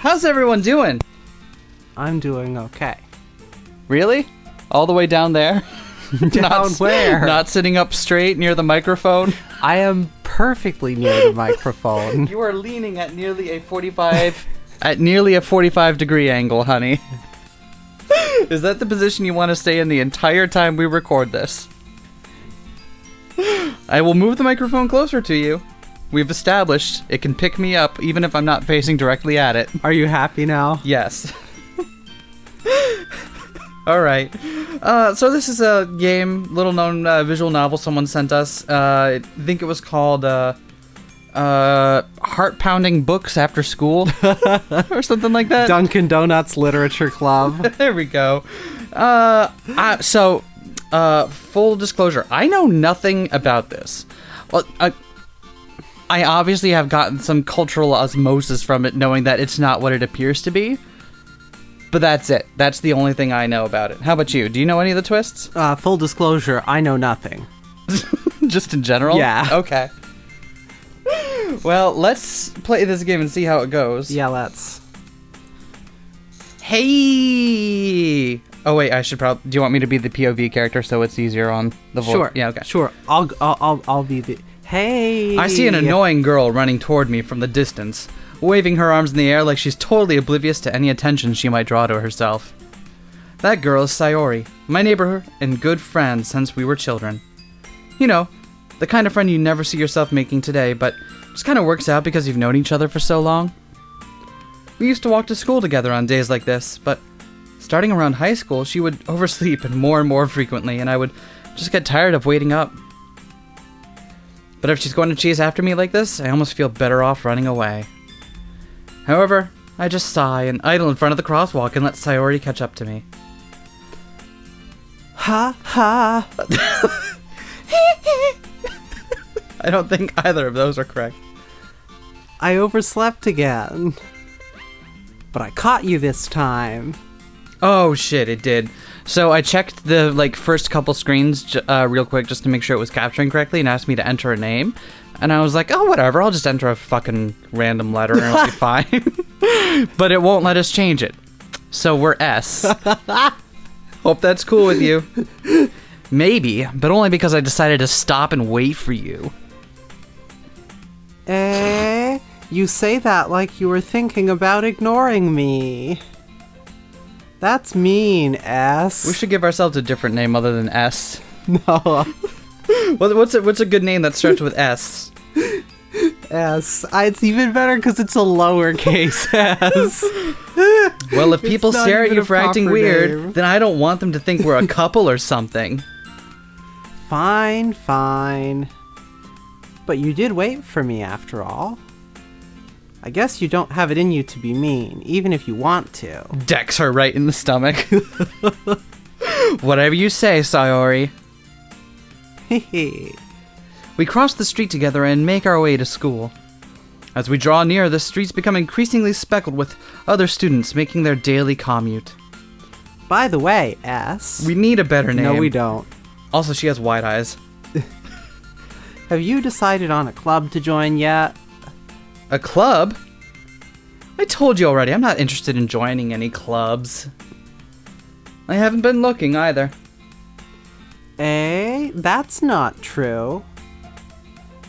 How's everyone doing? I'm doing okay. Really? All the way down there? Down where? Not sitting up straight near the microphone? I am perfectly near the microphone. You are leaning at nearly a 45 degree angle, honey. Is that the position you want to stay in the entire time we record this? I will move the microphone closer to you. We've established it can pick me up even if I'm not facing directly at it. Are you happy now? Yes. Alright. So this is a game, little known visual novel someone sent us. I think it was called Heart Pounding Books After School or something like that. Dunkin' Donuts Literature Club. There we go. Full disclosure, I know nothing about this. Well, I obviously have gotten some cultural osmosis from it, knowing that it's not what it appears to be. But that's it. That's the only thing I know about it. How about you? Do you know any of the twists? Full disclosure, I know nothing. Just in general? Yeah. Okay. Well, let's play this game and see how it goes. Yeah, let's. Hey! Oh wait, I should probably. Do you want me to be the POV character so it's easier on the voice? Sure. Yeah. Okay. Sure. I'll be the. Hey! I see an annoying girl running toward me from the distance, waving her arms in the air like she's totally oblivious to any attention she might draw to herself. That girl is Sayori, my neighbor and good friend since we were children. You know, the kind of friend you never see yourself making today, but just kind of works out because you've known each other for so long. We used to walk to school together on days like this, but starting around high school, she would oversleep and more frequently, and I would just get tired of waiting up. But if she's going to chase after me like this, I almost feel better off running away. However, I just sigh and idle in front of the crosswalk and let Sayori catch up to me. Ha ha! I don't think either of those are correct. I overslept again. But I caught you this time. Oh shit, it did. So I checked the first couple screens real quick just to make sure it was capturing correctly and asked me to enter a name. And I was like, oh, whatever, I'll just enter a fucking random letter and it'll be fine. But it won't let us change it. So we're S. Hope that's cool with you. Maybe, but only because I decided to stop and wait for you. You say that like you were thinking about ignoring me. That's mean, S. We should give ourselves a different name other than S. No. What's a good name that starts with S? S. It's even better because it's a lowercase s. Well, if people stare at you for acting weird, name. then I don't want them to think we're a couple or something. Fine. But you did wait for me after all. I guess you don't have it in you to be mean, even if you want to. Decks her right in the stomach. Whatever you say, Sayori. We cross the street together and make our way to school. As we draw near, the streets become increasingly speckled with other students making their daily commute. By the way, S. We need a better name. No, we don't. Also, she has wide eyes. Have you decided on a club to join yet? A club? I told you already, I'm not interested in joining any clubs. I haven't been looking either. That's not true.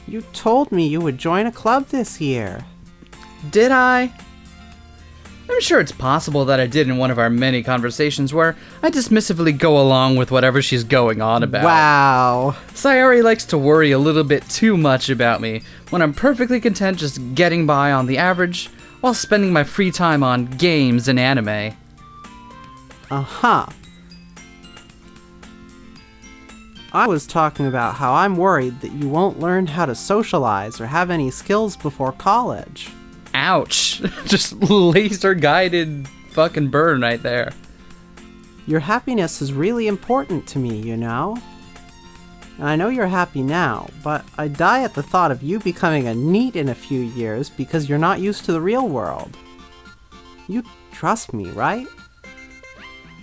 You told me you would join a club this year. Did I? I'm sure it's possible that I did in one of our many conversations where I dismissively go along with whatever she's going on about. Wow. Sayori likes to worry a little bit too much about me when I'm perfectly content just getting by on the average while spending my free time on games and anime. Uh-huh. I was talking about how I'm worried that you won't learn how to socialize or have any skills before college. Ouch. Just laser-guided fucking burn right there. Your happiness is really important to me, you know? And I know you're happy now, but I die at the thought of you becoming a NEET in a few years because you're not used to the real world. You trust me, right?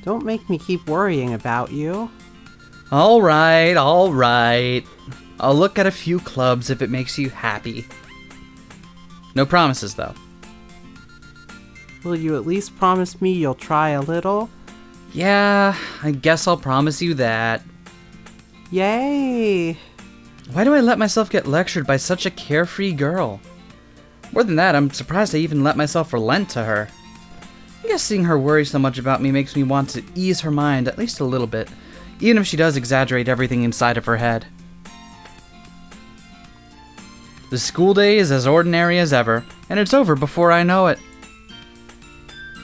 Don't make me keep worrying about you. Alright. I'll look at a few clubs if it makes you happy. No promises, though. Will you at least promise me you'll try a little? Yeah, I guess I'll promise you that. Yay! Why do I let myself get lectured by such a carefree girl? More than that, I'm surprised I even let myself relent to her. I guess seeing her worry so much about me makes me want to ease her mind at least a little bit, even if she does exaggerate everything inside of her head. The school day is as ordinary as ever, and it's over before I know it.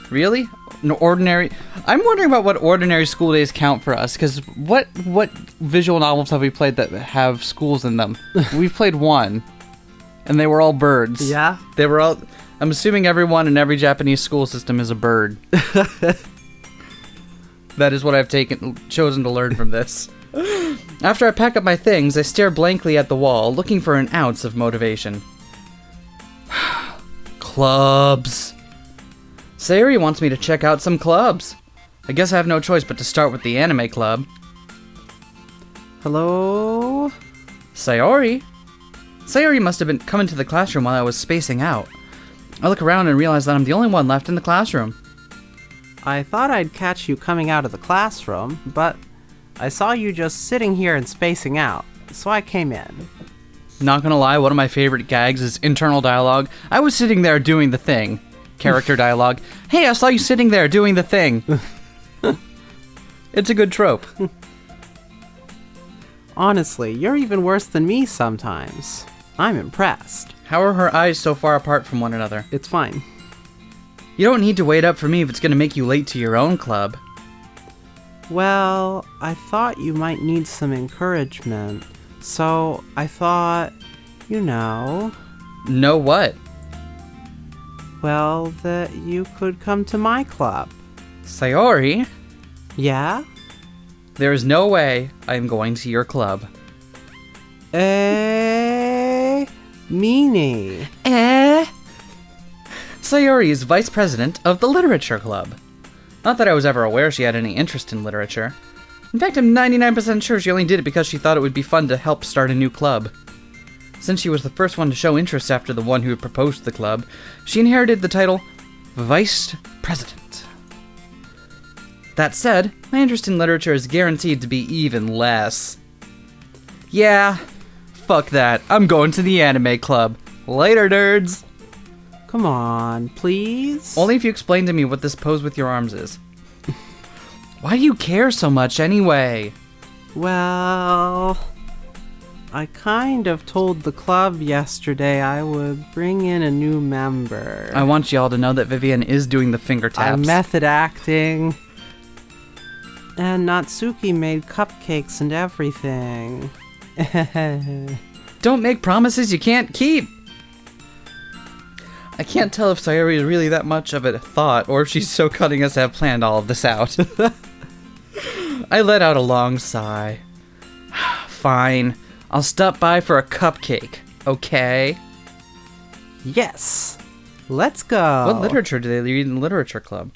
Really? No, ordinary? I'm wondering about what ordinary school days count for us, because what visual novels have we played that have schools in them? We've played one, and they were all birds. Yeah? They were all... I'm assuming everyone in every Japanese school system is a bird. That is what I've chosen to learn from this. After I pack up my things, I stare blankly at the wall, looking for an ounce of motivation. Clubs. Sayori wants me to check out some clubs. I guess I have no choice but to start with the anime club. Hello? Sayori? Sayori must have been coming to the classroom while I was spacing out. I look around and realize that I'm the only one left in the classroom. I thought I'd catch you coming out of the classroom, but I saw you just sitting here and spacing out, so I came in. Not gonna lie, one of my favorite gags is internal dialogue. I was sitting there doing the thing. Character dialogue. Hey, I saw you sitting there doing the thing. It's a good trope. Honestly, you're even worse than me sometimes. I'm impressed. How are her eyes so far apart from one another? It's fine. You don't need to wait up for me if it's gonna make you late to your own club. Well, I thought you might need some encouragement, so I thought, Know what? Well, that you could come to my club. Sayori? Yeah? There is no way I am going to your club. Meanie. Sayori is vice president of the Literature Club. Not that I was ever aware she had any interest in literature. In fact, I'm 99% sure she only did it because she thought it would be fun to help start a new club. Since she was the first one to show interest after the one who had proposed the club, she inherited the title Vice President. That said, my interest in literature is guaranteed to be even less. Yeah, fuck that. I'm going to the anime club. Later, nerds! Come on, please? Only if you explain to me what this pose with your arms is. Why do you care so much anyway? Well, I kind of told the club yesterday I would bring in a new member. I want y'all to know that Vivian is doing the finger taps. I'm method acting. And Natsuki made cupcakes and everything. Don't make promises you can't keep! I can't tell if Sayori is really that much of a thought, or if she's so cutting us to have planned all of this out. I let out a long sigh. Fine. I'll stop by for a cupcake, okay? Yes! Let's go! What literature do they read in the Literature Club?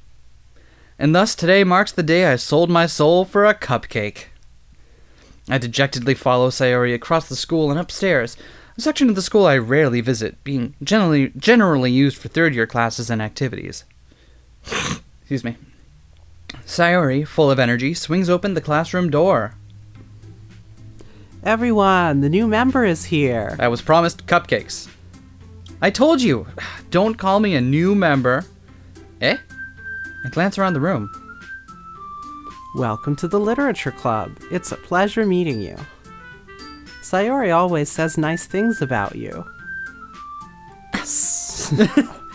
And thus today marks the day I sold my soul for a cupcake. I dejectedly follow Sayori across the school and upstairs, a section of the school I rarely visit, being generally used for third-year classes and activities. Excuse me. Sayori, full of energy, swings open the classroom door. Everyone, the new member is here. I was promised cupcakes. I told you, don't call me a new member. Eh? I glance around the room. Welcome to the Literature Club. It's a pleasure meeting you. Sayori always says nice things about you.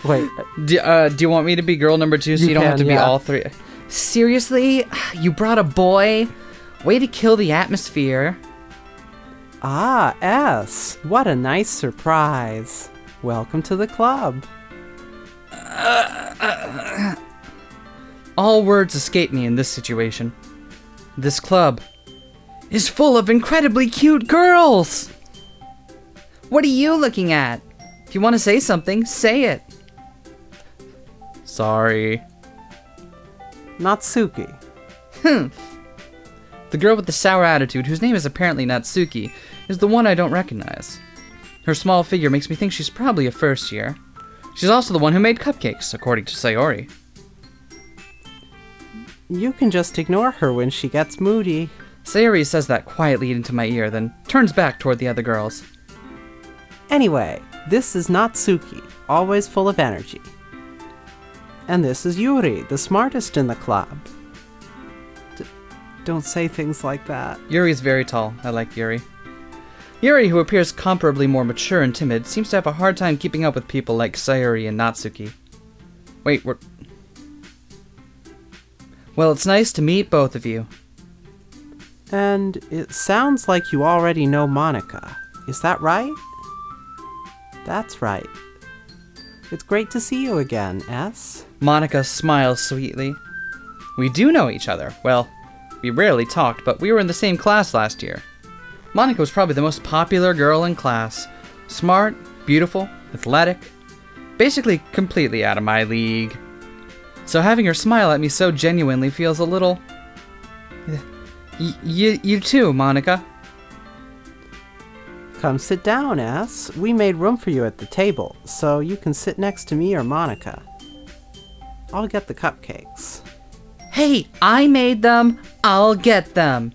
Wait. Do you want me to be girl number 2 so you don't have to be all three? Seriously? You brought a boy? Way to kill the atmosphere. Ah, S. What a nice surprise. Welcome to the club. All words escape me in this situation. This club is full of incredibly cute girls! What are you looking at? If you want to say something, say it. Sorry. Natsuki. The girl with the sour attitude, whose name is apparently Natsuki, is the one I don't recognize. Her small figure makes me think she's probably a first year. She's also the one who made cupcakes, according to Sayori. You can just ignore her when she gets moody. Sayori says that quietly into my ear, then turns back toward the other girls. Anyway, this is Natsuki, always full of energy. And this is Yuri, the smartest in the club. Don't say things like that. Yuri's very tall. I like Yuri. Yuri, who appears comparably more mature and timid, seems to have a hard time keeping up with people like Sayori and Natsuki. Wait, Well, it's nice to meet both of you. And it sounds like you already know Monika. Is that right? That's right. It's great to see you again, S. Monika smiles sweetly. We do know each other. Well, we rarely talked, but we were in the same class last year. Monika was probably the most popular girl in class. Smart, beautiful, athletic. Basically completely out of my league. So having her smile at me so genuinely feels a little... You too, Monika. Come sit down, S. We made room for you at the table, so you can sit next to me or Monika. I'll get the cupcakes. Hey, I made them. I'll get them.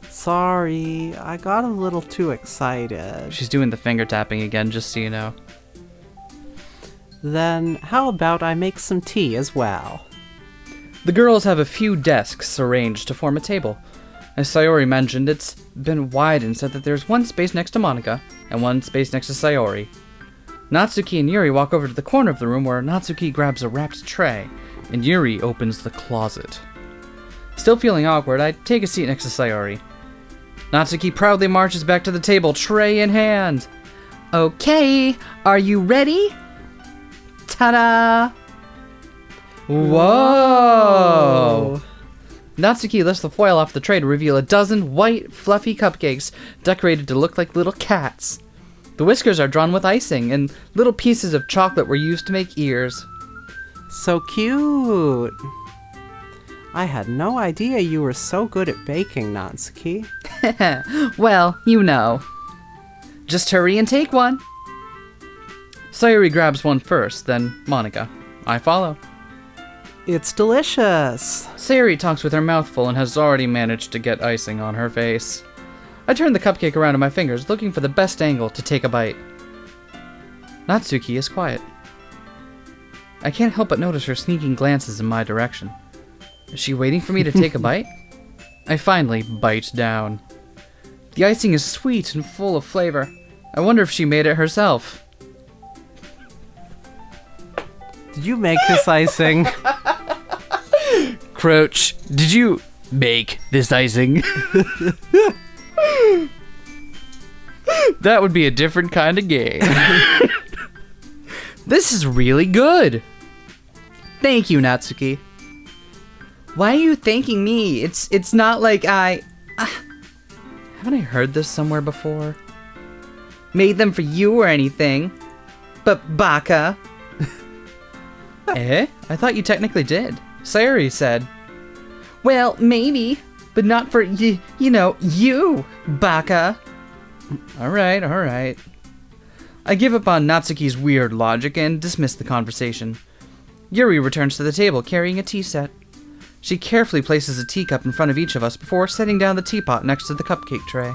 Sorry, I got a little too excited. She's doing the finger tapping again, just so you know. Then how about I make some tea as well? The girls have a few desks arranged to form a table. As Sayori mentioned, it's been widened so that there's one space next to Monika and one space next to Sayori. Natsuki and Yuri walk over to the corner of the room where Natsuki grabs a wrapped tray and Yuri opens the closet. Still feeling awkward, I take a seat next to Sayori. Natsuki proudly marches back to the table, tray in hand. Okay, are you ready? Ta-da! Whoa! Natsuki lifts the foil off the tray to reveal a dozen white, fluffy cupcakes decorated to look like little cats. The whiskers are drawn with icing, and little pieces of chocolate were used to make ears. So cute! I had no idea you were so good at baking, Natsuki. Well, you know. Just hurry and take one. Sayori grabs one first, then Monika. I follow. It's delicious! Sayori talks with her mouth full and has already managed to get icing on her face. I turn the cupcake around in my fingers, looking for the best angle to take a bite. Natsuki is quiet. I can't help but notice her sneaking glances in my direction. Is she waiting for me to take a bite? I finally bite down. The icing is sweet and full of flavor. I wonder if she made it herself. Did you make this icing? Crouch, did you make this icing? That would be a different kind of game. This is really good. Thank you, Natsuki. Why are you thanking me? It's not like I... haven't I heard this somewhere before? Made them for you or anything. But baka. Eh? I thought you technically did. Sayori said. Well, maybe, but not for you know, you, baka. Alright. I give up on Natsuki's weird logic and dismiss the conversation. Yuri returns to the table carrying a tea set. She carefully places a teacup in front of each of us before setting down the teapot next to the cupcake tray.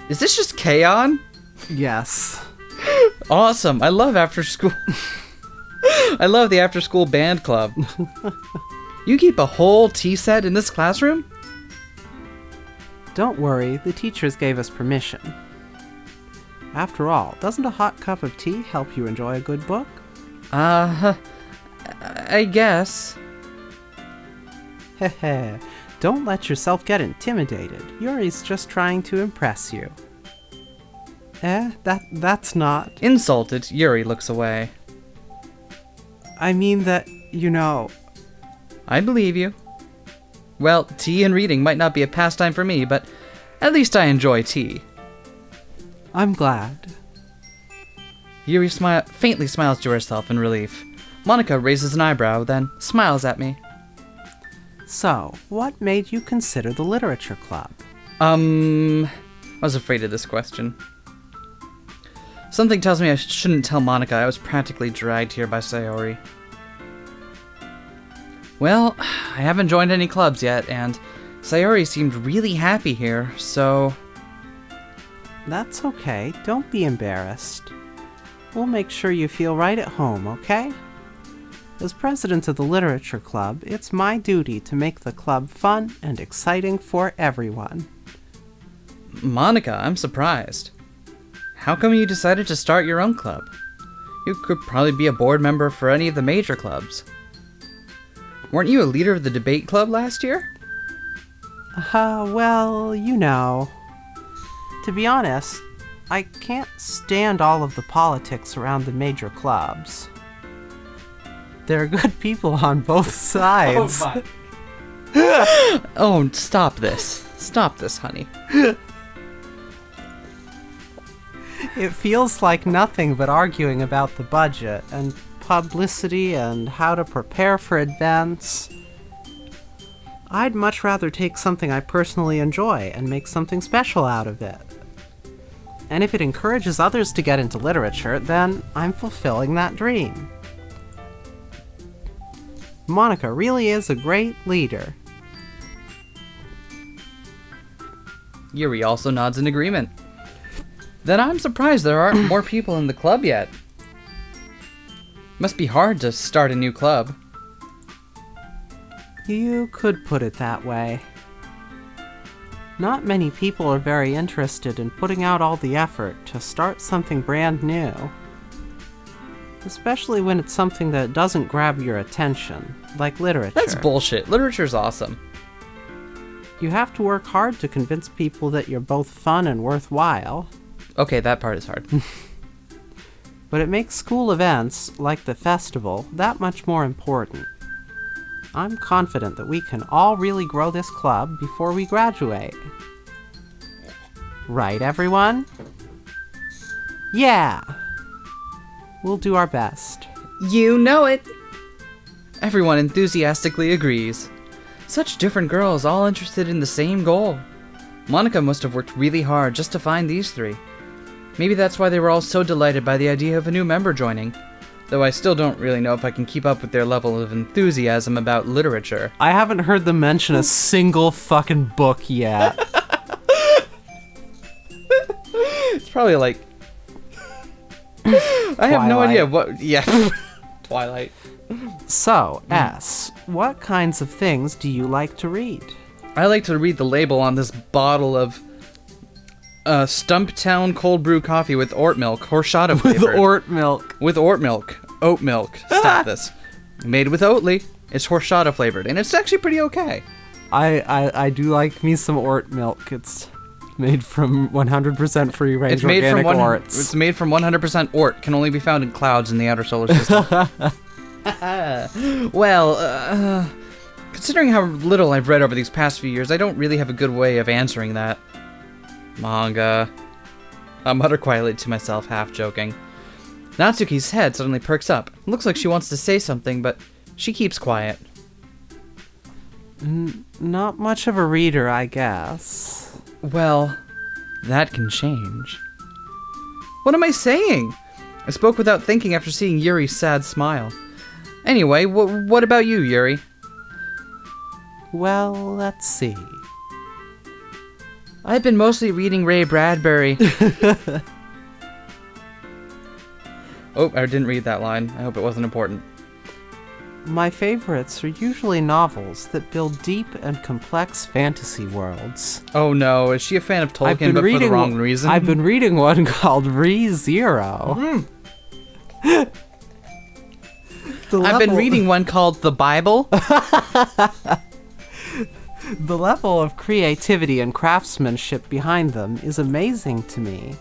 Is this just K-On? Yes. Awesome. I love after school. I love the after school band club. You keep a whole tea set in this classroom? Don't worry, the teachers gave us permission. After all, doesn't a hot cup of tea help you enjoy a good book? I guess. Heh. Don't let yourself get intimidated. Yuri's just trying to impress you. That's not... Insulted, Yuri looks away. I mean that, you know... I believe you. Well, tea and reading might not be a pastime for me, but at least I enjoy tea. I'm glad. Yuri faintly smiles to herself in relief. Monika raises an eyebrow, then smiles at me. So, what made you consider the literature club? I was afraid of this question. Something tells me I shouldn't tell Monika I was practically dragged here by Sayori. Well, I haven't joined any clubs yet, and Sayori seemed really happy here, so... That's okay. Don't be embarrassed. We'll make sure you feel right at home, okay? As president of the Literature Club, it's my duty to make the club fun and exciting for everyone. Monika, I'm surprised. How come you decided to start your own club? You could probably be a board member for any of the major clubs. Weren't you a leader of the debate club last year? Well, you know. To be honest, I can't stand all of the politics around the major clubs. There are good people on both sides. Oh, my. Oh, stop this. Stop this, honey. It feels like nothing but arguing about the budget and publicity and how to prepare for events. I'd much rather take something I personally enjoy and make something special out of it. And if it encourages others to get into literature, then I'm fulfilling that dream. Monika really is a great leader. Yuri also nods in agreement. Then I'm surprised there aren't more people in the club yet. Must be hard to start a new club. You could put it that way. Not many people are very interested in putting out all the effort to start something brand new. Especially when it's something that doesn't grab your attention, like literature. That's bullshit. Literature's awesome. You have to work hard to convince people that you're both fun and worthwhile. Okay, that part is hard. But it makes school events, like the festival, that much more important. I'm confident that we can all really grow this club before we graduate. Right, everyone? Yeah! We'll do our best. You know it! Everyone enthusiastically agrees. Such different girls, all interested in the same goal. Monika must have worked really hard just to find these three. Maybe that's why they were all so delighted by the idea of a new member joining. Though I still don't really know if I can keep up with their level of enthusiasm about literature. I haven't heard them mention a single fucking book yet. It's probably like... I have no idea what... Yeah. Twilight. So, S, what kinds of things do you like to read? I like to read the label on this bottle of Stumptown cold brew coffee with oat milk, horchata flavored. With oat milk. With oat milk. Oat milk. Stop this. Made with Oatly. It's horchata flavored, and it's actually pretty okay. I do like me some oat milk. It's made from 100% free range organic orts. It's made from 100% ort. Can only be found in clouds in the outer solar system. Well, considering how little I've read over these past few years, I don't really have a good way of answering that. Manga. I mutter quietly to myself, half joking. Natsuki's head suddenly perks up. Looks like she wants to say something, but she keeps quiet. Not much of a reader, I guess. Well, that can change. What am I saying? I spoke without thinking after seeing Yuri's sad smile. Anyway, what about you, Yuri? Well, let's see. I've been mostly reading Ray Bradbury. Oh, I didn't read that line. I hope it wasn't important. My favorites are usually novels that build deep and complex fantasy worlds. Oh no, is she a fan of Tolkien but for the wrong reason? I've been reading one called ReZero. I've been reading one called The Bible. The level of creativity and craftsmanship behind them is amazing to me.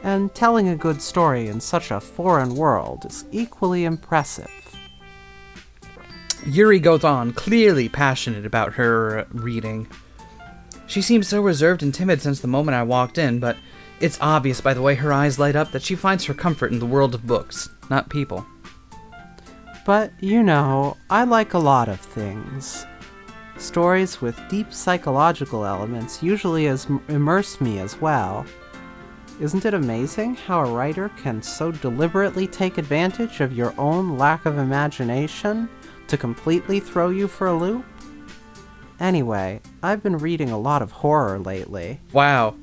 And telling a good story in such a foreign world is equally impressive. Yuri goes on, clearly passionate about her reading. She seems so reserved and timid since the moment I walked in, but it's obvious by the way her eyes light up that she finds her comfort in the world of books, not people. But, you know, I like a lot of things. Stories with deep psychological elements usually immerse me as well. Isn't it amazing how a writer can so deliberately take advantage of your own lack of imagination to completely throw you for a loop? Anyway, I've been reading a lot of horror lately. Wow.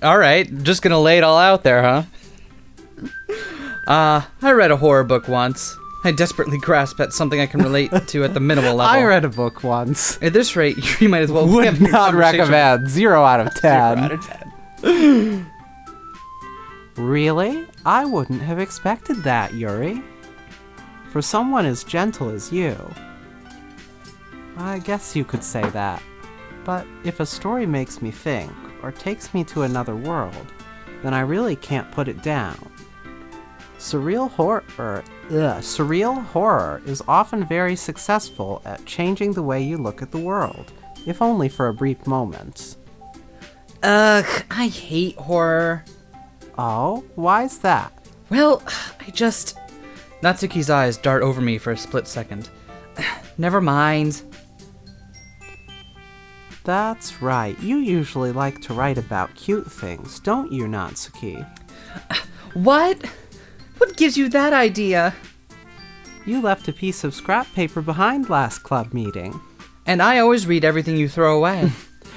Alright, just gonna lay it all out there, huh? I read a horror book once. I desperately grasp at something I can relate to at the minimal level. I read a book once. At this rate, you might as well... Would not recommend. 0 out of 10. 0 out of 10. Really? I wouldn't have expected that, Yuri. For someone as gentle as you. I guess you could say that. But if a story makes me think, or takes me to another world, then I really can't put it down. Surreal horror is often very successful at changing the way you look at the world, if only for a brief moment. Ugh, I hate horror. Oh, why's that? Well, Natsuki's eyes dart over me for a split second. Never mind. That's right, you usually like to write about cute things, don't you, Natsuki? What? What gives you that idea? You left a piece of scrap paper behind last club meeting. And I always read everything you throw away.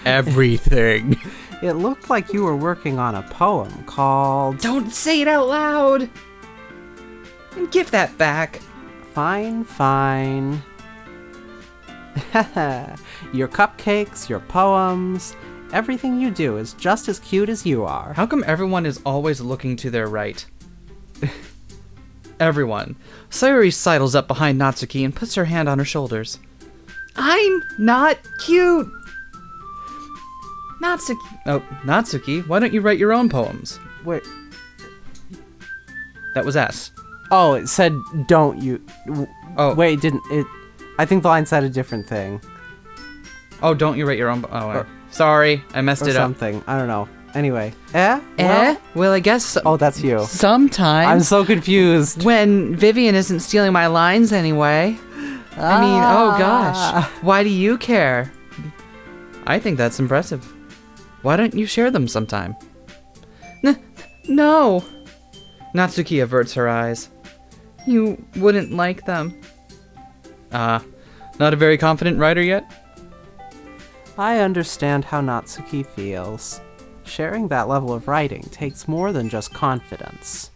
Everything. It looked like you were working on a poem called... Don't say it out loud! And give that back. Fine. Your cupcakes, your poems, everything you do is just as cute as you are. How come everyone is always looking to their right? Everyone. Sayori sidles up behind Natsuki and puts her hand on her shoulders. I'm not cute! Natsuki, why don't you write your own poems? Wait. That was S. Oh, it said don't you... Oh. Wait, didn't it... I think the line said a different thing. Oh, don't you write your own... sorry, I messed it up. Or something, I don't know. Anyway. Well, well, I guess... oh, that's you. Sometimes... I'm so confused. When Vivian isn't stealing my lines anyway. I mean, oh gosh. Why do you care? I think that's impressive. Why don't you share them sometime? No. Natsuki averts her eyes. You wouldn't like them. Not a very confident writer yet? I understand how Natsuki feels. Sharing that level of writing takes more than just confidence.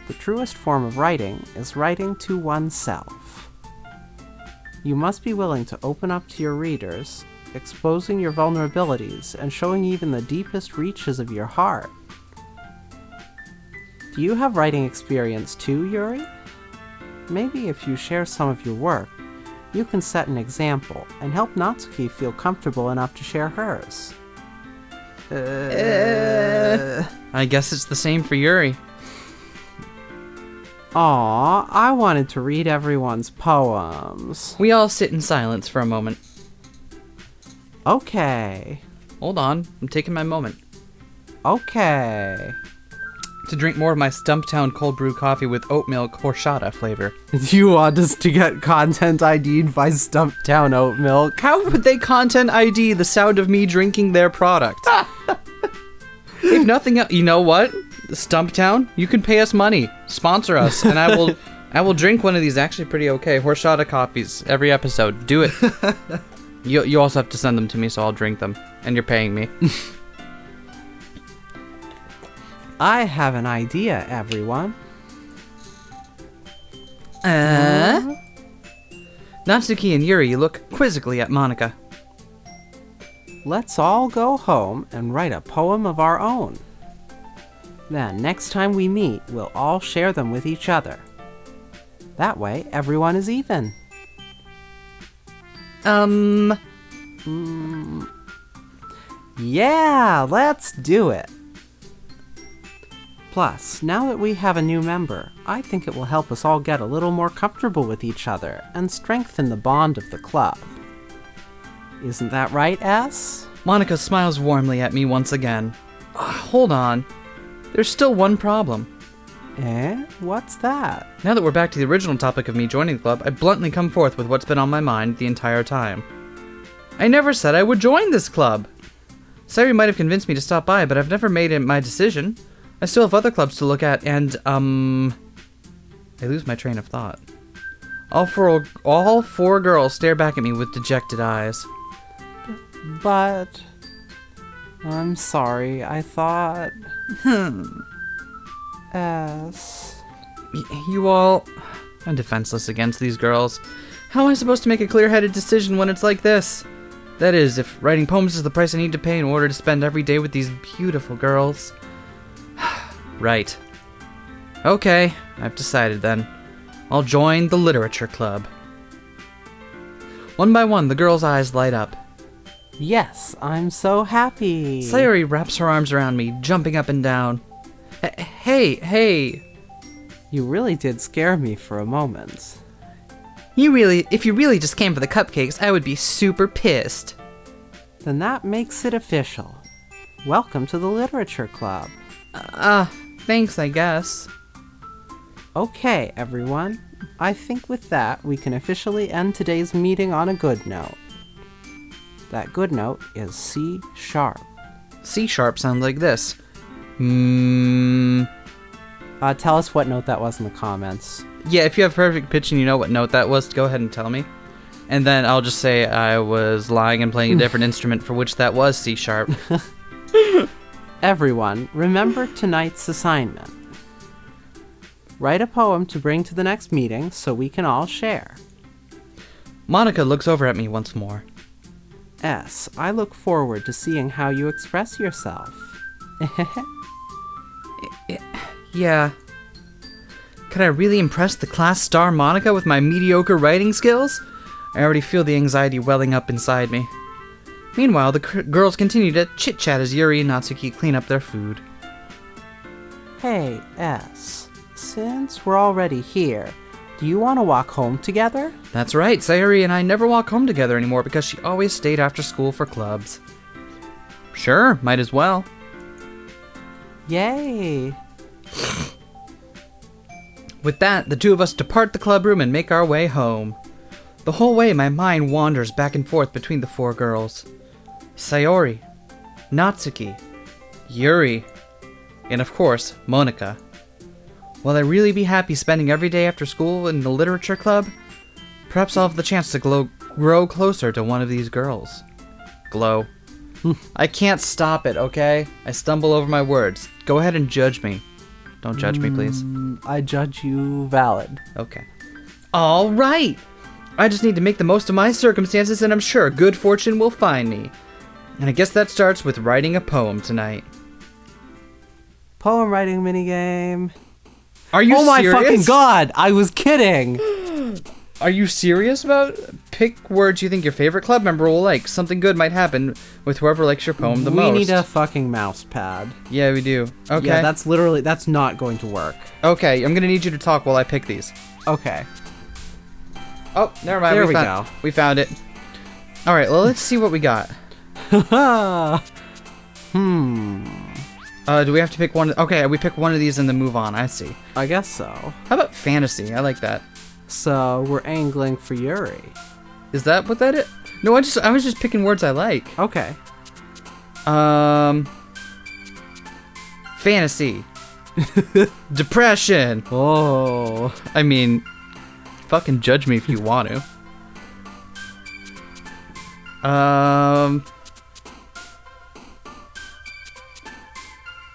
The truest form of writing is writing to oneself. You must be willing to open up to your readers, exposing your vulnerabilities and showing even the deepest reaches of your heart. Do you have writing experience too, Yuri? Maybe if you share some of your work, you can set an example and help Natsuki feel comfortable enough to share hers. I guess it's the same for Yuri. Aw, I wanted to read everyone's poems. We all sit in silence for a moment. Okay. Hold on, I'm taking my moment. Okay. To drink more of my Stumptown cold brew coffee with oat milk horchata flavor. You want us to get content ID'd by Stumptown oat milk? How would they content ID the sound of me drinking their product? If nothing else, you know what? Stumptown, you can pay us money. Sponsor us, and I will drink one of these actually pretty okay horchata coffees every episode. Do it. You also have to send them to me, so I'll drink them. And you're paying me. I have an idea, everyone. Natsuki and Yuri look quizzically at Monika. Let's all go home and write a poem of our own. Then, next time we meet, we'll all share them with each other. That way, everyone is even. Yeah, let's do it. Plus, now that we have a new member, I think it will help us all get a little more comfortable with each other and strengthen the bond of the club. Isn't that right, S? Monika smiles warmly at me once again. Hold on. There's still one problem. What's that? Now that we're back to the original topic of me joining the club, I bluntly come forth with what's been on my mind the entire time. I never said I would join this club. Sayori might have convinced me to stop by, but I've never made it my decision. I still have other clubs to look at, and, I lose my train of thought. All four girls stare back at me with dejected eyes. But... I'm sorry, I thought... You all... I'm defenseless against these girls. How am I supposed to make a clear-headed decision when it's like this? That is, if writing poems is the price I need to pay in order to spend every day with these beautiful girls. Right. Okay, I've decided then. I'll join the literature club. One by one, the girls' eyes light up. Yes, I'm so happy. Sayori wraps her arms around me, jumping up and down. Hey. You really did scare me for a moment. If you really just came for the cupcakes, I would be super pissed. Then that makes it official. Welcome to the literature club. Thanks, I guess. Okay, everyone. I think with that, we can officially end today's meeting on a good note. That good note is C sharp. C sharp sounds like this. Tell us what note that was in the comments. Yeah, if you have perfect pitch and you know what note that was, go ahead and tell me. And then I'll just say I was lying and playing a different instrument for which that was C sharp. Everyone, remember tonight's assignment. Write a poem to bring to the next meeting so we can all share. Monika looks over at me once more. S. I look forward to seeing how you express yourself. Yeah. Could I really impress the class star Monika with my mediocre writing skills? I already feel the anxiety welling up inside me. Meanwhile, the girls continue to chit-chat as Yuri and Natsuki clean up their food. Hey, S. Since we're already here, do you want to walk home together? That's right, Sayori and I never walk home together anymore because she always stayed after school for clubs. Sure, might as well. Yay! With that, the two of us depart the club room and make our way home. The whole way, my mind wanders back and forth between the four girls. Sayori, Natsuki, Yuri, and of course, Monika. Will I really be happy spending every day after school in the literature club? Perhaps I'll have the chance to grow closer to one of these girls. Glow. I can't stop it, okay? I stumble over my words. Go ahead and judge me. Don't judge me, please. I judge you valid. Okay. All right! I just need to make the most of my circumstances, and I'm sure good fortune will find me. And I guess that starts with writing a poem tonight. Poem writing minigame. Are you serious? Oh my fucking god! I was kidding! Are you serious about pick words you think your favorite club member will like? Something good might happen with whoever likes your poem the most. We need a fucking mouse pad. Yeah, we do. Okay. Yeah, that's not going to work. Okay, I'm gonna need you to talk while I pick these. Okay. Oh, never mind. There we go. We found it. All right, well, let's see what we got. Do we have to pick one? Okay, we pick one of these and then move on. I see. I guess so. How about fantasy? I like that. So we're angling for Yuri. Is that what that is? No, I was just picking words I like. Okay. Fantasy. Depression. Oh. I mean, fucking judge me if you want to.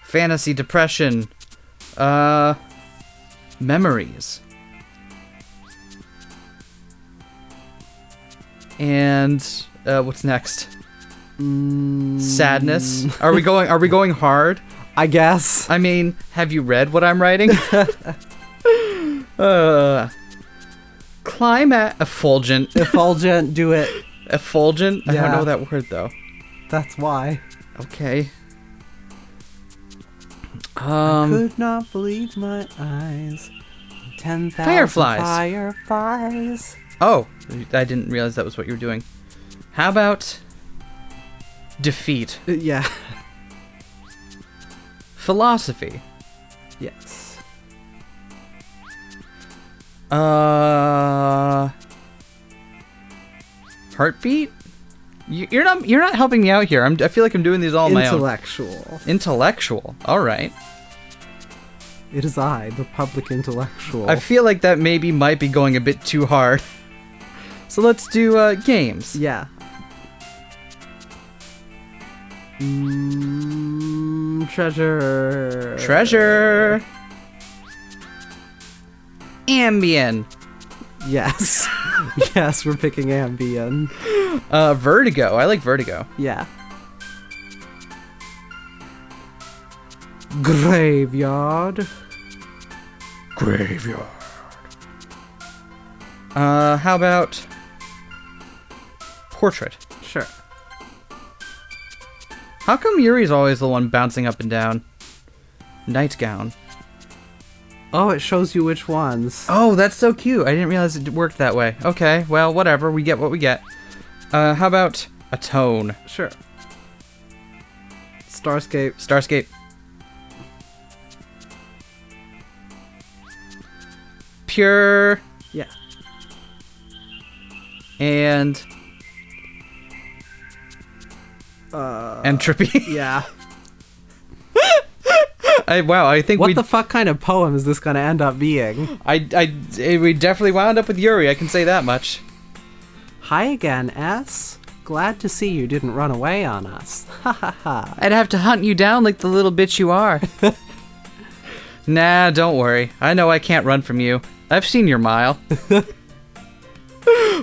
Fantasy, depression. Memories. And what's next? Sadness. Are we going hard? I guess. I mean, have you read what I'm writing? Effulgent. Effulgent, do it. Effulgent? I don't Yeah. know that word though. That's why. Okay. I could not believe my eyes. 10,000 Fireflies. Fireflies. Oh, I didn't realize that was what you were doing. How about defeat? Yeah. Philosophy. Yes. Heartbeat? You're not helping me out here. I feel like I'm doing these all on my own. Intellectual. Intellectual. All right. It is I, the public intellectual. I feel like that maybe might be going a bit too hard. So let's do games. Yeah. Treasure. Treasure. Ambien. Yes. Yes, we're picking Ambien. Vertigo. I like Vertigo. Yeah. Graveyard. Graveyard. How about portrait? Sure. How come Yuri's always the one bouncing up and down? Nightgown. Oh, it shows you which ones. Oh, that's so cute. I didn't realize it worked that way. Okay, well, whatever. We get what we get. How about a tone? Sure. Starscape. Starscape. Pure. Yeah. And entropy. Yeah. Wow, I think What the fuck kind of poem is this gonna end up being? we definitely wound up with Yuri, I can say that much. Hi again, S. Glad to see you didn't run away on us. Ha ha ha. I'd have to hunt you down like the little bitch you are. Nah, don't worry. I know I can't run from you. I've seen your mile.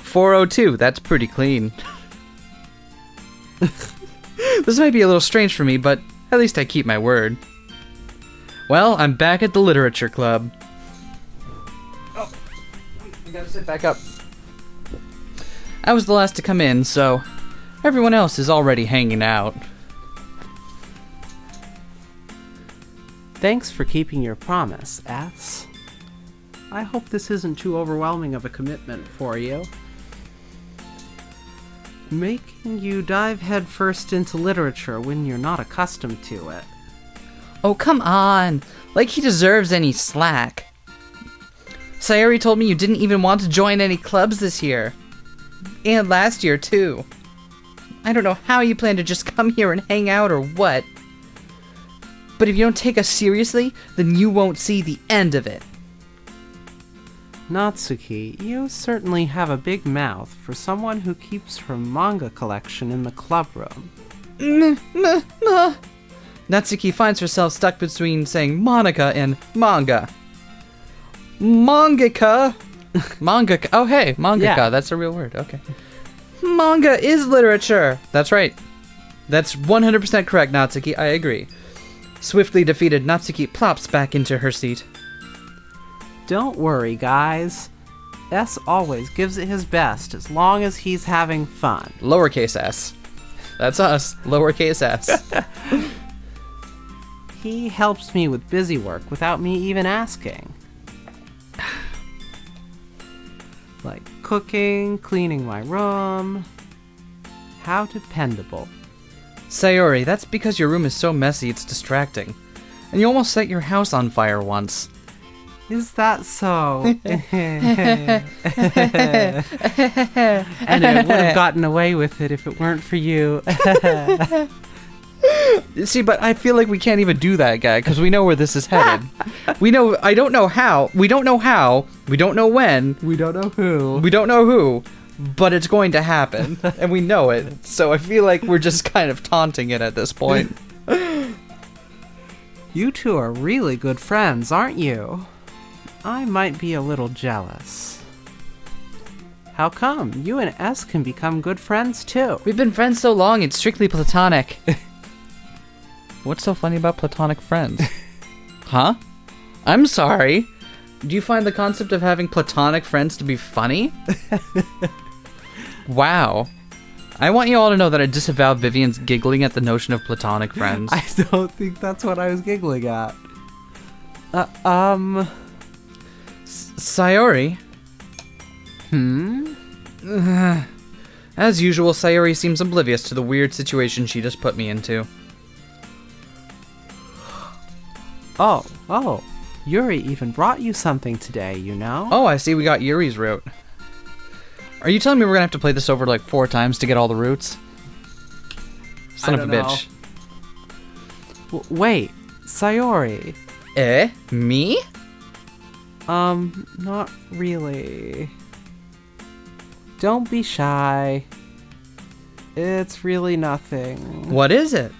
402, that's pretty clean. This might be a little strange for me, but at least I keep my word. Well, I'm back at the Literature Club. Oh, I gotta sit back up. I was the last to come in, so everyone else is already hanging out. Thanks for keeping your promise, S. I hope this isn't too overwhelming of a commitment for you. Making you dive headfirst into literature when you're not accustomed to it. Oh, come on. Like he deserves any slack. Sayori told me you didn't even want to join any clubs this year. And last year, too. I don't know how you plan to just come here and hang out or what. But if you don't take us seriously, then you won't see the end of it. Natsuki, you certainly have a big mouth for someone who keeps her manga collection in the club room. Natsuki finds herself stuck between saying Monika and manga. Mangaka. Mangaka. Oh, hey, mangaka. Yeah. That's a real word. Okay. Manga is literature. That's right. That's 100% correct, Natsuki. I agree. Swiftly defeated, Natsuki plops back into her seat. Don't worry, guys. S always gives it his best as long as he's having fun. Lowercase s. That's us. Lowercase s. He helps me with busy work without me even asking. Like cooking, cleaning my room. How dependable. Sayori, that's because your room is so messy it's distracting. And you almost set your house on fire once. Is that so? And I would have gotten away with it if it weren't for you. See, but I feel like we can't even do that, guy, because we know where this is headed. We know, I don't know how, we don't know how, we don't know when, We don't know who. we don't know who, but it's going to happen, and we know it. So I feel like we're just kind of taunting it at this point. You two are really good friends, aren't you? I might be a little jealous. How come? You and S can become good friends too. We've been friends so long, it's strictly platonic. What's so funny about platonic friends? Huh? I'm sorry. Do you find the concept of having platonic friends to be funny? Wow. I want you all to know that I disavow Vivian's giggling at the notion of platonic friends. I don't think that's what I was giggling at. Sayori? As usual, Sayori seems oblivious to the weird situation she just put me into. Oh, Yuri even brought you something today, you know? Oh, I see we got Yuri's route. Are you telling me we're gonna have to play this over like 4 times to get all the routes? Son of a bitch. Wait, Sayori. Me? Not really. Don't be shy. It's really nothing. What is it?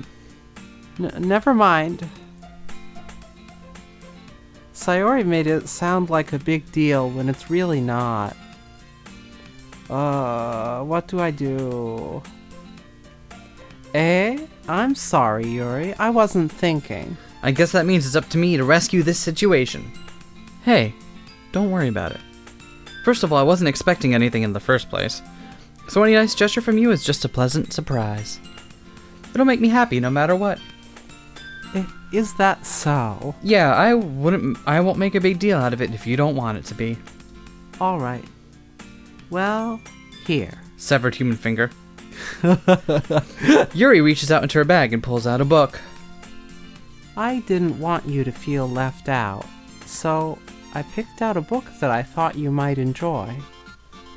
Never mind. Sayori made it sound like a big deal when it's really not. What do I do? I'm sorry, Yuri. I wasn't thinking. I guess that means it's up to me to rescue this situation. Hey, don't worry about it. First of all, I wasn't expecting anything in the first place. So any nice gesture from you is just a pleasant surprise. It'll make me happy no matter what. Is that so? Yeah, I won't make a big deal out of it if you don't want it to be. Alright. Well, here. Severed human finger. Yuri reaches out into her bag and pulls out a book. I didn't want you to feel left out, so I picked out a book that I thought you might enjoy.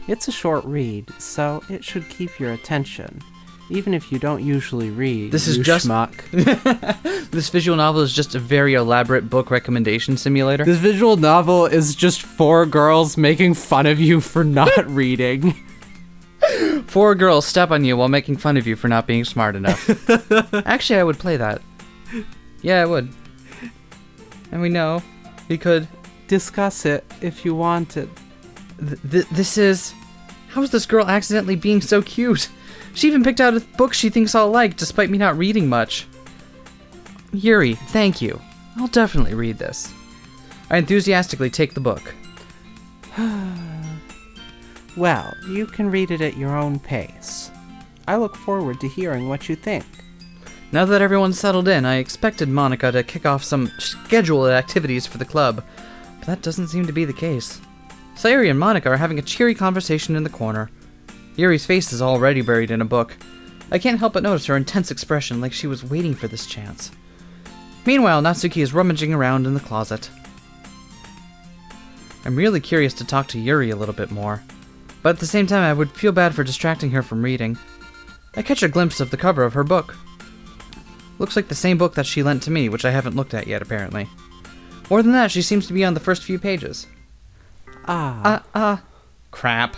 It's a short read, so it should keep your attention, even if you don't usually read. This is just schmuck. This visual novel is just a very elaborate book recommendation simulator. This visual novel is just 4 girls making fun of you for not reading. 4 girls step on you while making fun of you for not being smart enough. Actually, I would play that. Yeah, I would. And we know we could discuss it if you wanted. This is... How is this girl accidentally being so cute? She even picked out a book she thinks I'll like, despite me not reading much. Yuri, thank you. I'll definitely read this. I enthusiastically take the book. Well, you can read it at your own pace. I look forward to hearing what you think. Now that everyone's settled in, I expected Monika to kick off some scheduled activities for the club, but that doesn't seem to be the case. Sayori and Monika are having a cheery conversation in the corner. Yuri's face is already buried in a book. I can't help but notice her intense expression, like she was waiting for this chance. Meanwhile, Natsuki is rummaging around in the closet. I'm really curious to talk to Yuri a little bit more, but at the same time I would feel bad for distracting her from reading. I catch a glimpse of the cover of her book. Looks like the same book that she lent to me, which I haven't looked at yet, apparently. More than that, she seems to be on the first few pages. Crap.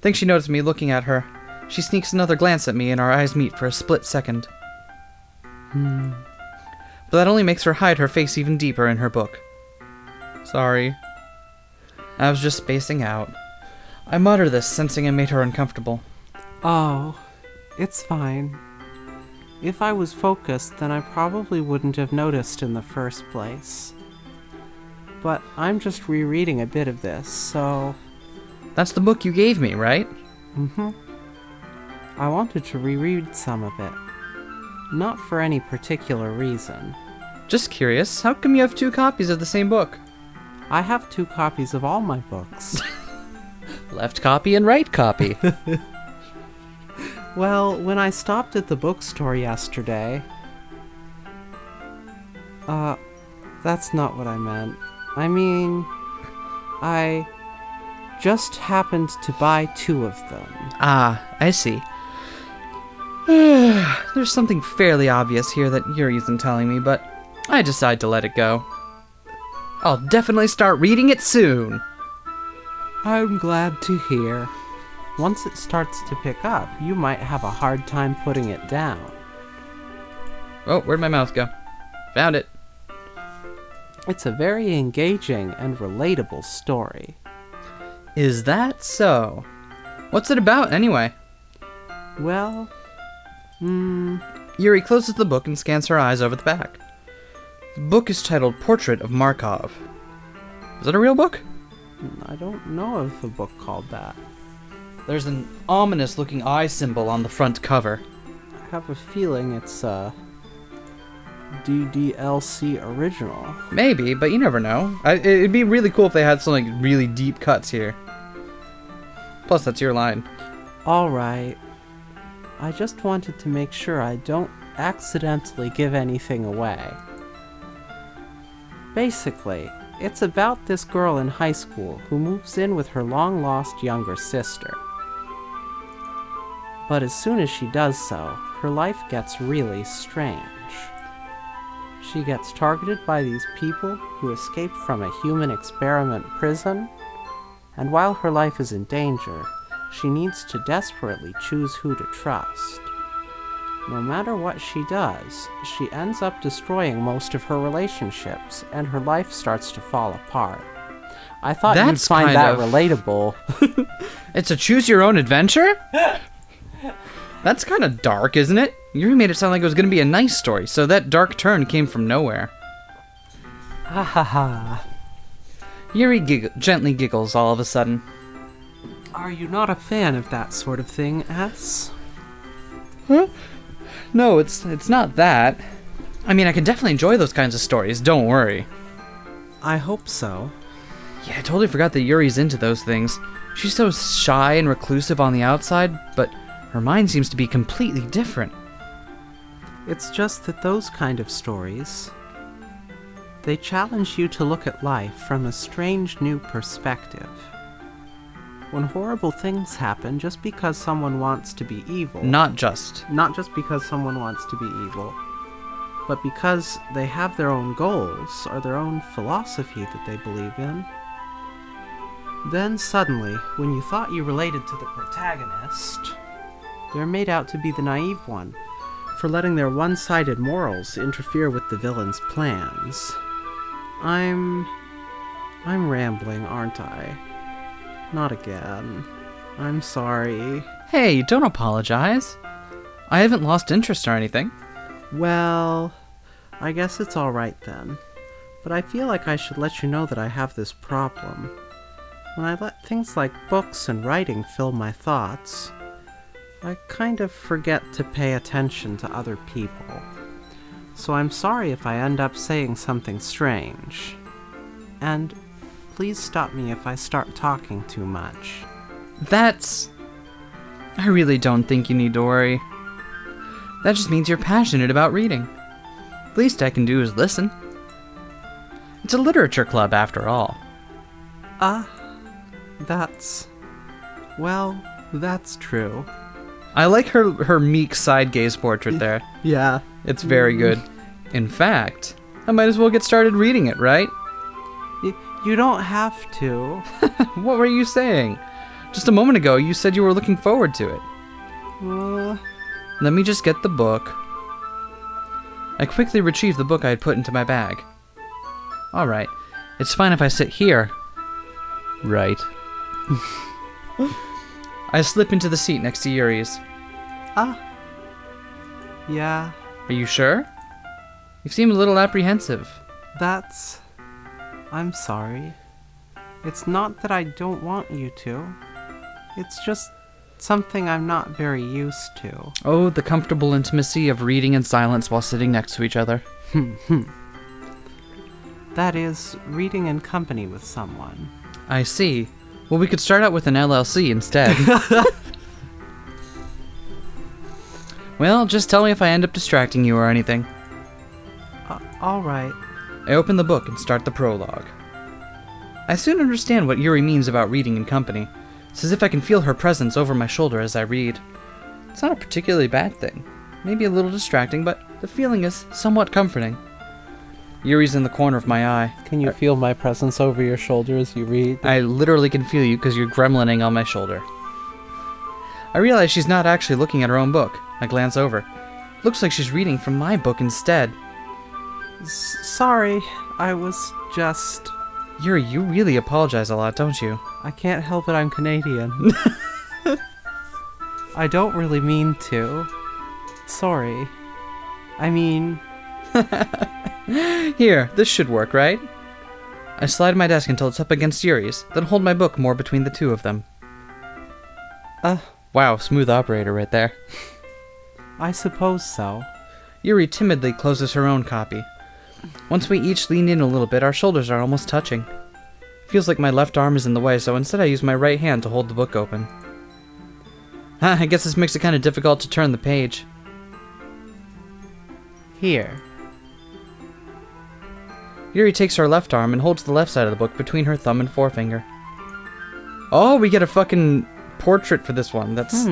Think she noticed me looking at her. She sneaks another glance at me and our eyes meet for a split second. But that only makes her hide her face even deeper in her book. Sorry. I was just spacing out. I mutter this, sensing I made her uncomfortable. Oh, it's fine. If I was focused, then I probably wouldn't have noticed in the first place. But I'm just rereading a bit of this, so... That's the book you gave me, right? Mm-hmm. I wanted to reread some of it. Not for any particular reason. Just curious, how come you have 2 copies of the same book? I have 2 copies of all my books. Left copy and right copy. Well, when I stopped at the bookstore yesterday... that's not what I meant. I mean, I just happened to buy 2 of them. Ah, I see. There's something fairly obvious here that Yuri isn't telling me, but I decide to let it go. I'll definitely start reading it soon. I'm glad to hear. Once it starts to pick up, you might have a hard time putting it down. Oh, where'd my mouse go? Found it. It's a very engaging and relatable story. Is that so? What's it about, anyway? Well, Yuri closes the book and scans her eyes over the back. The book is titled Portrait of Markov. Is it a real book? I don't know of a book called that. There's an ominous-looking eye symbol on the front cover. I have a feeling it's a DDLC original. Maybe, but you never know. It'd be really cool if they had some like really deep cuts here. Plus, that's your line. Alright. I just wanted to make sure I don't accidentally give anything away. Basically, it's about this girl in high school who moves in with her long-lost younger sister. But as soon as she does so, her life gets really strange. She gets targeted by these people who escaped from a human experiment prison, and while her life is in danger, she needs to desperately choose who to trust. No matter what she does, she ends up destroying most of her relationships, and her life starts to fall apart. I thought you'd find that relatable. It's a choose-your-own adventure? That's kind of dark, isn't it? You made it sound like it was going to be a nice story, so that dark turn came from nowhere. Ha ha ha. Yuri gently giggles all of a sudden. Are you not a fan of that sort of thing, S? Huh? No, it's not that. I mean, I can definitely enjoy those kinds of stories, don't worry. I hope so. Yeah, I totally forgot that Yuri's into those things. She's so shy and reclusive on the outside, but her mind seems to be completely different. It's just that those kind of stories, they challenge you to look at life from a strange new perspective. When horrible things happen just because someone wants to be evil. Not just because someone wants to be evil, but because they have their own goals or their own philosophy that they believe in. Then suddenly, when you thought you related to the protagonist, they're made out to be the naive one, for letting their one-sided morals interfere with the villain's plans. I'm rambling, aren't I? Not again. I'm sorry. Hey, don't apologize. I haven't lost interest or anything. Well, I guess it's alright then. But I feel like I should let you know that I have this problem. When I let things like books and writing fill my thoughts, I kind of forget to pay attention to other people. So I'm sorry if I end up saying something strange. And please stop me if I start talking too much. I really don't think you need to worry. That just means you're passionate about reading. Least I can do is listen. It's a literature club after all. That's true. I like her meek side gaze portrait there. Yeah. It's very good. In fact, I might as well get started reading it, right? You don't have to. What were you saying? Just a moment ago, you said you were looking forward to it. Let me just get the book. I quickly retrieved the book I had put into my bag. Alright, it's fine if I sit here. Right. I slip into the seat next to Yuri's. Yeah. Are you sure? You seem a little apprehensive. I'm sorry. It's not that I don't want you to. It's just something I'm not very used to. Oh, the comfortable intimacy of reading in silence while sitting next to each other. That is, reading in company with someone. I see. Well, we could start out with an LLC instead. Well, just tell me if I end up distracting you or anything. Alright. I open the book and start the prologue. I soon understand what Yuri means about reading in company. It's as if I can feel her presence over my shoulder as I read. It's not a particularly bad thing. Maybe a little distracting, but the feeling is somewhat comforting. Yuri's in the corner of my eye. Can you feel my presence over your shoulder as you read? I literally can feel you because you're gremlining on my shoulder. I realize she's not actually looking at her own book. I glance over. Looks like she's reading from my book instead. Sorry, I was just... Yuri, you really apologize a lot, don't you? I can't help it, I'm Canadian. I don't really mean to. Sorry. I mean... Here, this should work, right? I slide my desk until it's up against Yuri's, then hold my book more between the two of them. Wow, smooth operator right there. I suppose so. Yuri timidly closes her own copy. Once we each lean in a little bit, our shoulders are almost touching. Feels like my left arm is in the way, so instead I use my right hand to hold the book open. I guess this makes it kind of difficult to turn the page. Here. Yuri takes her left arm and holds the left side of the book between her thumb and forefinger. Oh, we get a fucking portrait for this one. That's...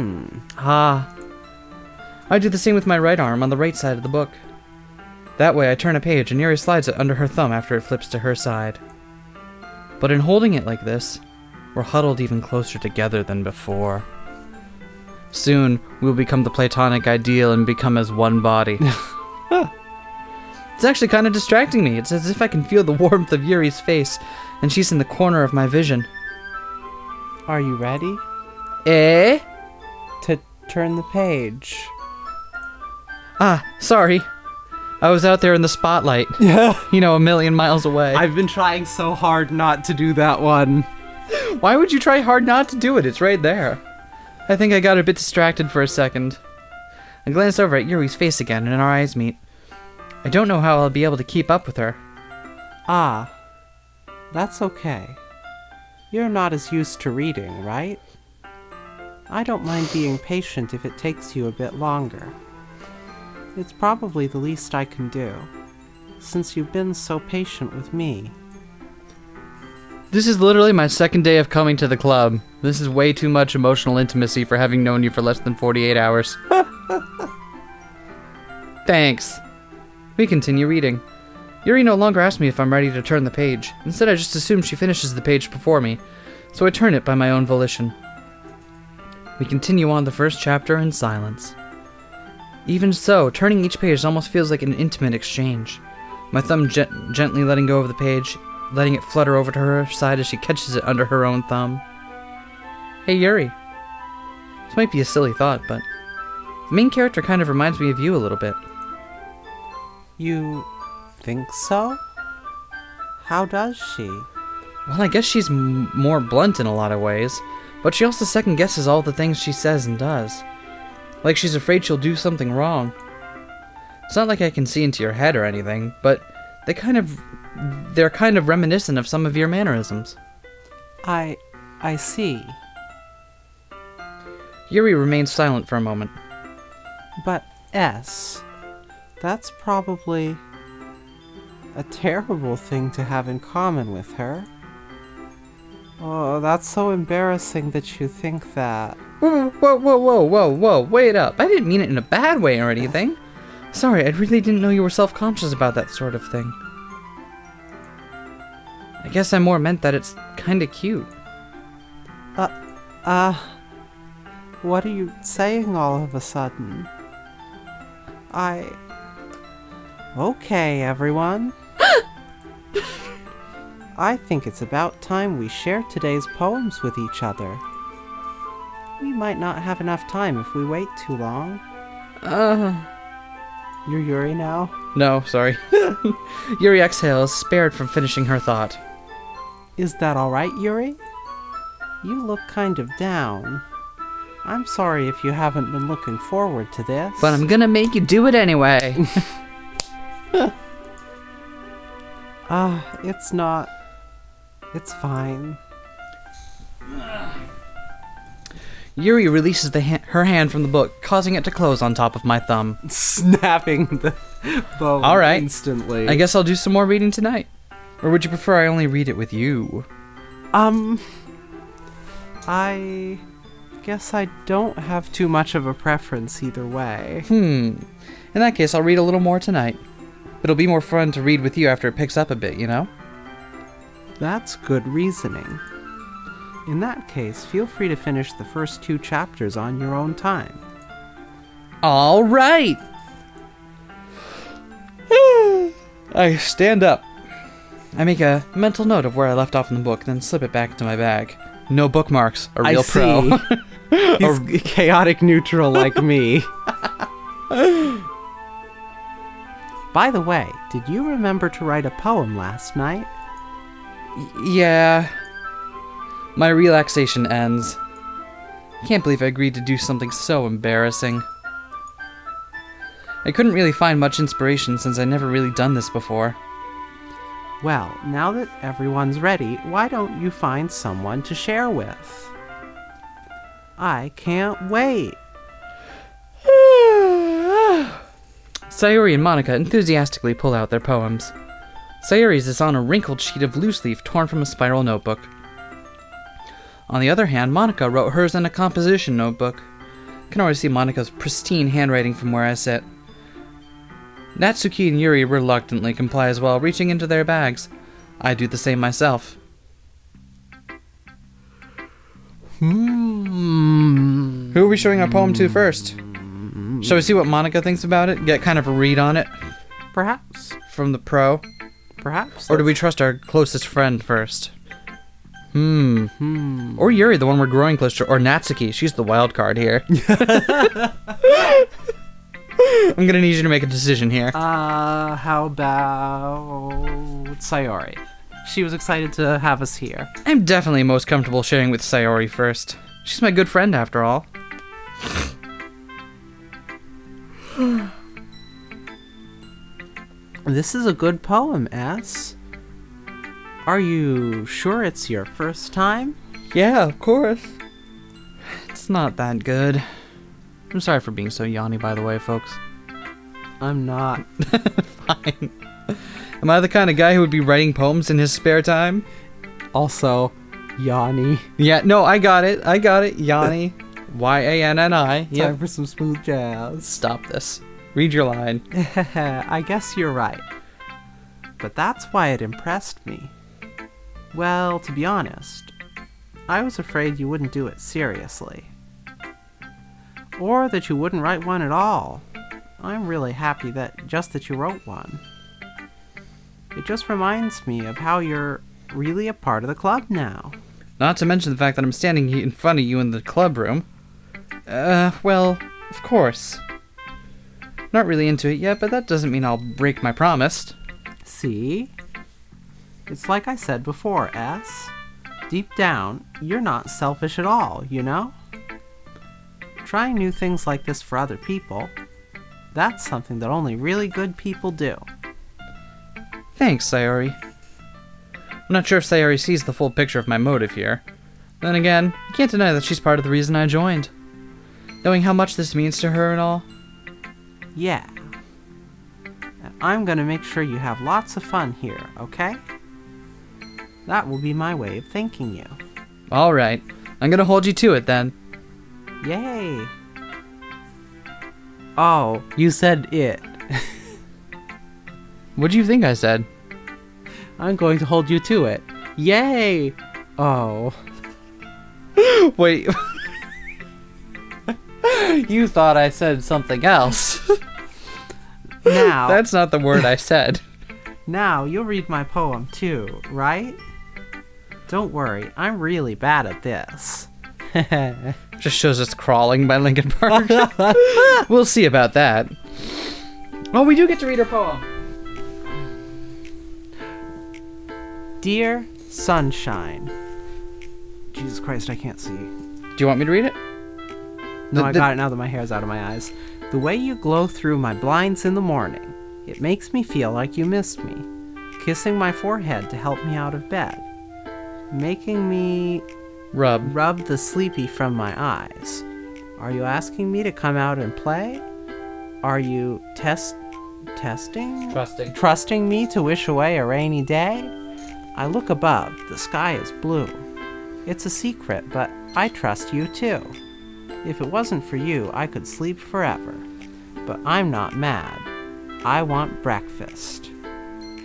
I I do the same with my right arm on the right side of the book. That way I turn a page and Yuri slides it under her thumb after it flips to her side. But in holding it like this, we're huddled even closer together than before. Soon, we'll become the platonic ideal and become as one body. It's actually kind of distracting me. It's as if I can feel the warmth of Yuri's face, and she's in the corner of my vision. Are you ready? Eh? To turn the page. Ah, sorry. I was out there in the spotlight. Yeah. You know, a million miles away. I've been trying so hard not to do that one. Why would you try hard not to do it? It's right there. I think I got a bit distracted for a second. I glanced over at Yuri's face again, and our eyes meet. I don't know how I'll be able to keep up with her. Ah, that's okay. You're not as used to reading, right? I don't mind being patient if it takes you a bit longer. It's probably the least I can do, since you've been so patient with me. This is literally my second day of coming to the club. This is way too much emotional intimacy for having known you for less than 48 hours. Thanks. We continue reading. Yuri no longer asks me if I'm ready to turn the page. Instead, I just assume she finishes the page before me, so I turn it by my own volition. We continue on the first chapter in silence. Even so, turning each page almost feels like an intimate exchange. My thumb gently letting go of the page, letting it flutter over to her side as she catches it under her own thumb. Hey Yuri. This might be a silly thought, but the main character kind of reminds me of you a little bit. You think so? How does she? Well, I guess she's more blunt in a lot of ways, but she also second guesses all the things she says and does. Like she's afraid she'll do something wrong. It's not like I can see into your head or anything, but they're kind of reminiscent of some of your mannerisms. I see. Yuri remains silent for a moment. But S, that's probably a terrible thing to have in common with her. Oh, that's so embarrassing that you think that. Whoa, wait up. I didn't mean it in a bad way or anything. Sorry, I really didn't know you were self-conscious about that sort of thing. I guess I more meant that it's kinda cute. What are you saying all of a sudden? Okay, everyone. I think it's about time we share today's poems with each other. We might not have enough time if we wait too long. You're Yuri now? No, sorry. Yuri exhales, spared from finishing her thought. Is that alright, Yuri? You look kind of down. I'm sorry if you haven't been looking forward to this. But I'm gonna make you do it anyway. It's not. It's fine. Yuri releases her hand from the book, causing it to close on top of my thumb. Snapping the bow Alright. instantly. I guess I'll do some more reading tonight. Or would you prefer I only read it with you? I guess I don't have too much of a preference either way. In that case, I'll read a little more tonight. It'll be more fun to read with you after it picks up a bit, you know? That's good reasoning. In that case, feel free to finish the first 2 chapters on your own time. All right. I stand up. I make a mental note of where I left off in the book, then slip it back into my bag. No bookmarks. A real pro. He's chaotic neutral like me. By the way, did you remember to write a poem last night? Yeah. My relaxation ends. Can't believe I agreed to do something so embarrassing. I couldn't really find much inspiration since I'd never really done this before. Well, now that everyone's ready, why don't you find someone to share with? I can't wait. Sayuri and Monika enthusiastically pull out their poems. Sayuri's is on a wrinkled sheet of loose leaf torn from a spiral notebook. On the other hand, Monika wrote hers in a composition notebook. I can already see Monika's pristine handwriting from where I sit. Natsuki and Yuri reluctantly comply as well, reaching into their bags. I do the same myself. Who are we showing our poem to first? Shall we see what Monika thinks about it? Get kind of a read on it? Perhaps. From the pro? Perhaps. Or do we trust our closest friend first? Or Yuri, the one we're growing close to, or Natsuki. She's the wild card here. I'm gonna need you to make a decision here. How about Sayori? She was excited to have us here. I'm definitely most comfortable sharing with Sayori first. She's my good friend after all. This is a good poem, S. Are you sure it's your first time? Yeah, of course. It's not that good. I'm sorry for being so yawny, by the way, folks. I'm not. Fine. Am I the kind of guy who would be writing poems in his spare time? Also, Yanni. Yeah, no, I got it. Yanni. Y-A-N-N-I. Time Yep. for some smooth jazz. Stop this. Read your line. I guess you're right. But that's why it impressed me. Well, to be honest, I was afraid you wouldn't do it seriously. Or that you wouldn't write one at all. I'm really happy that you wrote one. It just reminds me of how you're really a part of the club now. Not to mention the fact that I'm standing in front of you in the club room. Well, of course. Not really into it yet, but that doesn't mean I'll break my promise. See? It's like I said before, S. Deep down, you're not selfish at all, you know? Trying new things like this for other people, that's something that only really good people do. Thanks, Sayori. I'm not sure if Sayori sees the full picture of my motive here. Then again, you can't deny that she's part of the reason I joined. Knowing how much this means to her and all. Yeah. And I'm gonna make sure you have lots of fun here, okay? That will be my way of thanking you. Alright, I'm gonna hold you to it then. Yay! Oh, you said it. What do you think I said? I'm going to hold you to it. Yay! Oh. Wait. You thought I said something else. Now. That's not the word I said. Now, you'll read my poem too, right? Don't worry, I'm really bad at this. Just shows us crawling by Linkin Park. We'll see about that. Oh, we do get to read her poem. Dear Sunshine. Jesus Christ, I can't see. Do you want me to read it? No, I got it now that my hair's out of my eyes. The way you glow through my blinds in the morning, it makes me feel like you miss me. Kissing my forehead to help me out of bed. Making me rub the sleepy from my eyes. Are you asking me to come out and play? Are you testing? Trusting me to wish away a rainy day? I look above, the sky is blue. It's a secret, but I trust you too. If it wasn't for you, I could sleep forever. But I'm not mad. I want breakfast.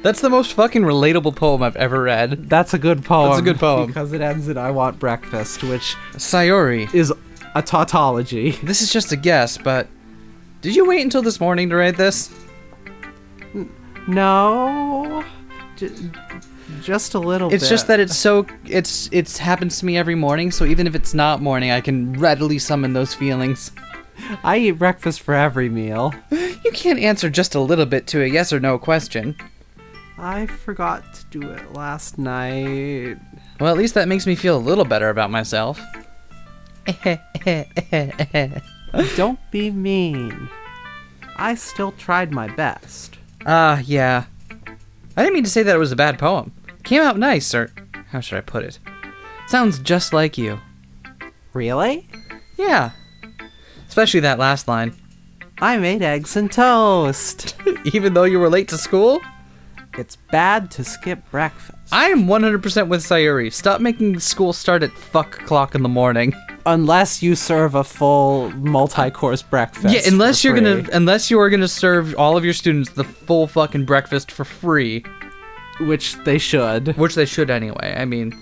That's the most fucking relatable poem I've ever read. That's a good poem. That's a good poem. Because it ends in I want breakfast, which Sayori is a tautology. This is just a guess, but did you wait until this morning to write this? No. Just a little bit. It's just that it's happens to me every morning, so even if it's not morning, I can readily summon those feelings. I eat breakfast for every meal. You can't answer just a little bit to a yes or no question. I forgot to do it last night. Well, at least that makes me feel a little better about myself. Don't be mean. I still tried my best. Yeah. I didn't mean to say that it was a bad poem. It came out nice, or how should I put it? Sounds just like you. Really? Yeah. Especially that last line. I made eggs and toast. Even though you were late to school? It's bad to skip breakfast. I am 100% with Sayuri. Stop making school start at fuck o'clock in the morning. Unless you serve a full multi-course breakfast. Yeah, unless for free. unless you are gonna serve all of your students the full fucking breakfast for free, Which they should. which they should anyway. I mean,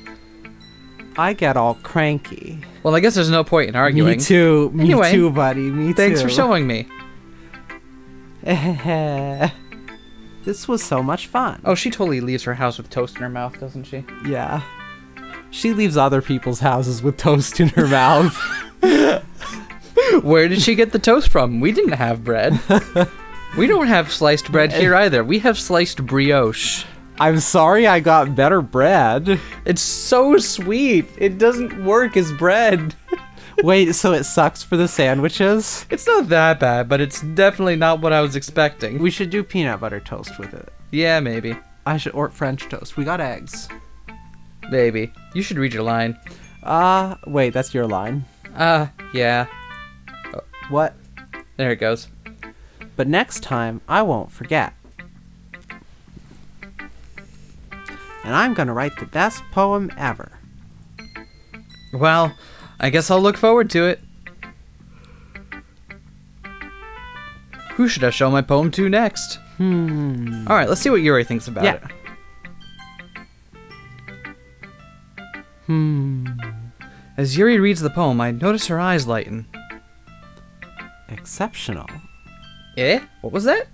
I get all cranky. well, I guess there's no point in arguing. Me too. Me Anyway, too, buddy. Me Thanks too. for showing me. This was so much fun. Oh, she totally leaves her house with toast in her mouth, doesn't she? Yeah. She leaves other people's houses with toast in her mouth. Where did she get the toast from? We didn't have bread. We don't have sliced bread here either. We have sliced brioche. I'm sorry I got better bread. It's so sweet. It doesn't work as bread. Wait, so it sucks for the sandwiches? It's not that bad, but it's definitely not what I was expecting. We should do peanut butter toast with it. Yeah, maybe. Or French toast. We got eggs. Maybe. You should read your line. Wait, that's your line. Yeah. What? There it goes. But next time, I won't forget. And I'm gonna write the best poem ever. Well, I guess I'll look forward to it. Who should I show my poem to next? Alright, let's see what Yuri thinks about it. As Yuri reads the poem, I notice her eyes lighten. Exceptional. Eh? What was that?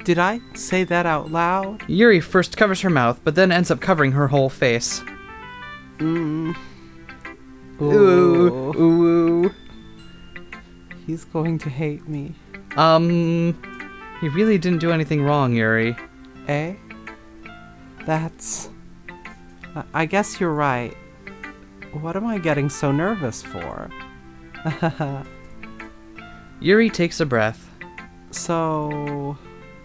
Did I say that out loud? Yuri first covers her mouth, but then ends up covering her whole face. Ooh. Ooh. He's going to hate me. You really didn't do anything wrong, Yuri. Eh? I guess you're right. What am I getting so nervous for? Yuri takes a breath. So,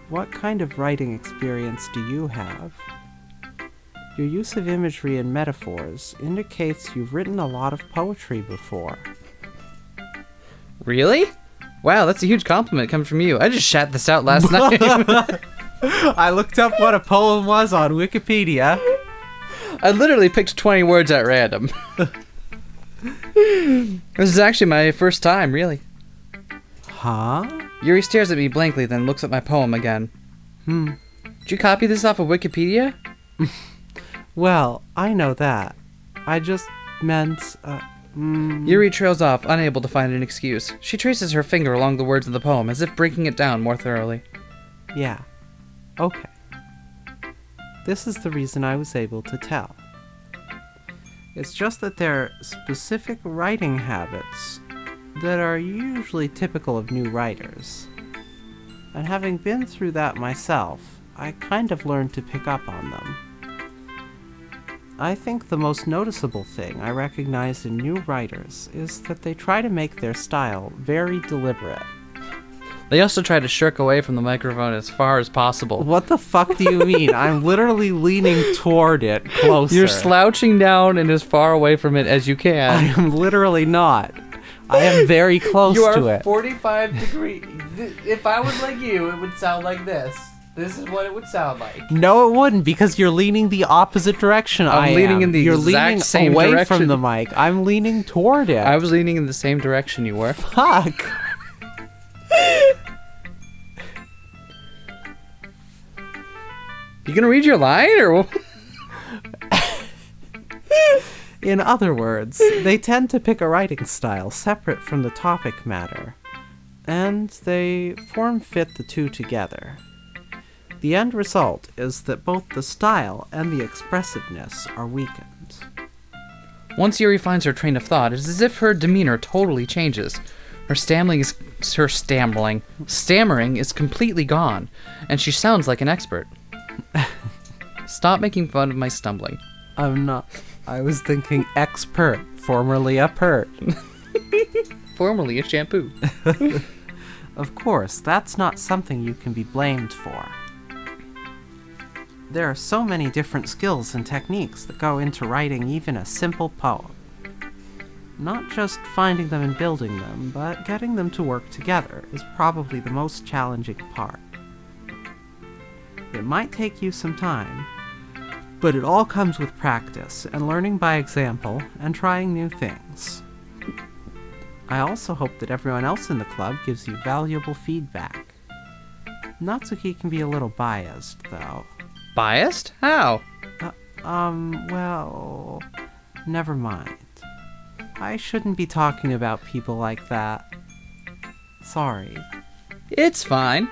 what kind of writing experience do you have? Your use of imagery and metaphors indicates you've written a lot of poetry before. Really? Wow, that's a huge compliment coming from you. I just shat this out last night. I looked up what a poem was on Wikipedia. I literally picked 20 words at random. This is actually my first time, really. Huh? Yuri stares at me blankly, then looks at my poem again. Did you copy this off of Wikipedia? Well, I know that. I just meant, Yuri trails off, unable to find an excuse. She traces her finger along the words of the poem, as if breaking it down more thoroughly. Yeah. Okay. This is the reason I was able to tell. It's just that there are specific writing habits that are usually typical of new writers. And having been through that myself, I kind of learned to pick up on them. I think the most noticeable thing I recognize in new writers is that they try to make their style very deliberate. They also try to shirk away from the microphone as far as possible. What the fuck do you mean? I'm literally leaning toward it closer. You're slouching down and as far away from it as you I can. am literally not. I am very close to it. 45 degrees. If I was like you, it would sound like this. This is what it would sound like. No, it wouldn't, because you're leaning the opposite direction. I'm leaning in the You're exact leaning same away direction. from the mic. I'm leaning toward it. I was leaning in the same direction you were. Fuck. You gonna read your line, or what? In other words, they tend to pick a writing style separate from the topic matter, and they form-fit the two together. The end result is that both the style and the expressiveness are weakened. Once Yuri finds her train of thought, it is as if her demeanor totally changes. Her stammering is completely gone, and she sounds like an expert. Stop making fun of my stumbling. I'm not. I was thinking expert, formerly a pert. Formerly a shampoo. Of course, that's not something you can be blamed for. There are so many different skills and techniques that go into writing even a simple poem. Not just finding them and building them, but getting them to work together is probably the most challenging part. It might take you some time, But it all comes with practice and learning by example and trying new things. I also hope that everyone else in the club gives you valuable feedback. Natsuki can be a little biased, though. Biased? How? Well, never mind. I shouldn't be talking about people like that. Sorry. It's fine.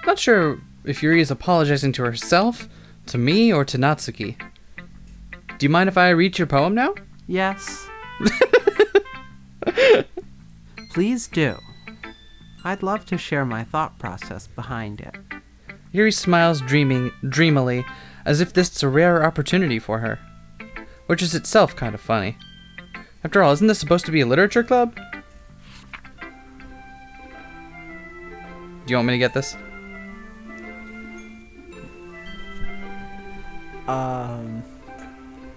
Not sure if Yuri is apologizing to herself, to me, or to Natsuki. Do you mind if I read your poem now? Yes. Please do. I'd love to share my thought process behind it. Yuri smiles dreamily, as if this is a rare opportunity for her. Which is itself kind of funny. After all, isn't this supposed to be a literature club? Do you want me to get this?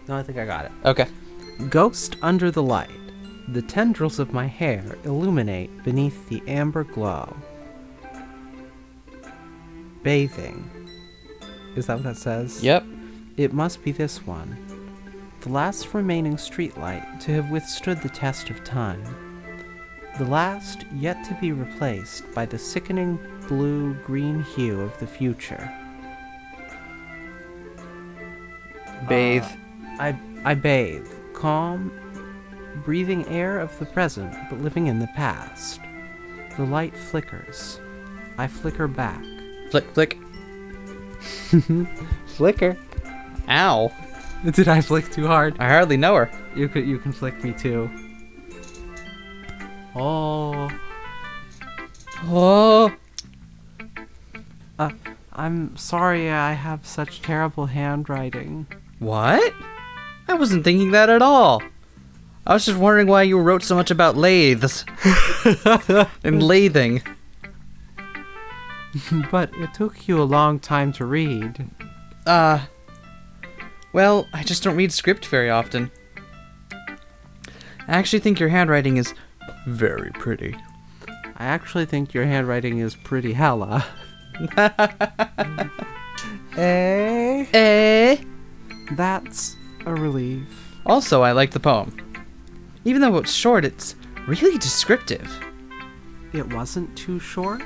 No, I think I got it. Okay. Ghost under the light. The tendrils of my hair illuminate beneath the amber glow. Bathing. Is that what that says? Yep. It must be this one. The last remaining streetlight to have withstood the test of time. The last yet to be replaced by the sickening blue-green hue of the future. Bathe. I bathe, calm, breathing air of the present, but living in the past. The light flickers. I flicker back. Flick, flick. Flicker. Ow. Did I flick too hard? I hardly know her. You can flick me too. Oh. Oh. I'm sorry I have such terrible handwriting. What? I wasn't thinking that at all. I was just wondering why you wrote so much about lathes. And lathing. But it took you a long time to read. Well, I just don't read script very often. I actually think your handwriting is very pretty. I actually think your handwriting is pretty hella. That's a relief. Also, I like the poem. Even though it's short, it's really descriptive. It wasn't too short?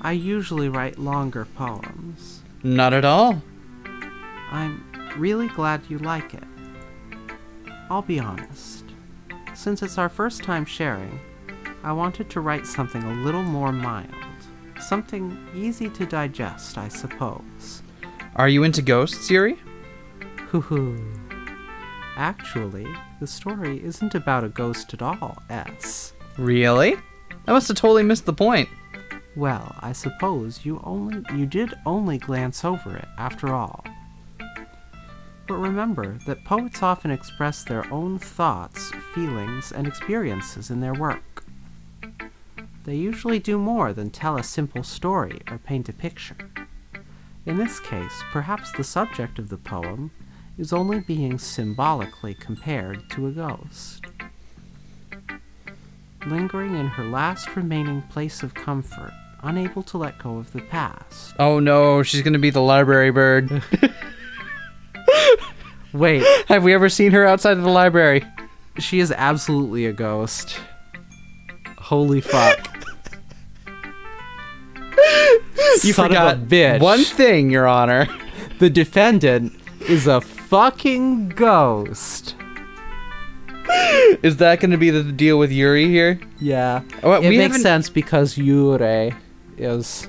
I usually write longer poems. Not at all. I'm really glad you like it. I'll be honest. Since it's our first time sharing, I wanted to write something a little more mild. Something easy to digest, I suppose. Are you into ghosts, Yuri? Hoo-hoo. Actually, the story isn't about a ghost at all, S. Really? I must have totally missed the point. Well, I suppose you did only glance over it, after all. But remember that poets often express their own thoughts, feelings, and experiences in their work. They usually do more than tell a simple story or paint a picture. In this case, perhaps the subject of the poem is only being symbolically compared to a ghost. Lingering in her last remaining place of comfort, unable to let go of the past. Oh no, she's gonna be the library bird. Wait, Have we ever seen her outside of the library? she is absolutely a ghost. Holy fuck. You Son forgot of a bitch. one thing, Your Honor. The defendant is a fucking ghost. Is that gonna be the deal with Yuri here? Yeah. Oh, It we makes haven't- sense because Yurei is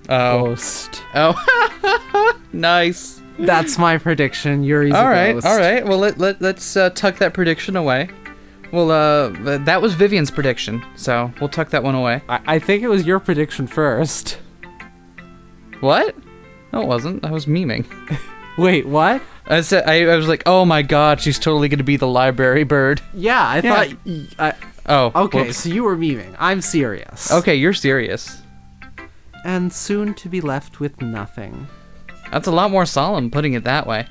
ghost. Oh. Nice. That's my prediction. Yuri's a ghost. All right. Well, let's tuck that prediction away. Well, that was Vivian's prediction, so we'll tuck that one away. I think it was your prediction first. What? No, it wasn't. I was memeing. Wait, what? I said I was like, oh my god, she's totally gonna be the library bird. Yeah, I thought... Oh. Okay, whoops. so you were memeing. I'm serious. Okay, you're serious. And soon to be left with nothing. That's a lot more solemn, putting it that way.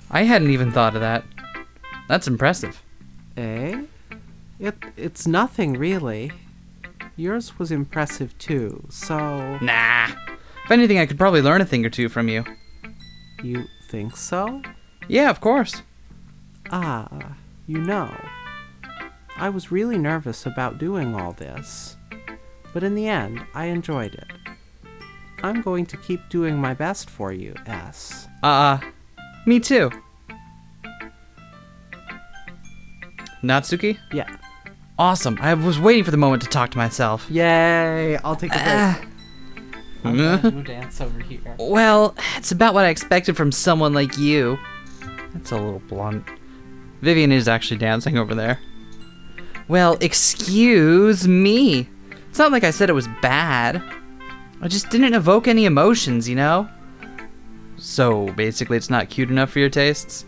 I hadn't even thought of that. That's impressive. Eh? It's nothing, really. Yours was impressive, too, so... Nah. If anything, I could probably learn a thing or two from you. You think so? Yeah, of course. Ah, you know, I was really nervous about doing all this, but in the end, I enjoyed it. I'm going to keep doing my best for you, S. Me too. Natsuki? Yeah. Awesome. I was waiting for the moment to talk to myself. Yay! I'll take a break. I'm gonna do a dance over here. Well, it's about what I expected from someone like you. That's a little blunt. Vivian is actually dancing over there. Well, excuse me. It's not like I said it was bad. I just didn't evoke any emotions, you know? So, basically it's not cute enough for your tastes?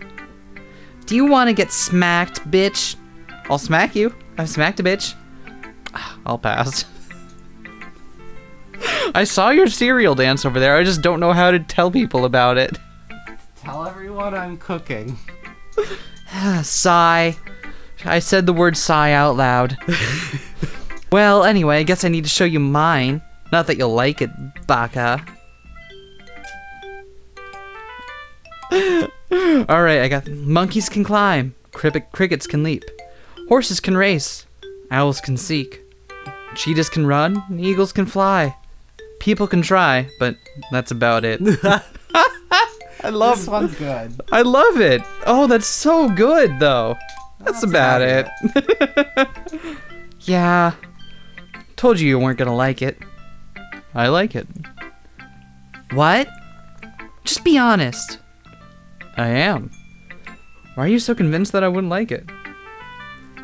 Do you want to get smacked, bitch? I'll smack you. I've smacked a bitch. I'll pass. I saw your cereal dance over there. I just don't know how to tell people about it. Tell everyone I'm cooking. Sigh. I said the word sigh out loud. Well, anyway, I guess I need to show you mine. Not that you'll like it, baka. Alright, I got monkeys can climb, crickets can leap, horses can race, owls can seek, cheetahs can run, eagles can fly. People can try, but that's about it. I love this one's good. I love it. Oh, that's so good, though. That's about it. Yeah. Told you weren't gonna like it. I like it. What? Just be honest. I am. Why are you so convinced that I wouldn't like it?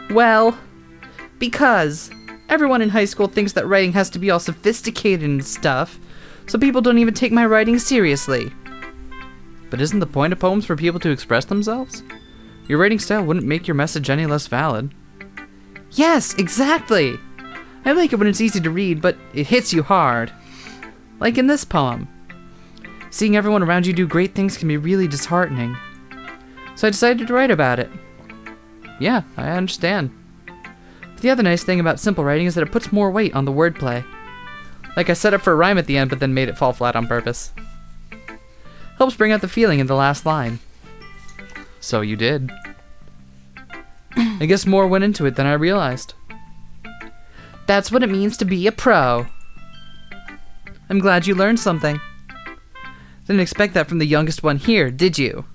Well, because everyone in high school thinks that writing has to be all sophisticated and stuff, so people don't even take my writing seriously. But isn't the point of poems for people to express themselves? Your writing style wouldn't make your message any less valid. Yes, exactly! I like it when it's easy to read, but it hits you hard. Like in this poem. Seeing everyone around you do great things can be really disheartening. So I decided to write about it. Yeah, I understand. But the other nice thing about simple writing is that it puts more weight on the wordplay. Like I set up for a rhyme at the end, but then made it fall flat on purpose. Helps bring out the feeling in the last line. So you did. I guess more went into it than I realized. That's what it means to be a pro. I'm glad you learned something. Didn't expect that from the youngest one here, did you?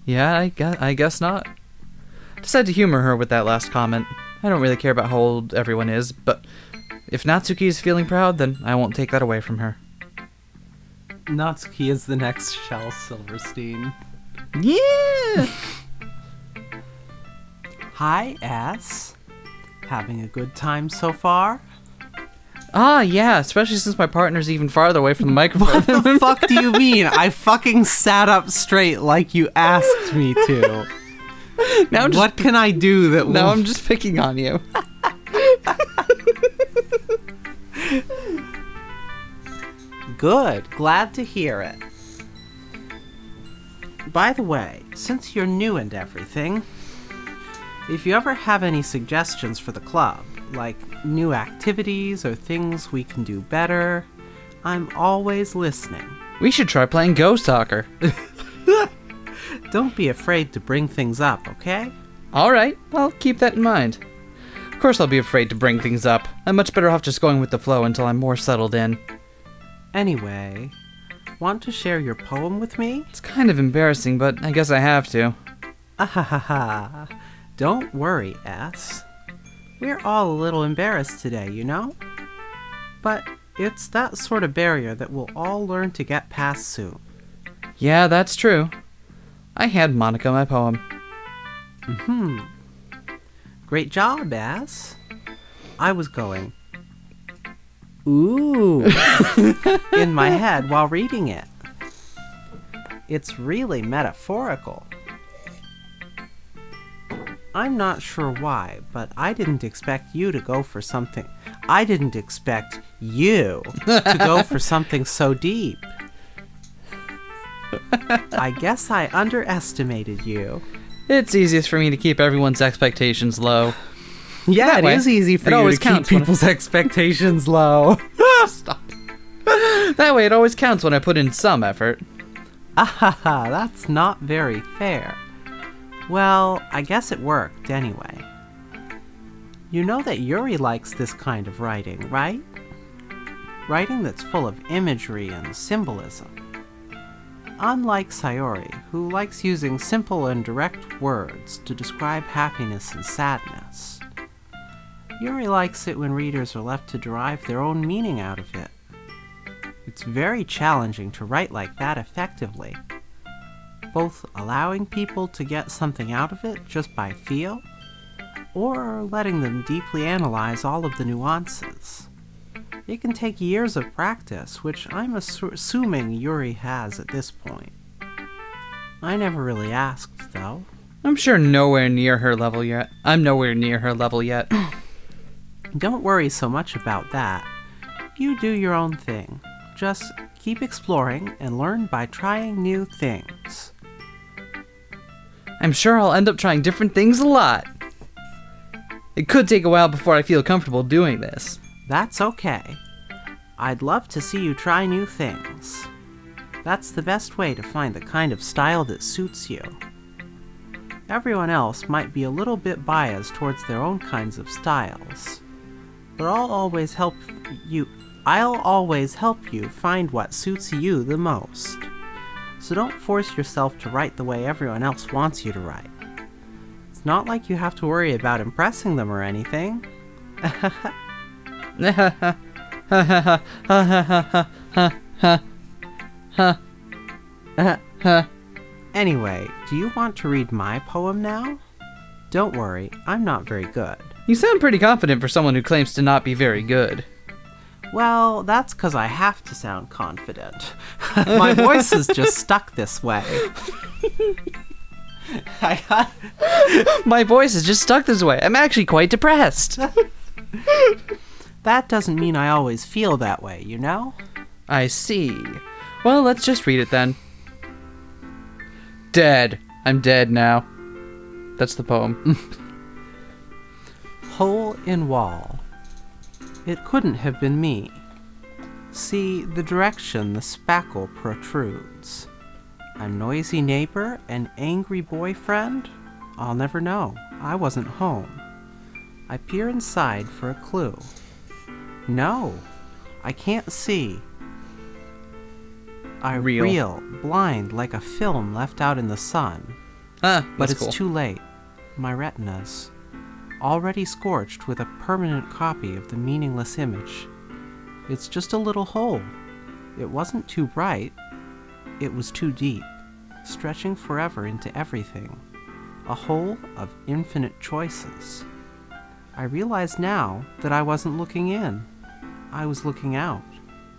Yeah, I guess not. Decided to humor her with that last comment. I don't really care about how old everyone is, but if Natsuki is feeling proud, then I won't take that away from her. Natsuki is the next Shel Silverstein. Yeah! Hi, S. Having a good time so far? Ah, yeah, especially since my partner's even farther away from the microphone. What the fuck do you mean? I fucking sat up straight like you asked me to. Now what can I do that will... Now I'm just picking on you. Good. Glad to hear it. By the way, since you're new and everything, if you ever have any suggestions for the club, like new activities or things we can do better, I'm always listening. We should try playing Ghost Soccer. Don't be afraid to bring things up, okay? Alright, I'll keep that in mind. Of course I'll be afraid to bring things up. I'm much better off just going with the flow until I'm more settled in. Anyway, want to share your poem with me? It's kind of embarrassing, but I guess I have to. Ahahaha. Don't worry, S. We're all a little embarrassed today, you know? But it's that sort of barrier that we'll all learn to get past soon. Yeah, that's true. I hand Monika my poem. Great job, S. I was going, ooh, in my head while reading it. It's really metaphorical. I'm not sure why, but I didn't expect you to go for something. I didn't expect you to go for something so deep. I guess I underestimated you. It's easiest for me to keep everyone's expectations low. Yeah, That way, it is easy for it you always to keep counts when people's expectations low. Stop. That way it always counts when I put in some effort. Ah, that's not very fair. Well, I guess it worked anyway. You know that Yuri likes this kind of writing, right? Writing that's full of imagery and symbolism. Unlike Sayori, who likes using simple and direct words to describe happiness and sadness, Yuri likes it when readers are left to derive their own meaning out of it. It's very challenging to write like that effectively, both allowing people to get something out of it just by feel, or letting them deeply analyze all of the nuances. It can take years of practice, which I'm assuming Yuri has at this point. I never really asked, though. I'm sure nowhere near her level yet. I'm nowhere near her level yet. Don't worry so much about that. You do your own thing. Just keep exploring and learn by trying new things. I'm sure I'll end up trying different things a lot. It could take a while before I feel comfortable doing this. That's okay. I'd love to see you try new things. That's the best way to find the kind of style that suits you. Everyone else might be a little bit biased towards their own kinds of styles, but I'll always help you find what suits you the most. So don't force yourself to write the way everyone else wants you to write. It's not like you have to worry about impressing them or anything. Anyway, do you want to read my poem now? Don't worry, I'm not very good. You sound pretty confident for someone who claims to not be very good. Well, that's because I have to sound confident. My voice is just stuck this way. My voice is just stuck this way. I'm actually quite depressed. That doesn't mean I always feel that way, you know? I see. Well, let's just read it then. Dead. I'm dead now. That's the poem. Hole in wall. It couldn't have been me. See the direction the spackle protrudes. A noisy neighbor, an angry boyfriend? I'll never know. I wasn't home. I peer inside for a clue. No, I can't see. I reel, blind like a film left out in the sun. But it's cool. Too late. My retinas, already scorched with a permanent copy of the meaningless image. It's just a little hole. It wasn't too bright. It was too deep, stretching forever into everything. A hole of infinite choices. I realize now that I wasn't looking in. I was looking out,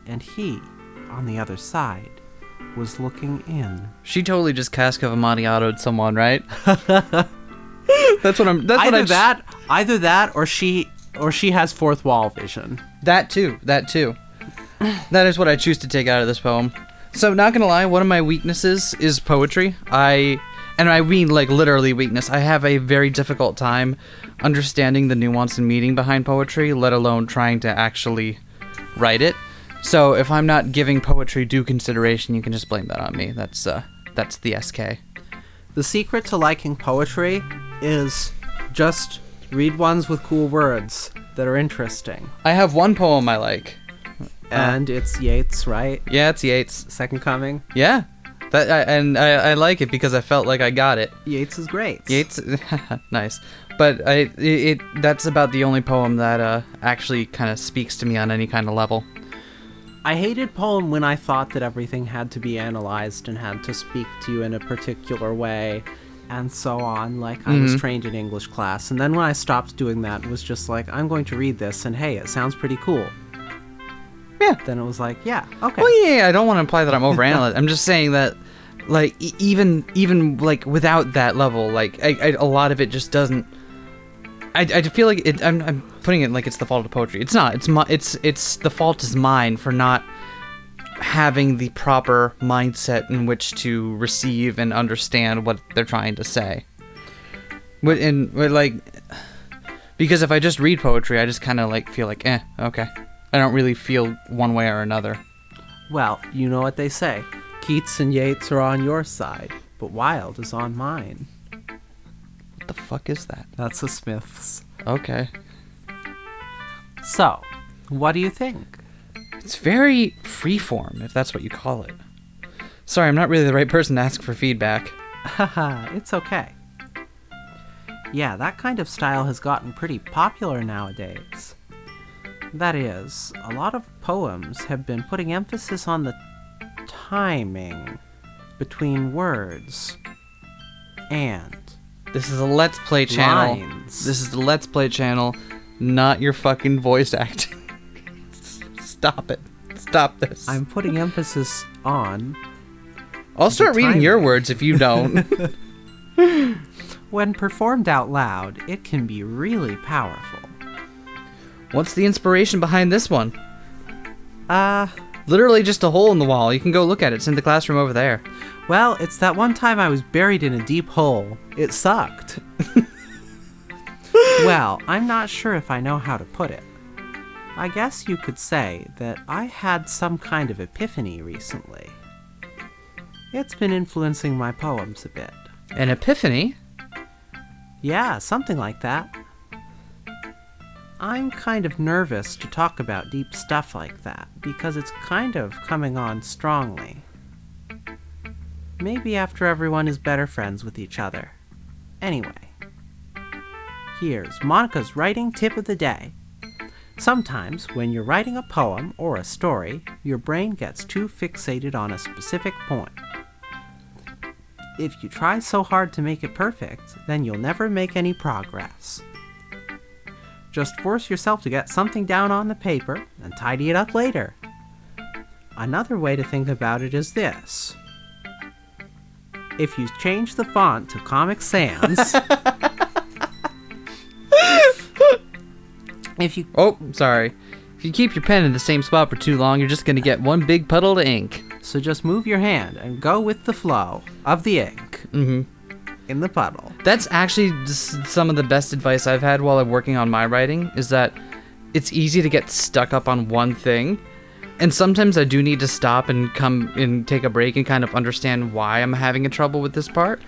and he, on the other side, was looking in. She totally just Casca of Amontillato'd someone, right? Either that, or she has fourth wall vision. That too. That is what I choose to take out of this poem. So, not gonna lie, one of my weaknesses is poetry. I mean, like, literally weakness. I have a very difficult time understanding the nuance and meaning behind poetry, let alone trying to actually write it. So, if I'm not giving poetry due consideration, you can just blame that on me. That's the SK. The secret to liking poetry is just read ones with cool words that are interesting. I have one poem I like. And it's Yeats, right? Yeah, it's Yeats. Second Coming. Yeah. I like it because I felt like I got it. Yeats is great. Yeats, nice. But that's about the only poem that actually kind of speaks to me on any kind of level. I hated poem when I thought that everything had to be analyzed and had to speak to you in a particular way, and so on, like I was trained in English class. And then when I stopped doing that, it was just like, I'm going to read this, and hey, it sounds pretty cool. Yeah. Then it was like, yeah, okay. Well, yeah, I don't want to imply that I'm overanalyzing. I'm just saying that, like, even like without that level, like, a lot of it just doesn't. I feel like it. I'm putting it like it's the fault of poetry. It's not. It's the fault is mine for not having the proper mindset in which to receive and understand what they're trying to say. Because if I just read poetry, I just kind of like feel like, okay. I don't really feel one way or another. Well, you know what they say. Keats and Yeats are on your side, but Wilde is on mine. What the fuck is that? That's the Smiths. Okay. So, what do you think? It's very freeform, if that's what you call it. Sorry, I'm not really the right person to ask for feedback. Haha, it's okay. Yeah, that kind of style has gotten pretty popular nowadays. That is, a lot of poems have been putting emphasis on the timing between words and This is a Let's Play channel. lines. This is the Let's Play channel, not your fucking voice acting. Stop it. Stop this. I'm putting emphasis on I'll start reading timing. your words if you don't. when performed out loud, it can be really powerful. What's the inspiration behind this one? Uh, Literally just a hole in the wall. You can go look at it. It's in the classroom over there. well, it's that one time I was buried in a deep hole. It sucked. Well, I'm not sure if I know how to put it. I guess you could say that I had some kind of epiphany recently. It's been influencing my poems a bit. An epiphany? Yeah, something like that. I'm kind of nervous to talk about deep stuff like that because it's kind of coming on strongly. Maybe after everyone is better friends with each other. Anyway, here's Monika's writing tip of the day. Sometimes, when you're writing a poem or a story, your brain gets too fixated on a specific point. If you try so hard to make it perfect, then you'll never make any progress. Just force yourself to get something down on the paper and tidy it up later. Another way to think about it is this. If you change the font to Comic Sans, Oh, sorry. If you keep your pen in the same spot for too long, you're just going to get one big puddle of ink. so just move your hand and go with the flow of the ink in the puddle. That's actually just some of the best advice I've had while I'm working on my writing, is that it's easy to get stuck up on one thing. And sometimes I do need to stop and come and take a break and kind of understand why I'm having a trouble with this part.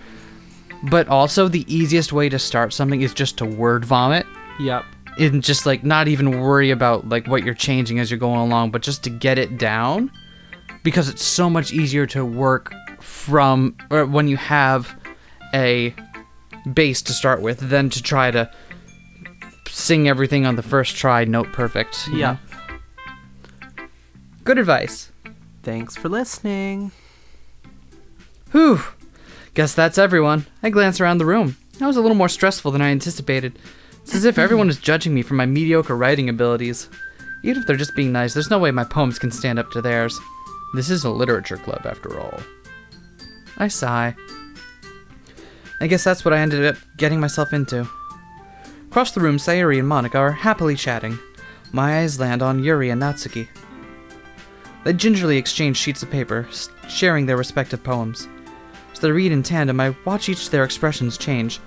But also, the easiest way to start something is just to word vomit. Yep. And just, like, not even worry about, like, what you're changing as you're going along, but just to get it down. Because it's so much easier to work from, or when you have a base to start with, than to try to sing everything on the first try, note perfect. you Yep. know? Good advice. Thanks for listening. Whew. Guess that's everyone. I glanced around the room. That was a little more stressful than I anticipated. It's as if everyone is judging me for my mediocre writing abilities. Even if they're just being nice, there's no way my poems can stand up to theirs. This is a literature club, after all. I sigh. I guess that's what I ended up getting myself into. Across the room, Sayuri and Monika are happily chatting. My eyes land on Yuri and Natsuki. They gingerly exchange sheets of paper, sharing their respective poems. As they read in tandem, I watch each of their expressions change.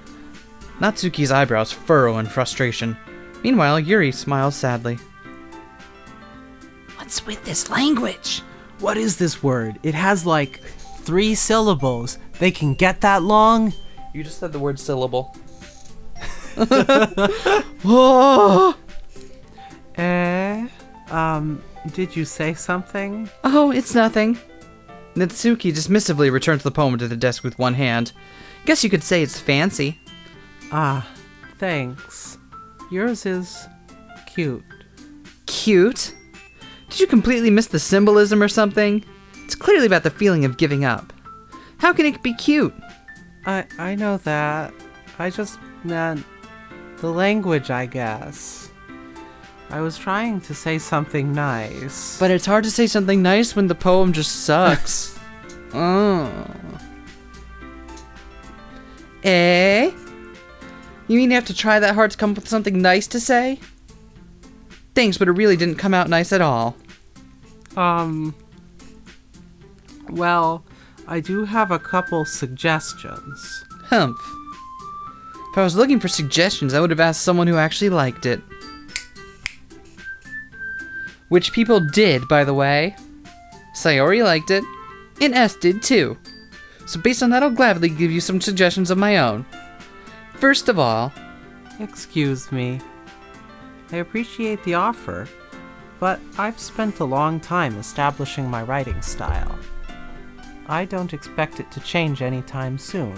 Natsuki's eyebrows furrow in frustration. Meanwhile, Yuri smiles sadly. What's with this language? What is this word? It has like 3 syllables. They can get that long? You just said the word syllable. Whoa! Did you say something? Oh, it's nothing. Natsuki dismissively returns the poem to the desk with one hand. Guess you could say it's fancy. Ah, thanks. Yours is cute. Cute? Did you completely miss the symbolism or something? It's clearly about the feeling of giving up. How can it be cute? I know that. I just meant the language, I guess. I was trying to say something nice. But it's hard to say something nice when the poem just sucks. Oh. Eh? You mean you have to try that hard to come up with something nice to say? Thanks, but it really didn't come out nice at all. Well, I do have a couple suggestions. Humph. If I was looking for suggestions, I would have asked someone who actually liked it. Which people did, by the way. Sayori liked it. And S did too. So based on that, I'll gladly give you some suggestions of my own. First of all... Excuse me. I appreciate the offer, but I've spent a long time establishing my writing style. I don't expect it to change anytime soon.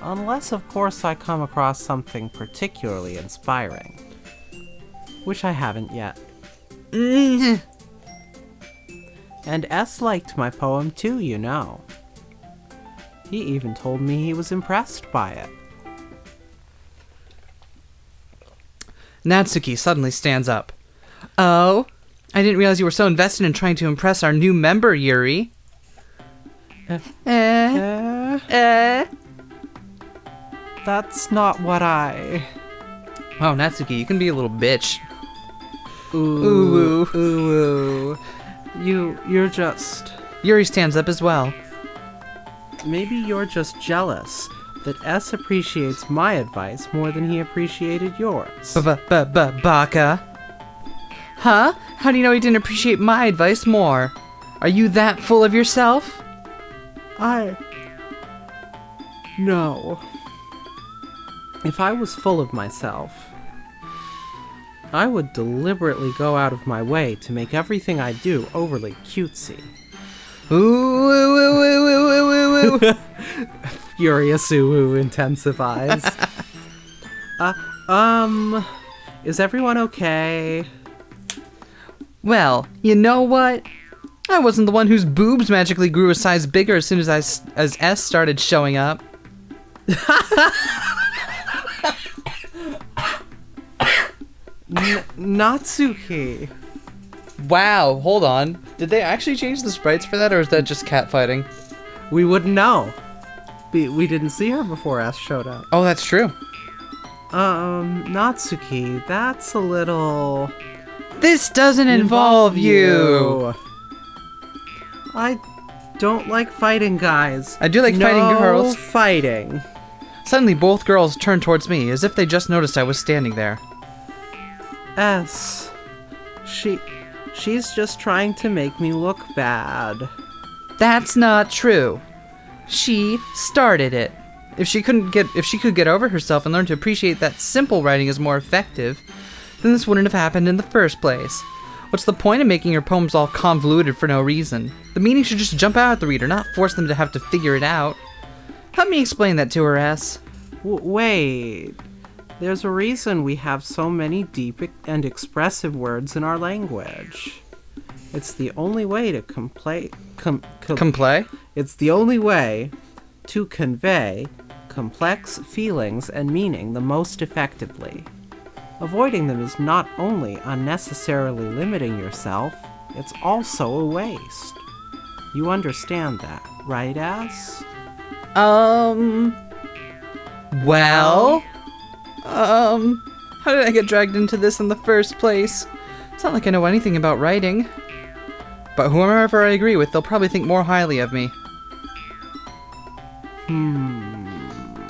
Unless, of course, I come across something particularly inspiring. Which I haven't yet. And S liked my poem too, you know. He even told me he was impressed by it. Natsuki suddenly stands up. Oh, I didn't realize you were so invested in trying to impress our new member, Yuri. That's not what I... Wow, Natsuki, you can be a little bitch. Ooh. Ooh. You're just... Yuri stands up as well. Maybe you're just jealous that S appreciates my advice more than he appreciated yours. Baka. Huh? How do you know he didn't appreciate my advice more? Are you that full of yourself? No. If I was full of myself, I would deliberately go out of my way to make everything I do overly cutesy. Ooh. Furious ooh intensifies. Is everyone okay? Well, you know what? I wasn't the one whose boobs magically grew a size bigger as soon as S started showing up. Natsuki. Wow, hold on. Did they actually change the sprites for that, or is that just cat fighting? We wouldn't know. We didn't see her before S showed up. Oh, that's true. Natsuki, that's a little... This doesn't involve you! I don't like fighting guys. I do like fighting girls. No fighting. Suddenly, both girls turned towards me, as if they just noticed I was standing there. S. She's just trying to make me look bad. That's not true. She started it. If she could get over herself and learn to appreciate that simple writing is more effective, then this wouldn't have happened in the first place. What's the point of making your poems all convoluted for no reason? The meaning should just jump out at the reader, not force them to have to figure it out. Help me explain that to her, S. Wait. There's a reason we have so many deep and expressive words in our language. It's the only way to It's the only way to convey complex feelings and meaning the most effectively. Avoiding them is not only unnecessarily limiting yourself, it's also a waste. You understand that, right, S? Well... how did I get dragged into this in the first place? It's not like I know anything about writing. But whomever I agree with, they'll probably think more highly of me.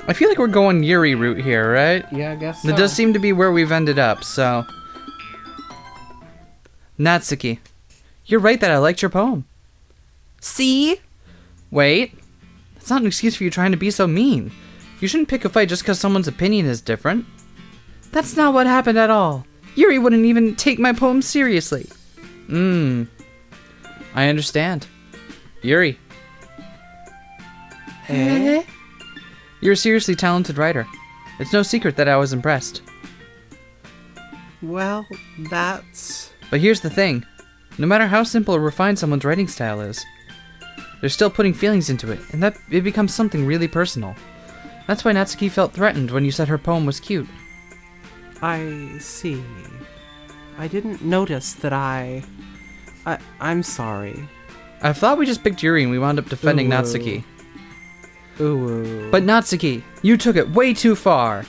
I feel like we're going Yuri route here, right? Yeah, I guess so. That does seem to be where we've ended up, so... Natsuki, you're right that I liked your poem. See? Wait. That's not an excuse for you trying to be so mean. You shouldn't pick a fight just because someone's opinion is different. That's not what happened at all. Yuri wouldn't even take my poem seriously. I understand. Yuri. Eh? You're a seriously talented writer. It's no secret that I was impressed. Well, that's... But here's the thing. No matter how simple or refined someone's writing style is, they're still putting feelings into it, and that it becomes something really personal. That's why Natsuki felt threatened when you said her poem was cute. I see. I didn't notice that I'm sorry. I thought we just picked Yuri and we wound up defending Ooh. Natsuki. Ooh. But Natsuki, you took it way too far.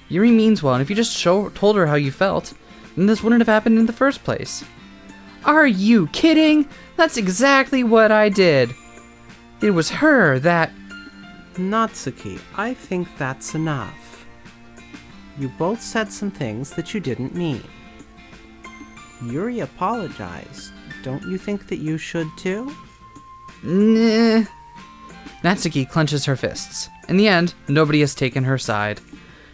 Yuri means well, and if you just told her how you felt, then this wouldn't have happened in the first place. Are you kidding? That's exactly what I did. It was her that... Natsuki, I think that's enough. You both said some things that you didn't mean. Yuri apologized. Don't you think that you should too? Nah. Natsuki clenches her fists. In the end, nobody has taken her side.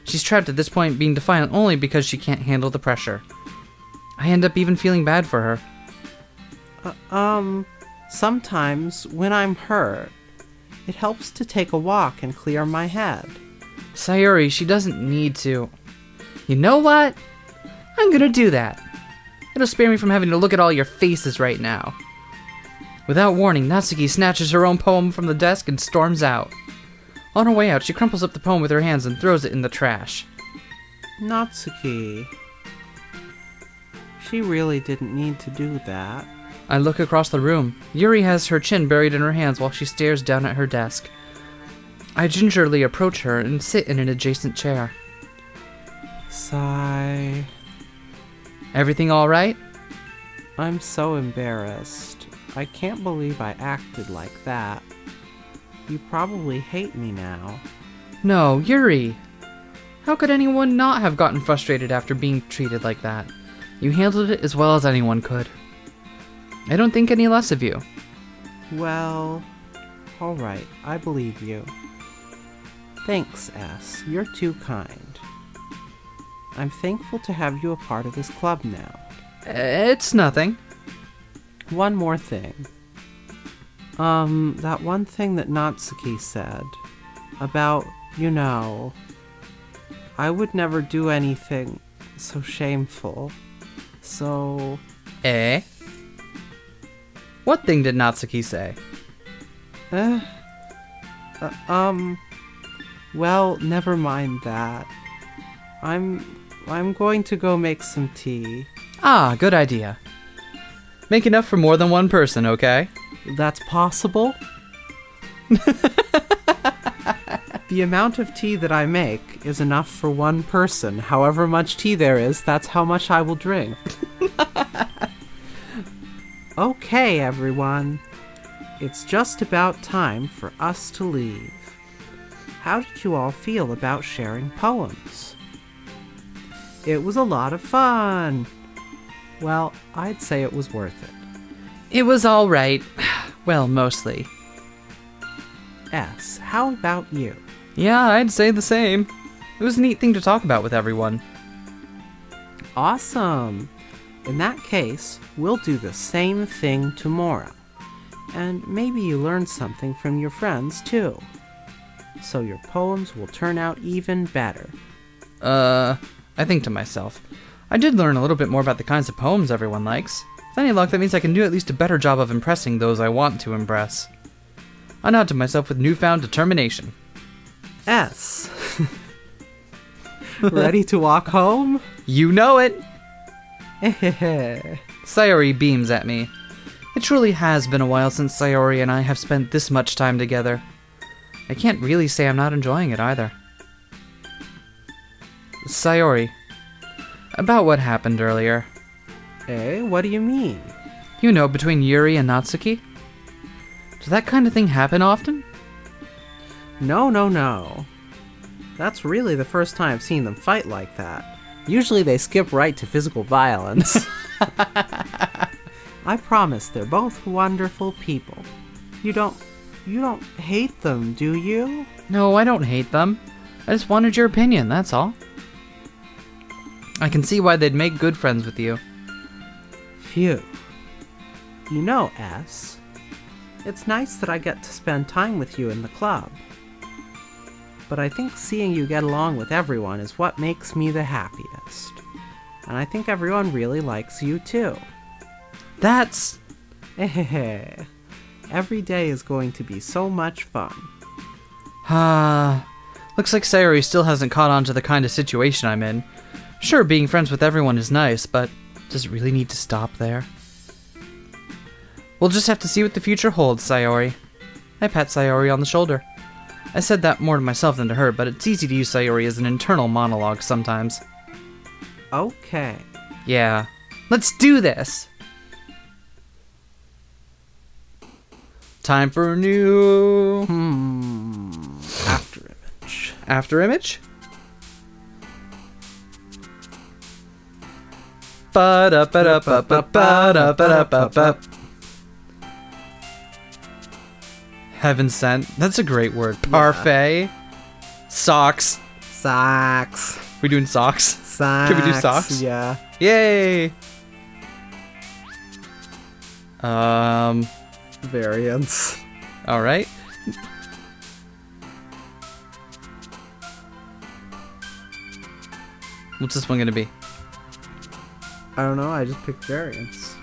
She's trapped at this point, being defiant only because she can't handle the pressure. I end up even feeling bad for her. Sometimes when I'm hurt, it helps to take a walk and clear my head. Sayori, she doesn't need to. You know what? I'm gonna do that. It'll spare me from having to look at all your faces right now. Without warning, Natsuki snatches her own poem from the desk and storms out. On her way out, she crumples up the poem with her hands and throws it in the trash. Natsuki. She really didn't need to do that. I look across the room. Yuri has her chin buried in her hands while she stares down at her desk. I gingerly approach her and sit in an adjacent chair. Sigh. Everything all right? I'm so embarrassed. I can't believe I acted like that. You probably hate me now. No, Yuri. How could anyone not have gotten frustrated after being treated like that? You handled it as well as anyone could. I don't think any less of you. Well, alright, I believe you. Thanks, S. You're too kind. I'm thankful to have you a part of this club now. It's nothing. One more thing. That one thing that Natsuki said about, I would never do anything so shameful. So... Eh? What thing did Natsuki say? Well, never mind that. I'm going to go make some tea. Ah, good idea. Make enough for more than one person, okay? That's possible? The amount of tea that I make is enough for one person. However much tea there is, that's how much I will drink. Okay, everyone. It's just about time for us to leave. How did you all feel about sharing poems? It was a lot of fun. Well, I'd say it was worth it. It was all right. Well, mostly. S, how about you? Yeah, I'd say the same. It was a neat thing to talk about with everyone. Awesome. In that case, we'll do the same thing tomorrow. And maybe you learn something from your friends, too. So your poems will turn out even better. I think to myself, I did learn a little bit more about the kinds of poems everyone likes. With any luck, that means I can do at least a better job of impressing those I want to impress. I nod to myself with newfound determination. S. Ready to walk home? You know it! Sayori beams at me. It truly has been a while since Sayori and I have spent this much time together. I can't really say I'm not enjoying it either. Sayori, about what happened earlier. Eh, what do you mean? You know, between Yuri and Natsuki? Does that kind of thing happen often? No. That's really the first time I've seen them fight like that. Usually they skip right to physical violence. I promise they're both wonderful people. You don't hate them, do you? No, I don't hate them. I just wanted your opinion, that's all. I can see why they'd make good friends with you. Phew. You know, S, it's nice that I get to spend time with you in the club. But I think seeing you get along with everyone is what makes me the happiest. And I think everyone really likes you too. That's... Every day is going to be so much fun. Looks like Sayori still hasn't caught on to the kind of situation I'm in. Sure, being friends with everyone is nice, but does it really need to stop there? We'll just have to see what the future holds, Sayori. I pat Sayori on the shoulder. I said that more to myself than to her, but it's easy to use Sayori as an internal monologue sometimes. Okay. Yeah. Let's do this! Time for a new... After image. After image? Ba-da-ba-da-ba-ba-ba-da-ba-da-ba-ba. Heaven sent. That's a great word. Parfait. Socks. Socks. We doing socks? Socks. Can we do socks? Yeah. Yay! Variants. Alright. What's this one gonna be? I don't know, I just picked variants.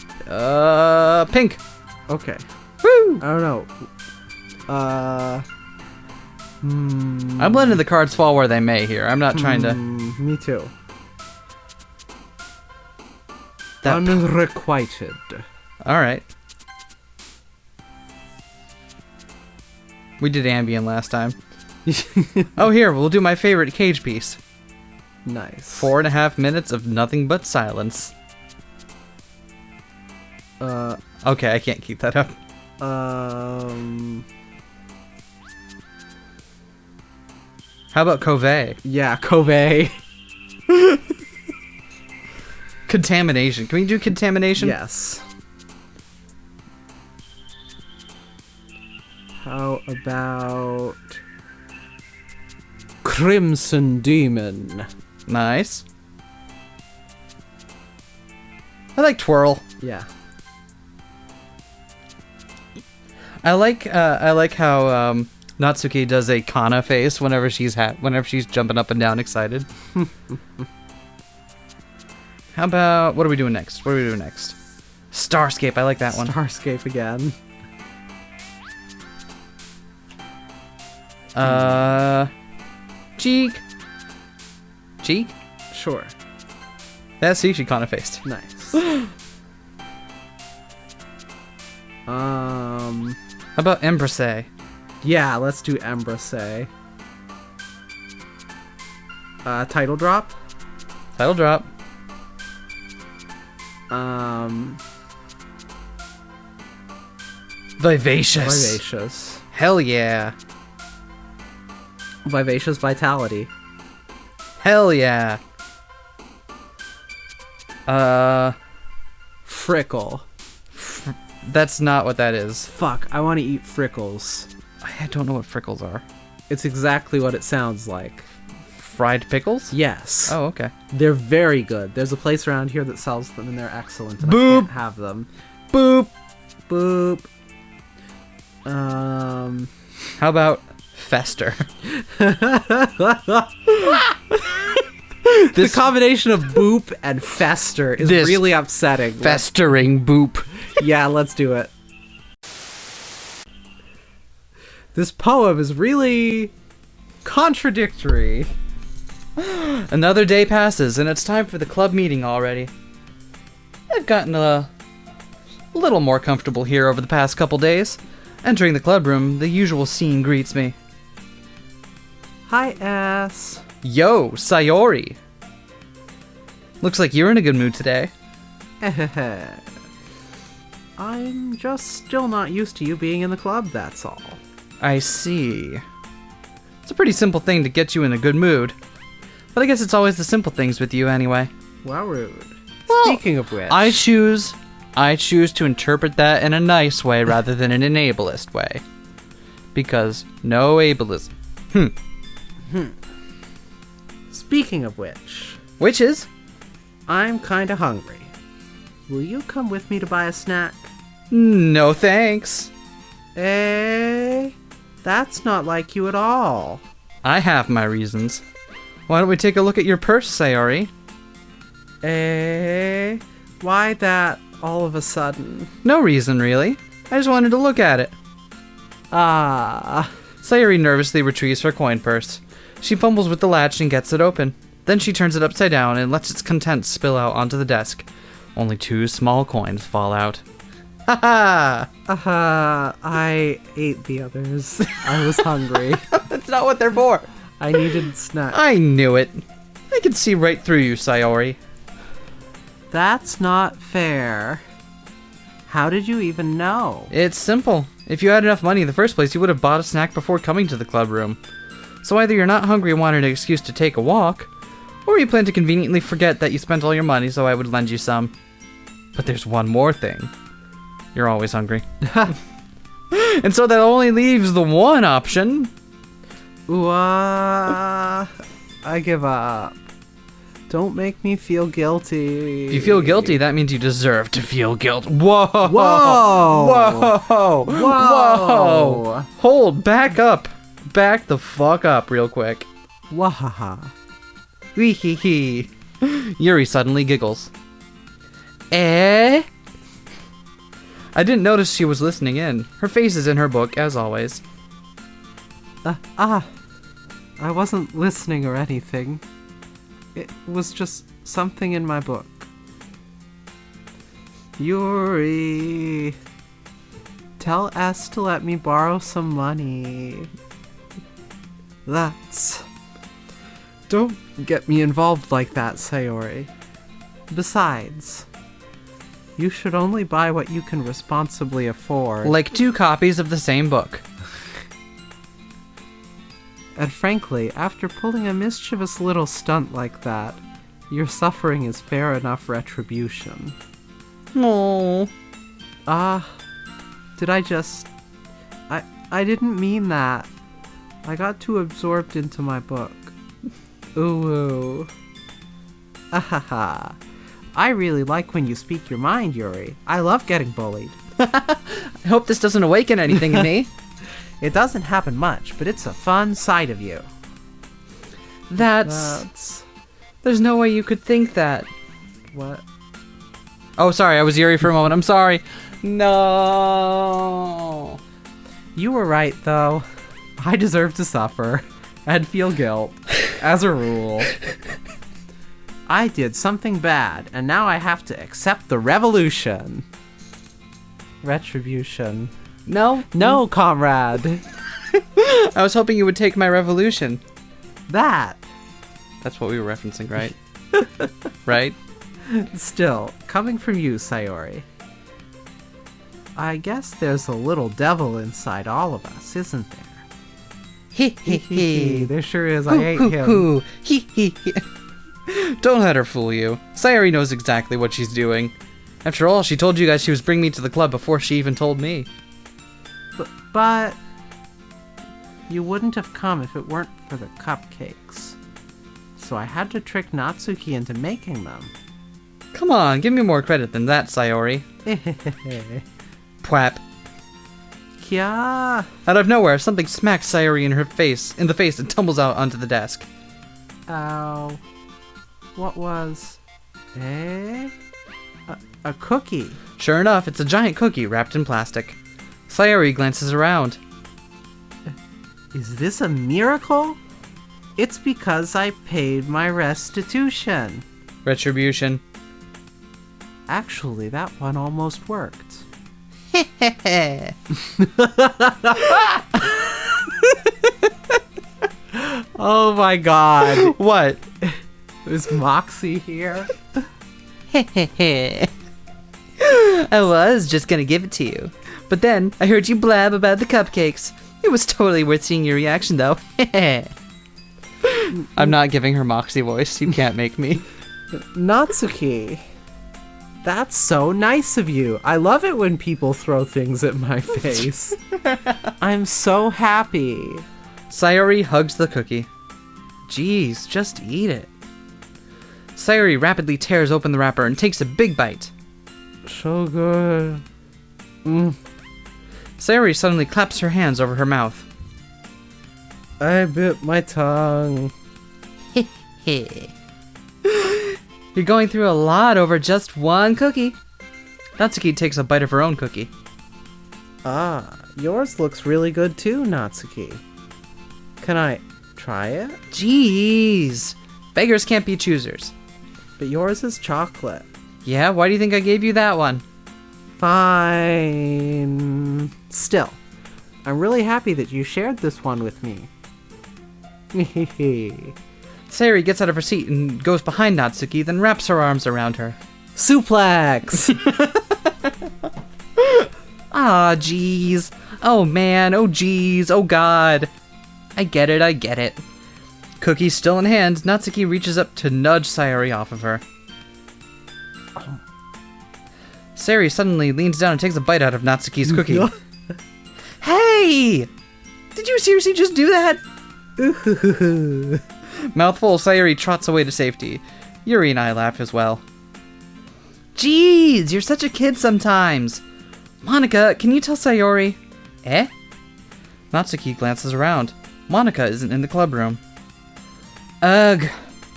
Pink. Okay. Woo! I don't know. I'm letting the cards fall where they may here. I'm not trying to... Me too. That Unrequited. Alright. We did ambient last time. Oh, here, we'll do my favorite cage piece. Nice. 4.5 minutes of nothing but silence. Okay, I can't keep that up. How about Cove? Yeah, Kobe. Contamination. Can we do contamination? Yes. How about Crimson Demon? Nice. I like Twirl. Yeah. I like how Natsuki does a Kana face whenever she's jumping up and down excited. How about what are we doing next? Starscape. I like that one. Starscape again. Cheek. Sure. That's she Kana faced. Nice. How about Embrace? Yeah, let's do Embrace. Title drop. Title drop. Vivacious. Vivacious. Hell yeah. Vivacious Vitality. Hell yeah. Frickle. That's not what that is. Fuck, I want to eat Frickles. I don't know what frickles are. It's exactly what it sounds like. Fried pickles? Yes. Oh, okay. They're very good. There's a place around here that sells them and they're excellent. And Boop. I can't have them. Boop. Boop. How about Fester? The combination of boop and fester is This really upsetting. Festering boop. Yeah, let's do it. This poem is really contradictory. Another day passes, and it's time for the club meeting already. I've gotten a little more comfortable here over the past couple days. Entering the club room, the usual scene greets me. Hi, S. Yo, Sayori! Looks like you're in a good mood today. I'm just still not used to you being in the club, that's all. I see. It's a pretty simple thing to get you in a good mood. But I guess it's always the simple things with you anyway. Well, rude. Well, Speaking of which... I choose to interpret that in a nice way rather than in an ableist way. Because no ableism. Speaking of which... Which is? I'm kinda hungry. Will you come with me to buy a snack? No thanks. That's not like you at all. I have my reasons. Why don't we take a look at your purse, Sayori? Why that all of a sudden? No reason, really. I just wanted to look at it. Sayori nervously retrieves her coin purse. She fumbles with the latch and gets it open. Then she turns it upside down and lets its contents spill out onto the desk. Only 2 small coins fall out. Ha ha! I ate the others. I was hungry. That's not what they're for. I needed snack. I knew it. I can see right through you, Sayori. That's not fair. How did you even know? It's simple. If you had enough money in the first place, you would have bought a snack before coming to the club room. So either you're not hungry and wanted an excuse to take a walk, or you plan to conveniently forget that you spent all your money so I would lend you some. But there's one more thing. You're always hungry. And so that only leaves the one option. Ooh, I give up. Don't make me feel guilty. If you feel guilty, that means you deserve to feel guilt. Whoa! Whoa! Whoa! Whoa! Hold, back up. Back the fuck up real quick. Wahaha. Wee hee hee. Yuri suddenly giggles. Eh? I didn't notice she was listening in. Her face is in her book, as always. I wasn't listening or anything. It was just something in my book. Yuri, tell S to let me borrow some money. Don't get me involved like that, Sayori. Besides, you should only buy what you can responsibly afford. Like 2 copies of the same book. And frankly, after pulling a mischievous little stunt like that, your suffering is fair enough retribution. No. Did I just... I didn't mean that. I got too absorbed into my book. Ooh. Ahaha. I really like when you speak your mind, Yuri. I love getting bullied. I hope this doesn't awaken anything in me. It doesn't happen much, but it's a fun side of you. That's... There's no way you could think that. What? Oh, sorry, I was Yuri for a moment. I'm sorry. No. You were right, though. I deserve to suffer and feel guilt, as a rule. I did something bad, and now I have to accept the revolution. Retribution. No? No, comrade. I was hoping you would take my revolution. That. That's what we were referencing, right? Right? Still, coming from you, Sayori. I guess there's a little devil inside all of us, isn't there? He he he. There sure is. I hate him. He he he. Don't let her fool you. Sayori knows exactly what she's doing. After all, she told you guys she was bringing me to the club before she even told me. But you wouldn't have come if it weren't for the cupcakes. So I had to trick Natsuki into making them. Come on, give me more credit than that, Sayori. Pwap. Kya. Out of nowhere, something smacks Sayori in the face and tumbles out onto the desk. Ow. What was... A cookie. Sure enough, it's a giant cookie wrapped in plastic. Sayori glances around. Is this a miracle? It's because I paid my restitution. Retribution. Actually, that one almost worked. Oh my god. What? Is Moxie here? I was just gonna give it to you. But then, I heard you blab about the cupcakes. It was totally worth seeing your reaction, though. I'm not giving her Moxie voice. You can't make me. Natsuki. That's so nice of you. I love it when people throw things at my face. I'm so happy. Sayori hugs the cookie. Jeez, just eat it. Sayori rapidly tears open the wrapper and takes a big bite. So good. Sayori suddenly claps her hands over her mouth. I bit my tongue. You're going through a lot over just one cookie. Natsuki takes a bite of her own cookie. Ah, yours looks really good too, Natsuki. Can I try it? Jeez. Beggars can't be choosers. But yours is chocolate. Yeah, why do you think I gave you that one? Fine. Still, I'm really happy that you shared this one with me. Sayori gets out of her seat and goes behind Natsuki, then wraps her arms around her. Suplex! Ah, jeez. Oh man, oh jeez, oh god. I get it. Cookie still in hand, Natsuki reaches up to nudge Sayori off of her. Sayori suddenly leans down and takes a bite out of Natsuki's cookie. Hey! Did you seriously just do that? Mouthful, Sayuri trots away to safety. Yuri and I laugh as well. Jeez, you're such a kid sometimes. Monika, can you tell Sayuri? Eh? Natsuki glances around. Monika isn't in the club room. Ugh,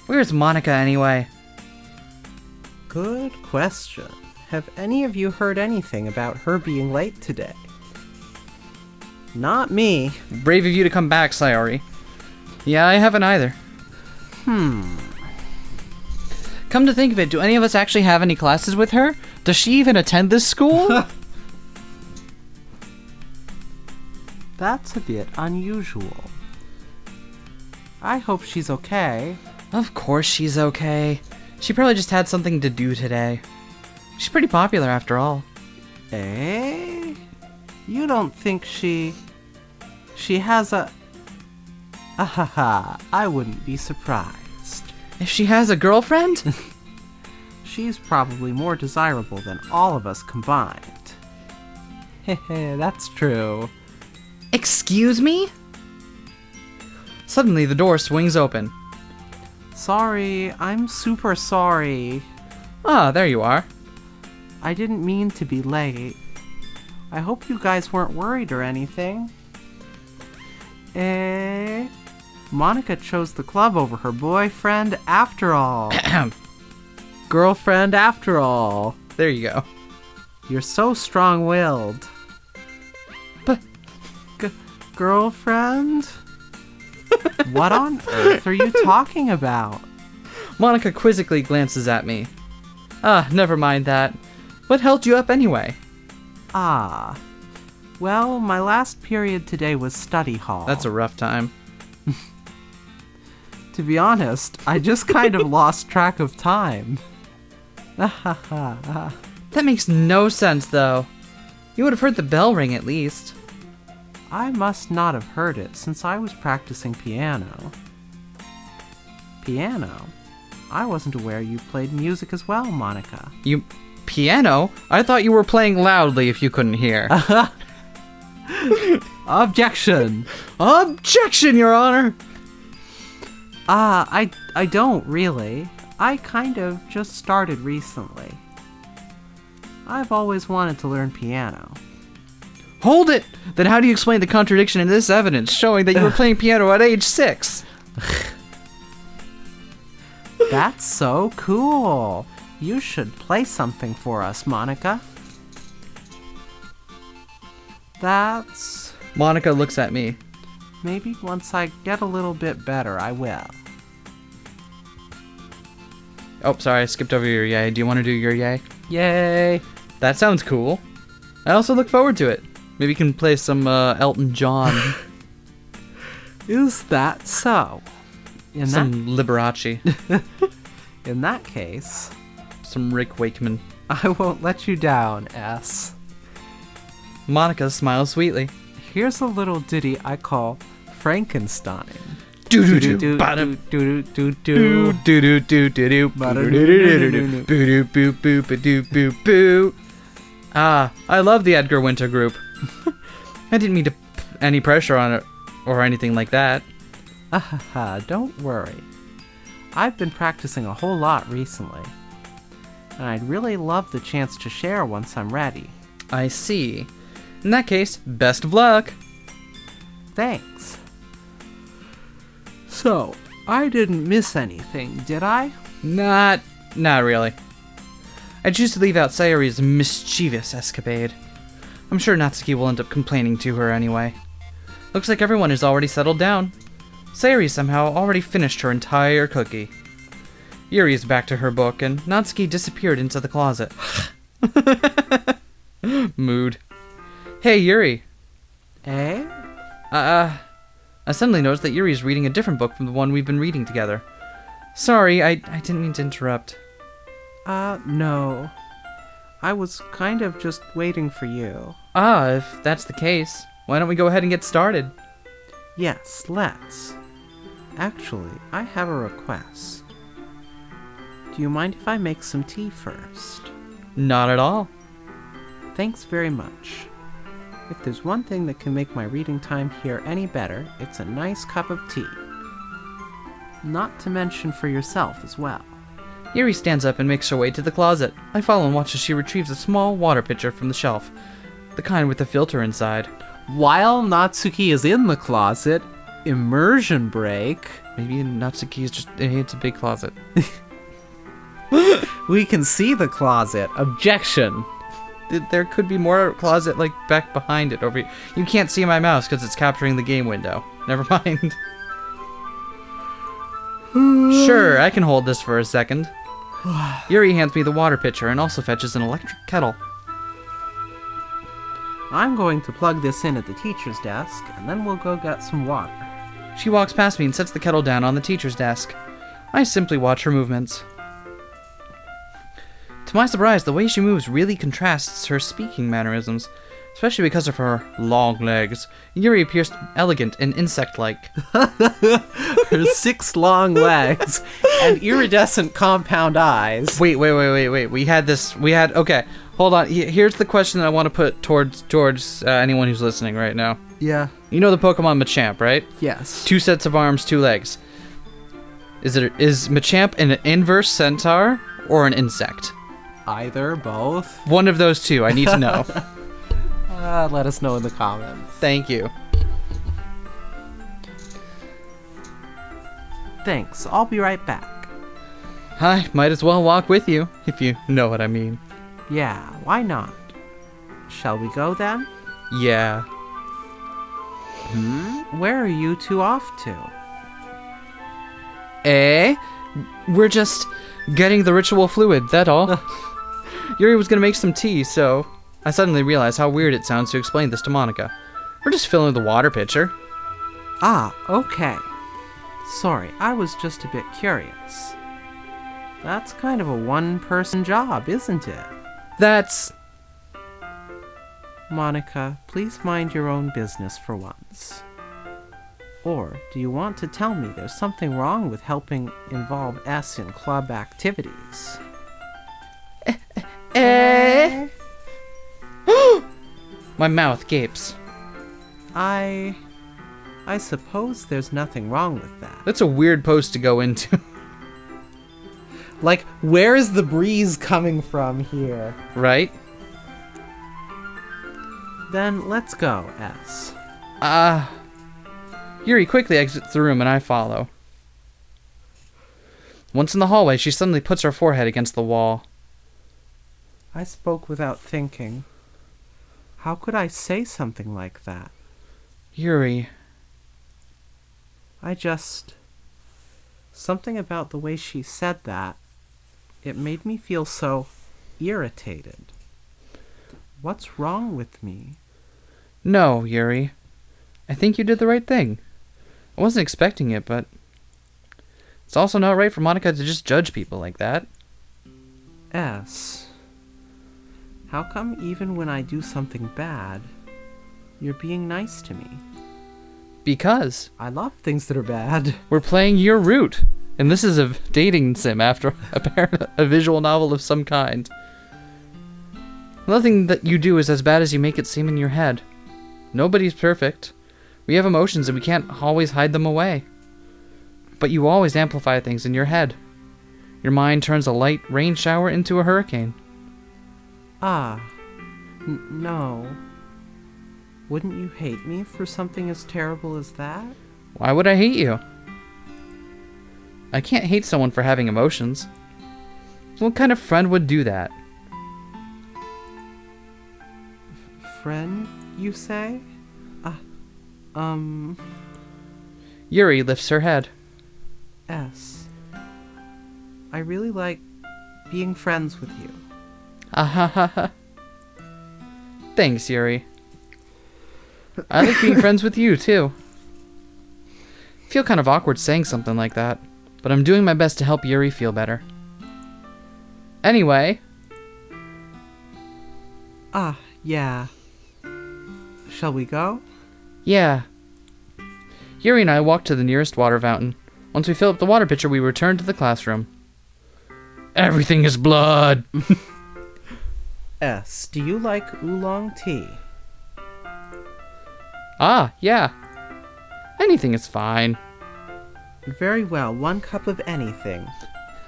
where's Monika anyway? Good question. Have any of you heard anything about her being late today? Not me. Brave of you to come back, Sayori. Yeah, I haven't either. Come to think of it, do any of us actually have any classes with her? Does she even attend this school? That's a bit unusual. I hope she's okay. Of course she's okay. She probably just had something to do today. She's pretty popular after all. Eh? You don't think she has a... Ahaha, I wouldn't be surprised. If she has a girlfriend? She's probably more desirable than all of us combined. Hehe, that's true. Excuse me? Suddenly the door swings open. Sorry, I'm super sorry. Ah, there you are. I didn't mean to be late. I hope you guys weren't worried or anything. Eh? Monika chose the club over her boyfriend after all. Girlfriend after all. There you go. You're so strong-willed. But... Girlfriend? What on earth are you talking about? Monika quizzically glances at me. Ah, never mind that. What held you up anyway? Ah. Well, my last period today was study hall. That's a rough time. To be honest, I just kind of lost track of time. That makes no sense, though. You would have heard the bell ring at least. I must not have heard it since I was practicing piano. Piano? I wasn't aware you played music as well, Monika. You... piano? I thought you were playing loudly if you couldn't hear. Objection! Objection, Your Honor! I don't really. I kind of just started recently. I've always wanted to learn piano. Hold it! Then how do you explain the contradiction in this evidence showing that you were playing piano at age 6? That's so cool. You should play something for us, Monika. That's... Monika looks at me. Maybe once I get a little bit better, I will. Oh, sorry, I skipped over your yay. Do you want to do your yay? Yay! That sounds cool. I also look forward to it. Maybe you can play some Elton John. Is that so? Some Liberace. In that case, Some Rick Wakeman. I won't let you down, S. Monika smiles sweetly. Here's a little ditty I call Frankenstein. Ah, I love the Edgar Winter group. I didn't mean to put any pressure on it or anything like that. Ahaha, don't worry. I've been practicing a whole lot recently, and I'd really love the chance to share once I'm ready. I see. In that case, best of luck. Thanks. So, I didn't miss anything, did I? Not really. I choose to leave out Sayori's mischievous escapade. I'm sure Natsuki will end up complaining to her anyway. Looks like everyone is already settled down. Sayori somehow already finished her entire cookie. Yuri is back to her book, and Natsuki disappeared into the closet. Mood. Hey, Yuri. Eh? I suddenly noticed that Yuri is reading a different book from the one we've been reading together. Sorry, I didn't mean to interrupt. No. I was kind of just waiting for you. If that's the case, why don't we go ahead and get started? Yes, let's. Actually, I have a request. Do you mind if I make some tea first? Not at all. Thanks very much. If there's one thing that can make my reading time here any better, it's a nice cup of tea. Not to mention for yourself as well. Yuri stands up and makes her way to the closet. I follow and watch as she retrieves a small water pitcher from the shelf, the kind with the filter inside. While Natsuki is in the closet, immersion break. Maybe Natsuki is just, it's a big closet. We can see the closet. Objection. There could be more closet, like, back behind it over here. You can't see my mouse because it's capturing the game window. Never mind. Sure, I can hold this for a second. Yuri hands me the water pitcher and also fetches an electric kettle. I'm going to plug this in at the teacher's desk, and then we'll go get some water. She walks past me and sets the kettle down on the teacher's desk. I simply watch her movements. To my surprise, the way she moves really contrasts her speaking mannerisms, especially because of her long legs. Yuri appears elegant and insect-like. Her 6 long legs and iridescent compound eyes. Wait. Okay, hold on. Here's the question that I want to put towards anyone who's listening right now. Yeah. You know the Pokemon Machamp, right? Yes. 2 sets of arms, 2 legs. Is Machamp an inverse centaur or an insect? Either, both. One of those two. I need to know. Let us know in the comments. Thank you. Thanks. I'll be right back. I might as well walk with you, if you know what I mean. Yeah, why not? Shall we go then? Yeah. Where are you two off to? We're just getting the ritual fluid, that all. Yuri was gonna make some tea, so I suddenly realized how weird it sounds to explain this to Monika. We're just filling the water pitcher. Ah, okay. Sorry, I was just a bit curious. That's kind of a one-person job, isn't it? That's... Monika, please mind your own business for once. Or do you want to tell me there's something wrong with helping involve S in club activities? My mouth gapes. I suppose there's nothing wrong with that. That's a weird pose to go into. Like, where's the breeze coming from here? Right? Then let's go, S. Yuri quickly exits the room and I follow. Once in the hallway, she suddenly puts her forehead against the wall. I spoke without thinking. How could I say something like that? Yuri. Something about the way she said that, it made me feel so irritated. What's wrong with me? No, Yuri. I think you did the right thing. I wasn't expecting it, but it's also not right for Monika to just judge people like that. S. How come even when I do something bad, you're being nice to me? Because I love things that are bad. we're playing your route, and this is a dating sim after a visual novel of some kind. Nothing that you do is as bad as you make it seem in your head. Nobody's perfect. We have emotions and we can't always hide them away. But you always amplify things in your head. Your mind turns a light rain shower into a hurricane. No. Wouldn't you hate me for something as terrible as that? Why would I hate you? I can't hate someone for having emotions. What kind of friend would do that? Friend, you say? Yuri lifts her head. S. I really like being friends with you. Thanks, Yuri. I like being friends with you, too. I feel kind of awkward saying something like that, but I'm doing my best to help Yuri feel better. Anyway. Yeah. Shall we go? Yeah. Yuri and I walk to the nearest water fountain. Once we fill up the water pitcher, we return to the classroom. Everything is blood! S, do you like oolong tea? Ah, yeah. Anything is fine. Very well, 1 cup of anything.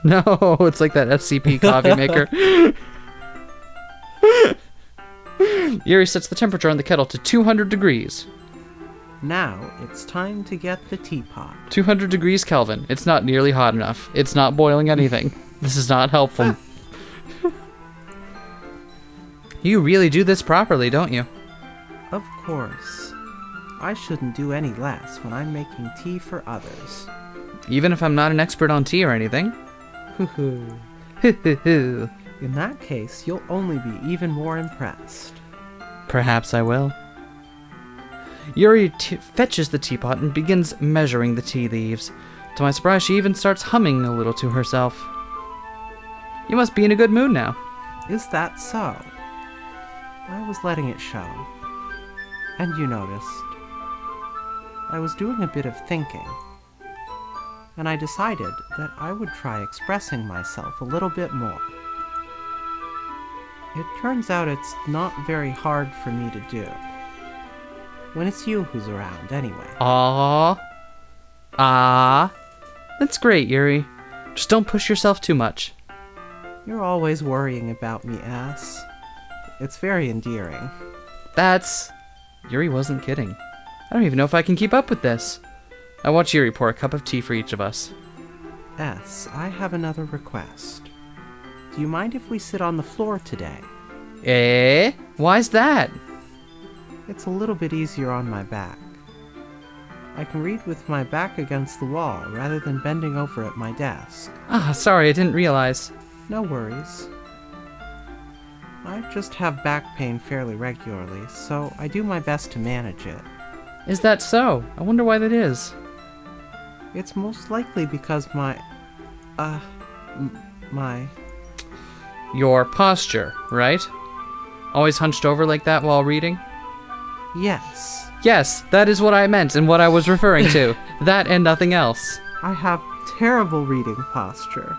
No, it's like that SCP coffee maker. Yuri sets the temperature on the kettle to 200 degrees. Now, it's time to get the teapot. 200 degrees Kelvin. It's not nearly hot enough. It's not boiling anything. This is not helpful. You really do this properly, don't you? Of course. I shouldn't do any less when I'm making tea for others. Even if I'm not an expert on tea or anything. In that case, you'll only be even more impressed. Perhaps I will. Yuri fetches the teapot and begins measuring the tea leaves. To my surprise, she even starts humming a little to herself. You must be in a good mood now. Is that so? I was letting it show. And you noticed. I was doing a bit of thinking. And I decided that I would try expressing myself a little bit more. It turns out it's not very hard for me to do. When it's you who's around, anyway. Ah, that's great, Yuri. Just don't push yourself too much. You're always worrying about me, ass. It's very endearing. Yuri wasn't kidding. I don't even know if I can keep up with this. I watch Yuri pour a cup of tea for each of us. S, I have another request. Do you mind if we sit on the floor today? Eh? Why's that? It's a little bit easier on my back. I can read with my back against the wall rather than bending over at my desk. Ah, sorry, I didn't realize. No worries. I just have back pain fairly regularly, so I do my best to manage it. Is that so? I wonder why that is. It's most likely because Your posture, right? Always hunched over like that while reading? Yes. Yes, that is what I meant and what I was referring to. That and nothing else. I have terrible reading posture.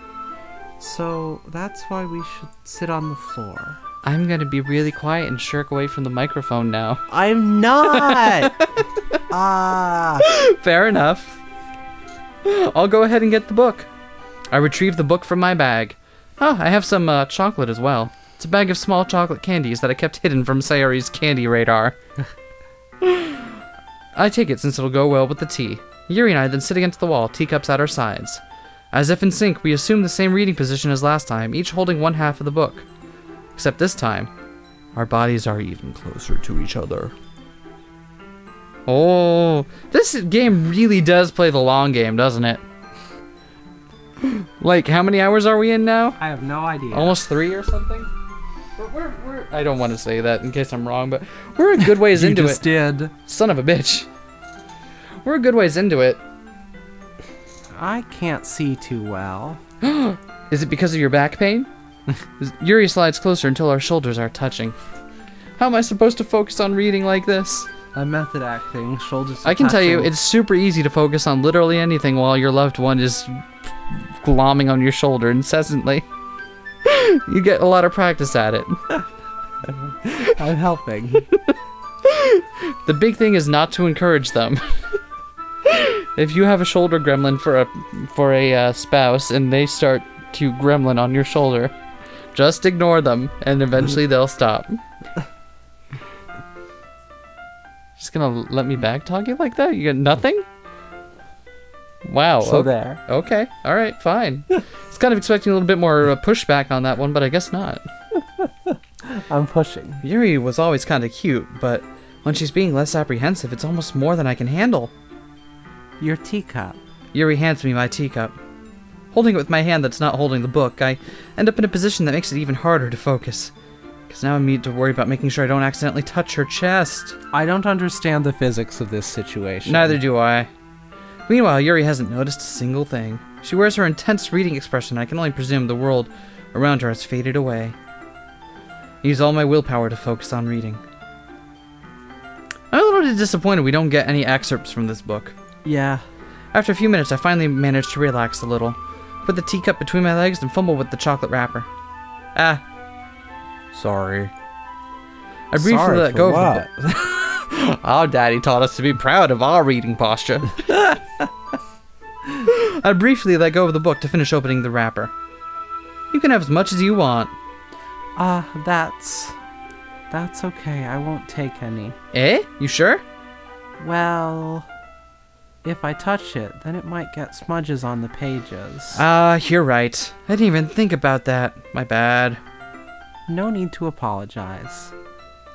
So that's why we should sit on the floor. I'm gonna be really quiet and shirk away from the microphone now. I'm not! Fair enough. I'll go ahead and get the book. I retrieve the book from my bag. Oh, I have some chocolate as well. It's a bag of small chocolate candies that I kept hidden from Sayori's candy radar. I take it since it'll go well with the tea. Yuri and I then sit against the wall, teacups at our sides. As if in sync, we assume the same reading position as last time, each holding one half of the book. Except this time, our bodies are even closer to each other. Oh, this game really does play the long game, doesn't it? Like, how many hours are we in now? I have no idea. Almost 3 or something? We're I don't want to say that in case I'm wrong, but we're a good ways into it. You just did. Son of a bitch. We're a good ways into it. I can't see too well. Is it because of your back pain? Yuri slides closer until our shoulders are touching. How am I supposed to focus on reading like this? I'm method acting, shoulders I can tell you, it's super easy to focus on literally anything while your loved one is glomming on your shoulder incessantly. You get a lot of practice at it. I'm helping. The big thing is not to encourage them. If you have a shoulder gremlin for a spouse and they start to gremlin on your shoulder, just ignore them and eventually they'll stop. Just gonna let me back talk you like that? You got nothing? Wow. So there. Okay. All right. Fine. I was kind of expecting a little bit more pushback on that one, but I guess not. I'm pushing. Yuri was always kind of cute, but when she's being less apprehensive, it's almost more than I can handle. Your teacup. Yuri hands me my teacup. Holding it with my hand that's not holding the book, I end up in a position that makes it even harder to focus. Because now I need to worry about making sure I don't accidentally touch her chest. I don't understand the physics of this situation. Neither do I. Meanwhile, Yuri hasn't noticed a single thing. She wears her intense reading expression, and I can only presume the world around her has faded away. I use all my willpower to focus on reading. I'm a little bit disappointed we don't get any excerpts from this book. Yeah. After a few minutes, I finally managed to relax a little. Put the teacup between my legs and fumble with the chocolate wrapper. Sorry. I briefly let go of the book. Our daddy taught us to be proud of our reading posture. I briefly let go of the book to finish opening the wrapper. You can have as much as you want. That's okay. I won't take any. Eh? You sure? Well, if I touch it, then it might get smudges on the pages. You're right. I didn't even think about that. My bad. No need to apologize.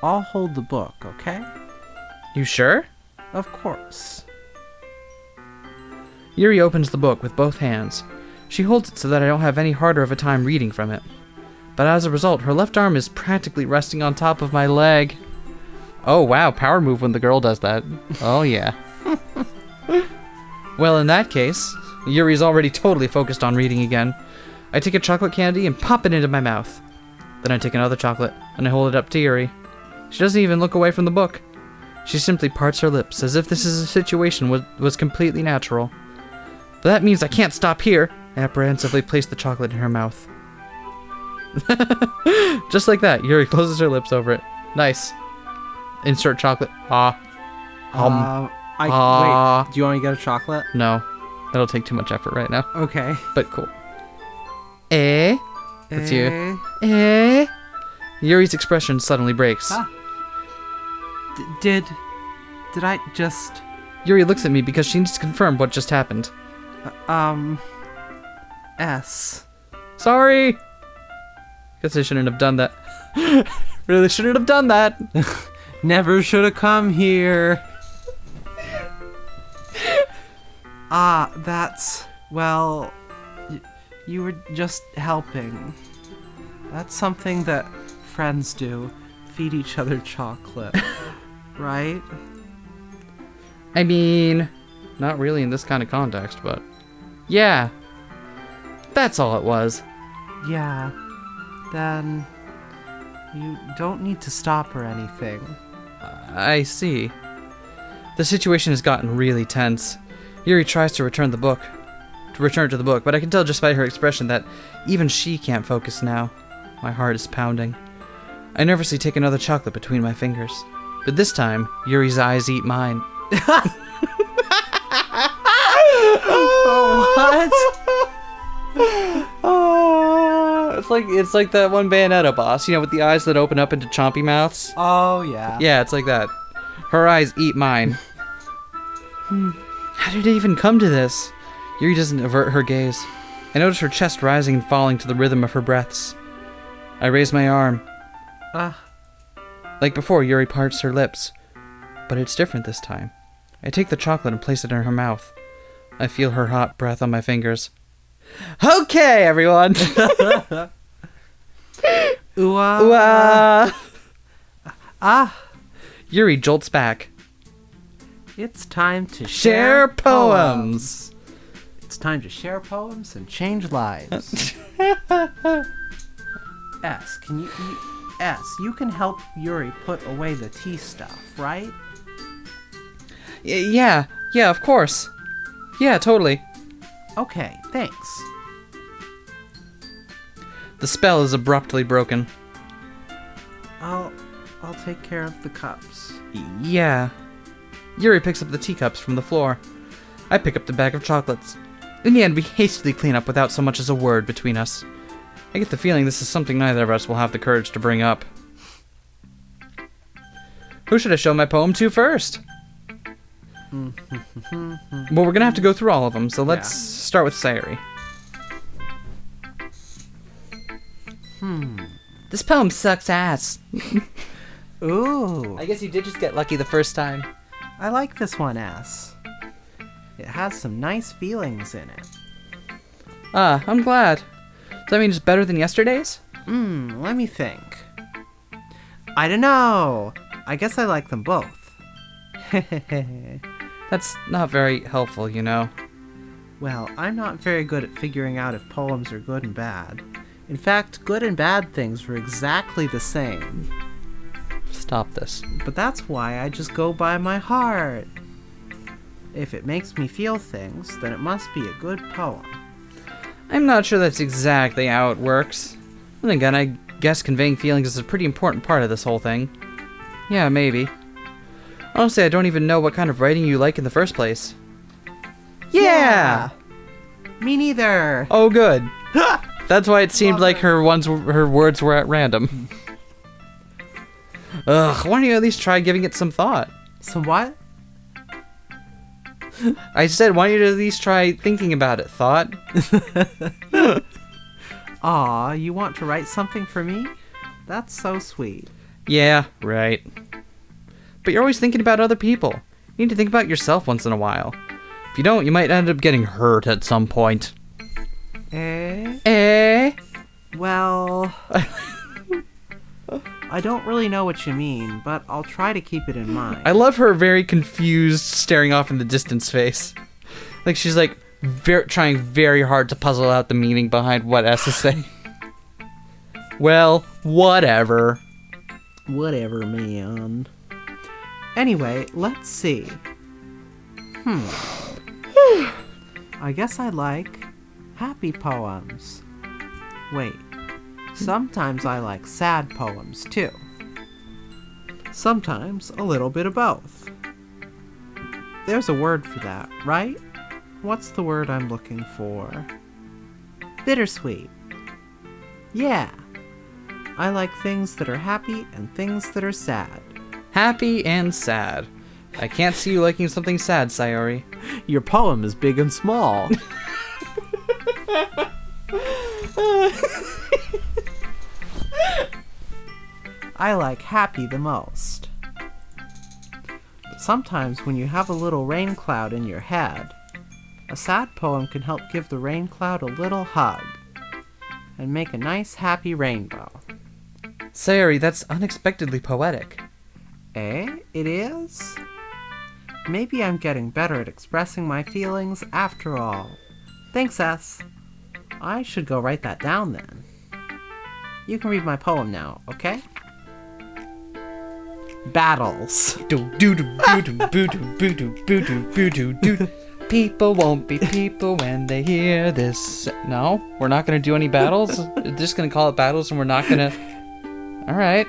I'll hold the book, okay? You sure? Of course. Yuri opens the book with both hands. She holds it so that I don't have any harder of a time reading from it. But as a result, her left arm is practically resting on top of my leg. Oh wow, power move when the girl does that. Oh yeah. Well, in that case, Yuri's already totally focused on reading again. I take a chocolate candy and pop it into my mouth. Then I take another chocolate and I hold it up to Yuri. She doesn't even look away from the book. She simply parts her lips as if this is a situation was completely natural. But that means I can't stop here. I apprehensively place the chocolate in her mouth. Just like that, Yuri closes her lips over it. Nice. Insert chocolate. Wait, do you want me to get a chocolate? No. That'll take too much effort right now. Okay. But cool. Eh? That's you. Eh? Yuri's expression suddenly breaks. Did I just... Yuri looks at me because she needs to confirm what just happened. S. Sorry! Guess I shouldn't have done that. Really shouldn't have done that. Never should have come here. Well, you were just helping. That's something that friends do. Feed each other chocolate. Right? I mean, not really in this kind of context, but... Yeah. That's all it was. Yeah. Then... you don't need to stop or anything. I see. The situation has gotten really tense. Yuri tries to return to the book, but I can tell just by her expression that even she can't focus now. My heart is pounding. I nervously take another chocolate between my fingers, but this time, Yuri's eyes eat mine. What? It's like that one Bayonetta boss, you know, with the eyes that open up into chompy mouths. Oh, yeah. Yeah, it's like that. Her eyes eat mine. How did it even come to this? Yuri doesn't avert her gaze. I notice her chest rising and falling to the rhythm of her breaths. I raise my arm. Like before, Yuri parts her lips. But it's different this time. I take the chocolate and place it in her mouth. I feel her hot breath on my fingers. Okay, everyone! Ooh-ah. Yuri jolts back. It's time to Share poems! It's time to share poems and change lives. S, you can help Yuri put away the tea stuff, right? Yeah, of course. Yeah, totally. Okay, thanks. The spell is abruptly broken. I'll take care of the cups. Yeah. Yuri picks up the teacups from the floor. I pick up the bag of chocolates. In the end, we hastily clean up without so much as a word between us. I get the feeling this is something neither of us will have the courage to bring up. Who should I show my poem to first? Well, we're gonna have to go through all of them, so let's start with Sayuri. This poem sucks ass. Ooh. I guess you did just get lucky the first time. I like this one, S. It has some nice feelings in it. I'm glad. Does that mean it's better than yesterday's? Let me think. I don't know. I guess I like them both. That's not very helpful, you know. Well, I'm not very good at figuring out if poems are good and bad. In fact, good and bad things are exactly the same. Stop this. But that's why I just go by my heart. If it makes me feel things, then it must be a good poem. I'm not sure that's exactly how it works. Then again, I guess conveying feelings is a pretty important part of this whole thing. Yeah, maybe. Honestly, I don't even know what kind of writing you like in the first place. Me neither. Oh, good. That's why it seemed like her words were at random. Ugh, why don't you at least try giving it some thought? Some what? I said, why don't you at least try thinking about it, thought? Aw, you want to write something for me? That's so sweet. Yeah, right. But you're always thinking about other people. You need to think about yourself once in a while. If you don't, you might end up getting hurt at some point. Well, I don't really know what you mean, but I'll try to keep it in mind. I love her very confused, staring off in the distance face. Like she's like trying very hard to puzzle out the meaning behind what S is saying. Well, whatever. Whatever, man. Anyway, let's see. I guess I like happy poems. Wait, sometimes I like sad poems too. Sometimes a little bit of both. There's a word for that, right? What's the word I'm looking for? Bittersweet. Yeah. I like things that are happy and things that are sad. Happy and sad. I can't see you liking something sad, Sayori. Your poem is big and small. I like happy the most. But sometimes when you have a little rain cloud in your head, a sad poem can help give the rain cloud a little hug and make a nice happy rainbow. Sayori, that's unexpectedly poetic. Eh? It is? Maybe I'm getting better at expressing my feelings after all. Thanks, S. I should go write that down then. You can read my poem now, okay? Battles. People won't be people when they hear this. No, we're not gonna do any battles. We're just gonna call it battles, and we're not gonna. All right.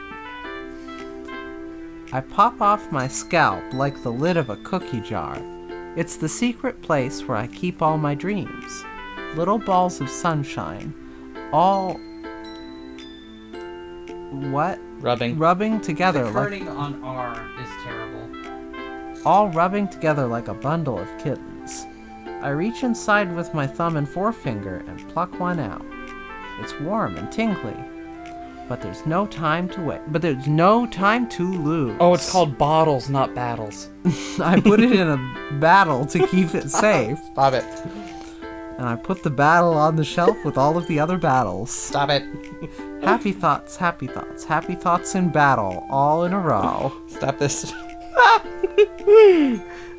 I pop off my scalp like the lid of a cookie jar. It's the secret place where I keep all my dreams. Little balls of sunshine, all... What? Rubbing together The kerning on R is terrible. all rubbing together like a bundle of kittens. I reach inside with my thumb and forefinger and pluck one out. It's warm and tingly. But there's no time to wait. But there's no time to lose. Oh, it's called bottles, not battles. I put it in a battle to keep it safe. Stop it. And I put the battle on the shelf with all of the other battles. Stop it. Happy thoughts, happy thoughts, happy thoughts in battle, all in a row. Stop this.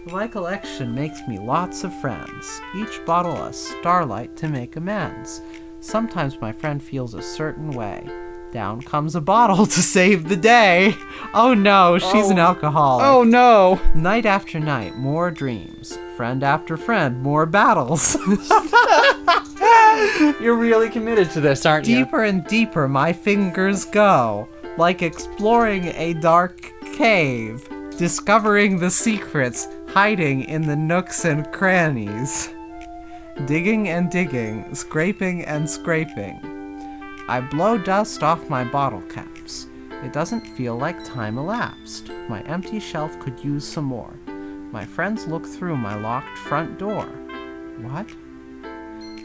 My collection makes me lots of friends. Each bottle a starlight to make amends. Sometimes my friend feels a certain way. Down comes a bottle to save the day. Oh no, she's an alcoholic. Oh no. Night after night, more dreams. Friend after friend, more battles. You're really committed to this, aren't you? Deeper and deeper my fingers go, like exploring a dark cave, discovering the secrets hiding in the nooks and crannies. Digging and digging, scraping and scraping. I blow dust off my bottle caps. It doesn't feel like time elapsed. My empty shelf could use some more. My friends look through my locked front door. What?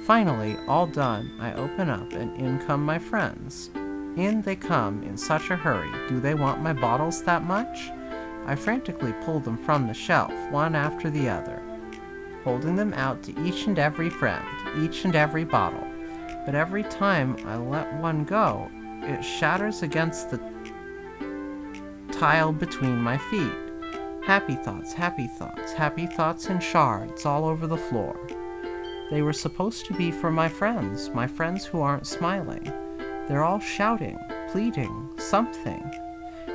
Finally, all done, I open up and in come my friends. In they come in such a hurry. Do they want my bottles that much? I frantically pull them from the shelf, one after the other, holding them out to each and every friend, each and every bottle. But every time I let one go, it shatters against the tile between my feet. Happy thoughts, happy thoughts, happy thoughts in shards all over the floor. They were supposed to be for my friends who aren't smiling. They're all shouting, pleading, something.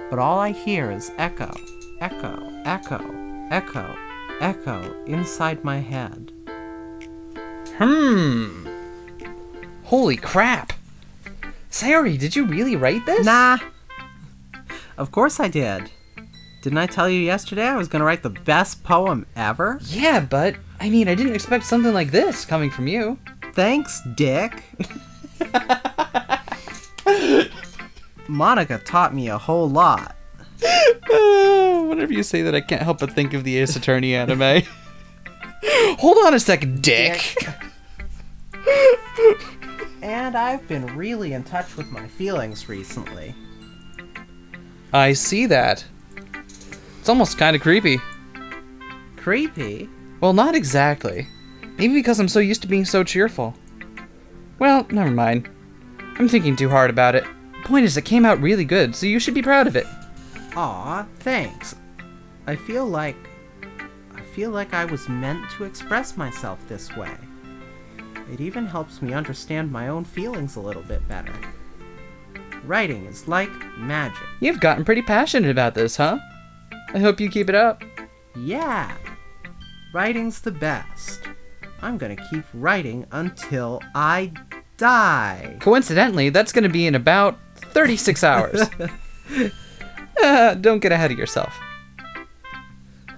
But all I hear is echo, echo, echo, echo, echo inside my head. Holy crap. Sayori, did you really write this? Nah. Of course I did. Didn't I tell you yesterday I was gonna write the best poem ever? Yeah, but, I didn't expect something like this coming from you. Thanks, Dick. Monika taught me a whole lot. Whenever you say that, I can't help but think of the Ace Attorney anime. Hold on a second, Dick. And I've been really in touch with my feelings recently. I see that. It's almost kind of creepy. Creepy? Well, not exactly. Maybe because I'm so used to being so cheerful. Well, never mind. I'm thinking too hard about it. Point is, it came out really good, so you should be proud of it. Aw, thanks. I feel like I was meant to express myself this way. It even helps me understand my own feelings a little bit better. Writing is like magic. You've gotten pretty passionate about this, huh? I hope you keep it up. Yeah. Writing's the best. I'm gonna keep writing until I die. Coincidentally, that's going to be in about 36 hours. Don't get ahead of yourself.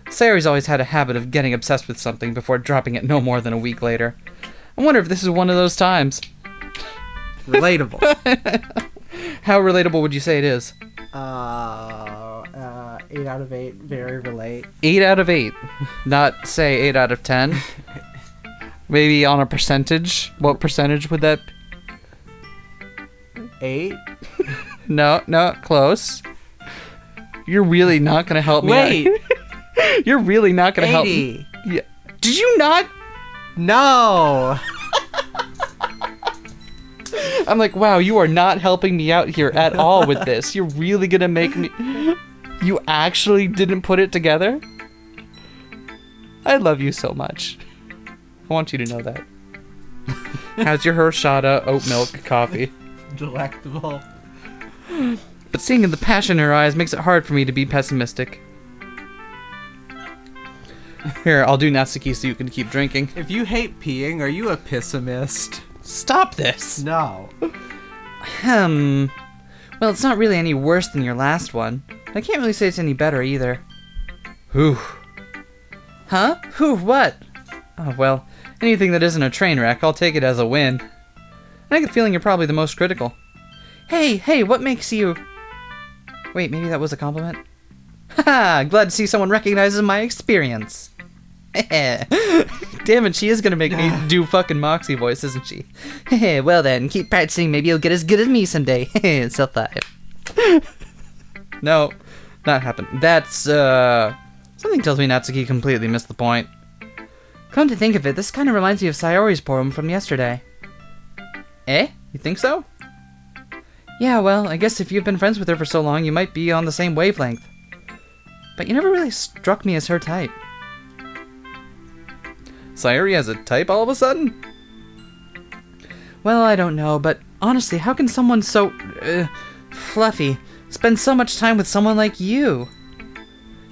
Sayori's always had a habit of getting obsessed with something before dropping it no more than a week later. I wonder if this is one of those times. Relatable. How relatable would you say it is? 8 out of 8, very relate. 8 out of 8. Not, say, 8 out of 10. Maybe on a percentage. What percentage would that be? 8? No, close. You're really not going to help me. Wait. You're really not going to help 80. me. Yeah. Did you not? No. I'm like, wow, you are not helping me out here at all with this. You're really going to make me... You actually didn't put it together? I love you so much. I want you to know that. How's your horchata oat milk coffee? Delectable. But seeing the passion in her eyes makes it hard for me to be pessimistic. Here, I'll do Natsuki so you can keep drinking. If you hate peeing, are you a pessimist? Stop this! No. Well, it's not really any worse than your last one. I can't really say it's any better either. Whew. Huh? Whew, what? Oh, well, anything that isn't a train wreck, I'll take it as a win. I get the feeling you're probably the most critical. Hey, what makes you... Wait, maybe that was a compliment? Haha, glad to see someone recognizes my experience. Damn it, she is gonna make me do fucking Moxie voice, isn't she? Well then, keep practicing, maybe you'll get as good as me someday. Self-five. No, not happen. That's, something tells me Natsuki completely missed the point. Come to think of it, this kind of reminds me of Sayori's poem from yesterday. Eh? You think so? Yeah, well, I guess if you've been friends with her for so long, you might be on the same wavelength. But you never really struck me as her type. Sayori has a type all of a sudden? Well, I don't know, but honestly, how can someone so, fluffy spend so much time with someone like you?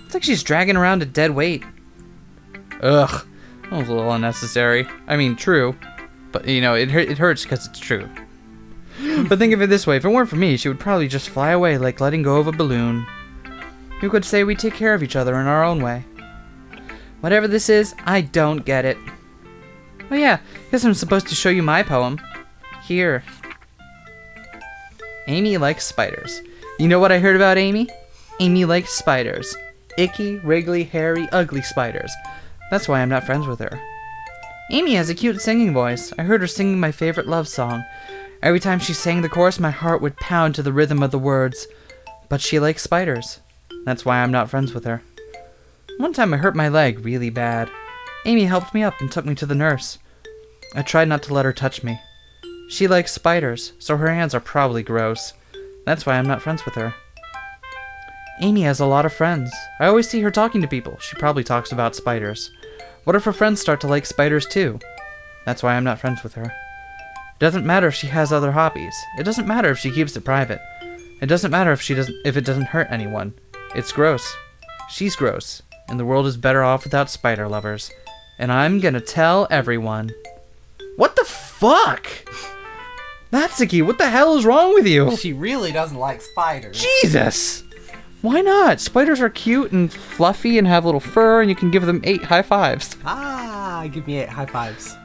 It's like she's dragging around a dead weight. Ugh, that was a little unnecessary. I mean, true, but, you know, it hurts because it's true. But think of it this way, if it weren't for me, she would probably just fly away like letting go of a balloon. You could say we take care of each other in our own way. Whatever this is, I don't get it. Oh yeah, guess I'm supposed to show you my poem. Here. Amy likes spiders. You know what I heard about Amy? Amy likes spiders. Icky, wriggly, hairy, ugly spiders. That's why I'm not friends with her. Amy has a cute singing voice. I heard her singing my favorite love song. Every time she sang the chorus, my heart would pound to the rhythm of the words. But she likes spiders. That's why I'm not friends with her. One time I hurt my leg really bad. Amy helped me up and took me to the nurse. I tried not to let her touch me. She likes spiders, so her hands are probably gross. That's why I'm not friends with her. Amy has a lot of friends. I always see her talking to people. She probably talks about spiders. What if her friends start to like spiders too? That's why I'm not friends with her. It doesn't matter if she has other hobbies. It doesn't matter if she keeps it private. It doesn't matter if it doesn't hurt anyone. It's gross. She's gross. And the world is better off without spider lovers. And I'm gonna tell everyone. What the fuck? Natsuki, what the hell is wrong with you? She really doesn't like spiders. Jesus! Why not? Spiders are cute and fluffy and have little fur, and you can give them 8 high fives. Ah, give me 8 high fives.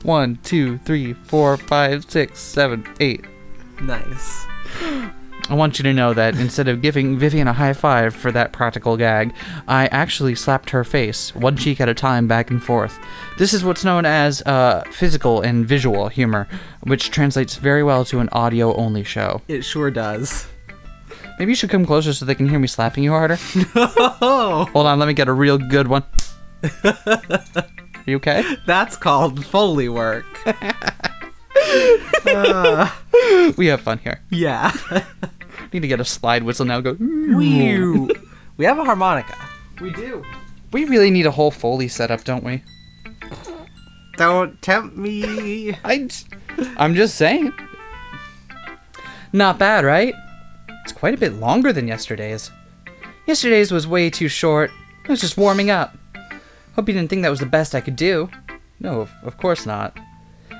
1, 2, 3, 4, 5, 6, 7, 8. Nice. I want you to know that instead of giving Vivian a high five for that practical gag, I actually slapped her face, one cheek at a time, back and forth. This is what's known as physical and visual humor, which translates very well to an audio-only show. It sure does. Maybe you should come closer so they can hear me slapping you harder. No! Hold on, let me get a real good one. Are you okay? That's called Foley work. We have fun here. Yeah. Need to get a slide whistle now. Go. We have a harmonica. We do. We really need a whole Foley setup, don't we? Don't tempt me. I'm just saying. Not bad, right? It's quite a bit longer than yesterday's. Yesterday's was way too short. I was just warming up. Hope you didn't think that was the best I could do. No, of course not.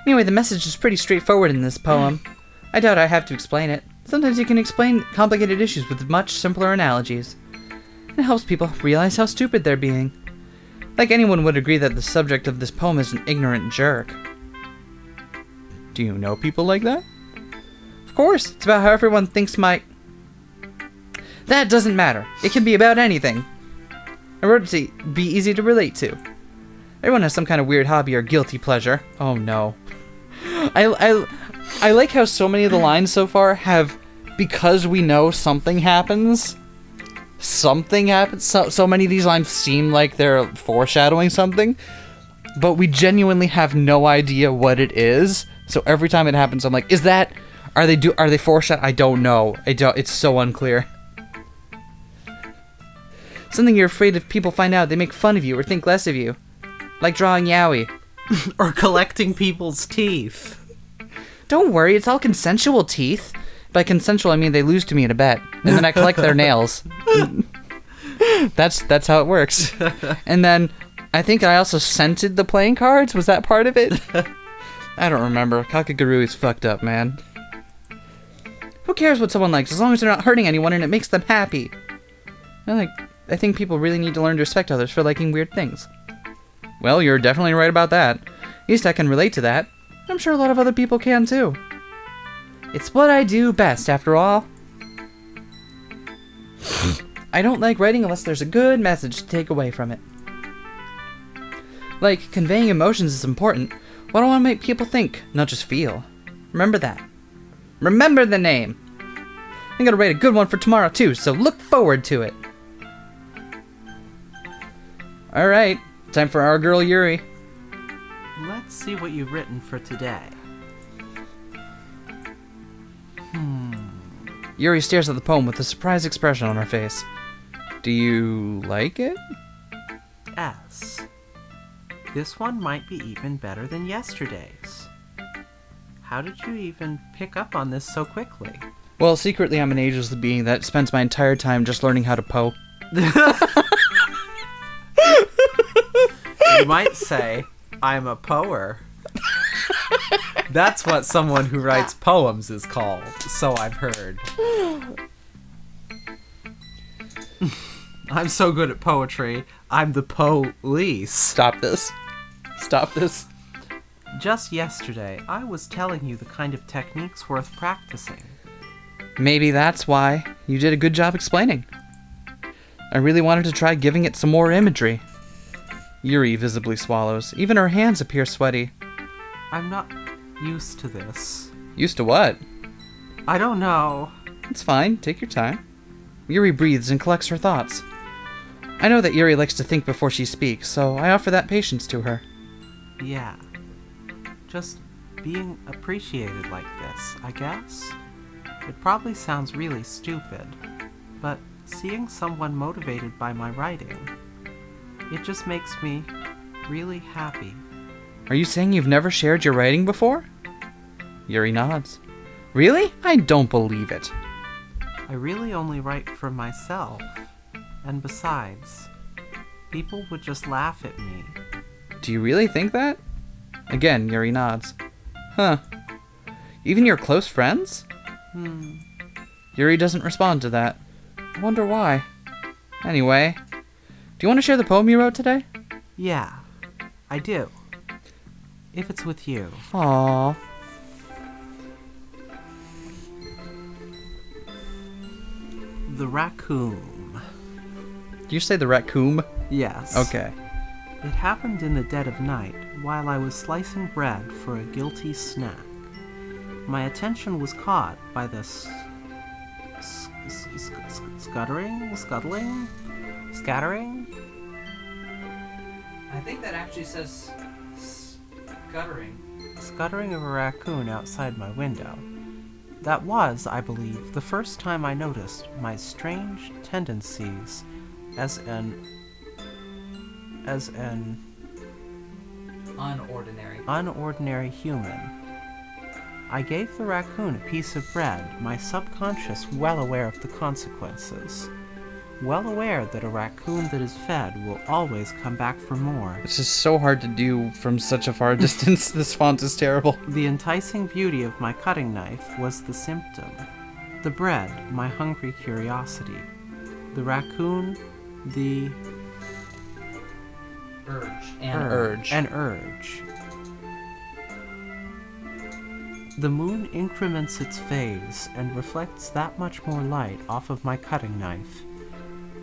Anyway, the message is pretty straightforward in this poem. I doubt I have to explain it. Sometimes you can explain complicated issues with much simpler analogies. It helps people realize how stupid they're being. Like anyone would agree that the subject of this poem is an ignorant jerk. Do you know people like that? Of course, it's about how everyone thinks That doesn't matter. It can be about anything. I wrote it to be easy to relate to. Everyone has some kind of weird hobby or guilty pleasure. Oh no. I like how so many of the lines so far have, because we know something happens. Something happens. So many of these lines seem like they're foreshadowing something, but we genuinely have no idea what it is. So every time it happens, I'm like, are they foreshadowing? I don't know. It's so unclear. Something you're afraid if people find out, they make fun of you or think less of you. Like drawing yaoi. Or collecting people's teeth. Don't worry, it's all consensual teeth. By consensual, I mean they lose to me in a bet, and then I collect their nails. That's how it works. And then, I think I also scented the playing cards. Was that part of it? I don't remember. Kakaguru is fucked up, man. Who cares what someone likes, as long as they're not hurting anyone and it makes them happy? I think people really need to learn to respect others for liking weird things. Well, you're definitely right about that. At least I can relate to that. I'm sure a lot of other people can too. It's what I do best, after all. I don't like writing unless there's a good message to take away from it. Like, conveying emotions is important. What I want to make people think, not just feel. Remember that. Remember the name. I'm gonna write a good one for tomorrow too, so look forward to it. Alright, time for our girl Yuri. Let's see what you've written for today. Yuri stares at the poem with a surprised expression on her face. Do you like it? S. This one might be even better than yesterday's. How did you even pick up on this so quickly? Well, secretly I'm an ageless being that spends my entire time just learning how to poe. You might say, I'm a poer. That's what someone who writes poems is called, so I've heard. I'm so good at poetry, I'm the police. Stop this. Stop this. Just yesterday, I was telling you the kind of techniques worth practicing. Maybe that's why you did a good job explaining. I really wanted to try giving it some more imagery. Yuri visibly swallows. Even her hands appear sweaty. I'm not used to this. Used to what? I don't know. It's fine. Take your time. Yuri breathes and collects her thoughts. I know that Yuri likes to think before she speaks, so I offer that patience to her. Yeah. Just being appreciated like this, I guess. It probably sounds really stupid, but seeing someone motivated by my writing, it just makes me really happy. Are you saying you've never shared your writing before? Yuri nods. Really? I don't believe it. I really only write for myself. And besides, people would just laugh at me. Do you really think that? Again, Yuri nods. Huh. Even your close friends? Yuri doesn't respond to that. I wonder why. Anyway, do you want to share the poem you wrote today? Yeah, I do. If it's with you. Aww. The Raccoon. Do you say the raccoon? Yes. Okay. It happened in the dead of night, while I was slicing bread for a guilty snack. My attention was caught by the scattering? I think that actually says scuttering. Scuttering of a raccoon outside my window. That was, I believe, the first time I noticed my strange tendencies as an unordinary human. I gave the raccoon a piece of bread, my subconscious well aware of the consequences. Well aware that a raccoon that is fed will always come back for more. This is so hard to do from such a far distance. This font is terrible. The enticing beauty of my cutting knife was the symptom. The bread, my hungry curiosity. The raccoon, the urge. An urge. The moon increments its phase and reflects that much more light off of my cutting knife.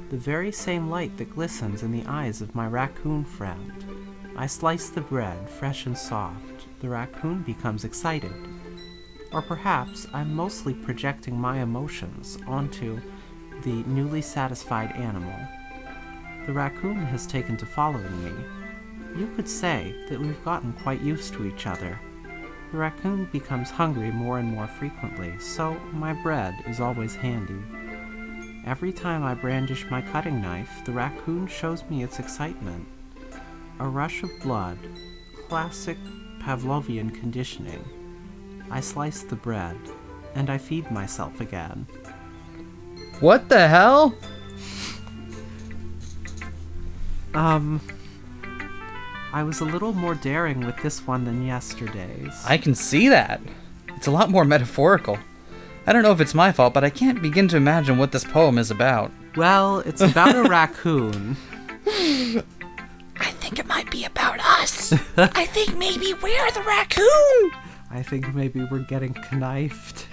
The very same light that glistens in the eyes of my raccoon friend. I slice the bread, fresh and soft. The raccoon becomes excited. Or perhaps I'm mostly projecting my emotions onto the newly satisfied animal. The raccoon has taken to following me. You could say that we've gotten quite used to each other. The raccoon becomes hungry more and more frequently, so my bread is always handy. Every time I brandish my cutting knife, the raccoon shows me its excitement. A rush of blood, classic Pavlovian conditioning. I slice the bread, and I feed myself again. What the hell? I was a little more daring with this one than yesterday's. I can see that. It's a lot more metaphorical. I don't know if it's my fault, but I can't begin to imagine what this poem is about. Well, it's about a raccoon. I think it might be about us. I think maybe we're the raccoon. I think maybe we're getting knifed.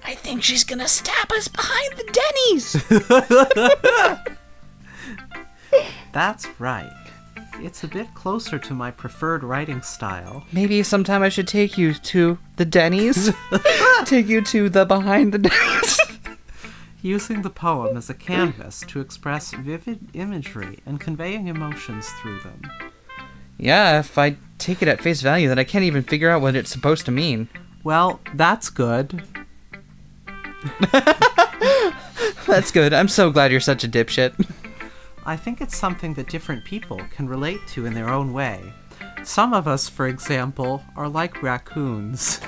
I think she's gonna stab us behind the Denny's. That's right. It's a bit closer to my preferred writing style. Maybe sometime I should take you to the Denny's. Take you to the behind the Denny's. Using the poem as a canvas to express vivid imagery and conveying emotions through them. Yeah, if I take it at face value, then I can't even figure out what it's supposed to mean. Well, that's good. That's good. I'm so glad you're such a dipshit. I think it's something that different people can relate to in their own way. Some of us, for example, are like raccoons.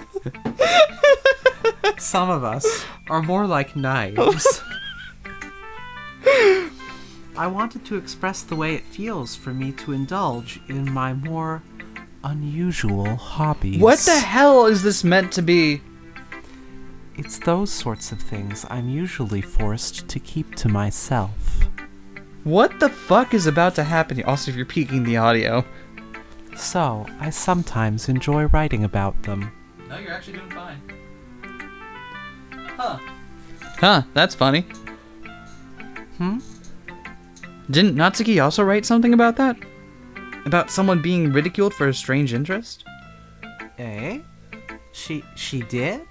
Some of us are more like knives. I wanted to express the way it feels for me to indulge in my more unusual hobbies. What the hell is this meant to be? It's those sorts of things I'm usually forced to keep to myself. What the fuck is about to happen here? Also, if you're peeking the audio. So, I sometimes enjoy writing about them. No, you're actually doing fine. Huh, that's funny. Didn't Natsuki also write something about that? About someone being ridiculed for a strange interest? Eh? She did?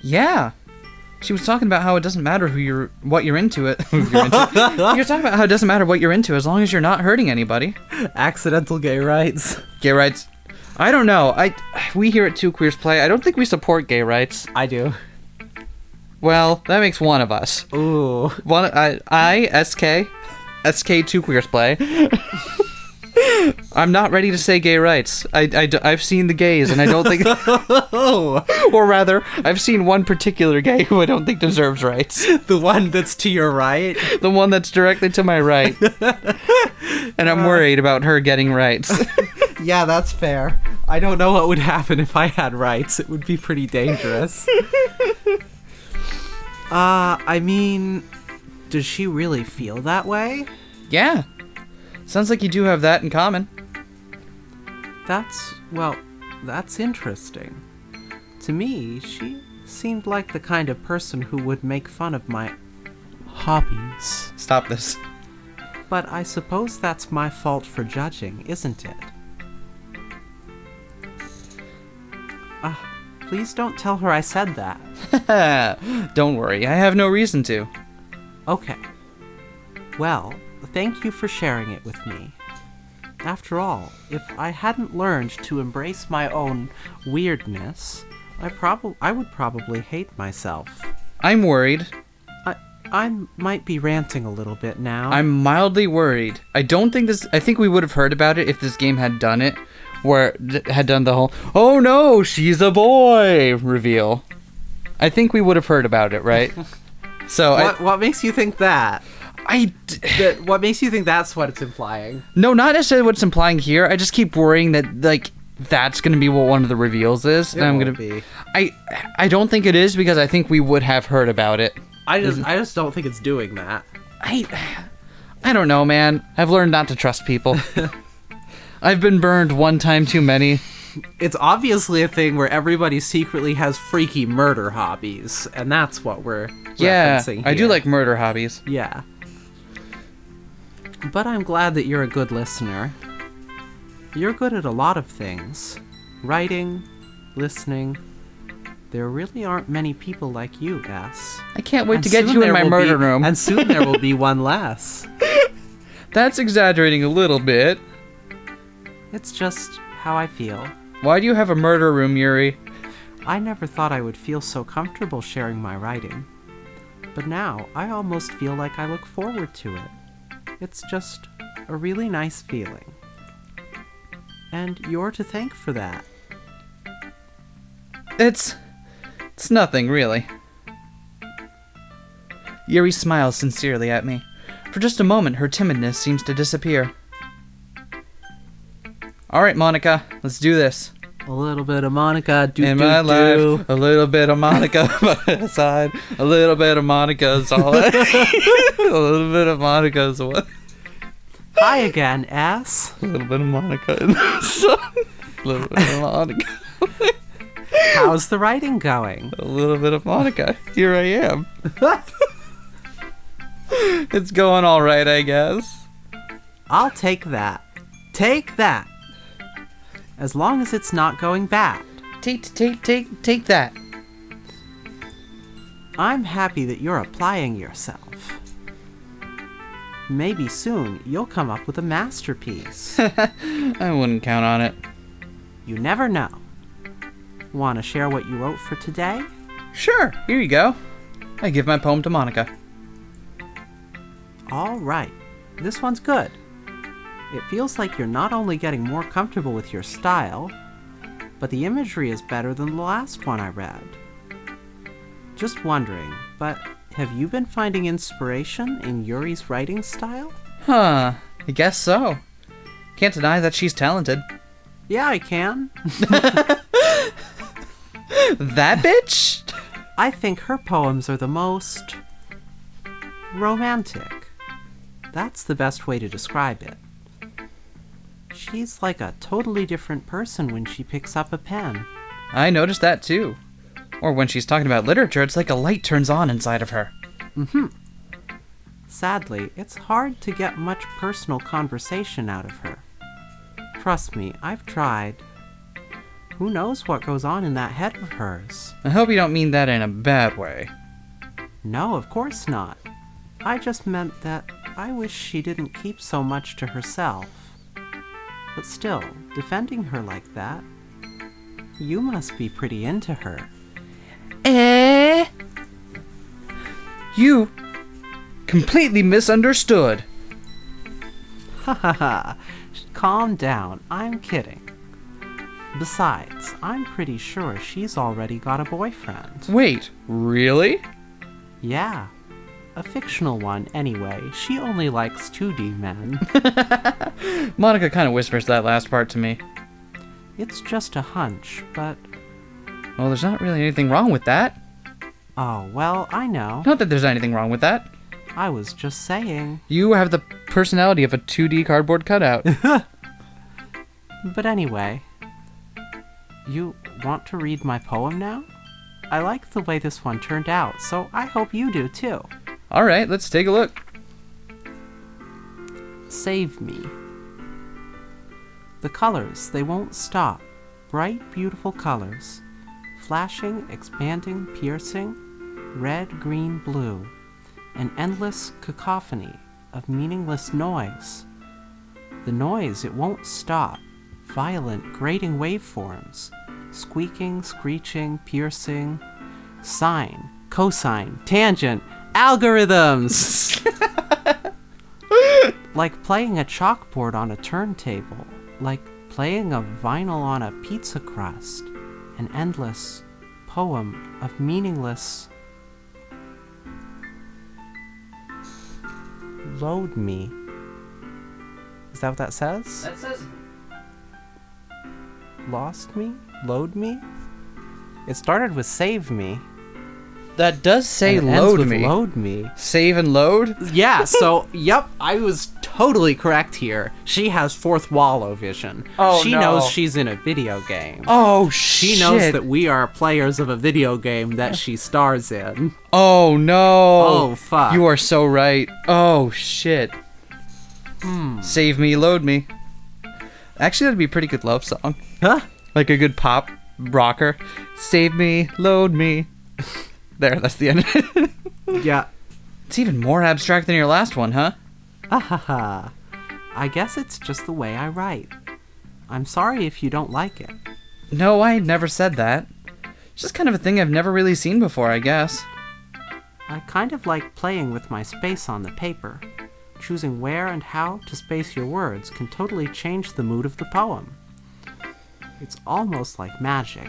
Yeah. She was talking about how it doesn't matter what you're into. You're talking about how it doesn't matter what you're into as long as you're not hurting anybody. Accidental gay rights. Gay rights. I don't know. We here at Two Queers Play, I don't think we support gay rights. I do. Well, that makes one of us. Ooh. SK Two Queers Play. I'm not ready to say gay rights. I've seen the gays, and I don't think... Or rather, I've seen one particular gay who I don't think deserves rights. The one that's to your right? The one that's directly to my right. And I'm worried about her getting rights. Yeah, that's fair. I don't know what would happen if I had rights. It would be pretty dangerous. I mean... Does she really feel that way? Yeah. Sounds like you do have that in common. That's interesting. To me, she seemed like the kind of person who would make fun of my hobbies. Stop this. But I suppose that's my fault for judging, isn't it? Please don't tell her I said that. Don't worry, I have no reason to. Okay. Well, thank you for sharing it with me. After all, if I hadn't learned to embrace my own weirdness, I would probably hate myself. I'm worried. I might be ranting a little bit now. I'm mildly worried. I think we would have heard about it if this game had done it, where it had done the whole, oh no, she's a boy reveal. I think we would have heard about it, right? So what makes you think that? What makes you think that's what it's implying? No, not necessarily what it's implying here. I just keep worrying that, like, that's going to be what one of the reveals is. It won't be. I don't think it is, because I think we would have heard about it. I just don't think it's doing that. I don't know, man. I've learned not to trust people. I've been burned one time too many. It's obviously a thing where everybody secretly has freaky murder hobbies, and that's what we're referencing here. I do like murder hobbies. Yeah. But I'm glad that you're a good listener. You're good at a lot of things. Writing, listening. There really aren't many people like you, S. I can't wait to get you in my murder room. And soon there will be one less. That's exaggerating a little bit. It's just how I feel. Why do you have a murder room, Yuri? I never thought I would feel so comfortable sharing my writing. But now, I almost feel like I look forward to it. It's just a really nice feeling. And you're to thank for that. It's nothing, really. Yuri smiles sincerely at me. For just a moment, her timidness seems to disappear. Alright, Monika, let's do this. A little bit of Monika, in my life, a little bit of Monika by my side, a little bit of Monika is all I a little bit of Monika is what? Hi again, S. A little bit of Monika in the sun. A little bit of Monika. How's the writing going? A little bit of Monika. Here I am. It's going all right, I guess. I'll take that. Take that. As long as it's not going bad. Take that. I'm happy that you're applying yourself. Maybe soon you'll come up with a masterpiece. I wouldn't count on it. You never know. Want to share what you wrote for today? Sure, here you go. I give my poem to Monika. All right. This one's good. It feels like you're not only getting more comfortable with your style, but the imagery is better than the last one I read. Just wondering, but have you been finding inspiration in Yuri's writing style? Huh, I guess so. Can't deny that she's talented. Yeah, I can. That bitch? I think her poems are the most romantic. That's the best way to describe it. She's like a totally different person when she picks up a pen. I noticed that too. Or when she's talking about literature, it's like a light turns on inside of her. Mm-hmm. Sadly, it's hard to get much personal conversation out of her. Trust me, I've tried. Who knows what goes on in that head of hers? I hope you don't mean that in a bad way. No, of course not. I just meant that I wish she didn't keep so much to herself. But still, defending her like that, you must be pretty into her. You completely misunderstood. Ha ha ha. Calm down, I'm kidding. Besides, I'm pretty sure she's already got a boyfriend. Wait, really? Yeah. A fictional one, anyway. She only likes 2D men. Monika kind of whispers that last part to me. It's just a hunch, but... Well, there's not really anything wrong with that. Oh, well, I know. Not that there's anything wrong with that. I was just saying. You have the personality of a 2D cardboard cutout. But anyway, you want to read my poem now? I like the way this one turned out, so I hope you do too. Alright, let's take a look. Save me. The colors, they won't stop. Bright, beautiful colors. Flashing, expanding, piercing. Red, green, blue. An endless cacophony of meaningless noise. The noise, it won't stop. Violent, grating waveforms. Squeaking, screeching, piercing. Sine, cosine, tangent, algorithms! Like playing a chalkboard on a turntable. Like playing a vinyl on a pizza crust. An endless poem of meaningless... Load me. Is that what that says? That says... Lost me? Load me? It started with save me. That does say and it ends load with me. Load me. Save and load? Yeah, so, yep, I was totally correct here. She has fourth wall vision. Oh, she no. knows she's in a video game. Oh, She shit. knows that we are players of a video game that she stars in. Oh, no. Oh, fuck. You are so right. Oh, shit. Save me, load me. Actually, that'd be a pretty good love song. Huh? Like a good pop rocker. Save me, load me. There, that's the end. Yeah. It's even more abstract than your last one, huh? Ahaha. I guess it's just the way I write. I'm sorry if you don't like it. No, I never said that. It's just kind of a thing I've never really seen before, I guess. I kind of like playing with my space on the paper. Choosing where and how to space your words can totally change the mood of the poem. It's almost like magic.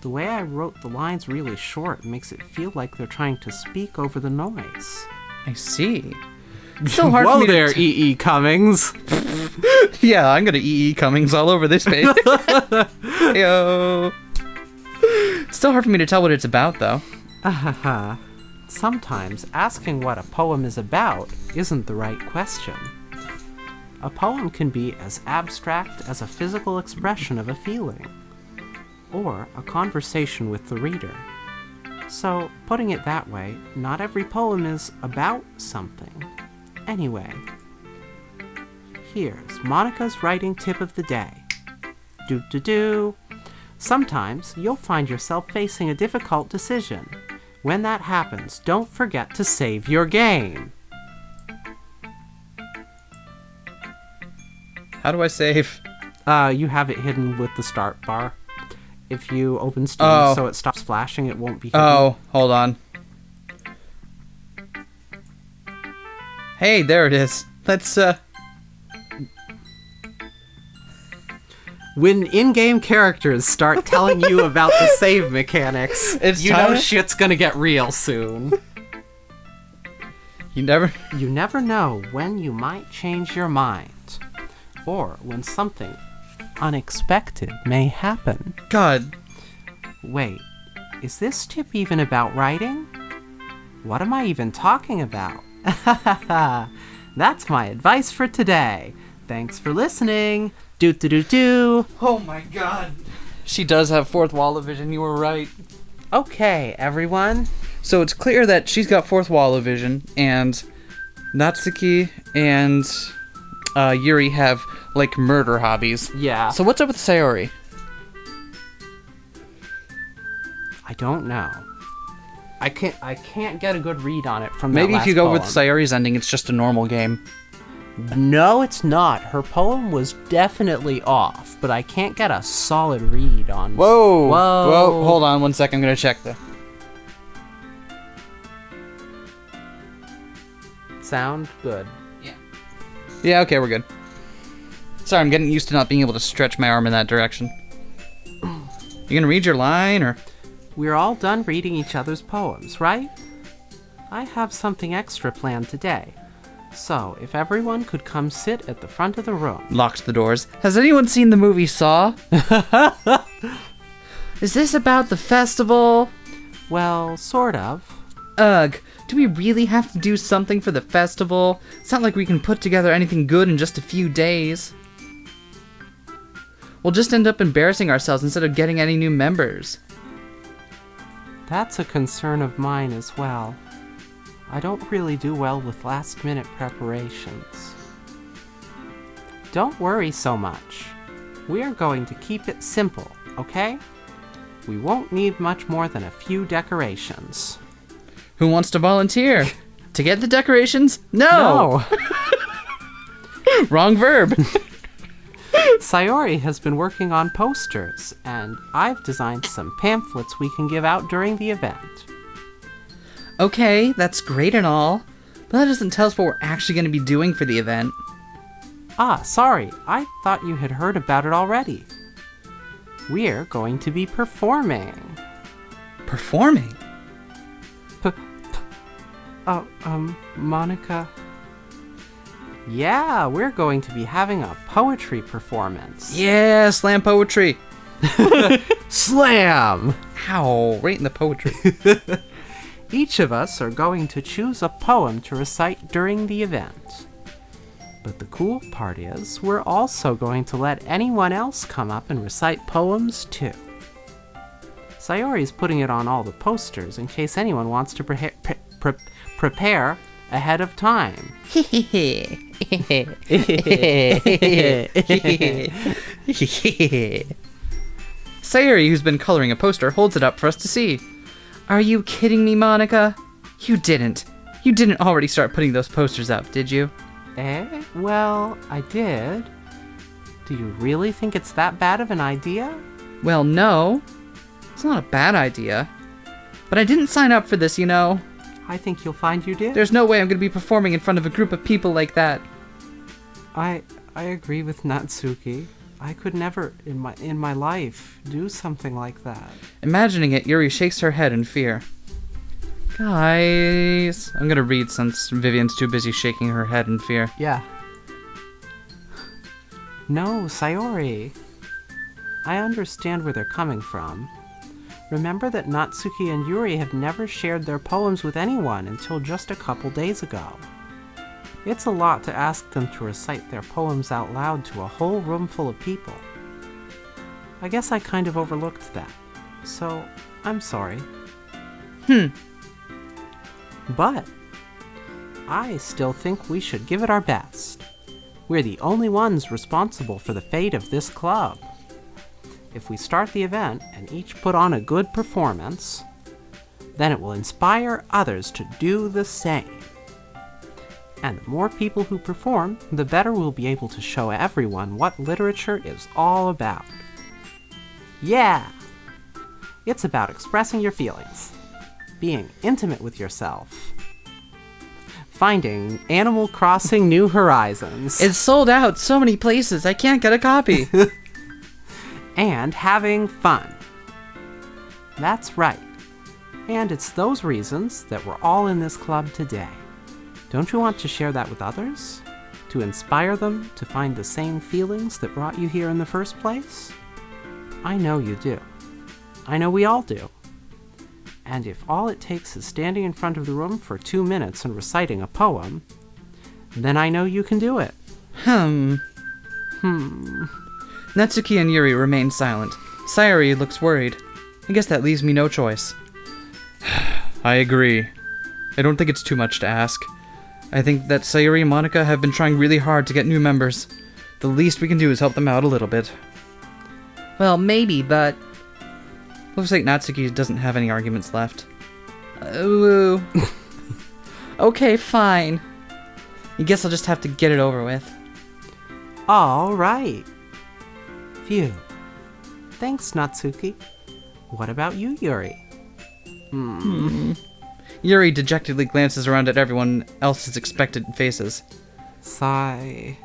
The way I wrote the lines really short makes it feel like they're trying to speak over the noise. I see. It's so hard for Whoa me there, to E.E. Cummings! Yeah, I'm gonna E.E. Cummings all over this page. Yo. It's still hard for me to tell what it's about, though. Ahaha. Sometimes asking what a poem is about isn't the right question. A poem can be as abstract as a physical expression of a feeling, or a conversation with the reader. So, putting it that way, not every poem is about something. Anyway, here's Monika's writing tip of the day. Do-do-do. Sometimes you'll find yourself facing a difficult decision. When that happens, don't forget to save your game. How do I save? You have it hidden with the start bar. If you open Steam Oh. so it stops flashing, it won't be hidden. Oh, hold on. Hey, there it is. Let's, When in-game characters start telling you about the save mechanics, It's you know time- shit's gonna get real soon. You never... You never know when you might change your mind, or when something unexpected may happen. God. Wait, is this tip even about writing? What am I even talking about? That's my advice for today. Thanks for listening. Do-do-do-do. Oh my god. She does have fourth wall vision, you were right. Okay, everyone. So it's clear that she's got fourth wall vision, and Natsuki and Yuri have, like, murder hobbies. Yeah. So what's up with Sayori? I don't know. I can't get a good read on it from Maybe that if you last go poem. with Sayori's ending, it's just a normal game. No, it's not. Her poem was definitely off, but I can't get a solid read on... Whoa! Whoa. Whoa, hold on one second, I'm gonna check the... Sound good. Yeah, okay, we're good. Sorry, I'm getting used to not being able to stretch my arm in that direction. You gonna read your line, or...? We're all done reading each other's poems, right? I have something extra planned today. So, if everyone could come sit at the front of the room. Locked the doors. Has anyone seen the movie Saw? Is this about the festival? Well, sort of. Ugh, do we really have to do something for the festival? It's not like we can put together anything good in just a few days. We'll just end up embarrassing ourselves instead of getting any new members. That's a concern of mine as well. I don't really do well with last-minute preparations. Don't worry so much. We are going to keep it simple, okay? We won't need much more than a few decorations. Who wants to volunteer? To get the decorations? No! Wrong verb. Sayori has been working on posters, and I've designed some pamphlets we can give out during the event. Okay, that's great and all, but that doesn't tell us what we're actually going to be doing for the event. Ah, sorry, I thought you had heard about it already. We're going to be performing. Performing? Monika. Yeah, we're going to be having a poetry performance. Yeah, slam poetry. Slam! Ow, right in the poetry. Each of us are going to choose a poem to recite during the event. But the cool part is, we're also going to let anyone else come up and recite poems too. Sayori's putting it on all the posters in case anyone wants to prepare ahead of time. Sayori, who's been coloring a poster, holds it up for us to see. Are you kidding me, Monika? You didn't. You didn't already start putting those posters up, did you? Well, I did. Do you really think it's that bad of an idea? Well, no. It's not a bad idea. But I didn't sign up for this, you know. I think you'll find you did. There's no way I'm going to be performing in front of a group of people like that. I agree with Natsuki. I could never in my life do something like that. Imagining it, Yuri shakes her head in fear. Guys, I'm gonna read since Vivian's too busy shaking her head in fear. Yeah. No, Sayori. I understand where they're coming from. Remember that Natsuki and Yuri have never shared their poems with anyone until just a couple days ago. It's a lot to ask them to recite their poems out loud to a whole room full of people. I guess I kind of overlooked that, so I'm sorry. But I still think we should give it our best. We're the only ones responsible for the fate of this club. If we start the event and each put on a good performance, then it will inspire others to do the same. And the more people who perform, the better we'll be able to show everyone what literature is all about. Yeah! It's about expressing your feelings, being intimate with yourself, finding Animal Crossing New Horizons. It's sold out so many places, I can't get a copy. And having fun. That's right. And it's those reasons that we're all in this club today. Don't you want to share that with others? To inspire them to find the same feelings that brought you here in the first place? I know you do. I know we all do. And if all it takes is standing in front of the room for 2 minutes and reciting a poem, then I know you can do it. Natsuki and Yuri remain silent. Sayori looks worried. I guess that leaves me no choice. I agree. I don't think it's too much to ask. I think that Sayori and Monika have been trying really hard to get new members. The least we can do is help them out a little bit. Well, maybe, but... Looks like Natsuki doesn't have any arguments left. Okay, fine. I guess I'll just have to get it over with. All right. Phew. Thanks, Natsuki. What about you, Yuri? Yuri dejectedly glances around at everyone else's expectant faces. Sigh.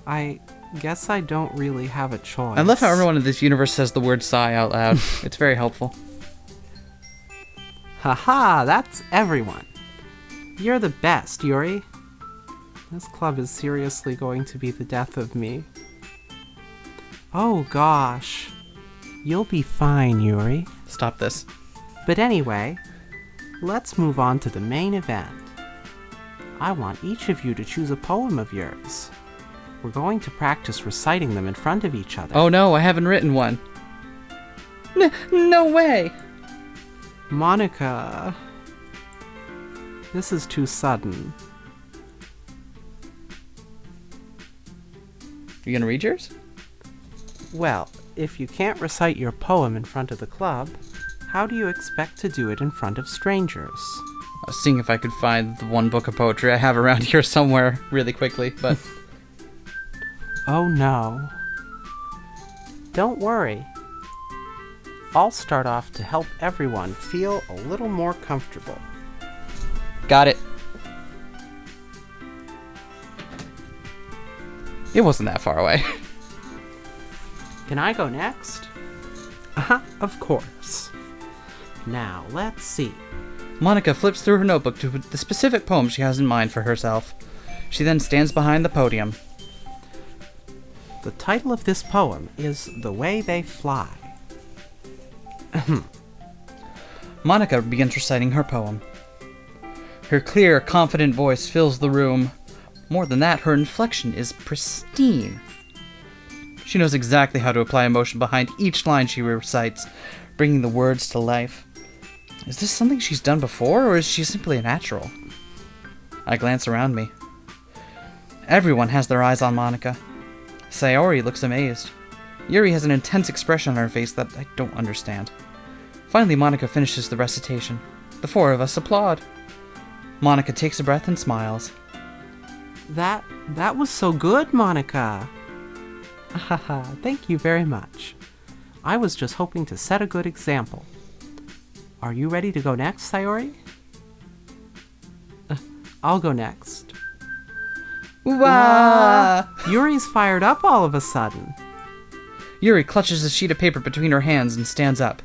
I guess I don't really have a choice. I love how everyone in this universe says the word sigh out loud. It's very helpful. Haha, that's everyone. You're the best, Yuri. This club is seriously going to be the death of me. Oh gosh. You'll be fine, Yuri. Stop this. But anyway, let's move on to the main event. I want each of you to choose a poem of yours. We're going to practice reciting them in front of each other. Oh no, I haven't written one. No way! Monika, this is too sudden. You gonna read yours? Well, if you can't recite your poem in front of the club, how do you expect to do it in front of strangers? I was seeing if I could find the one book of poetry I have around here somewhere really quickly, but... Oh no. Don't worry. I'll start off to help everyone feel a little more comfortable. Got it. It wasn't that far away. Can I go next? Of course. Now, let's see. Monika flips through her notebook to the specific poem she has in mind for herself. She then stands behind the podium. The title of this poem is The Way They Fly. Monika begins reciting her poem. Her clear, confident voice fills the room. More than that, her inflection is pristine. She knows exactly how to apply emotion behind each line she recites, bringing the words to life. Is this something she's done before, or is she simply a natural? I glance around me. Everyone has their eyes on Monika. Sayori looks amazed. Yuri has an intense expression on her face that I don't understand. Finally, Monika finishes the recitation. The four of us applaud. Monika takes a breath and smiles. That was so good, Monika. Haha, thank you very much. I was just hoping to set a good example. Are you ready to go next, Sayori? I'll go next. Wah! Yuri's fired up all of a sudden. Yuri clutches a sheet of paper between her hands and stands up.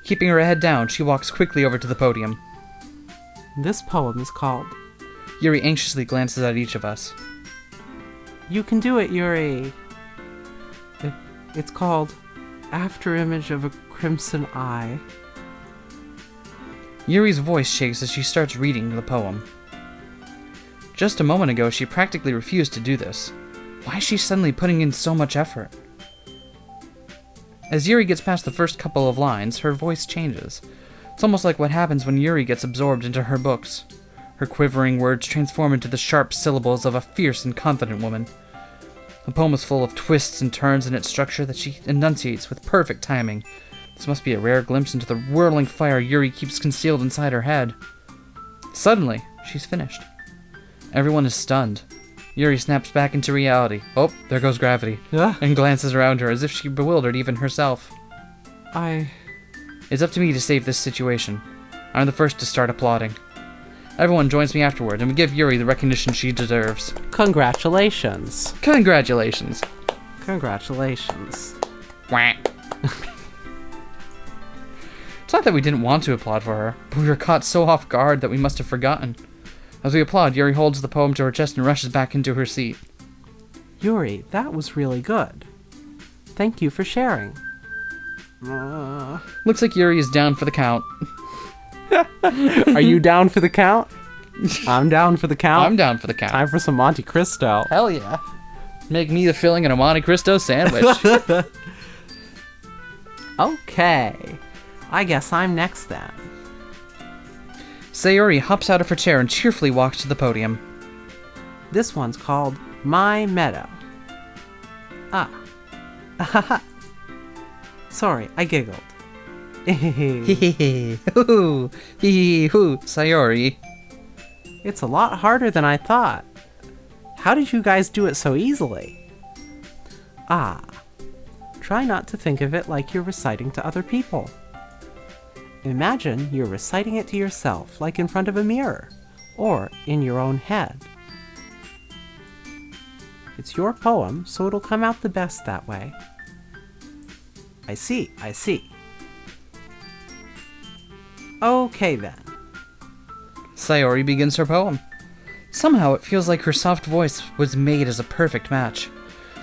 Keeping her head down, she walks quickly over to the podium. This poem is called... Yuri anxiously glances at each of us. You can do it, Yuri. It's called Afterimage of a Crimson Eye. Yuri's voice shakes as she starts reading the poem. Just a moment ago, she practically refused to do this. Why is she suddenly putting in so much effort? As Yuri gets past the first couple of lines, her voice changes. It's almost like what happens when Yuri gets absorbed into her books. Her quivering words transform into the sharp syllables of a fierce and confident woman. The poem is full of twists and turns in its structure that she enunciates with perfect timing. This must be a rare glimpse into the whirling fire Yuri keeps concealed inside her head. Suddenly, she's finished. Everyone is stunned. Yuri snaps back into reality. Oh, there goes gravity. And glances around her as if she bewildered even herself. It's up to me to save this situation. I'm the first to start applauding. Everyone joins me afterward, and we give Yuri the recognition she deserves. Congratulations. Congratulations. Congratulations. Wah. It's not that we didn't want to applaud for her, but we were caught so off guard that we must have forgotten. As we applaud, Yuri holds the poem to her chest and rushes back into her seat. Yuri, that was really good. Thank you for sharing. Looks like Yuri is down for the count. Are you down for the count? I'm down for the count. I'm down for the count. Time for some Monte Cristo. Hell yeah. Make me the filling in a Monte Cristo sandwich. Okay. I guess I'm next then. Sayori hops out of her chair and cheerfully walks to the podium. This one's called My Meadow. Sorry, I giggled. Hee hoo hoo, Sayori. It's a lot harder than I thought. How did you guys do it so easily? Try not to think of it like you're reciting to other people. Imagine you're reciting it to yourself, like in front of a mirror, or in your own head. It's your poem, so it'll come out the best that way. I see. Okay then. Sayori begins her poem. Somehow it feels like her soft voice was made as a perfect match.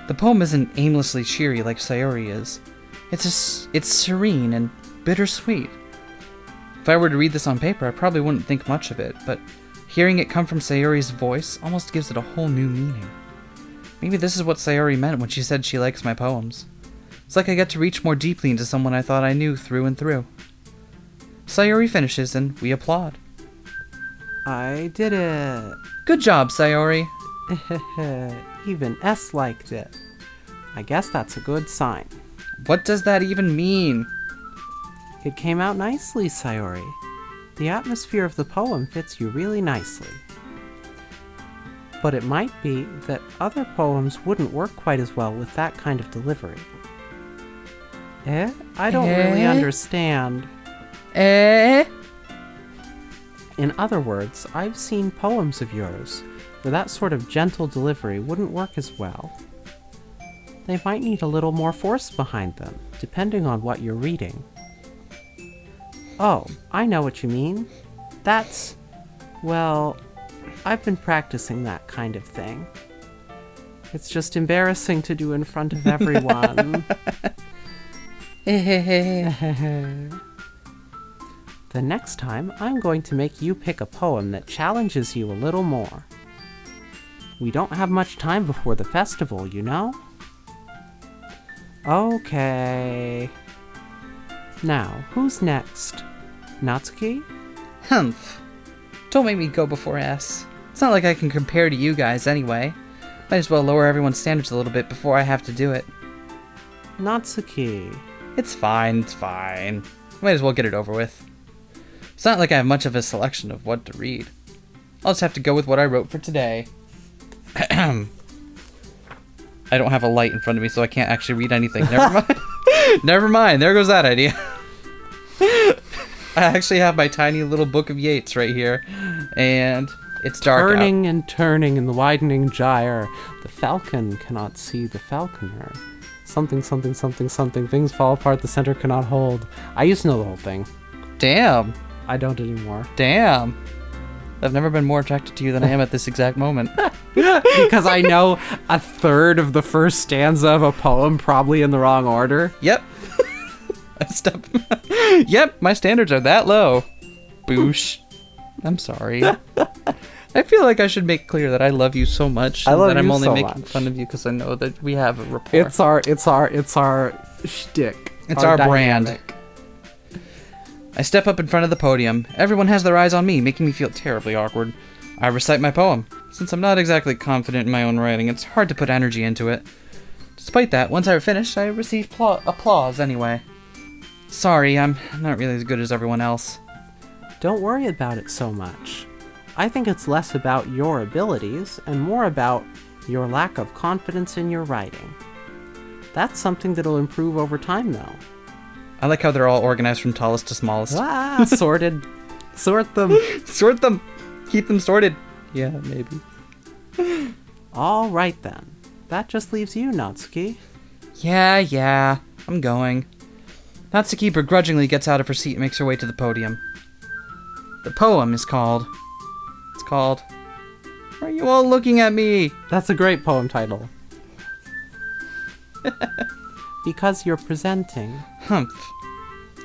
The poem isn't aimlessly cheery like Sayori is. It's serene and bittersweet. If I were to read this on paper, I probably wouldn't think much of it, but hearing it come from Sayori's voice almost gives it a whole new meaning. Maybe this is what Sayori meant when she said she likes my poems. It's like I get to reach more deeply into someone I thought I knew through and through. Sayori finishes and we applaud. I did it. Good job, Sayori. Even S liked it. I guess that's a good sign. What does that even mean? It came out nicely, Sayori. The atmosphere of the poem fits you really nicely. But it might be that other poems wouldn't work quite as well with that kind of delivery. I don't really understand. Eh? In other words, I've seen poems of yours where that sort of gentle delivery wouldn't work as well. They might need a little more force behind them, depending on what you're reading. Oh, I know what you mean. That's, well, I've been practicing that kind of thing. It's just embarrassing to do in front of everyone. The next time, I'm going to make you pick a poem that challenges you a little more. We don't have much time before the festival, you know? Okay. Now, who's next? Natsuki? Humph. Don't make me go before S. It's not like I can compare to you guys anyway. Might as well lower everyone's standards a little bit before I have to do it. Natsuki. It's fine. Might as well get it over with. It's not like I have much of a selection of what to read. I'll just have to go with what I wrote for today. I don't have a light in front of me, so I can't actually read anything. Never mind. Never mind. There goes that idea. I actually have my tiny little book of Yeats right here, and it's dark Turning out. and turning in the widening gyre, the falcon cannot see the falconer. Something, things fall apart the center cannot hold. I used to know the whole thing. Damn. I don't anymore. Damn. I've never been more attracted to you than I am at this exact moment. Because I know a third of the first stanza of a poem probably in the wrong order. Yep. Yep, my standards are that low. Boosh. I'm sorry. I feel like I should make clear that I love you so much. I love that I'm you only so making much. fun of you because I know that we have a rapport. It's our shtick. It's our brand. dynamic. I step up in front of the podium. Everyone has their eyes on me, making me feel terribly awkward. I recite my poem. Since I'm not exactly confident in my own writing, it's hard to put energy into it. Despite that, once I finish, I receive applause anyway. Sorry, I'm not really as good as everyone else. Don't worry about it so much. I think it's less about your abilities and more about your lack of confidence in your writing. That's something that'll improve over time, though. I like how they're all organized from tallest to smallest. Sorted. Sort them. Sort them. Keep them sorted. Yeah, maybe. All right, then. That just leaves you, Natsuki. Yeah, I'm going. Natsuki begrudgingly gets out of her seat and makes her way to the podium. The poem is called... Why are you all looking at me? That's a great poem title. Because you're presenting. Humph.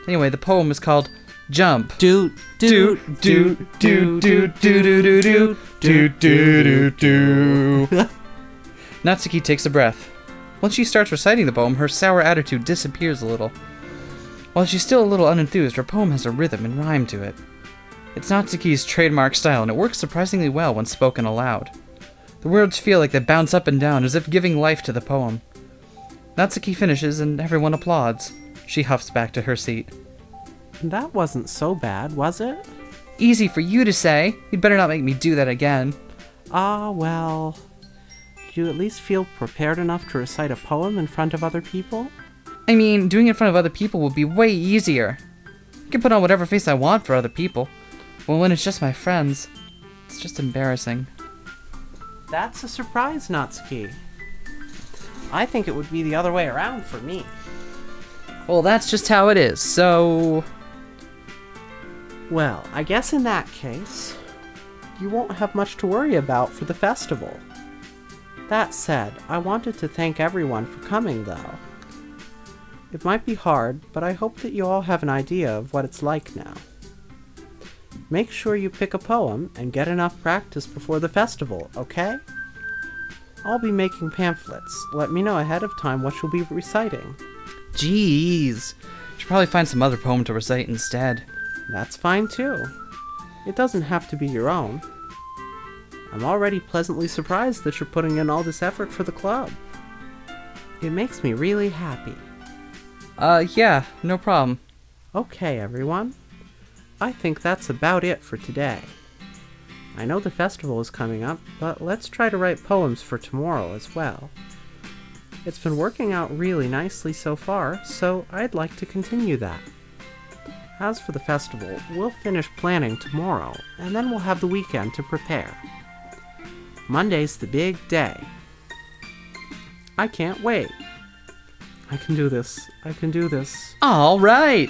Anyway, the poem is called Jump. Doot, doot, doot, doot, doot, doot, doot, doot, doot, doot. Natsuki takes a breath. Once she starts reciting the poem, her sour attitude disappears a little. While she's still a little unenthused, her poem has a rhythm and rhyme to it. It's Natsuki's trademark style, and it works surprisingly well when spoken aloud. The words feel like they bounce up and down, as if giving life to the poem. Natsuki finishes, and everyone applauds. She huffs back to her seat. That wasn't so bad, was it? Easy for you to say. You'd better not make me do that again. Well... Do you at least feel prepared enough to recite a poem in front of other people? I mean, doing it in front of other people would be way easier. I can put on whatever face I want for other people. But when it's just my friends, it's just embarrassing. That's a surprise, Natsuki. I think it would be the other way around for me. Well, that's just how it is, so... Well, I guess in that case, you won't have much to worry about for the festival. That said, I wanted to thank everyone for coming, though. It might be hard, but I hope that you all have an idea of what it's like now. Make sure you pick a poem and get enough practice before the festival, okay? I'll be making pamphlets. Let me know ahead of time what you'll be reciting. Jeez. Should probably find some other poem to recite instead. That's fine too. It doesn't have to be your own. I'm already pleasantly surprised that you're putting in all this effort for the club. It makes me really happy. Yeah, no problem. Okay, everyone. I think that's about it for today. I know the festival is coming up, but let's try to write poems for tomorrow as well. It's been working out really nicely so far, so I'd like to continue that. As for the festival, we'll finish planning tomorrow, and then we'll have the weekend to prepare. Monday's the big day. I can't wait. I can do this. I can do this. All right.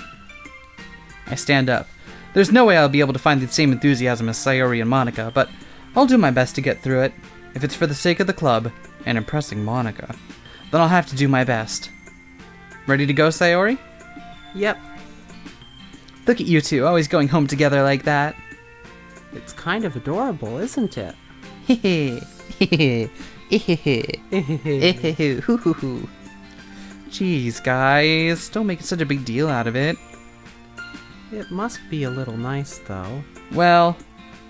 I stand up. There's no way I'll be able to find the same enthusiasm as Sayori and Monika, but I'll do my best to get through it. If it's for the sake of the club and impressing Monika, then I'll have to do my best. Ready to go, Sayori? Yep. Look at you two, always going home together like that. It's kind of adorable, isn't it? Hehe. Hehe. Hehe. Hoo hoo hoo. Jeez, guys, don't make such a big deal out of it. It must be a little nice, though. Well,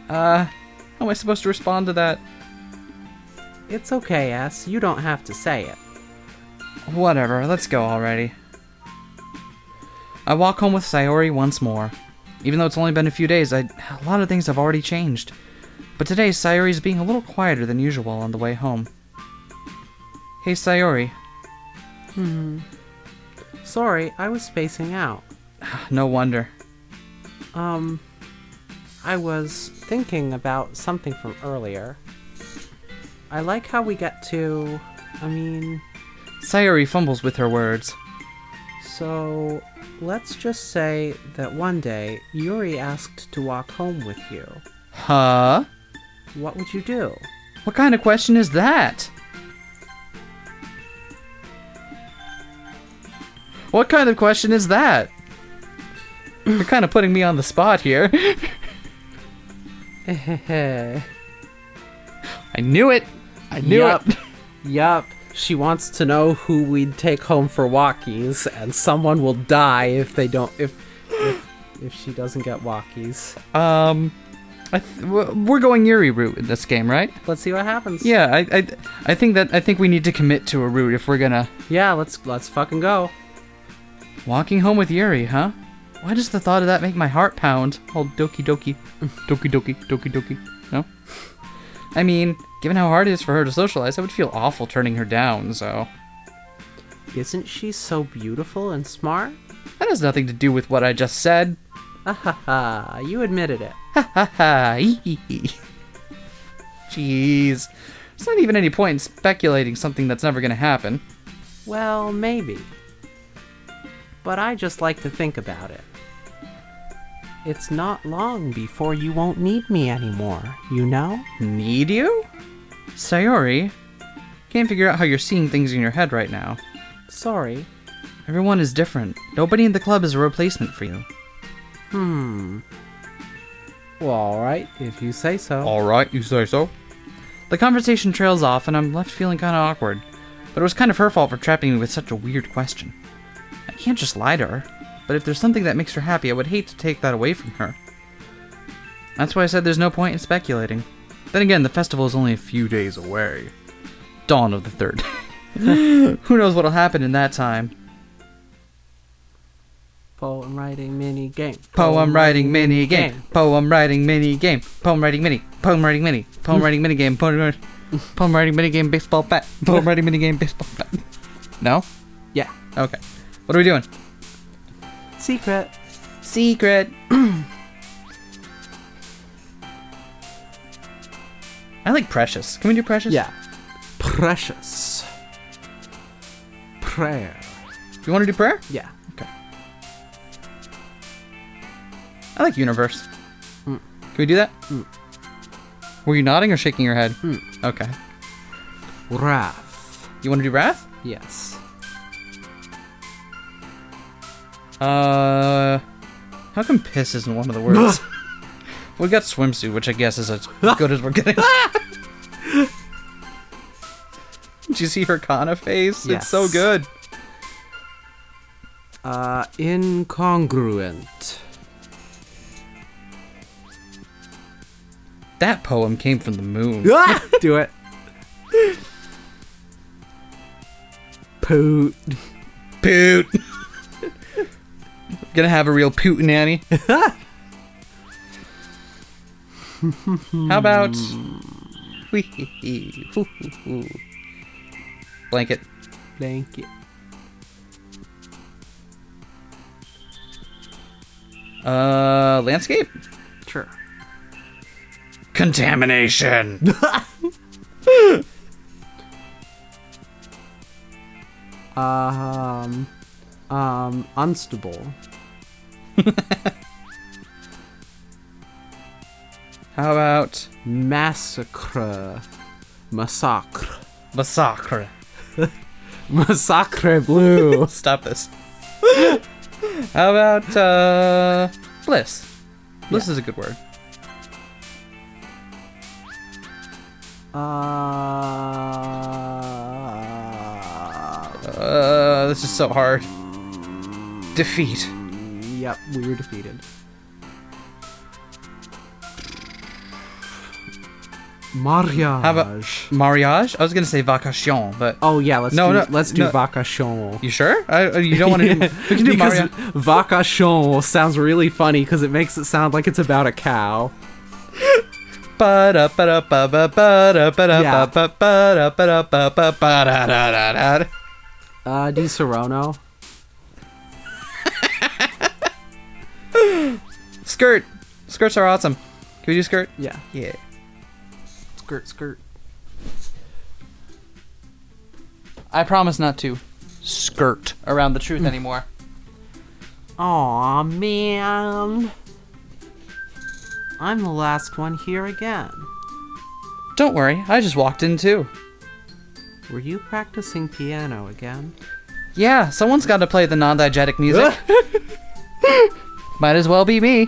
how am I supposed to respond to that? It's okay, S. You don't have to say it. Whatever, let's go already. I walk home with Sayori once more. Even though it's only been a few days, a lot of things have already changed. But today, Sayori's being a little quieter than usual on the way home. Hey, Sayori. Sorry, I was spacing out. No wonder. I was thinking about something from earlier. I like how we get to... Sayori fumbles with her words. So, let's just say that one day, Yuri asked to walk home with you. Huh? What would you do? What kind of question is that? What kind of question is that? You're kind of putting me on the spot here. I knew it! I knew it! Yup. She wants to know who we'd take home for walkies, and someone will die if they don't... If she doesn't get walkies. We're going Yuri route in this game, right? Let's see what happens. Yeah, I think we need to commit to a route if we're gonna... Yeah, let's fucking go. Walking home with Yuri, huh? Why does the thought of that make my heart pound? All doki doki. Doki doki, doki doki. No? I mean, given how hard it is for her to socialize, I would feel awful turning her down, so... Isn't she so beautiful and smart? That has nothing to do with what I just said. Ha, you admitted it. Ha. Jeez. There's not even any point in speculating something that's never gonna happen. Well, maybe. But I just like to think about it. It's not long before you won't need me anymore, you know? Need you? Sayori, can't figure out how you're seeing things in your head right now. Sorry. Everyone is different. Nobody in the club is a replacement for you. Well, alright, if you say so. Alright, you say so. The conversation trails off and I'm left feeling kinda awkward. But it was kind of her fault for trapping me with such a weird question. I can't just lie to her. But if there's something that makes her happy, I would hate to take that away from her. That's why I said there's no point in speculating. Then again, the festival is only a few days away. Dawn of the 3rd. Who knows what'll happen in that time. Poem writing mini game. Poem writing mini game. Poem writing mini game. Poem writing mini. Poem writing mini. Poem writing mini game. Poem writing mini game. Baseball bat. Poem writing mini game. Baseball bat. No? Yeah. Okay. What are we doing? Secret. Secret. I like Precious. Can we do Precious? Yeah. Precious. Prayer. You want to do Prayer? Yeah. Okay. I like Universe. Can we do that? Were you nodding or shaking your head? Okay. Wrath. You want to do Wrath? Yes. How come piss isn't one of the words? We got swimsuit, which I guess is as good as we're getting. Did you see her Kana face? Yes. It's so good. Incongruent. That poem came from the moon. Do it. Poot. Poot. Gonna have a real pootinanny. How about... Blanket. Blanket. Landscape? Sure. Contamination. Unstable. How about... Massacre. Massacre. Massacre. Massacre blue. Stop this. How about, bliss? Bliss is a good word. This is so hard. Defeat. Yep, we were defeated. Mariage. How about mariage? I was gonna say vacation, but Oh yeah, let's do vacation. you sure? You don't want to do? We can do Because mariage. vacation sounds really funny because it makes it sound like it's about a cow. Di Serono. Skirt. Skirts are awesome. Can we do skirt? Yeah. Yeah. Skirt. I promise not to skirt around the truth anymore. Aw, man. I'm the last one here again. Don't worry, I just walked in too. Were you practicing piano again? Yeah, someone's got to play the non-diegetic music. Might as well be me.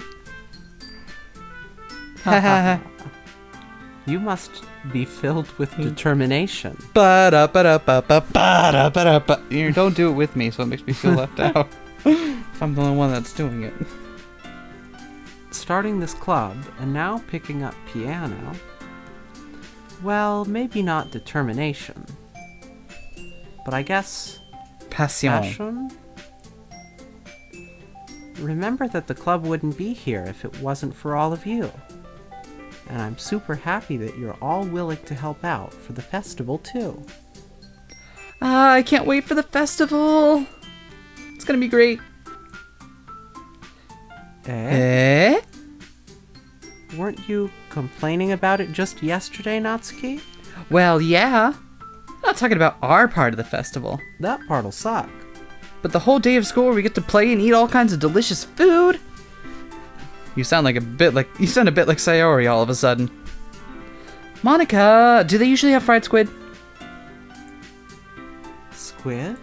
You must be filled with determination. You don't do it with me, so it makes me feel left out. If I'm the only one that's doing it. Starting this club and now picking up piano. Well, maybe not determination. But I guess passion? Remember that the club wouldn't be here if it wasn't for all of you. And I'm super happy that you're all willing to help out for the festival too. I can't wait for the festival. It's gonna be great. Eh? Weren't you complaining about it just yesterday, Natsuki? Well, yeah. I'm not talking about our part of the festival, That part'll suck. but the whole day of school where we get to play and eat all kinds of delicious food. You sound a bit like Sayori all of a sudden. Monika, do they usually have fried squid? Squid?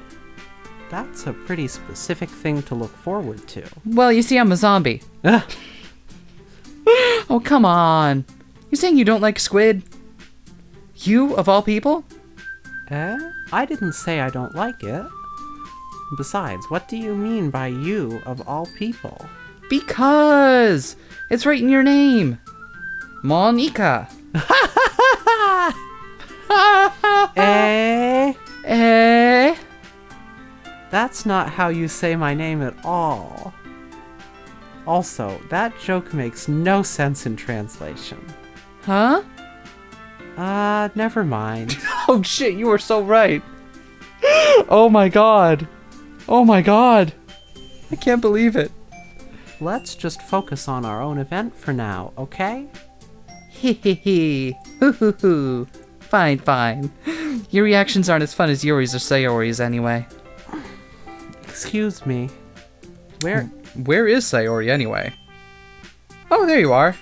That's a pretty specific thing to look forward to. Well, you see, I'm a zombie. Oh, come on. You saying you don't like squid? You, of all people? I didn't say I don't like it. Besides, what do you mean by you, of all people? Because it's right in your name. Monika. Eh? That's not how you say my name at all. Also, that joke makes no sense in translation. Huh? Never mind. Oh shit, you were so right. Oh my god. Oh my god. I can't believe it. Let's just focus on our own event for now, okay? Hee hee hee. Hoo hoo hoo. Fine, fine. Your reactions aren't as fun as Yuri's or Sayori's anyway. Excuse me. Where is Sayori anyway? Oh, there you are.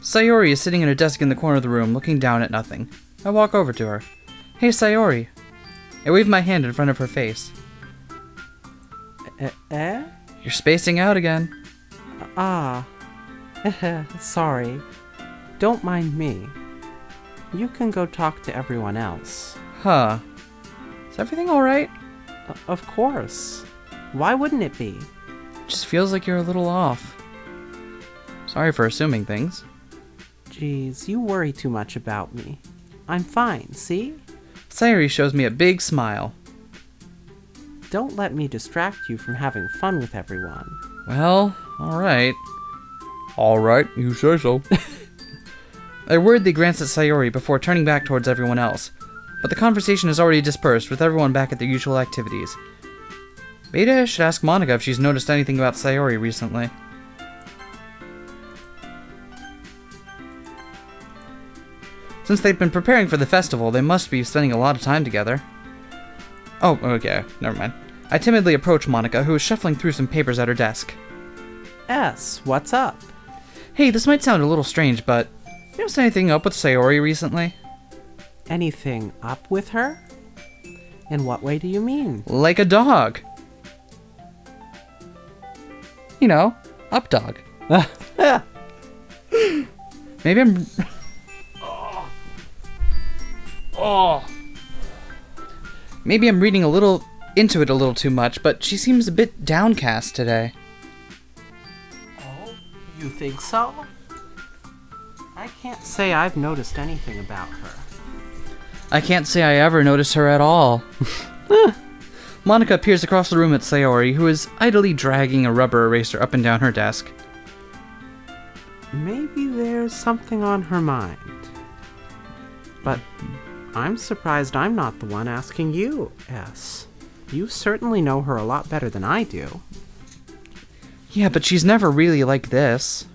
Sayori is sitting at her desk in the corner of the room, looking down at nothing. I walk over to her. Hey, Sayori. I wave my hand in front of her face. You're spacing out again. Ah. Sorry. Don't mind me. You can go talk to everyone else. Huh. Is everything alright? Of course. Why wouldn't it be? Just feels like you're a little off. Sorry for assuming things. Geez, you worry too much about me. I'm fine, see? Sayori shows me a big smile. Don't let me distract you from having fun with everyone. Well, alright. Alright, you say so. I worriedly glanced at Sayori before turning back towards everyone else, but the conversation is already dispersed with everyone back at their usual activities. Maybe I should ask Monika if she's noticed anything about Sayori recently. Since they've been preparing for the festival, they must be spending a lot of time together. Oh, okay, never mind. I timidly approach Monika, who is shuffling through some papers at her desk. What's up? Hey, this might sound a little strange, but you noticed anything up with Sayori recently? Anything up with her? In what way do you mean? Like a dog. You know, up dog. Maybe I'm... Maybe I'm reading into it a little too much, but she seems a bit downcast today. Oh, you think so? I can't say I've noticed anything about her. I can't say I ever notice her at all. Monika peers across the room at Sayori, who is idly dragging a rubber eraser up and down her desk. Maybe there's something on her mind. But I'm surprised I'm not the one asking you, S. You certainly know her a lot better than I do. Yeah, but she's never really like this.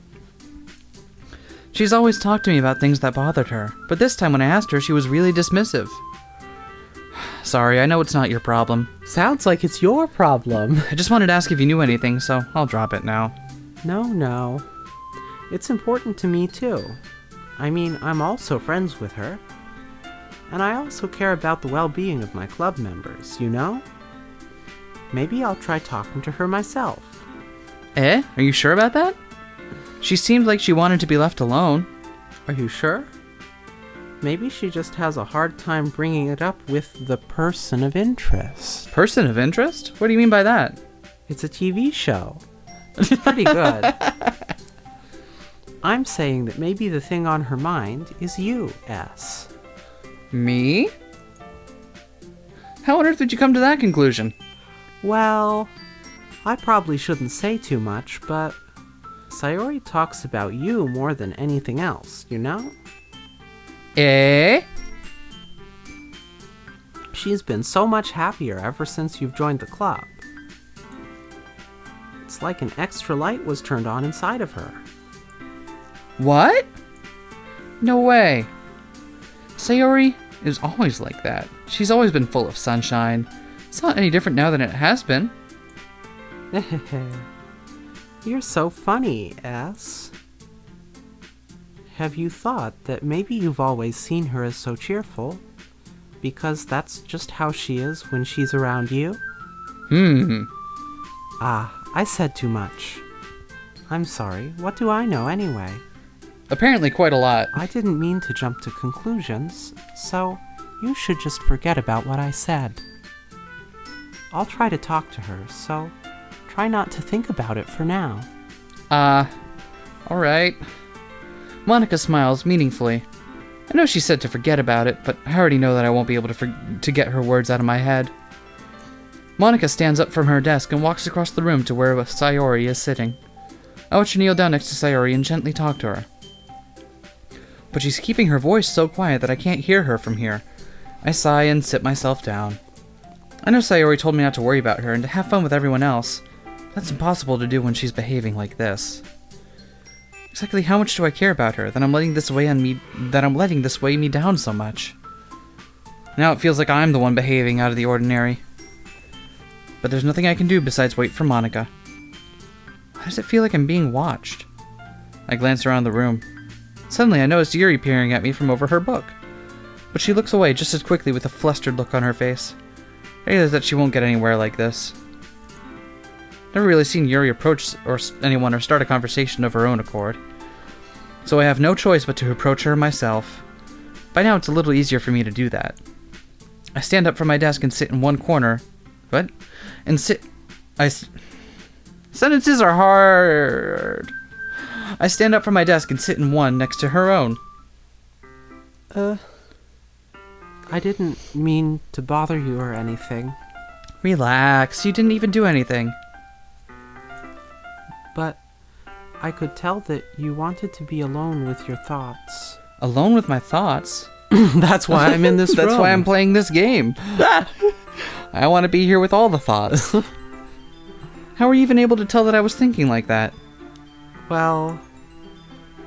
She's always talked to me about things that bothered her, but this time when I asked her, she was really dismissive. Sorry, I know it's not your problem. Sounds like it's your problem. I just wanted to ask if you knew anything, so I'll drop it now. No. It's important to me too. I mean, I'm also friends with her. And I also care about the well-being of my club members, you know? Maybe I'll try talking to her myself. Eh? Are you sure about that? She seemed like she wanted to be left alone. Are you sure? Maybe she just has a hard time bringing it up with the person of interest. Person of interest? What do you mean by that? It's a TV show. It's pretty good. I'm saying that maybe the thing on her mind is you, S. Me? How on earth did you come to that conclusion? Well, I probably shouldn't say too much, but Sayori talks about you more than anything else, you know? Eh? She's been so much happier ever since you've joined the club. It's like an extra light was turned on inside of her. What? No way. Sayori is always like that. She's always been full of sunshine. It's not any different now than it has been. You're so funny, S. Have you thought that maybe you've always seen her as so cheerful because that's just how she is when she's around you? I said too much. I'm sorry. What do I know anyway? Apparently quite a lot. I didn't mean to jump to conclusions, so you should just forget about what I said. I'll try to talk to her, so try not to think about it for now. Alright. Monika smiles meaningfully. I know she said to forget about it, but I already know that I won't be able to get her words out of my head. Monika stands up from her desk and walks across the room to where Sayori is sitting. I watch her kneel down next to Sayori and gently talk to her. But she's keeping her voice so quiet that I can't hear her from here. I sigh and sit myself down. I know Sayori told me not to worry about her and to have fun with everyone else. That's impossible to do when she's behaving like this. Exactly how much do I care about her that I'm letting this weigh me down so much? Now it feels like I'm the one behaving out of the ordinary. But there's nothing I can do besides wait for Monika. Why does it feel like I'm being watched? I glance around the room. Suddenly I notice Yuri peering at me from over her book. But she looks away just as quickly with a flustered look on her face. I realize that she won't get anywhere like this. Never really seen Yuri approach anyone or start a conversation of her own accord. So I have no choice but to approach her myself. By now it's a little easier for me to do that. I stand up from my desk and sit in one corner. What? And sit... Sentences are hard. I stand up from my desk and sit in one next to her own. I didn't mean to bother you or anything. Relax, you didn't even do anything. But I could tell that you wanted to be alone with your thoughts. Alone with my thoughts? That's why I'm in this room. That's why I'm playing this game. I want to be here with all the thoughts. How were you even able to tell that I was thinking like that? Well,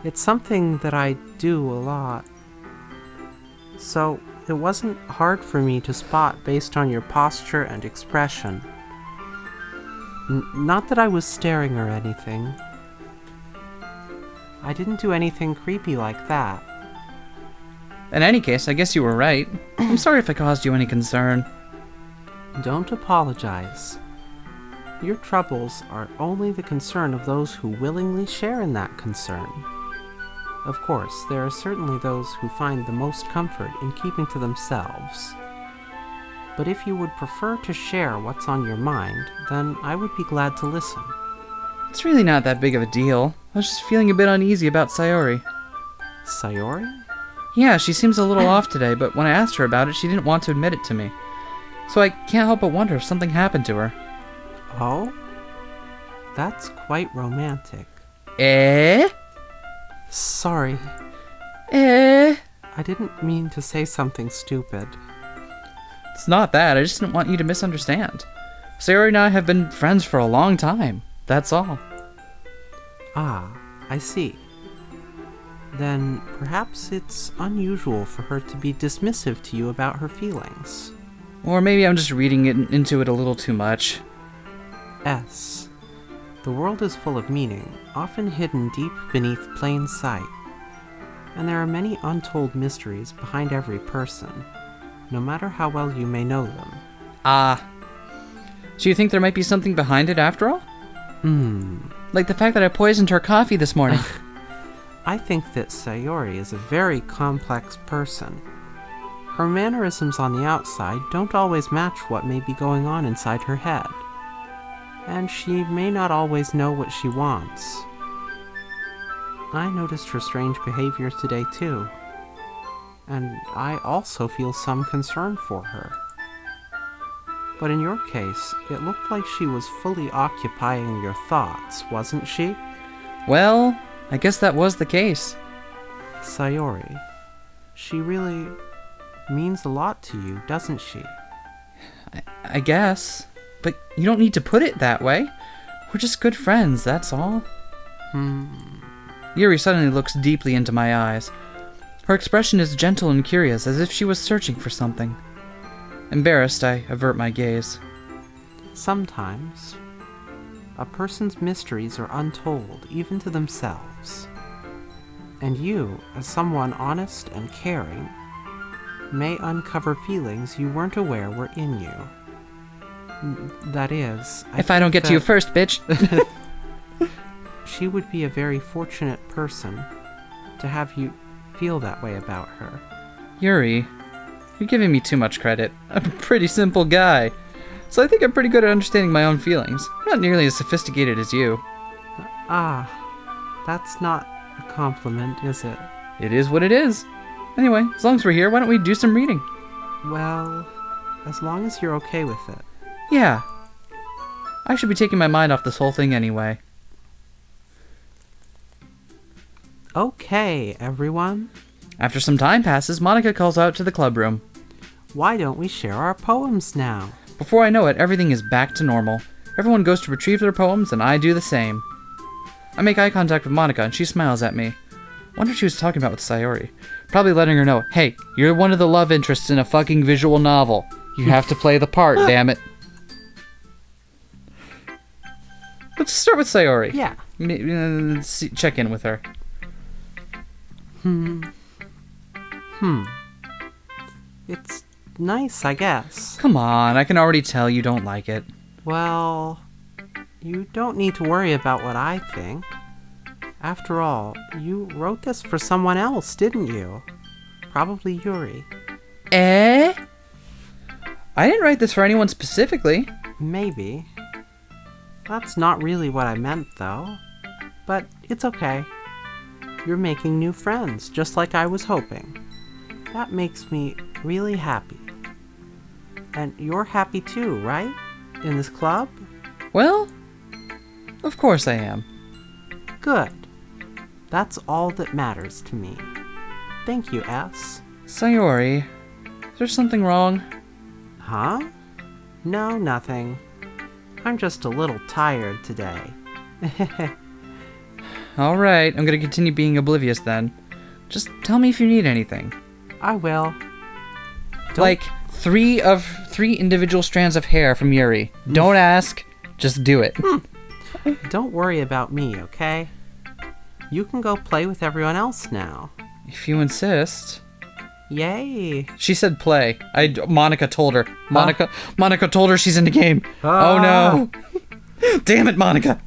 it's something that I do a lot. So it wasn't hard for me to spot based on your posture and expression. Not that I was staring or anything. I didn't do anything creepy like that. In any case, I guess you were right. I'm sorry if I caused you any concern. Don't apologize. Your troubles are only the concern of those who willingly share in that concern. Of course, there are certainly those who find the most comfort in keeping to themselves. But if you would prefer to share what's on your mind, then I would be glad to listen. It's really not that big of a deal. I was just feeling a bit uneasy about Sayori. Sayori? Yeah, she seems a little off today, but when I asked her about it, she didn't want to admit it to me. So I can't help but wonder if something happened to her. Oh? That's quite romantic. Eh? Sorry. Eh? I didn't mean to say something stupid. It's not that, I just didn't want you to misunderstand. Sayori and I have been friends for a long time. That's all. Ah, I see. Then perhaps it's unusual for her to be dismissive to you about her feelings. Or maybe I'm just reading into it a little too much. S. The world is full of meaning, often hidden deep beneath plain sight. And there are many untold mysteries behind every person, no matter how well you may know them. Ah. So you think there might be something behind it after all? Like the fact that I poisoned her coffee this morning. I think that Sayori is a very complex person. Her mannerisms on the outside don't always match what may be going on inside her head. And she may not always know what she wants. I noticed her strange behavior today too. And I also feel some concern for her. But in your case, it looked like she was fully occupying your thoughts, wasn't she? Well, I guess that was the case. Sayori, she really means a lot to you, doesn't she? I guess. But you don't need to put it that way. We're just good friends, that's all. Yuri suddenly looks deeply into my eyes. Her expression is gentle and curious, as if she was searching for something. Embarrassed, I avert my gaze. Sometimes, a person's mysteries are untold, even to themselves. And you, as someone honest and caring, may uncover feelings you weren't aware were in you. That is, if I don't get to you first, bitch. She would be a very fortunate person to have you feel that way about her. Yuri, you're giving me too much credit. I'm a pretty simple guy. So I think I'm pretty good at understanding my own feelings. I'm not nearly as sophisticated as you. Ah, that's not a compliment, is it? It is what it is. Anyway, as long as we're here, why don't we do some reading? Well, as long as you're okay with it. Yeah. I should be taking my mind off this whole thing anyway. Okay, everyone. After some time passes, Monika calls out to the club room. Why don't we share our poems now? Before I know it, everything is back to normal. Everyone goes to retrieve their poems, and I do the same. I make eye contact with Monika, and she smiles at me. Wonder what she was talking about with Sayori. Probably letting her know, hey, you're one of the love interests in a fucking visual novel. You have to play the part, damn it. Let's start with Sayori. Yeah. Check in with her. It's nice, I guess. Come on, I can already tell you don't like it. Well, You don't need to worry about what I think. After all, you wrote this for someone else, didn't you? Probably Yuri. Eh? I didn't write this for anyone specifically. Maybe. That's not really what I meant, though. But it's okay. You're making new friends, just like I was hoping. That makes me really happy. And you're happy too, right? In this club? Well, of course I am. Good. That's all that matters to me. Thank you, S. Sayori, is there something wrong? Huh? No, nothing. I'm just a little tired today. Alright, I'm gonna continue being oblivious then. Just tell me if you need anything. I will. Like, three individual strands of hair from Yuri. Don't ask, just do it. Don't worry about me, okay? You can go play with everyone else now. If you insist. Yay! She said play. Monika told her. Monika told her she's in the game. Ah. Oh no. Damn it, Monika.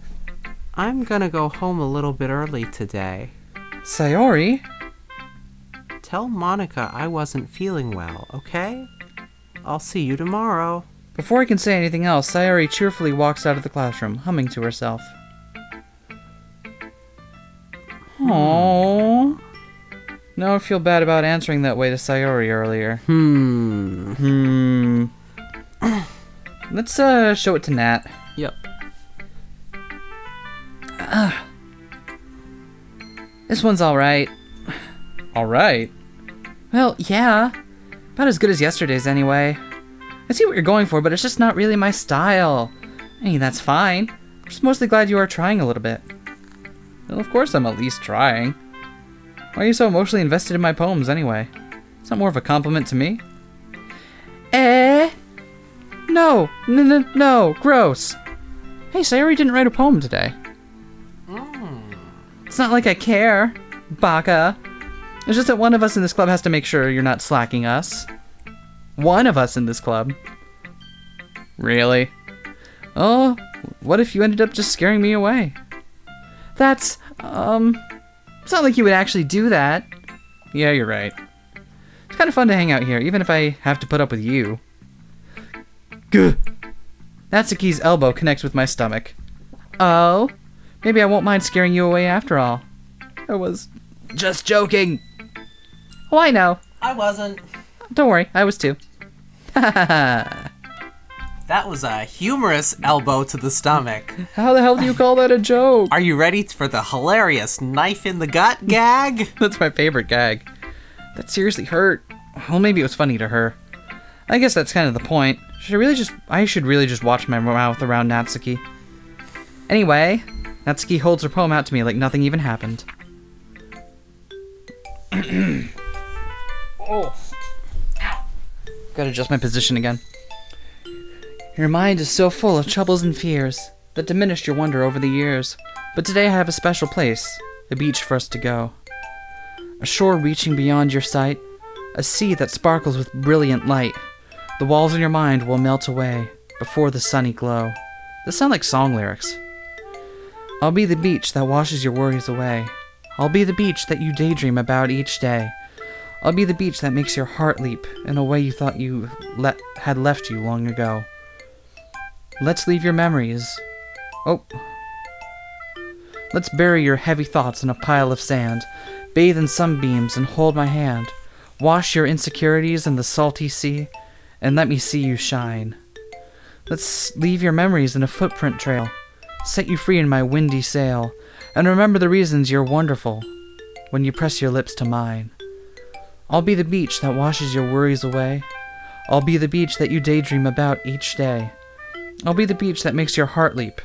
I'm gonna go home a little bit early today. Sayori? Tell Monika I wasn't feeling well, okay? I'll see you tomorrow. Before I can say anything else, Sayori cheerfully walks out of the classroom, humming to herself. Aww. Now I feel bad about answering that way to Sayori earlier. Let's show it to Nat. Yep. This one's alright. Alright? Well, yeah. About as good as yesterday's anyway. I see what you're going for, but it's just not really my style. I mean, that's fine. I'm just mostly glad you are trying a little bit. Well, of course I'm at least trying. Why are you so emotionally invested in my poems anyway? It's not more of a compliment to me. No, no, gross. Hey, Sayori didn't write a poem today. It's not like I care, baka. It's just that one of us in this club has to make sure you're not slacking us. One of us in this club. Really? Oh, what if you ended up just scaring me away? That's, it's not like you would actually do that. Yeah, you're right. It's kind of fun to hang out here, even if I have to put up with you. Gah! Natsuki's elbow connects with my stomach. Oh, maybe I won't mind scaring you away after all. I was just joking. Oh, I know. I wasn't. Don't worry, I was too. That was a humorous elbow to the stomach. How the hell do you call that a joke? Are you ready for the hilarious knife in the gut gag? That's my favorite gag. That seriously hurt. Well, maybe it was funny to her. I guess that's kind of the point. I should really just watch my mouth around Natsuki. Anyway, Natsuki holds her poem out to me like nothing even happened. Oh. Ow. Gotta adjust my position again. Your mind is so full of troubles and fears that diminished your wonder over the years. But today I have a special place, a beach for us to go. A shore reaching beyond your sight, a sea that sparkles with brilliant light. The walls in your mind will melt away before the sunny glow. This sound like song lyrics. I'll be the beach that washes your worries away. I'll be the beach that you daydream about each day. I'll be the beach that makes your heart leap in a way you thought you had left you long ago. Let's leave your memories. Oh. Let's bury your heavy thoughts in a pile of sand. Bathe in sunbeams and hold my hand. Wash your insecurities in the salty sea, and let me see you shine. Let's leave your memories in a footprint trail. Set you free in my windy sail, and remember the reasons you're wonderful when you press your lips to mine. I'll be the beach that washes your worries away. I'll be the beach that you daydream about each day. I'll be the beach that makes your heart leap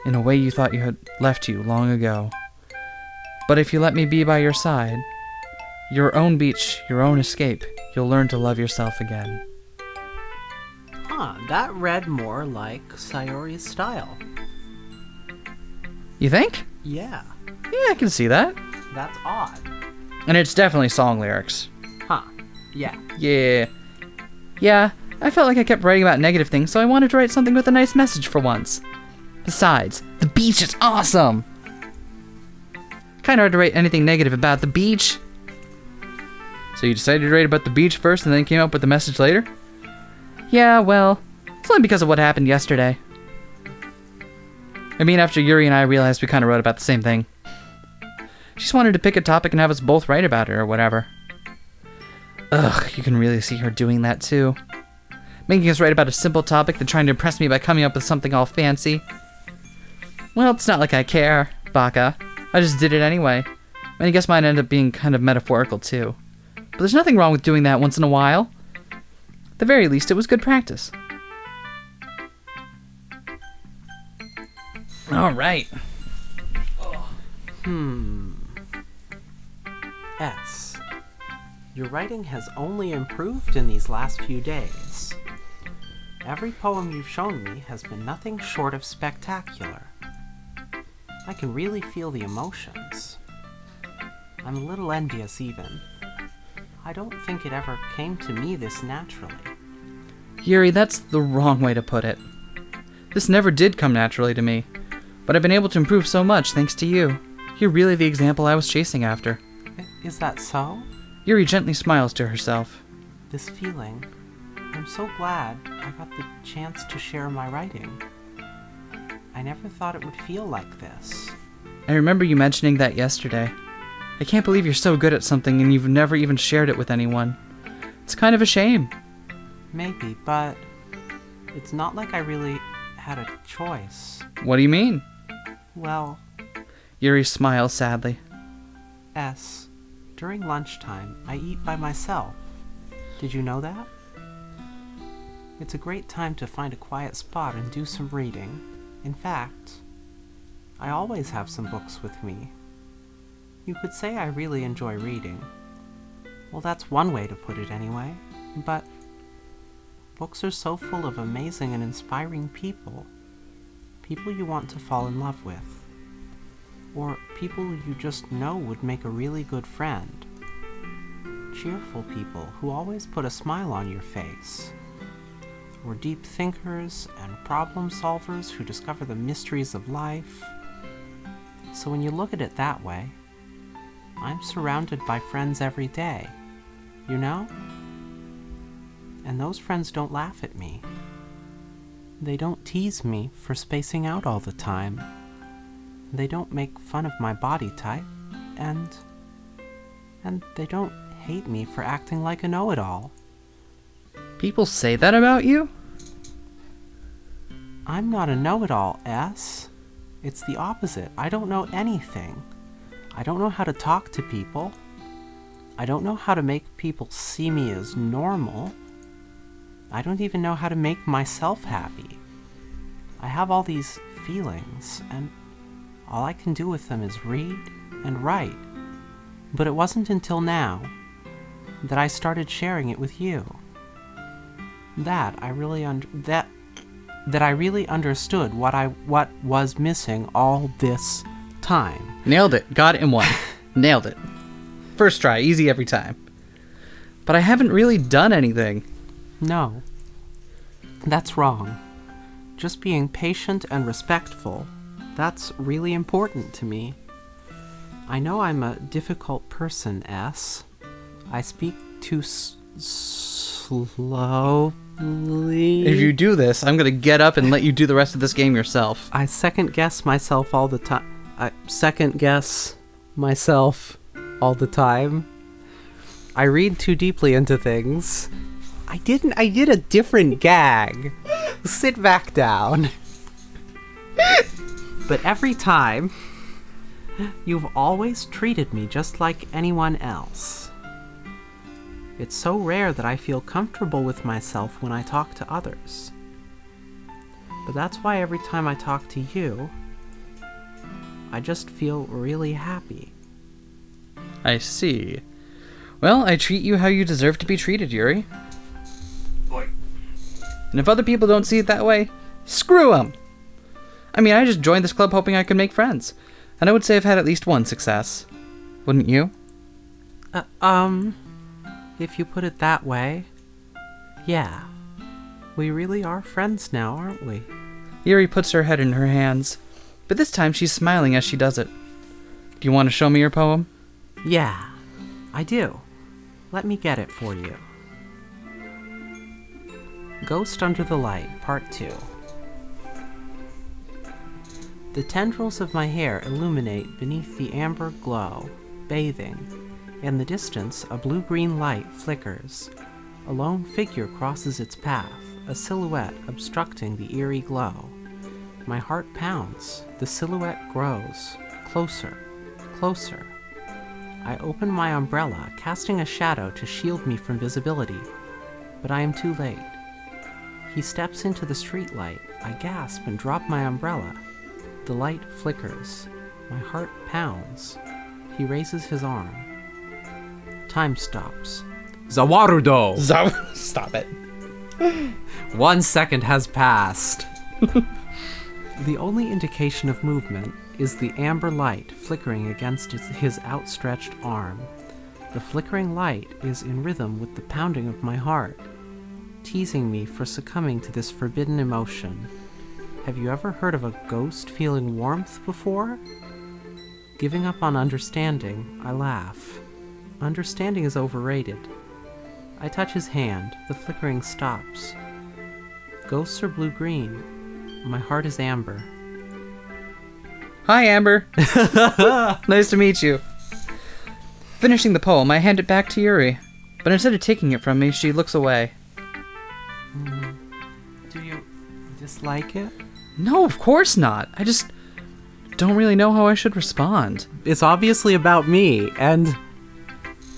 in a way you thought you had left you long ago. But if you let me be by your side, your own beach, your own escape, you'll learn to love yourself again. Huh, that read more like Sayori's style. You think? Yeah, Yeah, I can see that. that's odd. And it's definitely song lyrics. Huh, yeah. Yeah, I felt like I kept writing about negative things, so I wanted to write something with a nice message for once. Besides, the beach is awesome! Kinda hard to rate anything negative about the beach. So you decided to write about the beach first and then came up with the message later? Yeah, well, it's only because of what happened yesterday. I mean, after Yuri and I realized we kinda wrote about the same thing. She just wanted to pick a topic and have us both write about it or whatever. Ugh, you can really see her doing that too. Making us write about a simple topic, then trying to impress me by coming up with something all fancy. Well, it's not like I care, Baka. I just did it anyway. And I guess mine ended up being kind of metaphorical too. But there's nothing wrong with doing that once in a while. At the very least, it was good practice. Alright. S. Your writing has only improved in these last few days. Every poem you've shown me has been nothing short of spectacular. I can really feel the emotions. I'm a little envious even. I don't think it ever came to me this naturally. Yuri, that's the wrong way to put it. This never did come naturally to me, but I've been able to improve so much thanks to you. You're really the example I was chasing after. Is that so? Yuri gently smiles to herself. This feeling, I'm so glad I got the chance to share my writing. I never thought it would feel like this. I remember you mentioning that yesterday. I can't believe you're so good at something and you've never even shared it with anyone. It's kind of a shame. Maybe, but it's not like I really had a choice. What do you mean? Well, Yuri smiles sadly. S. During lunchtime, I eat by myself. Did you know that? It's a great time to find a quiet spot and do some reading. In fact, I always have some books with me. You could say I really enjoy reading. Well, that's one way to put it anyway. But books are so full of amazing and inspiring people. People you want to fall in love with. Or people you just know would make a really good friend. Cheerful people who always put a smile on your face. Or deep thinkers and problem solvers who discover the mysteries of life. So when you look at it that way, I'm surrounded by friends every day, you know? And those friends don't laugh at me. They don't tease me for spacing out all the time. They don't make fun of my body type, and they don't hate me for acting like a know-it-all. People say that about you? I'm not a know-it-all, S. It's the opposite. I don't know anything. I don't know how to talk to people. I don't know how to make people see me as normal. I don't even know how to make myself happy. I have all these feelings, and all I can do with them is read and write. But it wasn't until now that I started sharing it with you that I really understood what was missing all this time. Nailed it. Got it in one. Nailed it. First try. Easy every time. But I haven't really done anything. No. That's wrong. Just being patient and respectful, that's really important to me. I know I'm a difficult person, S. I speak too slowly. If you do this, I'm gonna get up and let you do the rest of this game yourself. I second guess myself all the time. I read too deeply into things. I did a different gag. Sit back down. But every time, you've always treated me just like anyone else. It's so rare that I feel comfortable with myself when I talk to others. But that's why every time I talk to you, I just feel really happy. I see. Well, I treat you how you deserve to be treated, Yuri. And if other people don't see it that way, screw them! I mean, I just joined this club hoping I could make friends. And I would say I've had at least one success. Wouldn't you? If you put it that way, yeah. We really are friends now, aren't we? Yuri puts her head in her hands, but this time she's smiling as she does it. Do you want to show me your poem? Yeah, I do. Let me get it for you. Ghost Under the Light, Part 2. The tendrils of my hair illuminate beneath the amber glow, bathing. In the distance, a blue-green light flickers. A lone figure crosses its path, a silhouette obstructing the eerie glow. My heart pounds. The silhouette grows. Closer, closer. I open my umbrella, casting a shadow to shield me from visibility. But I am too late. He steps into the streetlight. I gasp and drop my umbrella. The light flickers. My heart pounds. He raises his arm. Time stops. Zawarudo! Stop it. 1 second has passed. The only indication of movement is the amber light flickering against his outstretched arm. The flickering light is in rhythm with the pounding of my heart, teasing me for succumbing to this forbidden emotion. Have you ever heard of a ghost feeling warmth before? Giving up on understanding, I laugh. Understanding is overrated. I touch his hand. The flickering stops. Ghosts are blue-green. My heart is amber. Hi, Amber. Nice to meet you. Finishing the poem, I hand it back to Yuri, but instead of taking it from me, she looks away. Do you dislike it? No, of course not. I just don't really know how I should respond. It's obviously about me, and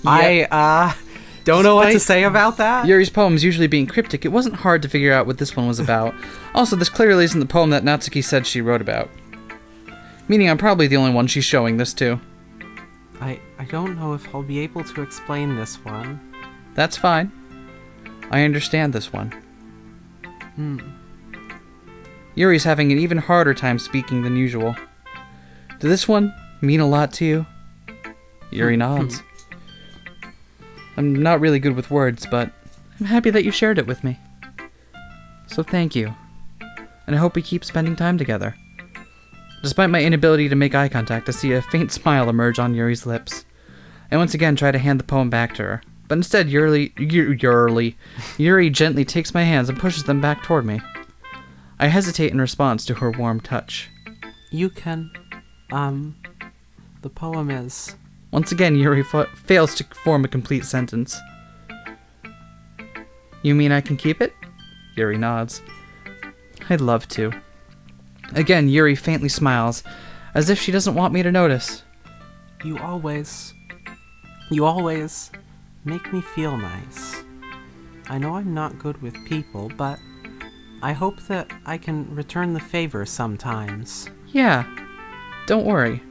I don't know what to say about that. Yuri's poems usually being cryptic, it wasn't hard to figure out what this one was about. Also, this clearly isn't the poem that Natsuki said she wrote about. Meaning I'm probably the only one she's showing this to. I don't know if I'll be able to explain this one. That's fine. I understand this one. Yuri's having an even harder time speaking than usual. Did this one mean a lot to you? Yuri nods. I'm not really good with words, but I'm happy that you shared it with me. So thank you. And I hope we keep spending time together. Despite my inability to make eye contact, I see a faint smile emerge on Yuri's lips. I once again try to hand the poem back to her, but instead Yuri gently takes my hands and pushes them back toward me. I hesitate in response to her warm touch. You can, the poem is... Once again, Yuri fails to form a complete sentence. You mean I can keep it? Yuri nods. I'd love to. Again, Yuri faintly smiles, as if she doesn't want me to notice. You always make me feel nice. I know I'm not good with people, but I hope that I can return the favor sometimes. Yeah, don't worry.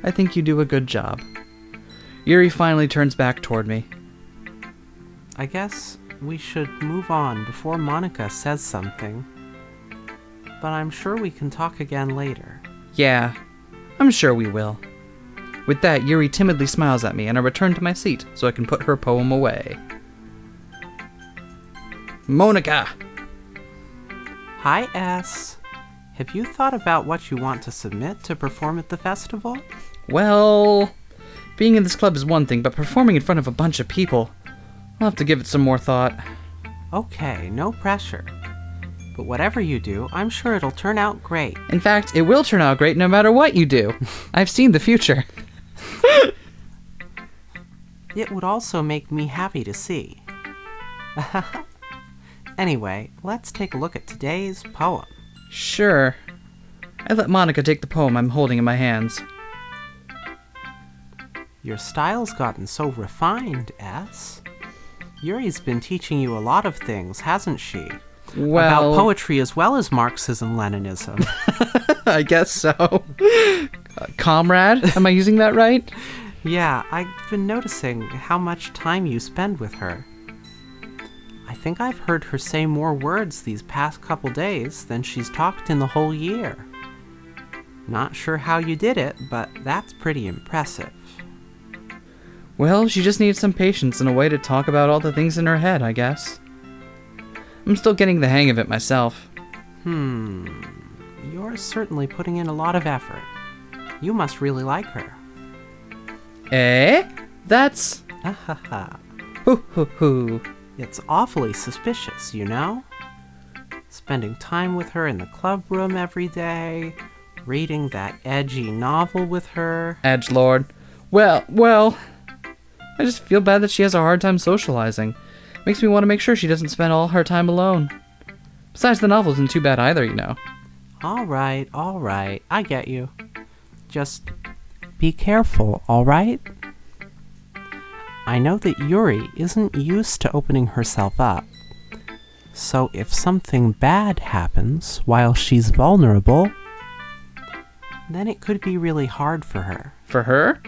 I think you do a good job. Yuri finally turns back toward me. I guess we should move on before Monika says something. But I'm sure we can talk again later. Yeah, I'm sure we will. With that, Yuri timidly smiles at me, and I return to my seat so I can put her poem away. Monika! Hi, S. Have you thought about what you want to submit to perform at the festival? Well, being in this club is one thing, but performing in front of a bunch of people, I'll have to give it some more thought. Okay, no pressure. But whatever you do, I'm sure it'll turn out great. In fact, it will turn out great no matter what you do. I've seen the future. It would also make me happy to see. Anyway, let's take a look at today's poem. Sure. I let Monika take the poem I'm holding in my hands. Your style's gotten so refined, S. Yuri's been teaching you a lot of things, hasn't she? Well, about poetry as well as Marxism-Leninism. I guess so. Comrade? Am I using that right? Yeah, I've been noticing how much time you spend with her. I think I've heard her say more words these past couple days than she's talked in the whole year. Not sure how you did it, but that's pretty impressive. Well, she just needs some patience and a way to talk about all the things in her head, I guess. I'm still getting the hang of it myself. You're certainly putting in a lot of effort. You must really like her. Eh? That's... Ahaha. Hoo hoo hoo. It's awfully suspicious, you know? Spending time with her in the club room every day, reading that edgy novel with her. Edgelord. Well, I just feel bad that she has a hard time socializing. Makes me want to make sure she doesn't spend all her time alone. Besides, the novel isn't too bad either, you know. All right, I get you. Just be careful, all right? I know that Yuri isn't used to opening herself up. So if something bad happens while she's vulnerable, then it could be really hard for her. For her?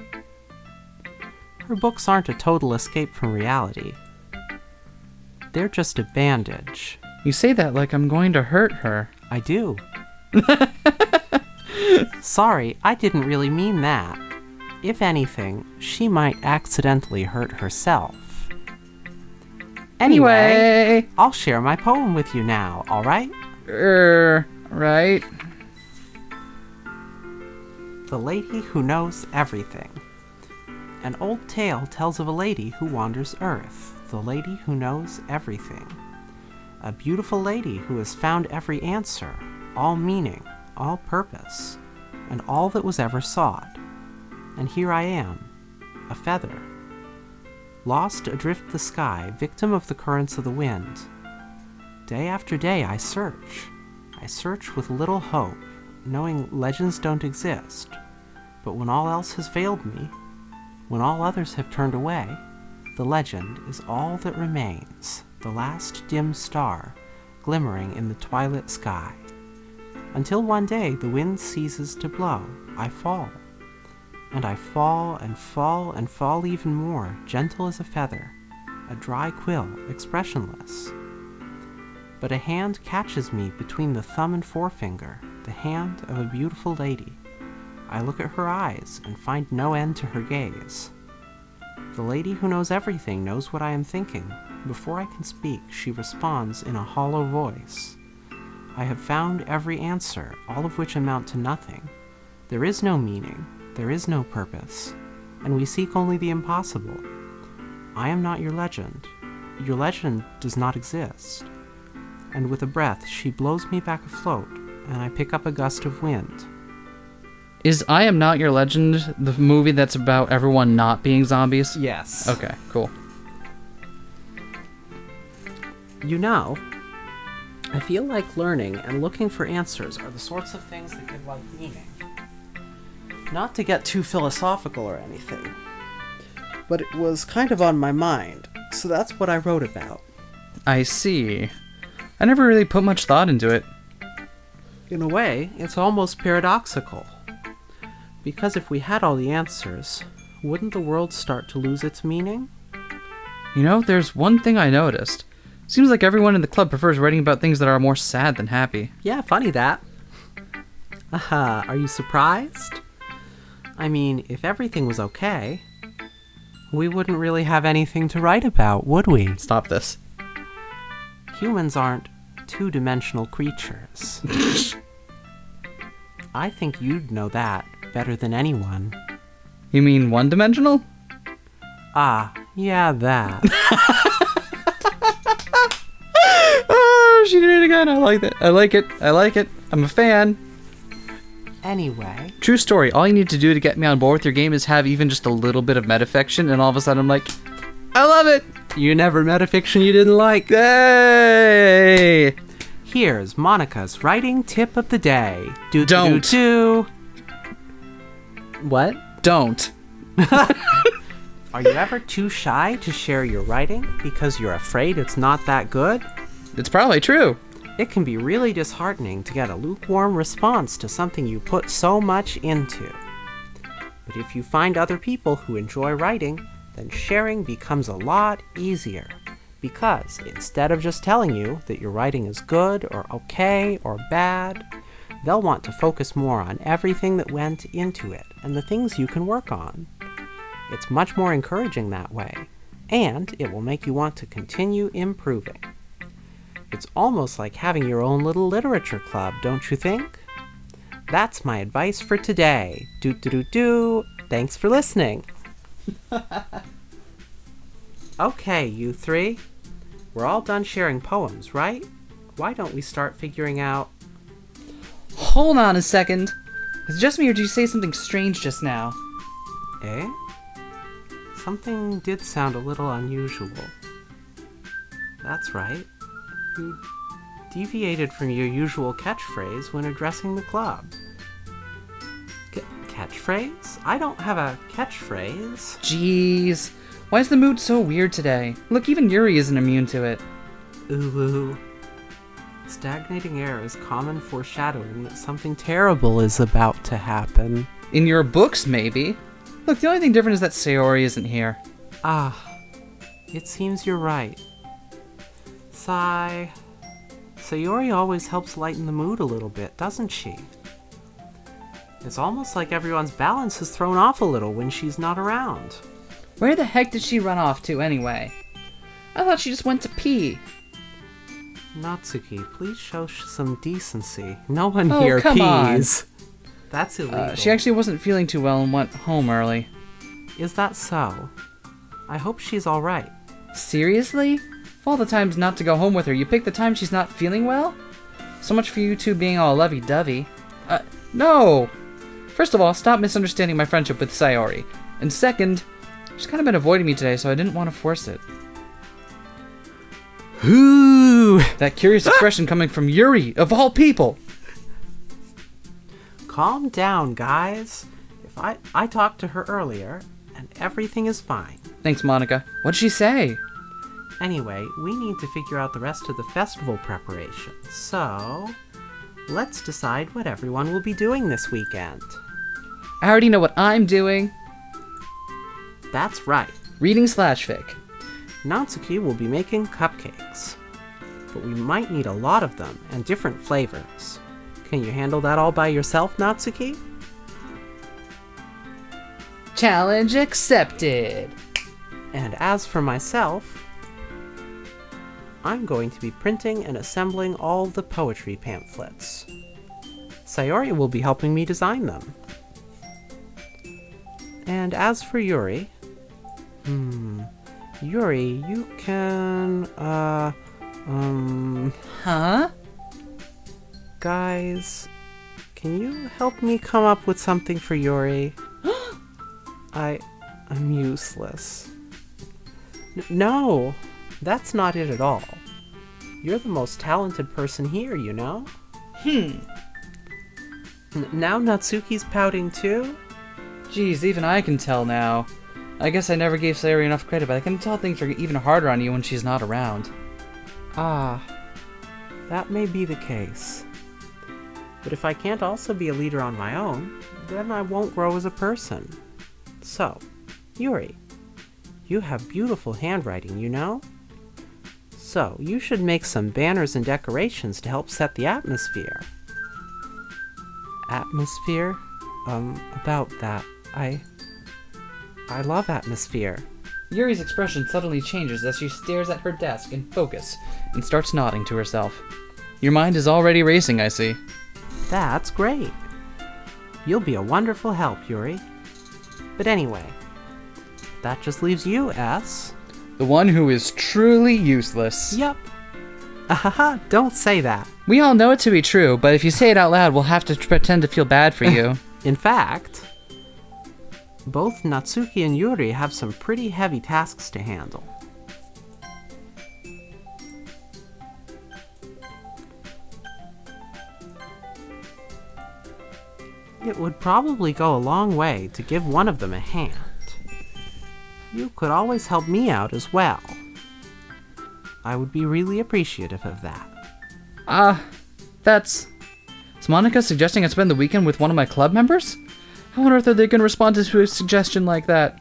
Her books aren't a total escape from reality. They're just a bandage. You say that like I'm going to hurt her. I do. Sorry, I didn't really mean that. If anything, she might accidentally hurt herself. Anyway, I'll share my poem with you now, alright? Right. The Lady Who Knows Everything. An old tale tells of a lady who wanders Earth, the lady who knows everything. A beautiful lady who has found every answer, all meaning, all purpose, and all that was ever sought. And here I am, a feather, lost adrift the sky, victim of the currents of the wind. Day after day I search with little hope, knowing legends don't exist. But when all else has failed me, when all others have turned away, the legend is all that remains, the last dim star glimmering in the twilight sky. Until one day the wind ceases to blow, I fall. And I fall and fall and fall even more, gentle as a feather, a dry quill, expressionless. But a hand catches me between the thumb and forefinger, the hand of a beautiful lady. I look at her eyes and find no end to her gaze. The lady who knows everything knows what I am thinking. Before I can speak, she responds in a hollow voice. I have found every answer, all of which amount to nothing. There is no meaning. There is no purpose, and we seek only the impossible. I am not your legend. Your legend does not exist. And with a breath, she blows me back afloat, and I pick up a gust of wind. Is I Am Not Your Legend the movie that's about everyone not being zombies? Yes. Okay, cool. You know, I feel like learning and looking for answers are the sorts of things that give life meaning. Not to get too philosophical or anything, but it was kind of on my mind, so that's what I wrote about. I see. I never really put much thought into it. In a way, it's almost paradoxical. Because if we had all the answers, wouldn't the world start to lose its meaning? You know, there's one thing I noticed. Seems like everyone in the club prefers writing about things that are more sad than happy. Yeah, funny that. Aha, are you surprised? I mean, if everything was okay, we wouldn't really have anything to write about, would we? Stop this. Humans aren't two-dimensional creatures. I think you'd know that better than anyone. You mean one-dimensional? Ah, yeah, that. Oh, she did it again. I like it. I like it. I'm a fan. Anyway. True story. All you need to do to get me on board with your game is have even just a little bit of metafiction, and all of a sudden I'm like, I love it. You never met a fiction you didn't like. Yay! Here's Monika's writing tip of the day. Don't. What? Don't. Are you ever too shy to share your writing because you're afraid it's not that good? It's probably true. It can be really disheartening to get a lukewarm response to something you put so much into. But if you find other people who enjoy writing, then sharing becomes a lot easier. Because instead of just telling you that your writing is good or okay or bad, they'll want to focus more on everything that went into it and the things you can work on. It's much more encouraging that way, and it will make you want to continue improving. It's almost like having your own little literature club, don't you think? that's my advice for today. Do. Thanks for listening. Okay, you three. We're all done sharing poems, right? Why don't we start figuring out... Hold on a second. Is it just me or did you say something strange just now? Eh? Something did sound a little unusual. That's right. You deviated from your usual catchphrase when addressing the club. Catchphrase? I don't have a catchphrase. Jeez. Why is the mood so weird today? Look, even Yuri isn't immune to it. Ooh. Stagnating air is common foreshadowing that something terrible is about to happen. In your books, maybe. Look, the only thing different is that Sayori isn't here. Ah, it seems you're right. Sayori always helps lighten the mood a little bit, doesn't she? It's almost like everyone's balance is thrown off a little when she's not around. Where the heck did she run off to, anyway? I thought she just went to pee. Natsuki, please show some decency. No one Oh, here come on. pees. That's illegal. She actually wasn't feeling too well and went home early. Is that so? I hope she's alright. Seriously? Of all the times not to go home with her, you pick the time she's not feeling well? So much for you two being all lovey-dovey. No! First of all, stop misunderstanding my friendship with Sayori. And second, she's kind of been avoiding me today, so I didn't want to force it. Ooh! That curious expression coming from Yuri, of all people! Calm down, guys. If I talked to her earlier, and everything is fine. Thanks, Monika. What'd she say? Anyway, we need to figure out the rest of the festival preparations, so let's decide what everyone will be doing this weekend. I already know what I'm doing. That's right. Reading/fic. Natsuki will be making cupcakes, but we might need a lot of them and different flavors. Can you handle that all by yourself, Natsuki? Challenge accepted. And as for myself, I'm going to be printing and assembling all the poetry pamphlets. Sayori will be helping me design them. And as for Yuri, Yuri, you can, Huh? Guys, can you help me come up with something for Yuri? I'm useless. No, that's not it at all. You're the most talented person here, you know? Now Natsuki's pouting too? Geez, even I can tell now. I guess I never gave Sayori enough credit, but I can tell things are even harder on you when she's not around. Ah, that may be the case. But if I can't also be a leader on my own, then I won't grow as a person. So, Yuri, you have beautiful handwriting, you know? So, you should make some banners and decorations to help set the atmosphere. Atmosphere? About that, I love atmosphere. Yuri's expression suddenly changes as she stares at her desk in focus and starts nodding to herself. Your mind is already racing, I see. That's great. You'll be a wonderful help, Yuri. But anyway, that just leaves you, S. The one who is truly useless. Yup. Ahaha, don't say that. We all know it to be true, but if you say it out loud, we'll have to pretend to feel bad for you. In fact, both Natsuki and Yuri have some pretty heavy tasks to handle. It would probably go a long way to give one of them a hand. You could always help me out as well. I would be really appreciative of that. That's... Is Monika suggesting I spend the weekend with one of my club members? How on earth are they going to respond to a suggestion like that?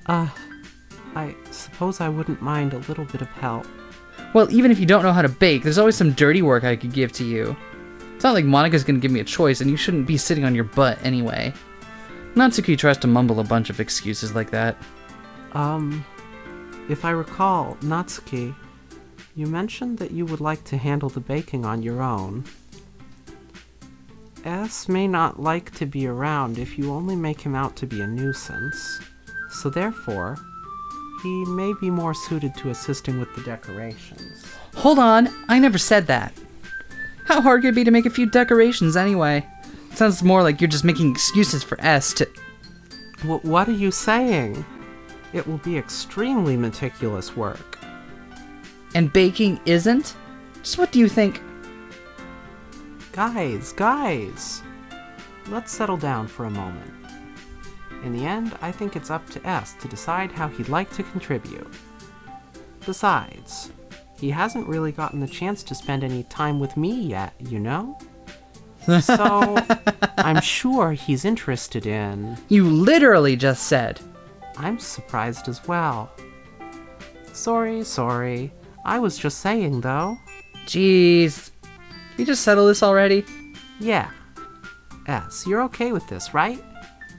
I suppose I wouldn't mind a little bit of help. Well, even if you don't know how to bake, there's always some dirty work I could give to you. It's not like Monika's going to give me a choice, and you shouldn't be sitting on your butt anyway. Natsuki tries to mumble a bunch of excuses like that. If I recall, Natsuki, you mentioned that you would like to handle the baking on your own. S may not like to be around if you only make him out to be a nuisance. So therefore, he may be more suited to assisting with the decorations. Hold on, I never said that. How hard could it be to make a few decorations anyway? It sounds more like you're just making excuses for S to... What are you saying? It will be extremely meticulous work. And baking isn't? Just what do you think? Guys, let's settle down for a moment. In the end, I think it's up to S to decide how he'd like to contribute. Besides, he hasn't really gotten the chance to spend any time with me yet, you know? So, I'm sure he's interested in... You literally just said. I'm surprised as well. Sorry. I was just saying, though. Jeez. Can you just settle this already? Yeah. S, you're okay with this, right?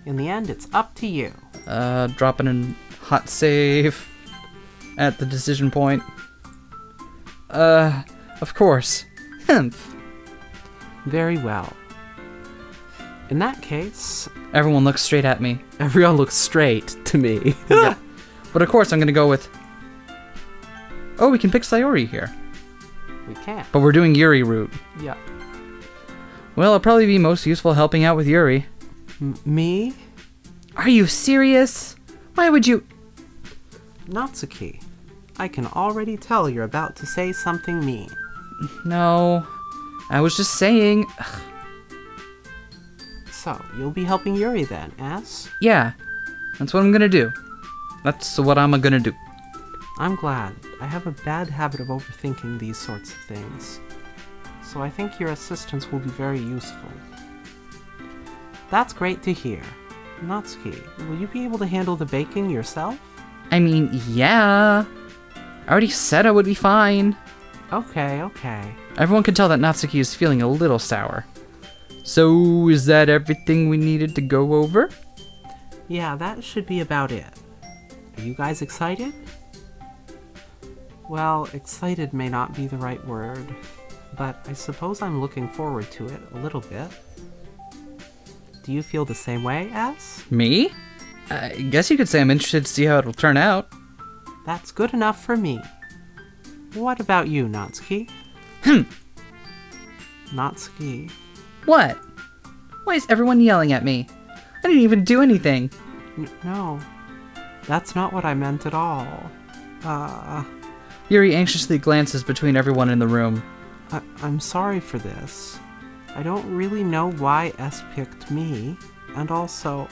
In the end, it's up to you. Dropping in hot save at the decision point. Of course. Very well. In that case... Everyone looks straight at me. Everyone looks straight to me. Yeah. But of course I'm gonna go with... Oh, we can pick Sayori here. We can. But we're doing Yuri route. Yeah. Well, I'll probably be most useful helping out with Yuri. Me? Are you serious? Why would you... Natsuki, I can already tell you're about to say something mean. No. I was just saying... Ugh. So, you'll be helping Yuri then, S? Yeah. That's what I'm gonna do. That's what I'm gonna do. I'm glad. I have a bad habit of overthinking these sorts of things. So I think your assistance will be very useful. That's great to hear. Natsuki, will you be able to handle the baking yourself? I mean, yeah. I already said I would be fine. Okay. Everyone can tell that Natsuki is feeling a little sour. So, is that everything we needed to go over? Yeah, that should be about it. Are you guys excited? Well, excited may not be the right word, but I suppose I'm looking forward to it a little bit. Do you feel the same way, S? Me? I guess you could say I'm interested to see how it'll turn out. That's good enough for me. What about you, Natsuki? Natsuki. What? Why is everyone yelling at me? I didn't even do anything. No, that's not what I meant at all. Yuri anxiously glances between everyone in the room. I'm sorry for this. I don't really know why S picked me, and also,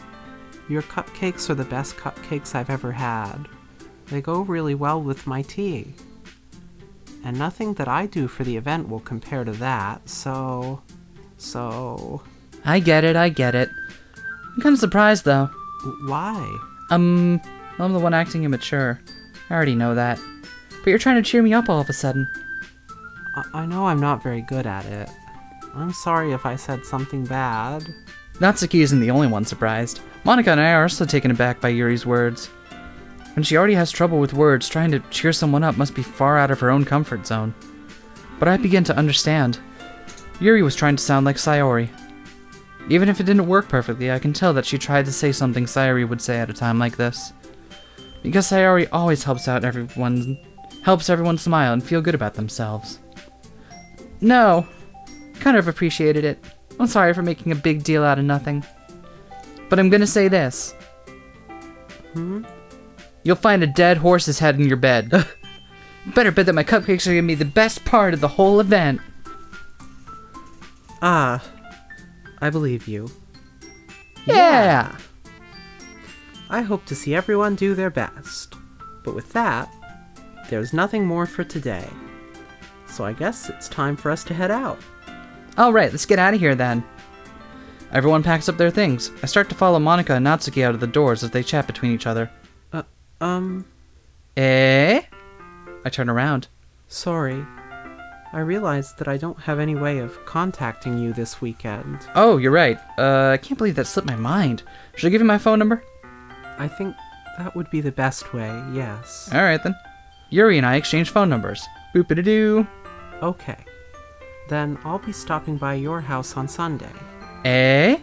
your cupcakes are the best cupcakes I've ever had. They go really well with my tea. And nothing that I do for the event will compare to that, so... I get it. I'm kind of surprised, though. Why? I'm the one acting immature. I already know that. But you're trying to cheer me up all of a sudden. I know I'm not very good at it. I'm sorry if I said something bad. Natsuki isn't the only one surprised. Monika and I are also taken aback by Yuri's words. When she already has trouble with words, trying to cheer someone up must be far out of her own comfort zone. But I begin to understand. Yuri was trying to sound like Sayori. Even if it didn't work perfectly, I can tell that she tried to say something Sayori would say at a time like this. Because Sayori always helps everyone smile and feel good about themselves. No, kind of appreciated it. I'm sorry for making a big deal out of nothing. But I'm gonna say this. You'll find a dead horse's head in your bed. Better bet that my cupcakes are gonna be the best part of the whole event. I believe you. Yeah. I hope to see everyone do their best. But with that, there's nothing more for today. So I guess it's time for us to head out. Alright, let's get out of here then. Everyone packs up their things. I start to follow Monika and Natsuki out of the doors as they chat between each other. Eh? I turn around. Sorry. I realized that I don't have any way of contacting you this weekend. Oh, you're right. I can't believe that slipped my mind. Should I give you my phone number? I think that would be the best way, yes. Alright then. Yuri and I exchange phone numbers. Boop-a-doo. Okay. Then I'll be stopping by your house on Sunday. Eh?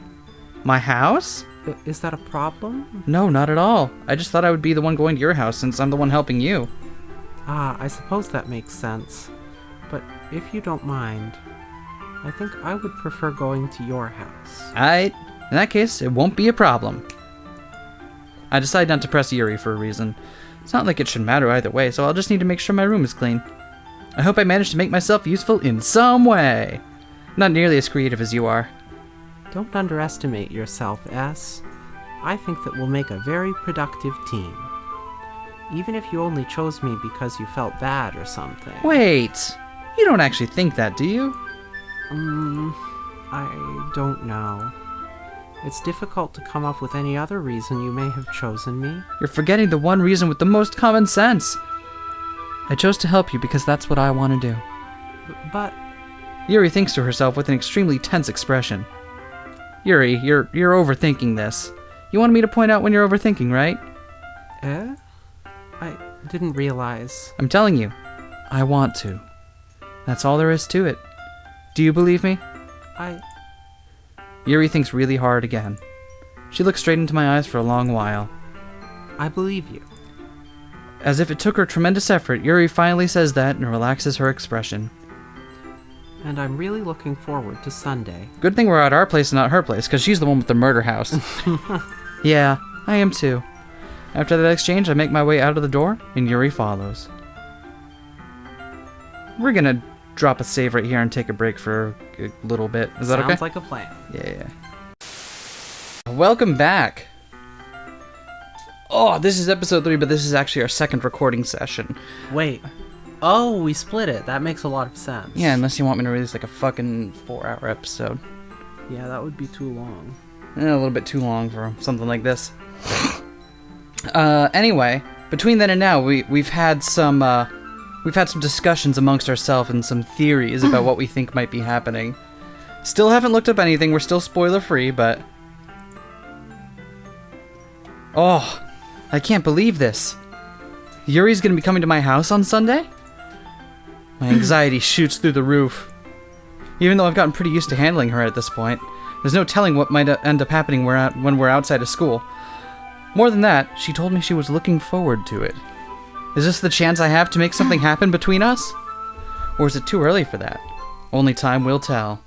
My house? Is that a problem? No, not at all. I just thought I would be the one going to your house since I'm the one helping you. Ah, I suppose that makes sense. But if you don't mind, I think I would prefer going to your house. Alright. In that case, it won't be a problem. I decided not to press Yuri for a reason. It's not like it should matter either way, so I'll just need to make sure my room is clean. I hope I managed to make myself useful in some way. Not nearly as creative as you are. Don't underestimate yourself, S. I think that we'll make a very productive team. Even if you only chose me because you felt bad or something. Wait! You don't actually think that, do you? I don't know. It's difficult to come up with any other reason you may have chosen me. You're forgetting the one reason with the most common sense. I chose to help you because that's what I want to do. But... Yuri thinks to herself with an extremely tense expression. Yuri, you're overthinking this. You wanted me to point out when you're overthinking, right? I didn't realize. I'm telling you, I want to. That's all there is to it. Do you believe me? Yuri thinks really hard again. She looks straight into my eyes for a long while. I believe you. As if it took her tremendous effort, Yuri finally says that and relaxes her expression. And I'm really looking forward to Sunday. Good thing we're at our place and not her place, because she's the one with the murder house. Yeah, I am too. After that exchange, I make my way out of the door, and Yuri follows. We're gonna drop a save right here and take a break for a little bit. Is that okay? Sounds like a plan. Yeah. Welcome back. Oh, this is episode 3, but this is actually our second recording session. Wait. Oh, we split it. That makes a lot of sense. Yeah, unless you want me to release like a fucking 4-hour episode. Yeah, that would be too long. A little bit too long for something like this. Anyway, between then and now, we've had some discussions amongst ourselves and some theories about what we think might be happening. Still haven't looked up anything. We're still spoiler free, but oh, I can't believe this. Yuri's gonna be coming to my house on Sunday? My anxiety shoots through the roof. Even though I've gotten pretty used to handling her at this point, there's no telling what might end up happening when we're outside of school. More than that, she told me she was looking forward to it. Is this the chance I have to make something happen between us? Or is it too early for that? Only time will tell.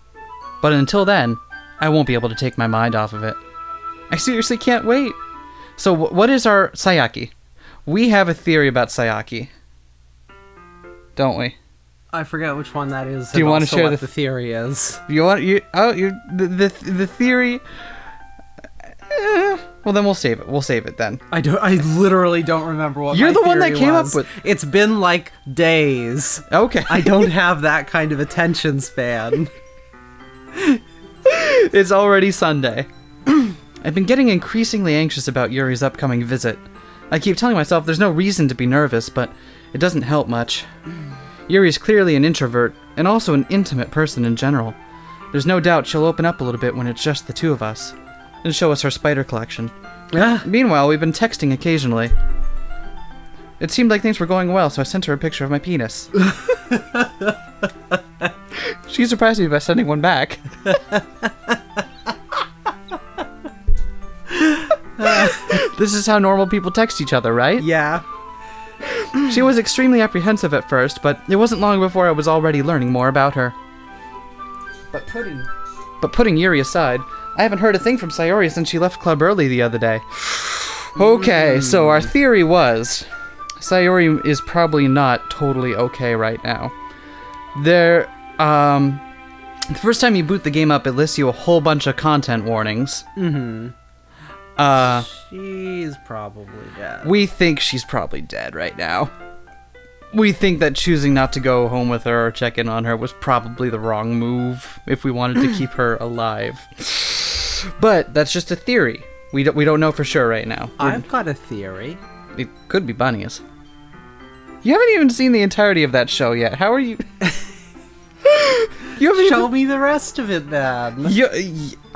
But until then, I won't be able to take my mind off of it. I seriously can't wait. So what is our Sayaki? We have a theory about Sayaki, don't we? I forget which one that is. Do you want to share what the theory is? The theory? Well, then we'll save it. We'll save it then. I literally don't remember what. You're my the one that theory came was. up with. It's been like days. Okay. I don't have that kind of attention span. It's already Sunday. I've been getting increasingly anxious about Yuri's upcoming visit. I keep telling myself there's no reason to be nervous, but it doesn't help much. Yuri's clearly an introvert, and also an intimate person in general. There's no doubt she'll open up a little bit when it's just the two of us, and show us her spider collection. Meanwhile, we've been texting occasionally. It seemed like things were going well, so I sent her a picture of my penis. She surprised me by sending one back. This is how normal people text each other, right? Yeah. She was extremely apprehensive at first, but it wasn't long before I was already learning more about her. But putting Yuri aside, I haven't heard a thing from Sayori since she left club early the other day. Okay, so our theory was Sayori is probably not totally okay right now. The first time you boot the game up, it lists you a whole bunch of content warnings. Mm-hmm. She's probably dead. We think she's probably dead right now. We think that choosing not to go home with her or check in on her was probably the wrong move if we wanted to keep her alive. But that's just a theory. We don't know for sure right now. I've got a theory. It could be bunnies. You haven't even seen the entirety of that show yet. How are you? You haven't Show me the rest of it then. You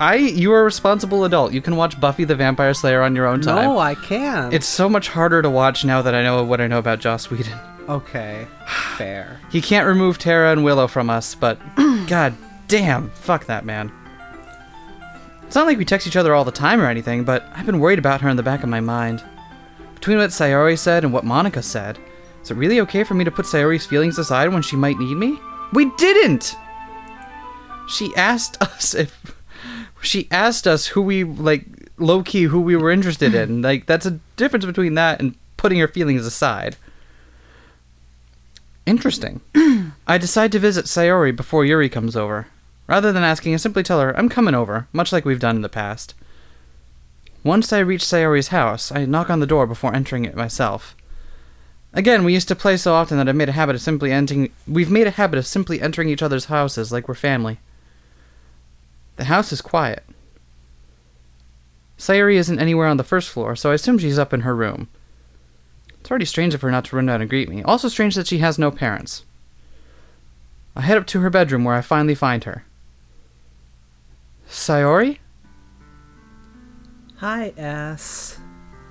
are a responsible adult. You can watch Buffy the Vampire Slayer on your own time. No, I can't. It's so much harder to watch now that I know what I know about Joss Whedon. Okay, fair. He can't remove Tara and Willow from us, but god damn, fuck that man. It's not like we text each other all the time or anything, but I've been worried about her in the back of my mind. Between what Sayori said and what Monika said, is it really okay for me to put Sayori's feelings aside when she might need me? We didn't! She asked us who we, like, low-key who we were interested in. Like, that's a difference between that and putting her feelings aside. Interesting. I decide to visit Sayori before Yuri comes over. Rather than asking, I simply tell her, I'm coming over, much like we've done in the past. Once I reach Sayori's house, I knock on the door before entering it myself. Again, we used to play so often that we've made a habit of simply entering each other's houses like we're family. The house is quiet. Sayori isn't anywhere on the first floor, so I assume she's up in her room. It's already strange of her not to run down and greet me. Also strange that she has no parents. I head up to her bedroom where I finally find her. Sayori? Hi, S.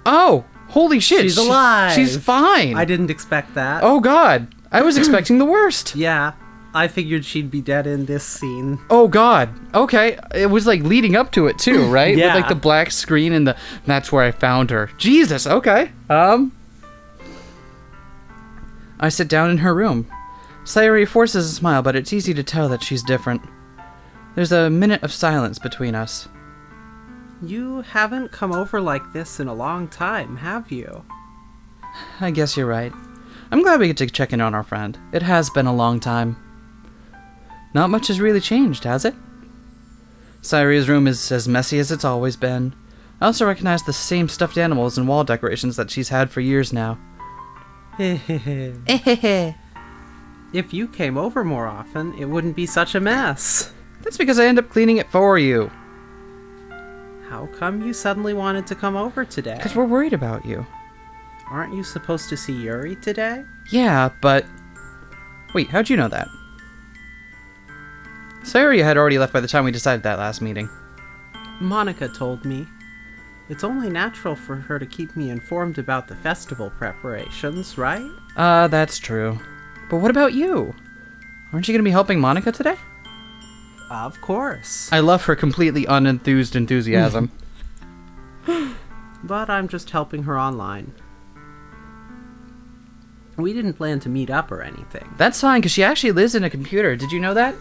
Oh! Holy shit! She's alive! She's fine! I didn't expect that. Oh god! I was expecting the worst! Yeah, I figured she'd be dead in this scene. Oh god! Okay, it was like leading up to it too, right? Yeah. With like the black screen and that's where I found her. Jesus, okay. I sit down in her room. Sayori forces a smile, but it's easy to tell that she's different. There's a minute of silence between us. You haven't come over like this in a long time, have you? I guess you're right. I'm glad we get to check in on our friend. It has been a long time. Not much has really changed, has it? Sayori's room is as messy as it's always been. I also recognize the same stuffed animals and wall decorations that she's had for years now. If you came over more often, it wouldn't be such a mess. That's because I end up cleaning it for you. How come you suddenly wanted to come over today? Because we're worried about you. Aren't you supposed to see Yuri today? Yeah, but... Wait, how'd you know that? Sayori had already left by the time we decided that last meeting. Monika told me. It's only natural for her to keep me informed about the festival preparations, right? That's true. But what about you? Aren't you going to be helping Monika today? Of course. I love her completely unenthused enthusiasm. But I'm just helping her online. We didn't plan to meet up or anything. That's fine, because she actually lives in a computer. Did you know that?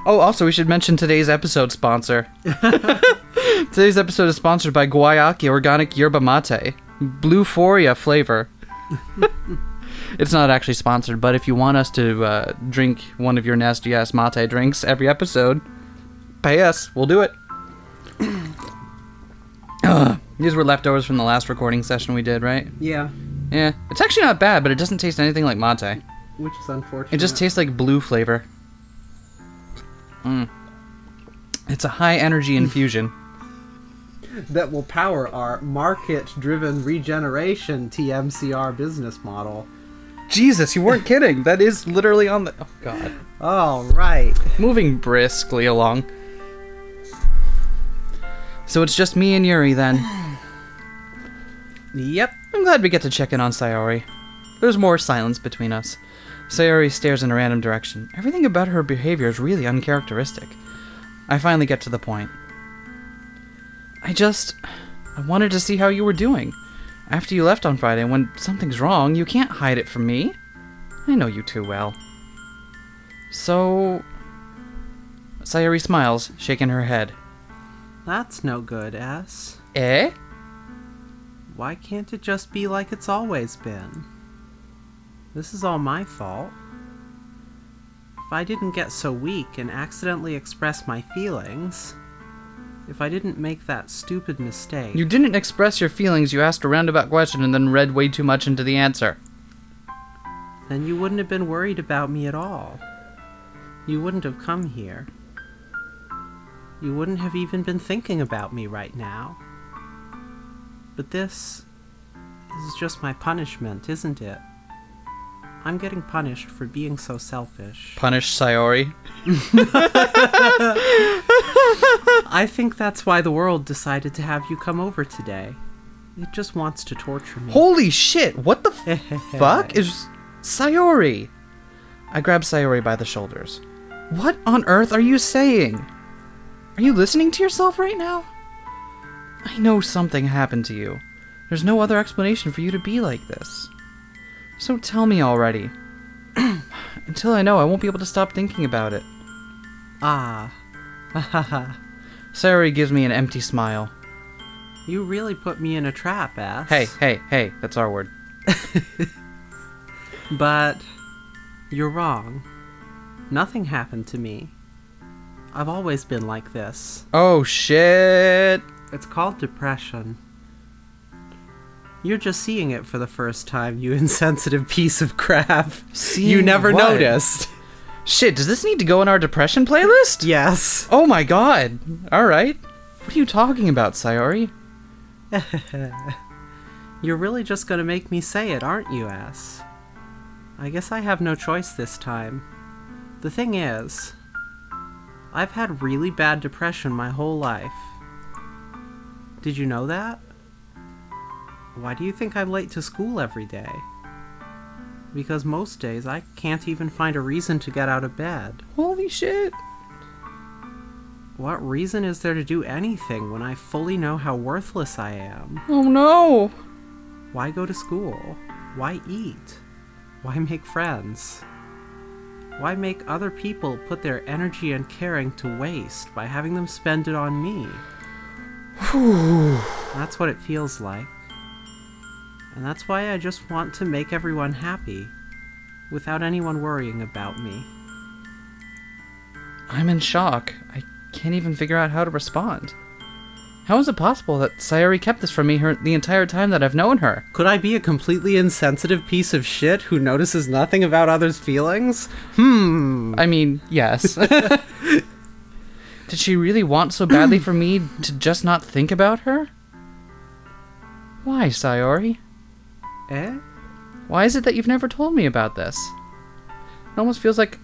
Oh, also, we should mention today's episode sponsor. Today's episode is sponsored by Guayaki Organic Yerba Mate. Bluephoria flavor. It's not actually sponsored, but if you want us to drink one of your nasty-ass mate drinks every episode, pay us. We'll do it. These were leftovers from the last recording session we did, right? Yeah. Yeah. It's actually not bad, but it doesn't taste anything like mate. Which is unfortunate. It just tastes like blue flavor. It's a high-energy infusion. That will power our market-driven regeneration TMCR business model. Jesus, you weren't kidding. That is literally on the... Oh, God. All right. Moving briskly along. So it's just me and Yuri, then. Yep. I'm glad we get to check in on Sayori. There's more silence between us. Sayori stares in a random direction. Everything about her behavior is really uncharacteristic. I finally get to the point. I wanted to see how you were doing. After you left on Friday, when something's wrong, you can't hide it from me. I know you too well. So... Sayori smiles, shaking her head. That's no good, S. Eh? Why can't it just be like it's always been? This is all my fault. If I didn't get so weak and accidentally express my feelings... If I didn't make that stupid mistake... You didn't express your feelings, you asked a roundabout question and then read way too much into the answer. Then you wouldn't have been worried about me at all. You wouldn't have come here. You wouldn't have even been thinking about me right now. But this is just my punishment, isn't it? I'm getting punished for being so selfish. Punish Sayori. I think that's why the world decided to have you come over today. It just wants to torture me. Holy shit, what the fuck is Sayori? I grab Sayori by the shoulders. What on earth are you saying? Are you listening to yourself right now? I know something happened to you. There's no other explanation for you to be like this. So tell me already. Until I know, I won't be able to stop thinking about it. Ah. Sayori gives me an empty smile. You really put me in a trap, ass. Hey, that's our word. But you're wrong. Nothing happened to me. I've always been like this. Oh, shit. It's called depression. You're just seeing it for the first time, you insensitive piece of crap. You never what? noticed. Shit, does this need to go in our depression playlist? Yes. Oh my god. Alright. What are you talking about, Sayori? You're really just gonna make me say it, aren't you, ass? I guess I have no choice this time. The thing is, I've had really bad depression my whole life. Did you know that? Why do you think I'm late to school every day? Because most days I can't even find a reason to get out of bed. Holy shit. What reason is there to do anything when I fully know how worthless I am? Oh no. Why go to school? Why eat? Why make friends? Why make other people put their energy and caring to waste by having them spend it on me? That's what it feels like. And that's why I just want to make everyone happy, without anyone worrying about me. I'm in shock. I can't even figure out how to respond. How is it possible that Sayori kept this from me the entire time that I've known her? Could I be a completely insensitive piece of shit who notices nothing about others' feelings? I mean, yes. Did she really want so badly for me to just not think about her? Why, Sayori? Eh? Why is it that you've never told me about this? It almost feels like...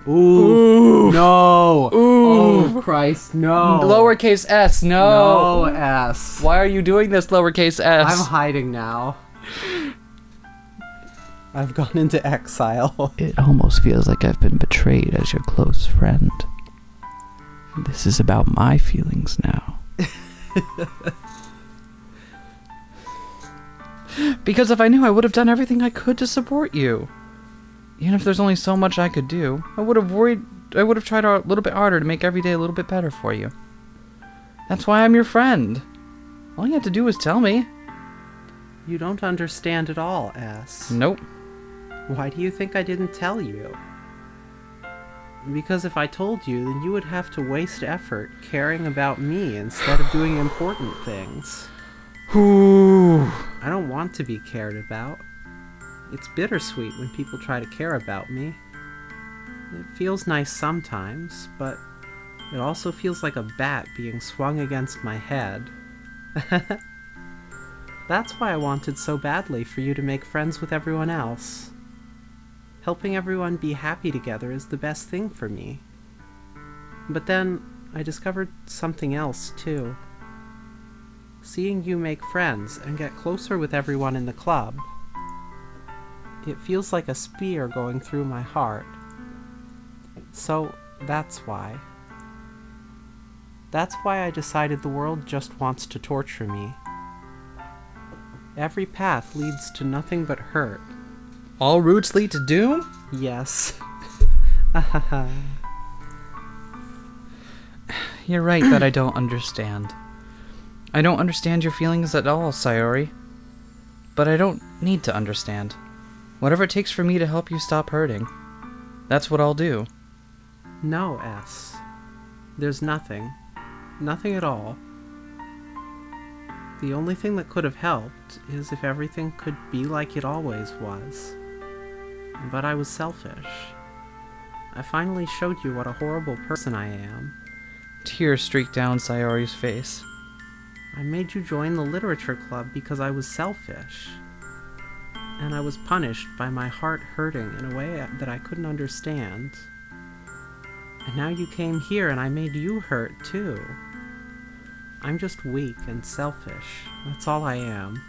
Ooh. No. Ooh. Oh, Christ, no. Lowercase s, no. No, S. Why are you doing this, lowercase s? I'm hiding now. I've gone into exile. It almost feels like I've been betrayed as your close friend. This is about my feelings now. Because if I knew, I would have done everything I could to support you. Even if there's only so much I could do, I would have tried a little bit harder to make every day a little bit better for you. That's why I'm your friend. All you have to do is tell me. You don't understand at all, S. Nope. Why do you think I didn't tell you? Because if I told you, then you would have to waste effort caring about me instead of doing important things. Ooh. I don't want to be cared about. It's bittersweet when people try to care about me. It feels nice sometimes, but it also feels like a bat being swung against my head. That's why I wanted so badly for you to make friends with everyone else. Helping everyone be happy together is the best thing for me. But then, I discovered something else, too. Seeing you make friends and get closer with everyone in the club, it feels like a spear going through my heart. So, that's why. That's why I decided the world just wants to torture me. Every path leads to nothing but hurt. All routes lead to doom? Yes. You're right that I don't understand. I don't understand your feelings at all, Sayori. But I don't need to understand. Whatever it takes for me to help you stop hurting, that's what I'll do. No, S. There's nothing. Nothing at all. The only thing that could have helped is if everything could be like it always was. But I was selfish. I finally showed you what a horrible person I am. Tears streaked down Sayori's face. I made you join the literature club because I was selfish. And I was punished by my heart hurting in a way that I couldn't understand. And now you came here and I made you hurt too. I'm just weak and selfish. That's all I am.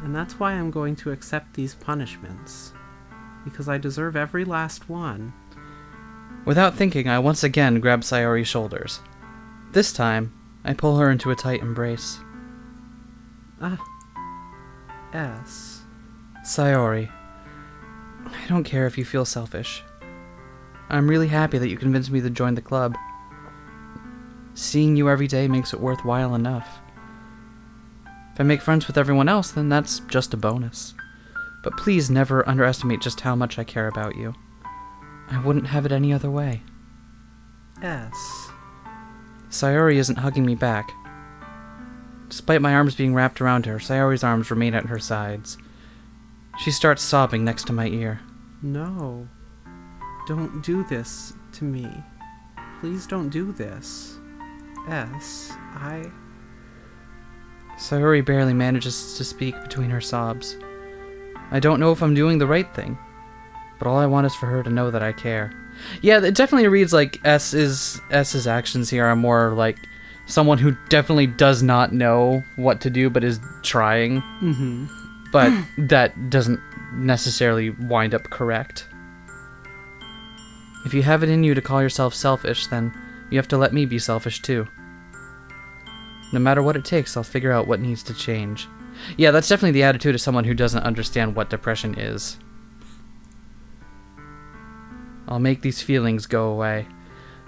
And that's why I'm going to accept these punishments. Because I deserve every last one. Without thinking, I once again grab Sayori's shoulders. This time, I pull her into a tight embrace. S. Sayori, I don't care if you feel selfish. I'm really happy that you convinced me to join the club. Seeing you every day makes it worthwhile enough. If I make friends with everyone else, then that's just a bonus. But please never underestimate just how much I care about you. I wouldn't have it any other way. S. Sayori isn't hugging me back. Despite my arms being wrapped around her, Sayori's arms remain at her sides. She starts sobbing next to my ear. No. Don't do this to me. Please don't do this. S. Sayori barely manages to speak between her sobs. I don't know if I'm doing the right thing, but all I want is for her to know that I care. Yeah, it definitely reads like S's actions here are more like someone who definitely does not know what to do but is trying. Mm-hmm. But that doesn't necessarily wind up correct. If you have it in you to call yourself selfish, then you have to let me be selfish too. No matter what it takes, I'll figure out what needs to change. Yeah, that's definitely the attitude of someone who doesn't understand what depression is. I'll make these feelings go away.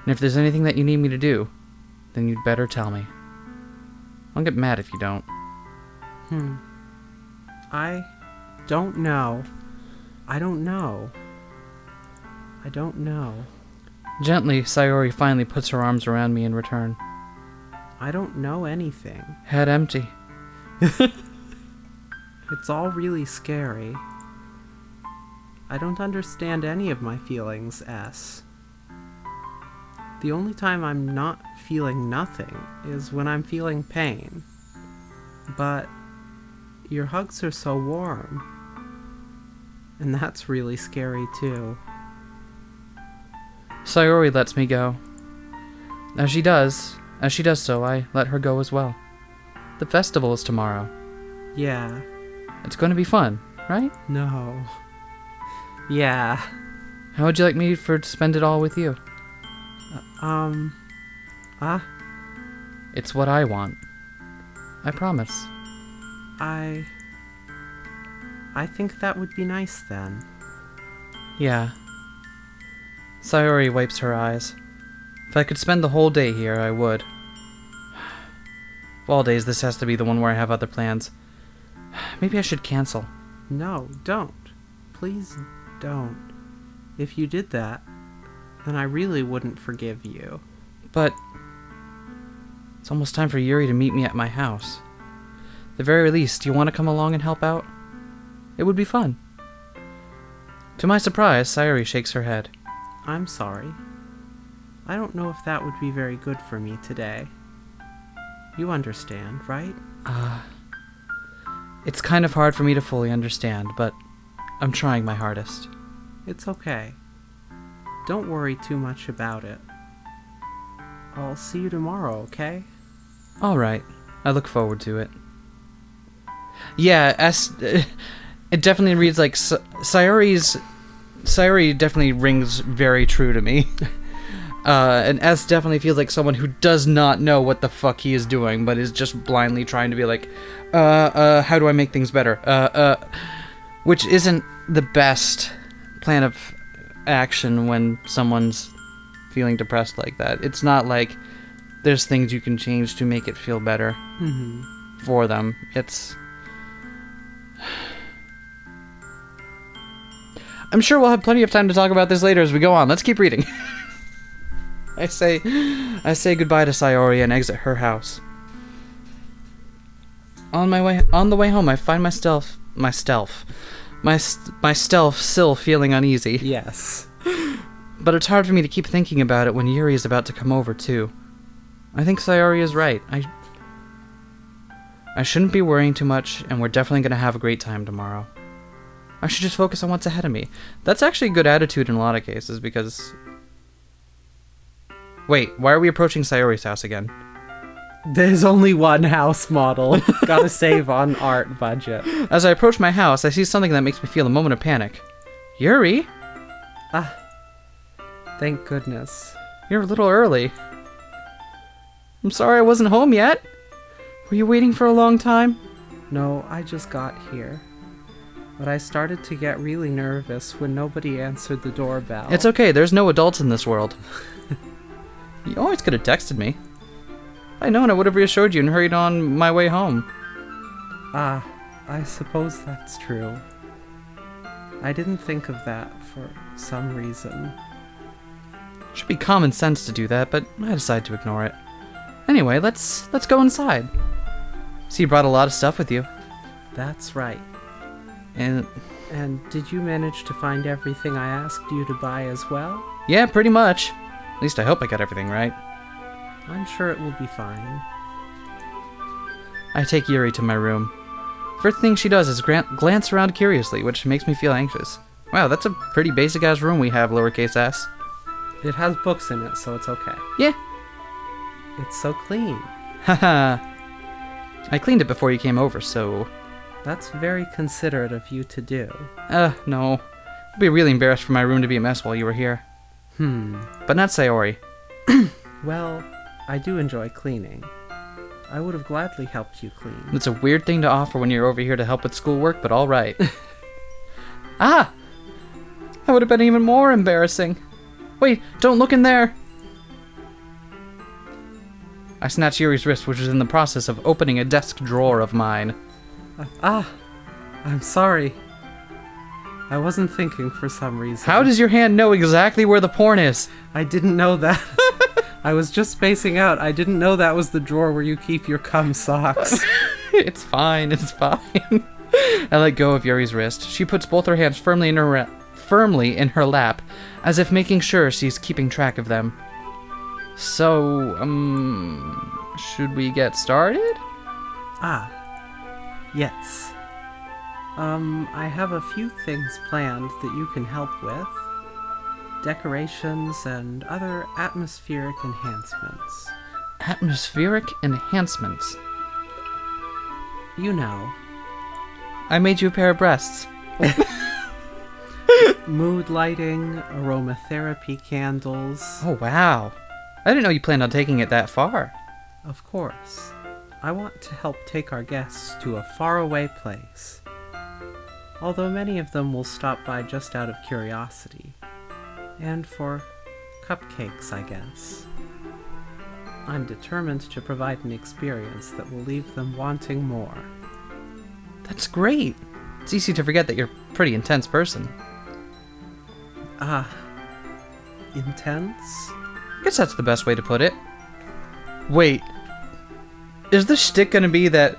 And if there's anything that you need me to do, then you'd better tell me. I'll get mad if you don't. I don't know. I don't know. I don't know. Gently, Sayori finally puts her arms around me in return. I don't know anything. Head empty. It's all really scary. I don't understand any of my feelings, S. The only time I'm not feeling nothing is when I'm feeling pain. But your hugs are so warm. And that's really scary too. Sayori lets me go. As she does so, I let her go as well. The festival is tomorrow. Yeah. It's going to be fun, right? No. Yeah. How would you like me to spend it all with you? It's what I want. I promise. I think that would be nice then. Yeah. Sayori wipes her eyes. If I could spend the whole day here, I would. Of all days, this has to be the one where I have other plans. Maybe I should cancel. No, don't. Please don't. If you did that, then I really wouldn't forgive you. But it's almost time for Yuri to meet me at my house. At the very least, do you want to come along and help out? It would be fun. To my surprise, Sayori shakes her head. I'm sorry. I don't know if that would be very good for me today. You understand, right? It's kind of hard for me to fully understand, but I'm trying my hardest. It's okay. Don't worry too much about it. I'll see you tomorrow, okay? Alright, I look forward to it. Yeah, it definitely reads like Sayori definitely rings very true to me. And S definitely feels like someone who does not know what the fuck he is doing, but is just blindly trying to be like, how do I make things better? Which isn't the best plan of action when someone's feeling depressed like that. It's not like there's things you can change to make it feel better for them. I'm sure we'll have plenty of time to talk about this later as we go on. Let's keep reading. I say goodbye to Sayori and exit her house. On the way home, I find my stealth still feeling uneasy. Yes. But it's hard for me to keep thinking about it when Yuri is about to come over too. I think Sayori is right. I shouldn't be worrying too much, and we're definitely going to have a great time tomorrow. I should just focus on what's ahead of me. That's actually a good attitude in a lot of cases, because... Wait, why are we approaching Sayori's house again? There's only one house model. Gotta save on art budget. As I approach my house, I see something that makes me feel a moment of panic. Yuri? Thank goodness. You're a little early. I'm sorry I wasn't home yet. Were you waiting for a long time? No, I just got here. But I started to get really nervous when nobody answered the doorbell. It's okay, there's no adults in this world. You always could have texted me. If I'd known, I would have reassured you and hurried on my way home. Ah, I suppose that's true. I didn't think of that for some reason. Should be common sense to do that, but I decided to ignore it. Anyway, let's go inside. See, you brought a lot of stuff with you. That's right. And And did you manage to find everything I asked you to buy as well? yeah, pretty much. At least I hope I got everything right. I'm sure it will be fine. I take Yuri to my room. First thing she does is glance around curiously, which makes me feel anxious. Wow, that's a pretty basic-ass room we have, lowercase s. It has books in it, so it's okay. Yeah. It's so clean. Haha. I cleaned it before you came over, so... That's very considerate of you to do. No. I'd be really embarrassed for my room to be a mess while you were here. But not Sayori. Well, I do enjoy cleaning. I would have gladly helped you clean. It's a weird thing to offer when you're over here to help with schoolwork, but alright. Ah! That would have been even more embarrassing. Wait, don't look in there! I snatched Yuri's wrist, which was in the process of opening a desk drawer of mine. I'm sorry. I wasn't thinking for some reason. How does your hand know exactly where the porn is? I didn't know that. I was just spacing out. I didn't know that was the drawer where you keep your cum socks. It's fine, it's fine. I let go of Yuri's wrist. She puts both her hands firmly in her lap, as if making sure she's keeping track of them. So, should we get started? Yes. I have a few things planned that you can help with. Decorations and other atmospheric enhancements. Atmospheric enhancements. You know. I made you a pair of breasts. Mood lighting, aromatherapy candles. Oh, wow. I didn't know you planned on taking it that far. Of course. I want to help take our guests to a faraway place. Although many of them will stop by just out of curiosity. And for cupcakes, I guess. I'm determined to provide an experience that will leave them wanting more. That's great. It's easy to forget that you're a pretty intense person. Intense? I guess that's the best way to put it. Wait. Is the shtick gonna be that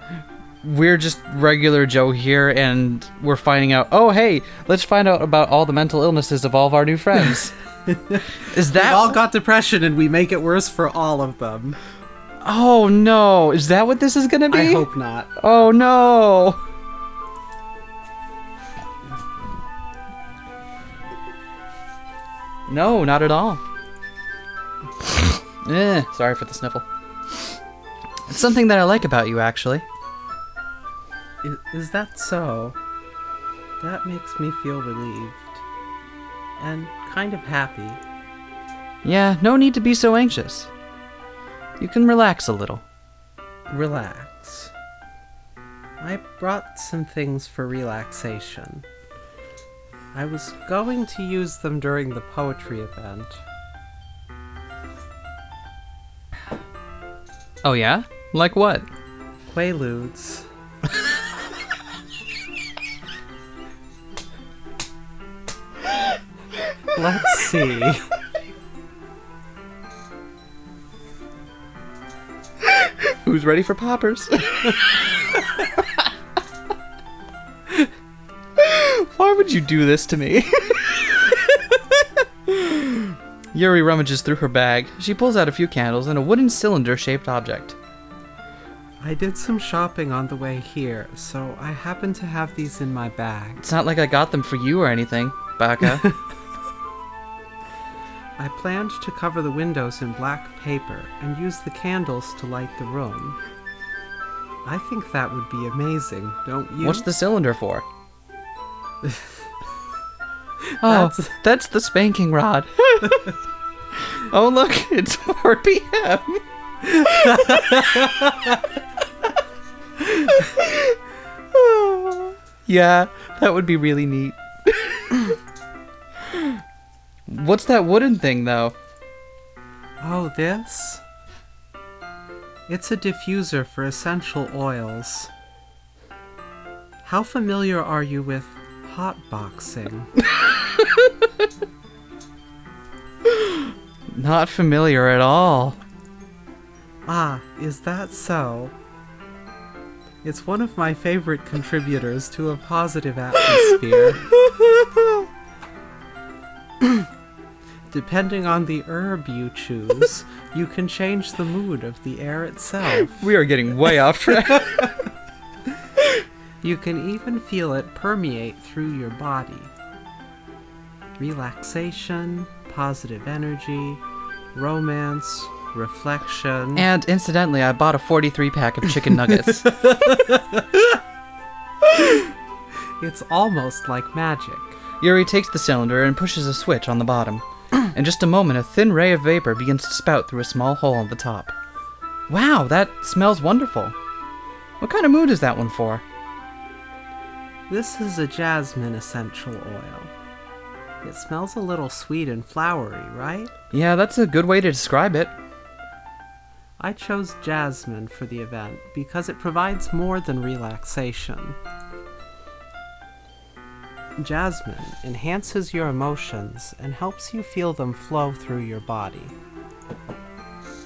we're just regular Joe here and we're finding out, oh hey, let's find out about all the mental illnesses of all of our new friends? Is that... We've all got depression and we make it worse for all of them. Oh no, is that what this is gonna be? I hope not. Oh no! No, not at all. Sorry for the sniffle. It's something that I like about you, actually. Is that so? That makes me feel relieved. And kind of happy. Yeah, no need to be so anxious. You can relax a little. Relax. I brought some things for relaxation. I was going to use them during the poetry event. Oh yeah? Like what? Quaaludes. Let's see. Who's ready for poppers? Why would you do this to me? Yuri rummages through her bag. She pulls out a few candles and a wooden cylinder-shaped object. I did some shopping on the way here, so I happen to have these in my bag. It's not like I got them for you or anything, Baka. I planned to cover the windows in black paper and use the candles to light the room. I think that would be amazing, don't you? What's the cylinder for? Oh, that's the spanking rod. Oh, look, it's 4 p.m. Yeah, that would be really neat. What's that wooden thing, though? Oh, this? It's a diffuser for essential oils. How familiar are you with hotboxing? Not familiar at all. Ah, is that so? It's one of my favorite contributors to a positive atmosphere. Depending on the herb you choose, you can change the mood of the air itself. We are getting way off track. You can even feel it permeate through your body. Relaxation, positive energy, romance, reflection. And incidentally, I bought a 43-pack of chicken nuggets. It's almost like magic. Yuri takes the cylinder and pushes a switch on the bottom. In just a moment, a thin ray of vapor begins to spout through a small hole at the top. Wow, that smells wonderful. What kind of mood is that one for? This is a jasmine essential oil. It smells a little sweet and flowery, right? Yeah, that's a good way to describe it. I chose jasmine for the event because it provides more than relaxation. Jasmine enhances your emotions and helps you feel them flow through your body.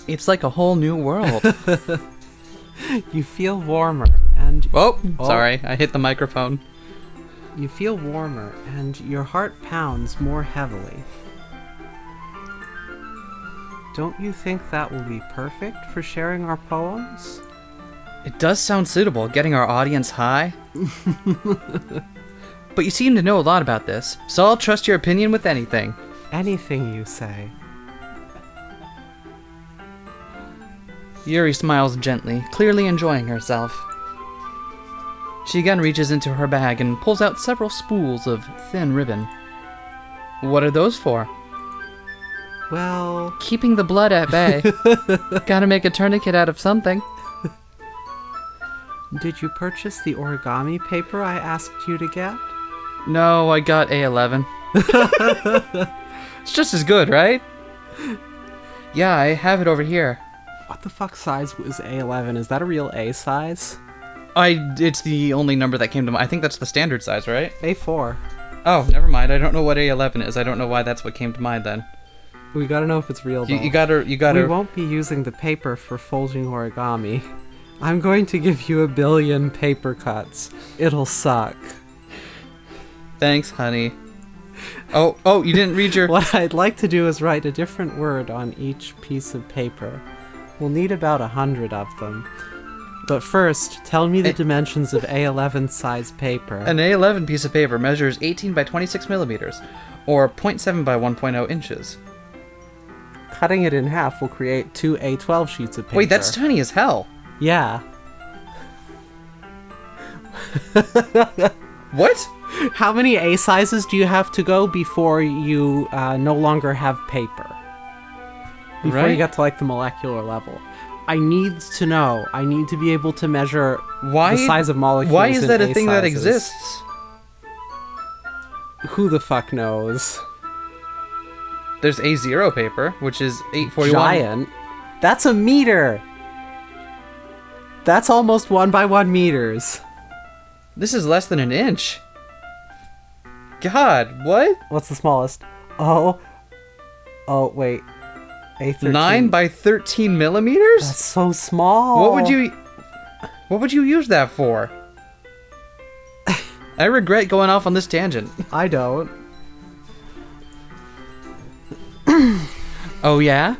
It's like a whole new world. You feel warmer and... Oh, sorry, I hit the microphone. You feel warmer and your heart pounds more heavily. Don't you think that will be perfect for sharing our poems? It does sound suitable, getting our audience high. But you seem to know a lot about this, so I'll trust your opinion with anything. Anything you say. Yuri smiles gently, clearly enjoying herself. She again reaches into her bag and pulls out several spools of thin ribbon. What are those for? Well... Keeping the blood at bay. Gotta make a tourniquet out of something. Did you purchase the origami paper I asked you to get? No, I got A11. It's just as good, right? Yeah, I have it over here. What the fuck size was A11? Is that a real A size? It's the only number that came to mind. I think that's the standard size, right? A4. Oh, never mind. I don't know what A11 is. I don't know why that's what came to mind then. We gotta know if it's real, though. You gotta... We won't be using the paper for folding origami. I'm going to give you 1 billion paper cuts. It'll suck. Thanks, honey. Oh, you didn't read your... What I'd like to do is write a different word on each piece of paper. We'll need about 100 of them. But first, tell me the dimensions of A11 size paper. An A11 piece of paper measures 18 by 26 millimeters, or 0.7 by 1.0 inches. Cutting it in half will create 2 A12 sheets of paper. Wait, that's tiny as hell. Yeah. What? How many A sizes do you have to go before you no longer have paper? Before you get to like the molecular level. I need to know. I need to be able to measure the size of molecules. Why is that a A thing that sizes. exists? Who the fuck knows? There's A0 paper, which is 841. Giant? That's a meter! That's almost 1 by 1 meters. This is less than an inch. God, what? What's the smallest? Oh, wait. A13. 9 by 13 millimeters? That's so small. What would you use that for? I regret going off on this tangent. I don't. Oh yeah?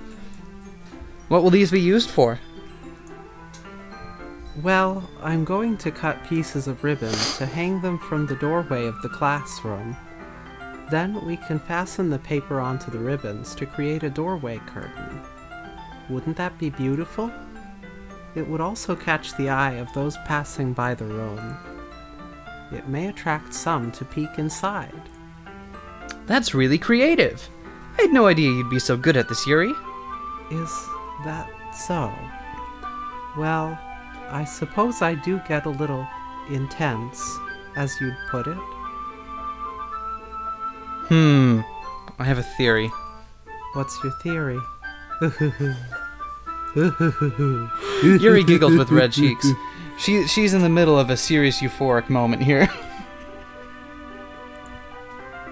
What will these be used for? Well, I'm going to cut pieces of ribbon to hang them from the doorway of the classroom. Then we can fasten the paper onto the ribbons to create a doorway curtain. Wouldn't that be beautiful? It would also catch the eye of those passing by the room. It may attract some to peek inside. That's really creative. I had no idea you'd be so good at this, Yuri. Is that so? Well, I suppose I do get a little intense, as you'd put it. I have a theory. What's your theory? Yuri giggles with red cheeks. She's in the middle of a serious euphoric moment here.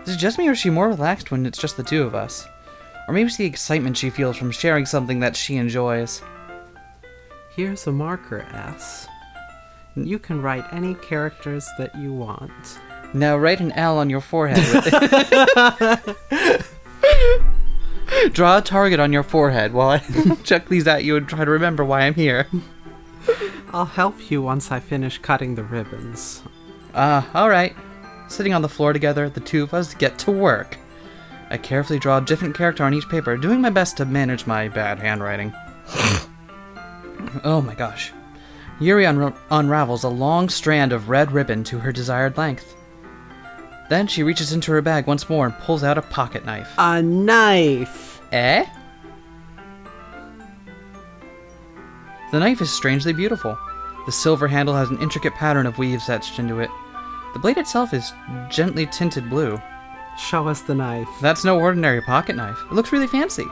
Is it just me, or is she more relaxed when it's just the two of us? Or maybe it's the excitement she feels from sharing something that she enjoys. Here's a marker, S. You can write any characters that you want. Now write an L on your forehead with it. Draw a target on your forehead while I check these at you and try to remember why I'm here. I'll help you once I finish cutting the ribbons. Alright. Sitting on the floor together, the two of us get to work. I carefully draw a different character on each paper, doing my best to manage my bad handwriting. Oh my gosh. Yuri unravels a long strand of red ribbon to her desired length. Then she reaches into her bag once more and pulls out a pocket knife. A knife! Eh? The knife is strangely beautiful. The silver handle has an intricate pattern of weaves etched into it. The blade itself is gently tinted blue. Show us the knife. That's no ordinary pocket knife. It looks really fancy.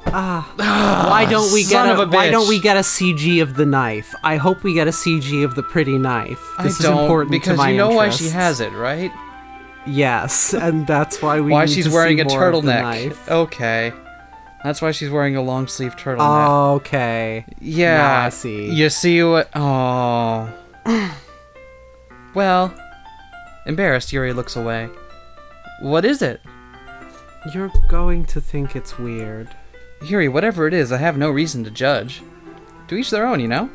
Why don't we son get of a why bitch. don't we get a CG of the knife? I hope we get a CG of the pretty knife. This is important because to my you know why she interests. has it, right? Yes, and that's why we Why need she's to wearing see a more of the turtleneck. knife. Okay. That's why she's wearing a long sleeve turtleneck. Okay. Yeah. Now I see. You see what? Oh. Well, embarrassed, Yuri looks away. What is it? You're going to think it's weird. Yuri, whatever it is, I have no reason to judge. To each their own, you know?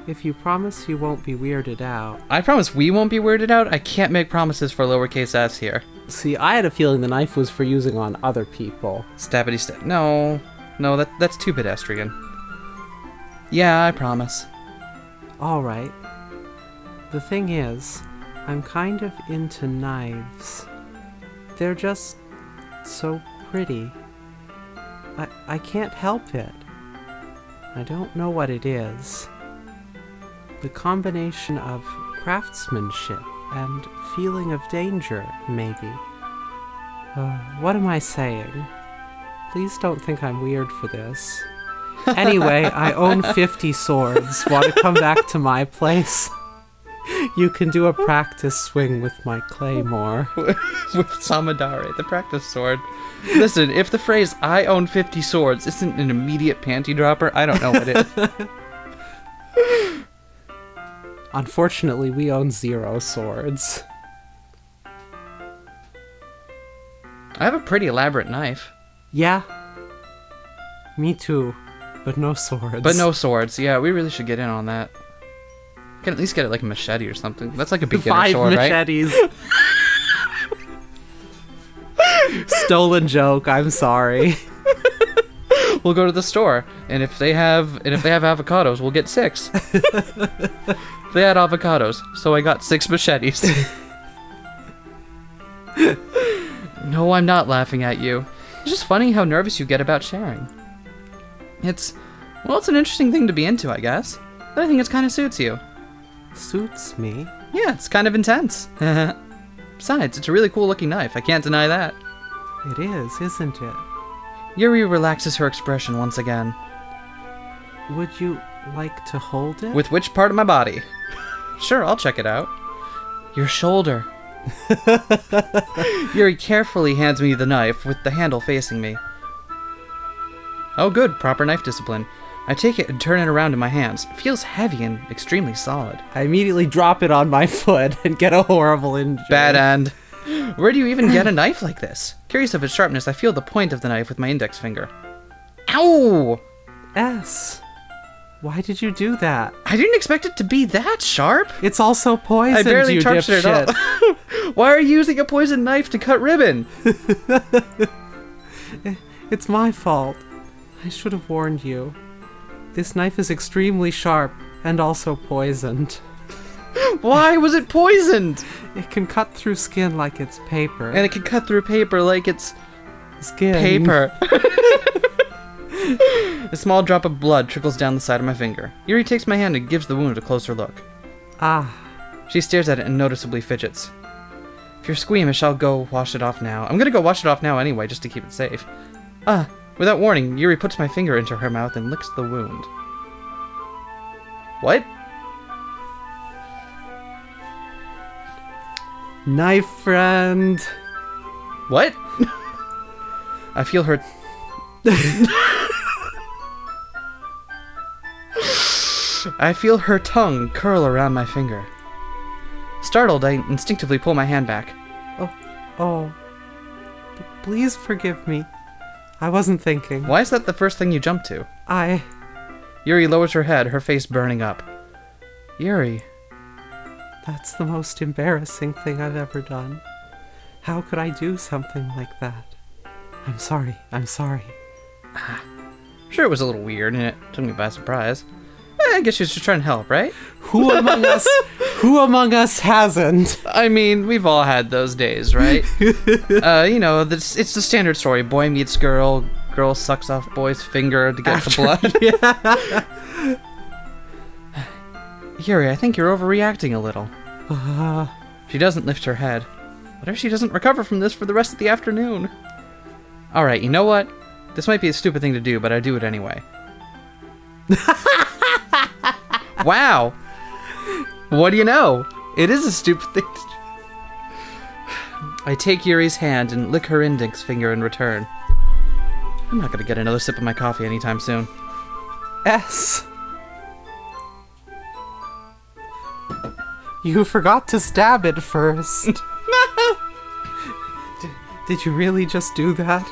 If you promise you won't be weirded out. I promise we won't be weirded out. I can't make promises for lowercase s here. See, I had a feeling the knife was for using on other people. Stabbity stab. No, that's too pedestrian. Yeah, I promise. Alright. The thing is, I'm kind of into knives. They're just so pretty. I can't help it. I don't know what it is. The combination of craftsmanship and feeling of danger, maybe. What am I saying? Please don't think I'm weird for this. Anyway, I own 50 swords. Want to come back to my place? You can do a practice swing with my claymore. With Samadare, the practice sword. Listen, if the phrase, I own 50 swords, isn't an immediate panty dropper, I don't know what is. Unfortunately, we own 0 swords. I have a pretty elaborate knife. Yeah. Me too. But no swords. But no swords. Yeah, we really should get in on that. Can at least get it like a machete or something. That's like a beginner 5 sword, machetes. Stolen joke, I'm sorry. right? We'll go to the store, and if they have avocados, we'll get 6. They had avocados, so I got 6 machetes. No, I'm not laughing at you. It's just funny how nervous you get about sharing. It's an interesting thing to be into, I guess. But I think it kind of suits you. Suits me. Yeah, it's kind of intense. Besides, it's a really cool looking knife. I can't deny that. It is, isn't it? Yuri relaxes her expression once again. Would you like to hold it? With which part of my body? Sure, I'll check it out. Your shoulder. Yuri carefully hands me the knife with the handle facing me. Oh good, proper knife discipline. I take it and turn it around in my hands. It feels heavy and extremely solid. I immediately drop it on my foot and get a horrible injury. Bad end. Where do you even get a knife like this? Curious of its sharpness, I feel the point of the knife with my index finger. Ow! S. Why did you do that? I didn't expect it to be that sharp. It's also poisoned, I barely you touched it at dipshit. all. Why are you using a poisoned knife to cut ribbon? It's my fault. I should have warned you. This knife is extremely sharp and also poisoned. Why was it poisoned? It can cut through skin like it's paper. And it can cut through paper like it's skin. paper. A small drop of blood trickles down the side of my finger. Yuri takes my hand and gives the wound a closer look. Ah. She stares at it and noticeably fidgets. If you're squeamish, I'll go wash it off now. I'm gonna go wash it off now anyway, just to keep it safe. Without warning, Yuri puts my finger into her mouth and licks the wound. What? Knife friend. What? I feel her... I feel her tongue curl around my finger. Startled, I instinctively pull my hand back. Oh. Please forgive me. I wasn't thinking. Why is that the first thing you jump to? Yuri lowers her head, her face burning up. Yuri. That's the most embarrassing thing I've ever done. How could I do something like that? I'm sorry. Sure, it was a little weird and it took me by surprise. I guess she was just trying to help, right? Who among us hasn't? I mean, we've all had those days, right? It's the standard story. Boy meets girl, girl sucks off boy's finger to get the blood. Yeah. Yuri, I think you're overreacting a little. She doesn't lift her head. What if she doesn't recover from this for the rest of the afternoon? Alright, you know what? This might be a stupid thing to do, but I do it anyway. Wow! What do you know? It is a stupid thing to do. I take Yuri's hand and lick her index finger in return. I'm not gonna get another sip of my coffee anytime soon. S. You forgot to stab it first. Did you really just do that?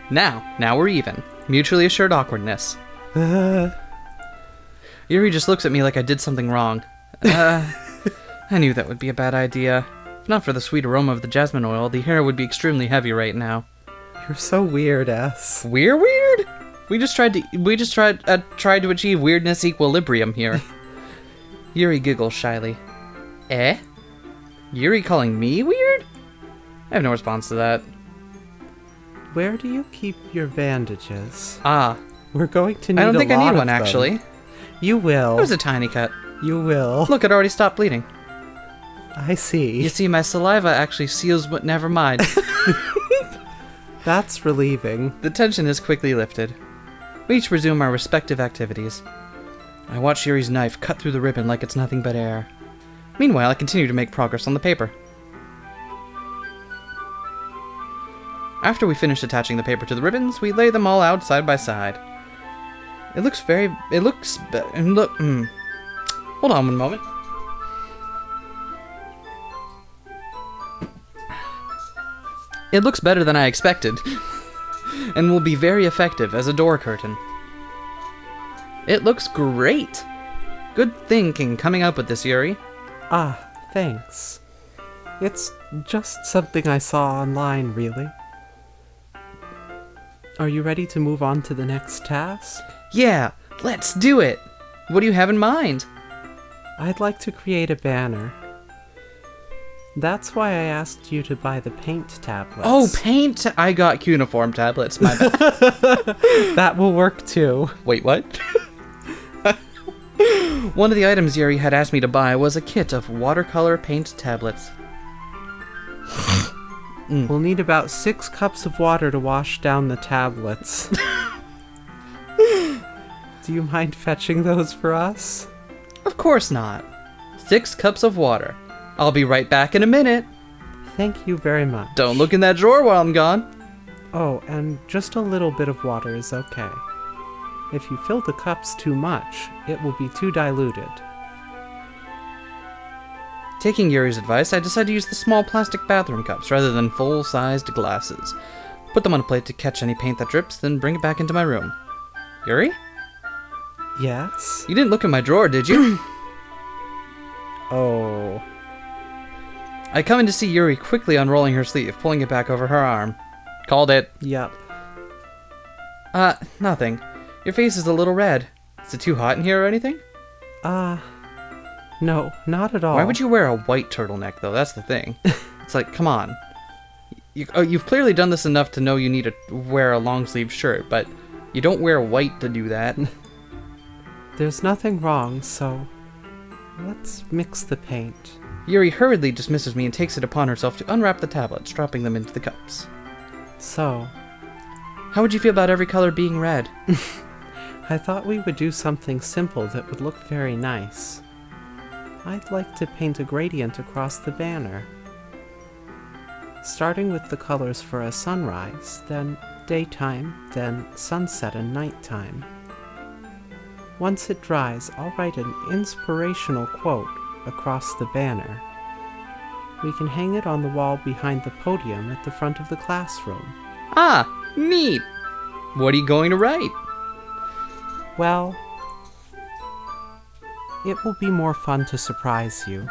Now we're even. Mutually assured awkwardness. Yuri just looks at me like I did something wrong. I knew that would be a bad idea. If not for the sweet aroma of the jasmine oil, the hair would be extremely heavy right now. You're so weird, S. We're weird? We just tried to achieve weirdness equilibrium here. Yuri giggles shyly. Eh? Yuri calling me weird? I have no response to that. Where do you keep your bandages? We're going to need I don't think I need one, them. actually. You will. It was a tiny cut. You will. Look, it already stopped bleeding. I see. You see, my saliva actually seals what... Never mind. That's relieving. The tension is quickly lifted. We each resume our respective activities. I watch Yuri's knife cut through the ribbon like it's nothing but air. Meanwhile, I continue to make progress on the paper. After we finish attaching the paper to the ribbons, we lay them all out side by side. Hold on one moment. It looks better than I expected, and will be very effective as a door curtain. It looks great! Good thinking coming up with this, Yuri. Thanks. It's just something I saw online, really. Are you ready to move on to the next task? Yeah, let's do it! What do you have in mind? I'd like to create a banner. That's why I asked you to buy the paint tablets. Oh, paint! I got cuneiform tablets, my bad. That will work too. Wait, what? One of the items Yuri had asked me to buy was a kit of watercolor paint tablets. We'll need about 6 cups of water to wash down the tablets. Do you mind fetching those for us? Of course not. 6 cups of water. I'll be right back in a minute. Thank you very much. Don't look in that drawer while I'm gone. Oh, and just a little bit of water is okay. If you fill the cups too much, it will be too diluted. Taking Yuri's advice, I decided to use the small plastic bathroom cups rather than full-sized glasses. Put them on a plate to catch any paint that drips, then bring it back into my room. Yuri? Yes? You didn't look in my drawer, did you? Oh. I come in to see Yuri quickly unrolling her sleeve, pulling it back over her arm. Called it. Yep. Nothing. Your face is a little red. Is it too hot in here or anything? No, not at all. Why would you wear a white turtleneck, though? That's the thing. It's like, come on. You've clearly done this enough to know you need to wear a long-sleeve shirt, but you don't wear white to do that. There's nothing wrong, so let's mix the paint. Yuri hurriedly dismisses me and takes it upon herself to unwrap the tablets, dropping them into the cups. So, how would you feel about every color being red? I thought we would do something simple that would look very nice. I'd like to paint a gradient across the banner. Starting with the colors for a sunrise, then daytime, then sunset and nighttime. Once it dries, I'll write an inspirational quote across the banner. We can hang it on the wall behind the podium at the front of the classroom. Ah, neat! What are you going to write? Well, it will be more fun to surprise you.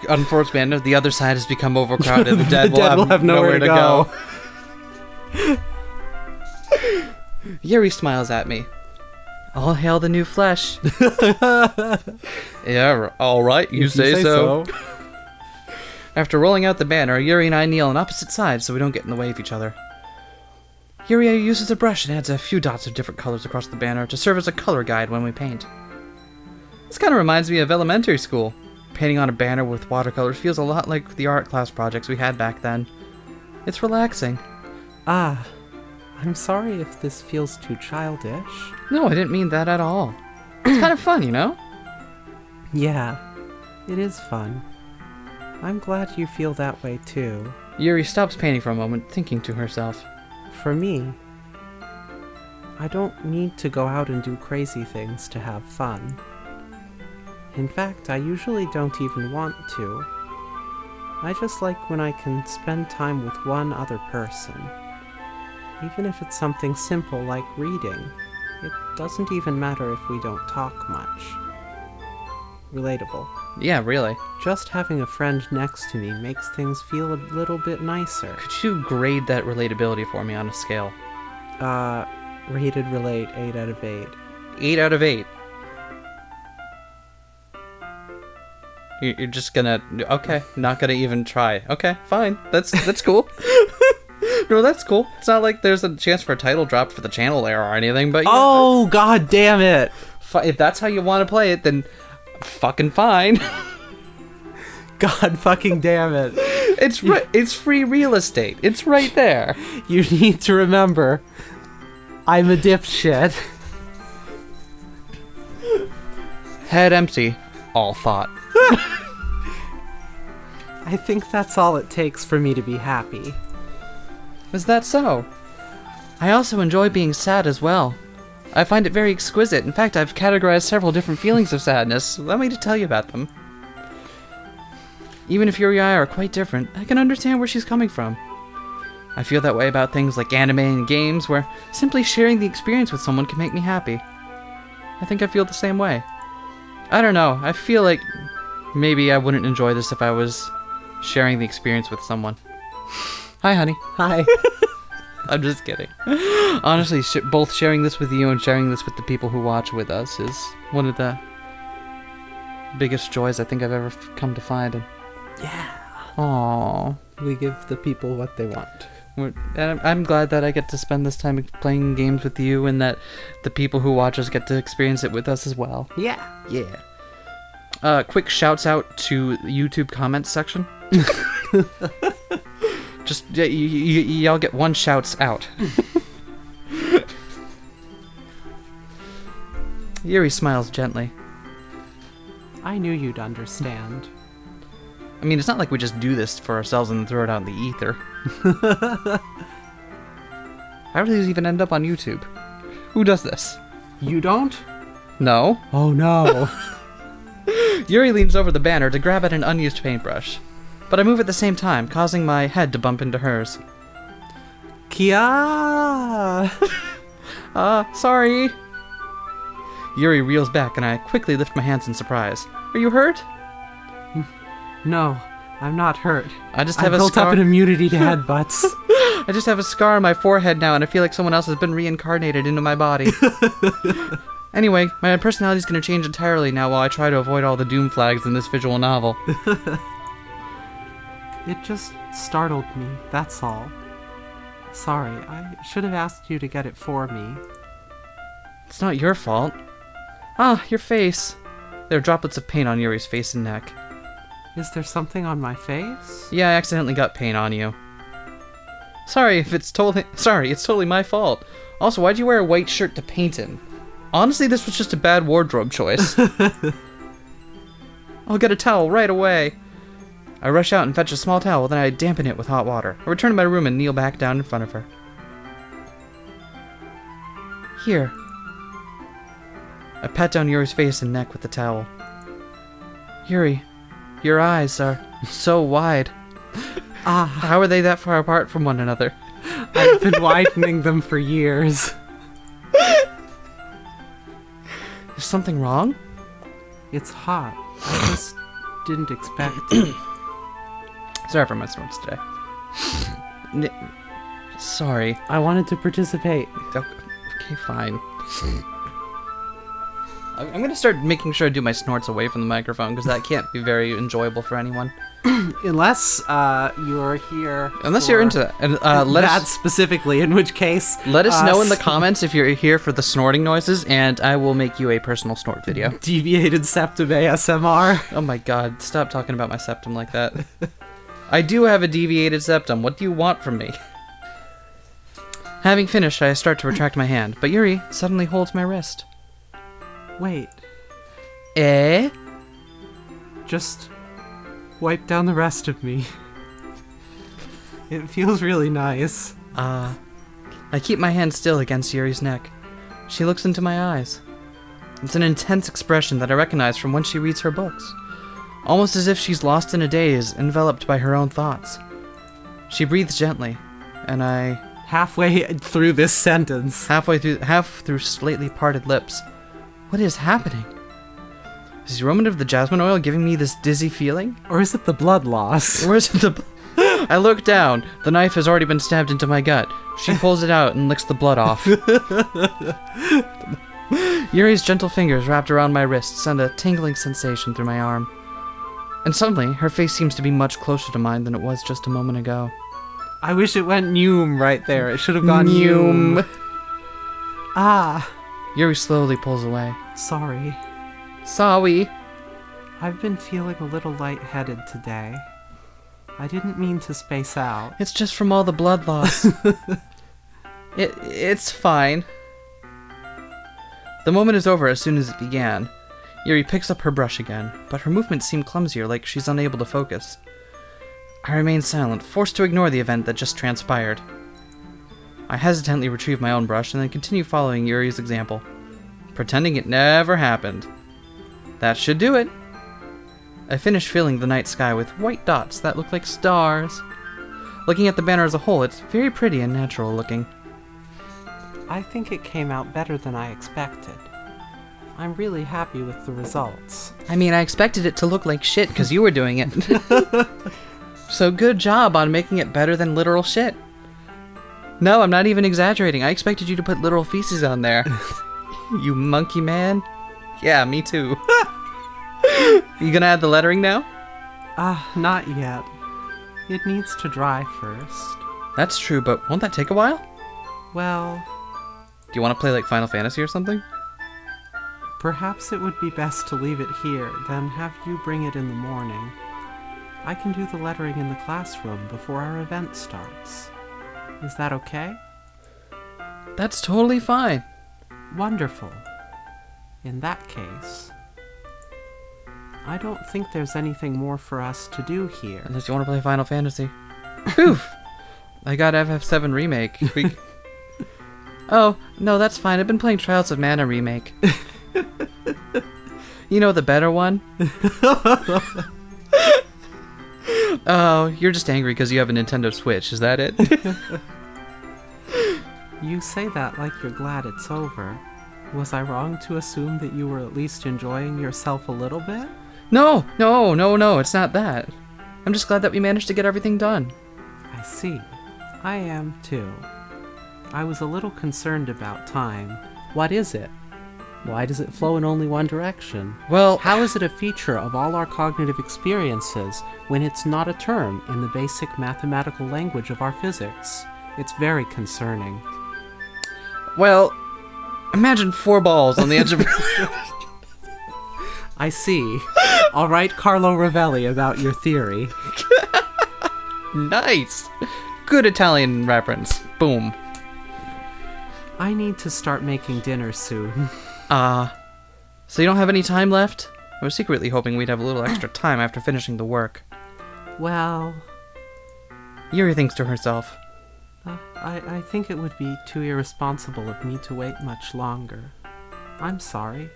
Unfortunately, the other side has become overcrowded. The dead, will have nowhere to go. Yuri smiles at me. All hail the new flesh. Yeah, all right, you say so. After rolling out the banner, Yuri and I kneel on opposite sides so we don't get in the way of each other. Yuri uses a brush and adds a few dots of different colors across the banner to serve as a color guide when we paint. This kind of reminds me of elementary school. Painting on a banner with watercolors feels a lot like the art class projects we had back then. It's relaxing. Ah, I'm sorry if this feels too childish. No, I didn't mean that at all. It's kind of fun, you know? Yeah, it is fun. I'm glad you feel that way too. Yuri stops painting for a moment, thinking to herself. For me, I don't need to go out and do crazy things to have fun. In fact, I usually don't even want to. I just like when I can spend time with one other person. Even if it's something simple like reading, it doesn't even matter if we don't talk much. Relatable. Yeah, really. Just having a friend next to me makes things feel a little bit nicer. Could you grade that relatability for me on a scale? Rated relate 8 out of 8. 8 out of 8. You're just gonna... Okay, not gonna even try. Okay, fine. That's cool. No, that's cool. It's not like there's a chance for a title drop for the channel there or anything, but... Oh, god damn it! If that's how you want to play it, then fucking fine. God fucking damn it. It's free real estate. It's right there. You need to remember, I'm a dipshit. Head empty, all thought. I think that's all it takes for me to be happy. Is that so? I also enjoy being sad as well. I find it very exquisite. In fact, I've categorized several different feelings of sadness. Allow me to tell you about them. Even if Yuri and I are quite different, I can understand where she's coming from. I feel that way about things like anime and games, where simply sharing the experience with someone can make me happy. I think I feel the same way. I don't know, I feel like maybe I wouldn't enjoy this if I was sharing the experience with someone. Hi, honey. Hi. I'm just kidding. Honestly, both sharing this with you and sharing this with the people who watch with us is one of the biggest joys I think I've ever come to find. And Yeah. aww. We give the people what they want. And I'm glad that I get to spend this time playing games with you and that the people who watch us get to experience it with us as well. Yeah. Yeah. Quick shouts out to the YouTube comments section. Just, y'all get one shouts out. Yuri smiles gently. I knew you'd understand. I mean, it's not like we just do this for ourselves and then throw it out in the ether. How do these even end up on YouTube? Who does this? You don't? No. Oh no. Yuri leans over the banner to grab at an unused paintbrush. But I move at the same time, causing my head to bump into hers. Kia! Sorry. Yuri reels back and I quickly lift my hands in surprise. Are you hurt? No, I'm not hurt. I just I have a built scar. up an immunity to headbutts. I just have a scar on my forehead now and I feel like someone else has been reincarnated into my body. Anyway, my personality's gonna change entirely now while I try to avoid all the doom flags in this visual novel. It just startled me, that's all. Sorry, I should have asked you to get it for me. It's not your fault. Ah, your face. There are droplets of paint on Yuri's face and neck. Is there something on my face? Yeah, I accidentally got paint on you. Sorry, it's totally my fault. Also, why'd you wear a white shirt to paint in? Honestly, this was just a bad wardrobe choice. I'll get a towel right away. I rush out and fetch a small towel, then I dampen it with hot water. I return to my room and kneel back down in front of her. Here. I pat down Yuri's face and neck with the towel. Yuri, your eyes are so wide. How are they that far apart from one another? I've been widening them for years. Is something wrong? It's hot. I just didn't expect it. Sorry for my snorts today. Sorry. I wanted to participate. Okay, fine. I'm gonna start making sure I do my snorts away from the microphone, because that can't be very enjoyable for anyone. Unless you're here. Unless you're into that. And let that us specifically, in which case. let us know in the comments if you're here for the snorting noises, and I will make you a personal snort video. Deviated septum ASMR. Oh my god, stop talking about my septum like that. I do have a deviated septum. What do you want from me? Having finished, I start to retract my hand, but Yuri suddenly holds my wrist. Wait. Eh? Just wipe down the rest of me. It feels really nice. I keep my hand still against Yuri's neck. She looks into my eyes. It's an intense expression that I recognize from when she reads her books. Almost as if she's lost in a daze, enveloped by her own thoughts. She breathes gently, and I... Halfway through this sentence. half through slightly parted lips. What is happening? Is the aroma of the jasmine oil giving me this dizzy feeling? Or is it the blood loss? Or is it the... I look down. The knife has already been stabbed into my gut. She pulls it out and licks the blood off. Yuri's gentle fingers wrapped around my wrist send a tingling sensation through my arm. And suddenly, her face seems to be much closer to mine than it was just a moment ago. I wish it went Noom right there. It should have gone Noom. Ah. Yuri slowly pulls away. Sorry. Sorry. I've been feeling a little lightheaded today. I didn't mean to space out. It's just from all the blood loss. It's fine. The moment is over as soon as it began. Yuri picks up her brush again, but her movements seem clumsier, like she's unable to focus. I remain silent, forced to ignore the event that just transpired. I hesitantly retrieve my own brush and then continue following Yuri's example, pretending it never happened. That should do it. I finish filling the night sky with white dots that look like stars. Looking at the banner as a whole, it's very pretty and natural looking. I think it came out better than I expected. I'm really happy with the results. I mean, I expected it to look like shit because you were doing it. So good job on making it better than literal shit. No, I'm not even exaggerating. I expected you to put literal feces on there. You monkey man. Yeah, me too. You gonna add the lettering now? Not yet. It needs to dry first. That's true, but won't that take a while? Well, Do you want to play like Final Fantasy or something? perhaps it would be best to leave it here, then have you bring it in the morning. I can do the lettering in the classroom before our event starts. Is that okay? That's totally fine. Wonderful. In that case, I don't think there's anything more for us to do here. Unless you want to play Final Fantasy. Poof! I got FF7 Remake. Oh, no, that's fine. I've been playing Trials of Mana Remake. You know, the better one? Oh, you're just angry because you have a Nintendo Switch, is that it? You say that like you're glad it's over. Was I wrong to assume that you were at least enjoying yourself a little bit? No, it's not that. I'm just glad that we managed to get everything done. I see. I am too. I was a little concerned about time. What is it? Why does it flow in only one direction? Well, How is it a feature of all our cognitive experiences when it's not a term in the basic mathematical language of our physics? It's very concerning. well, imagine 4 balls on the edge of... I see. I'll write Carlo Rovelli about your theory. Nice! Good Italian reference. Boom. I need to start making dinner soon. So you don't have any time left? I was secretly hoping we'd have a little extra time after finishing the work. Well, Yuri thinks to herself. I think it would be too irresponsible of me to wait much longer. I'm sorry.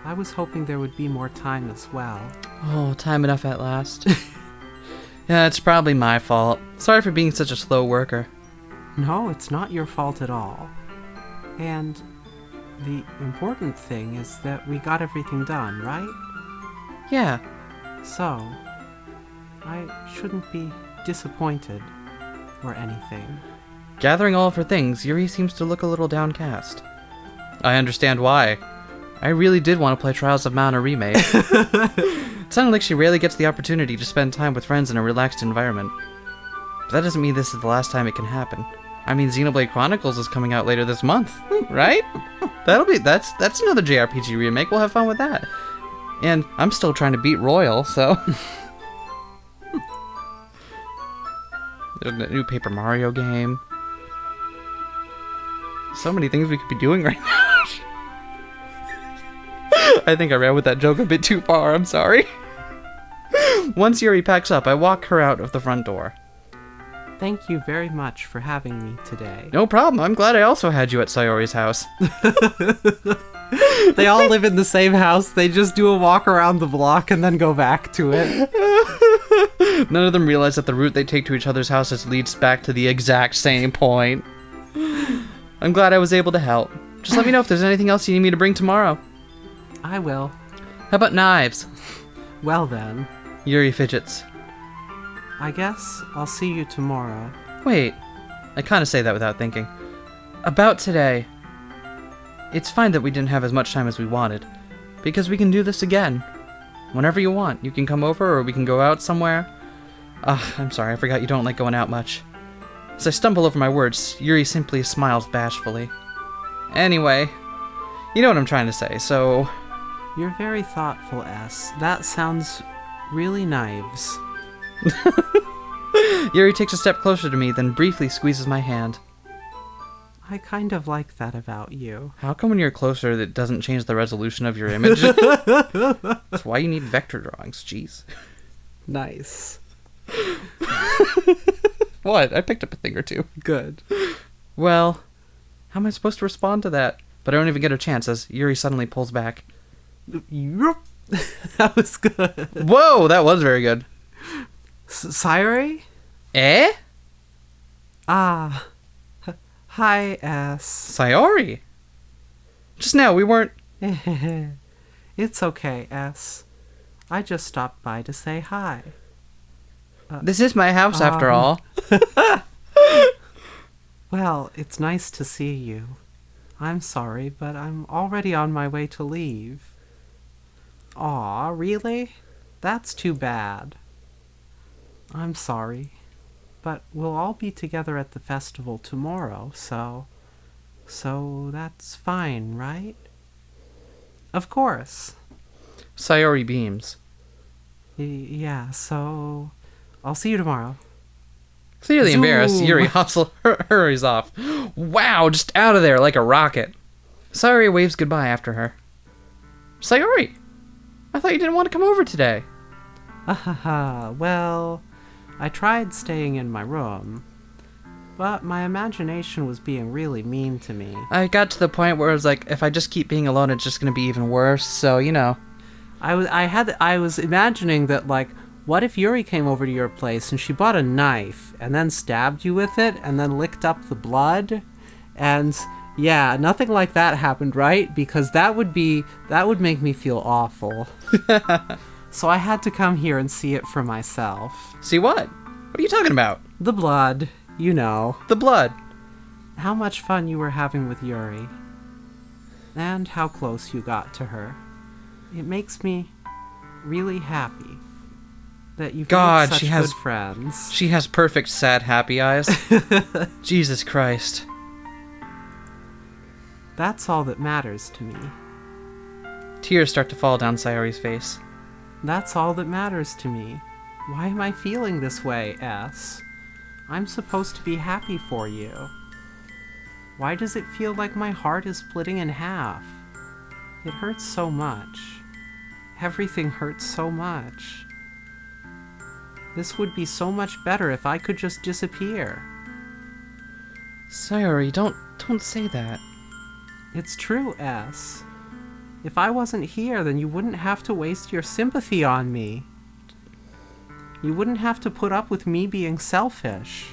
I was hoping there would be more time as well. Oh, time enough at last. Yeah, it's probably my fault. Sorry for being such a slow worker. No, it's not your fault at all. And the important thing is that we got everything done, right? Yeah. So, I shouldn't be disappointed or anything. Gathering all of her things, Yuri seems to look a little downcast. I understand why. I really did want to play Trials of Mana remake. It sounded like she rarely gets the opportunity to spend time with friends in a relaxed environment. But that doesn't mean this is the last time it can happen. I mean, Xenoblade Chronicles is coming out later this month, right? That's another JRPG remake. We'll have fun with that. And I'm still trying to beat Royal, so... There's a new Paper Mario game. So many things we could be doing right now. I think I ran with that joke a bit too far, I'm sorry. Once Yuri packs up, I walk her out of the front door. Thank you very much for having me today. No problem, I'm glad I also had you at Sayori's house. They all live in the same house, they just do a walk around the block and then go back to it. None of them realize that the route they take to each other's houses leads back to the exact same point. I'm glad I was able to help. Just let me know if there's anything else you need me to bring tomorrow. I will. How about knives? Well then, Yuri fidgets. I guess I'll see you tomorrow. Wait, I kind of say that without thinking. About today. It's fine that we didn't have as much time as we wanted, because we can do this again. Whenever you want, you can come over or we can go out somewhere. I'm sorry, I forgot you don't like going out much. As I stumble over my words, Yuri simply smiles bashfully. Anyway, you know what I'm trying to say, so... You're very thoughtful, S. That sounds really nice. Yuri takes a step closer to me, then briefly squeezes my hand. I kind of like that about you. How come when you're closer that doesn't change the resolution of your image? That's why you need vector drawings, jeez. Nice. What? I picked up a thing or two. Good. Well, how am I supposed to respond to that? But I don't even get a chance as Yuri suddenly pulls back. That was good. Whoa, that was very good. Sayori? Eh? Ah. Hi, S. Sayori? Just now, we weren't... It's okay, S. I just stopped by to say hi. This is my house, after all. Well, it's nice to see you. I'm sorry, but I'm already on my way to leave. Aw, really? That's too bad. I'm sorry, but we'll all be together at the festival tomorrow, so that's fine, right? Of course. Sayori beams. Yeah, so I'll see you tomorrow. Clearly Zoom. embarrassed, Yuri hurries off. Wow, just out of there like a rocket. Sayori waves goodbye after her. Sayori! I thought you didn't want to come over today. Well, I tried staying in my room, but my imagination was being really mean to me. I got to the point where it was like, if I just keep being alone, it's just going to be even worse, so, you know. I was imagining that, like, what if Yuri came over to your place and she bought a knife and then stabbed you with it and then licked up the blood? And yeah, nothing like that happened, right? Because that would make me feel awful. So I had to come here and see it for myself. See what? What are you talking about? The blood, you know. The blood. How much fun you were having with Yuri. and how close you got to her. It makes me really happy that you've God, made such she has- good friends. She has perfect, sad, happy eyes. Jesus Christ. That's all that matters to me. Tears start to fall down Sayori's face. That's all that matters to me. Why am I feeling this way, S? I'm supposed to be happy for you. Why does it feel like my heart is splitting in half? It hurts so much. Everything hurts so much. This would be so much better if I could just disappear. Sayori, don't say that. It's true, S. If I wasn't here, then you wouldn't have to waste your sympathy on me. You wouldn't have to put up with me being selfish.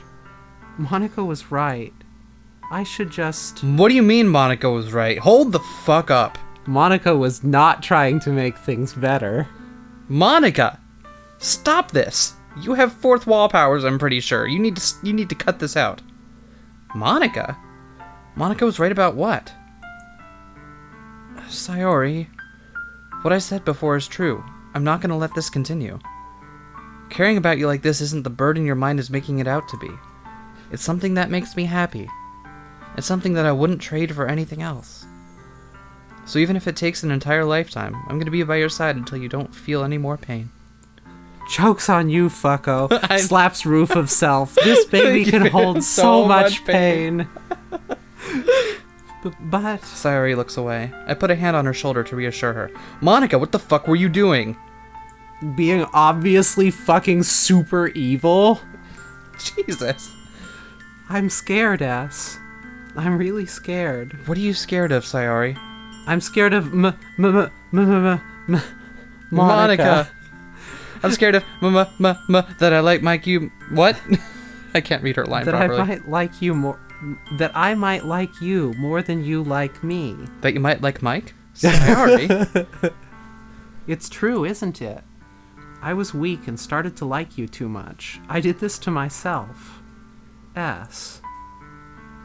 Monika was right. I should just... What do you mean Monika was right? Hold the fuck up. Monika was not trying to make things better. Monika! Stop this! You have fourth wall powers, I'm pretty sure. You need to cut this out. Monika? Monika was right about what? Sayori, what I said before is true. I'm not gonna let this continue. Caring about you like this isn't the burden your mind is making it out to be. It's something that makes me happy. It's something that I wouldn't trade for anything else. So even if it takes an entire lifetime, I'm gonna be by your side until you don't feel any more pain. Joke's on you, fucko. Slaps roof of self. This baby can hold so much pain. But... Sayori looks away. I put a hand on her shoulder to reassure her. Monika, what the fuck were you doing? Being obviously fucking super evil? Jesus. I'm scared, S. I'm really scared. What are you scared of, Sayori? I'm scared of Monika. I'm scared of that I like Mike you... What? I can't read her line That properly. I might like you more... That I might like you more than you like me. That you might like Mike? Sayori? It's true, isn't it? I was weak and started to like you too much. I did this to myself. S.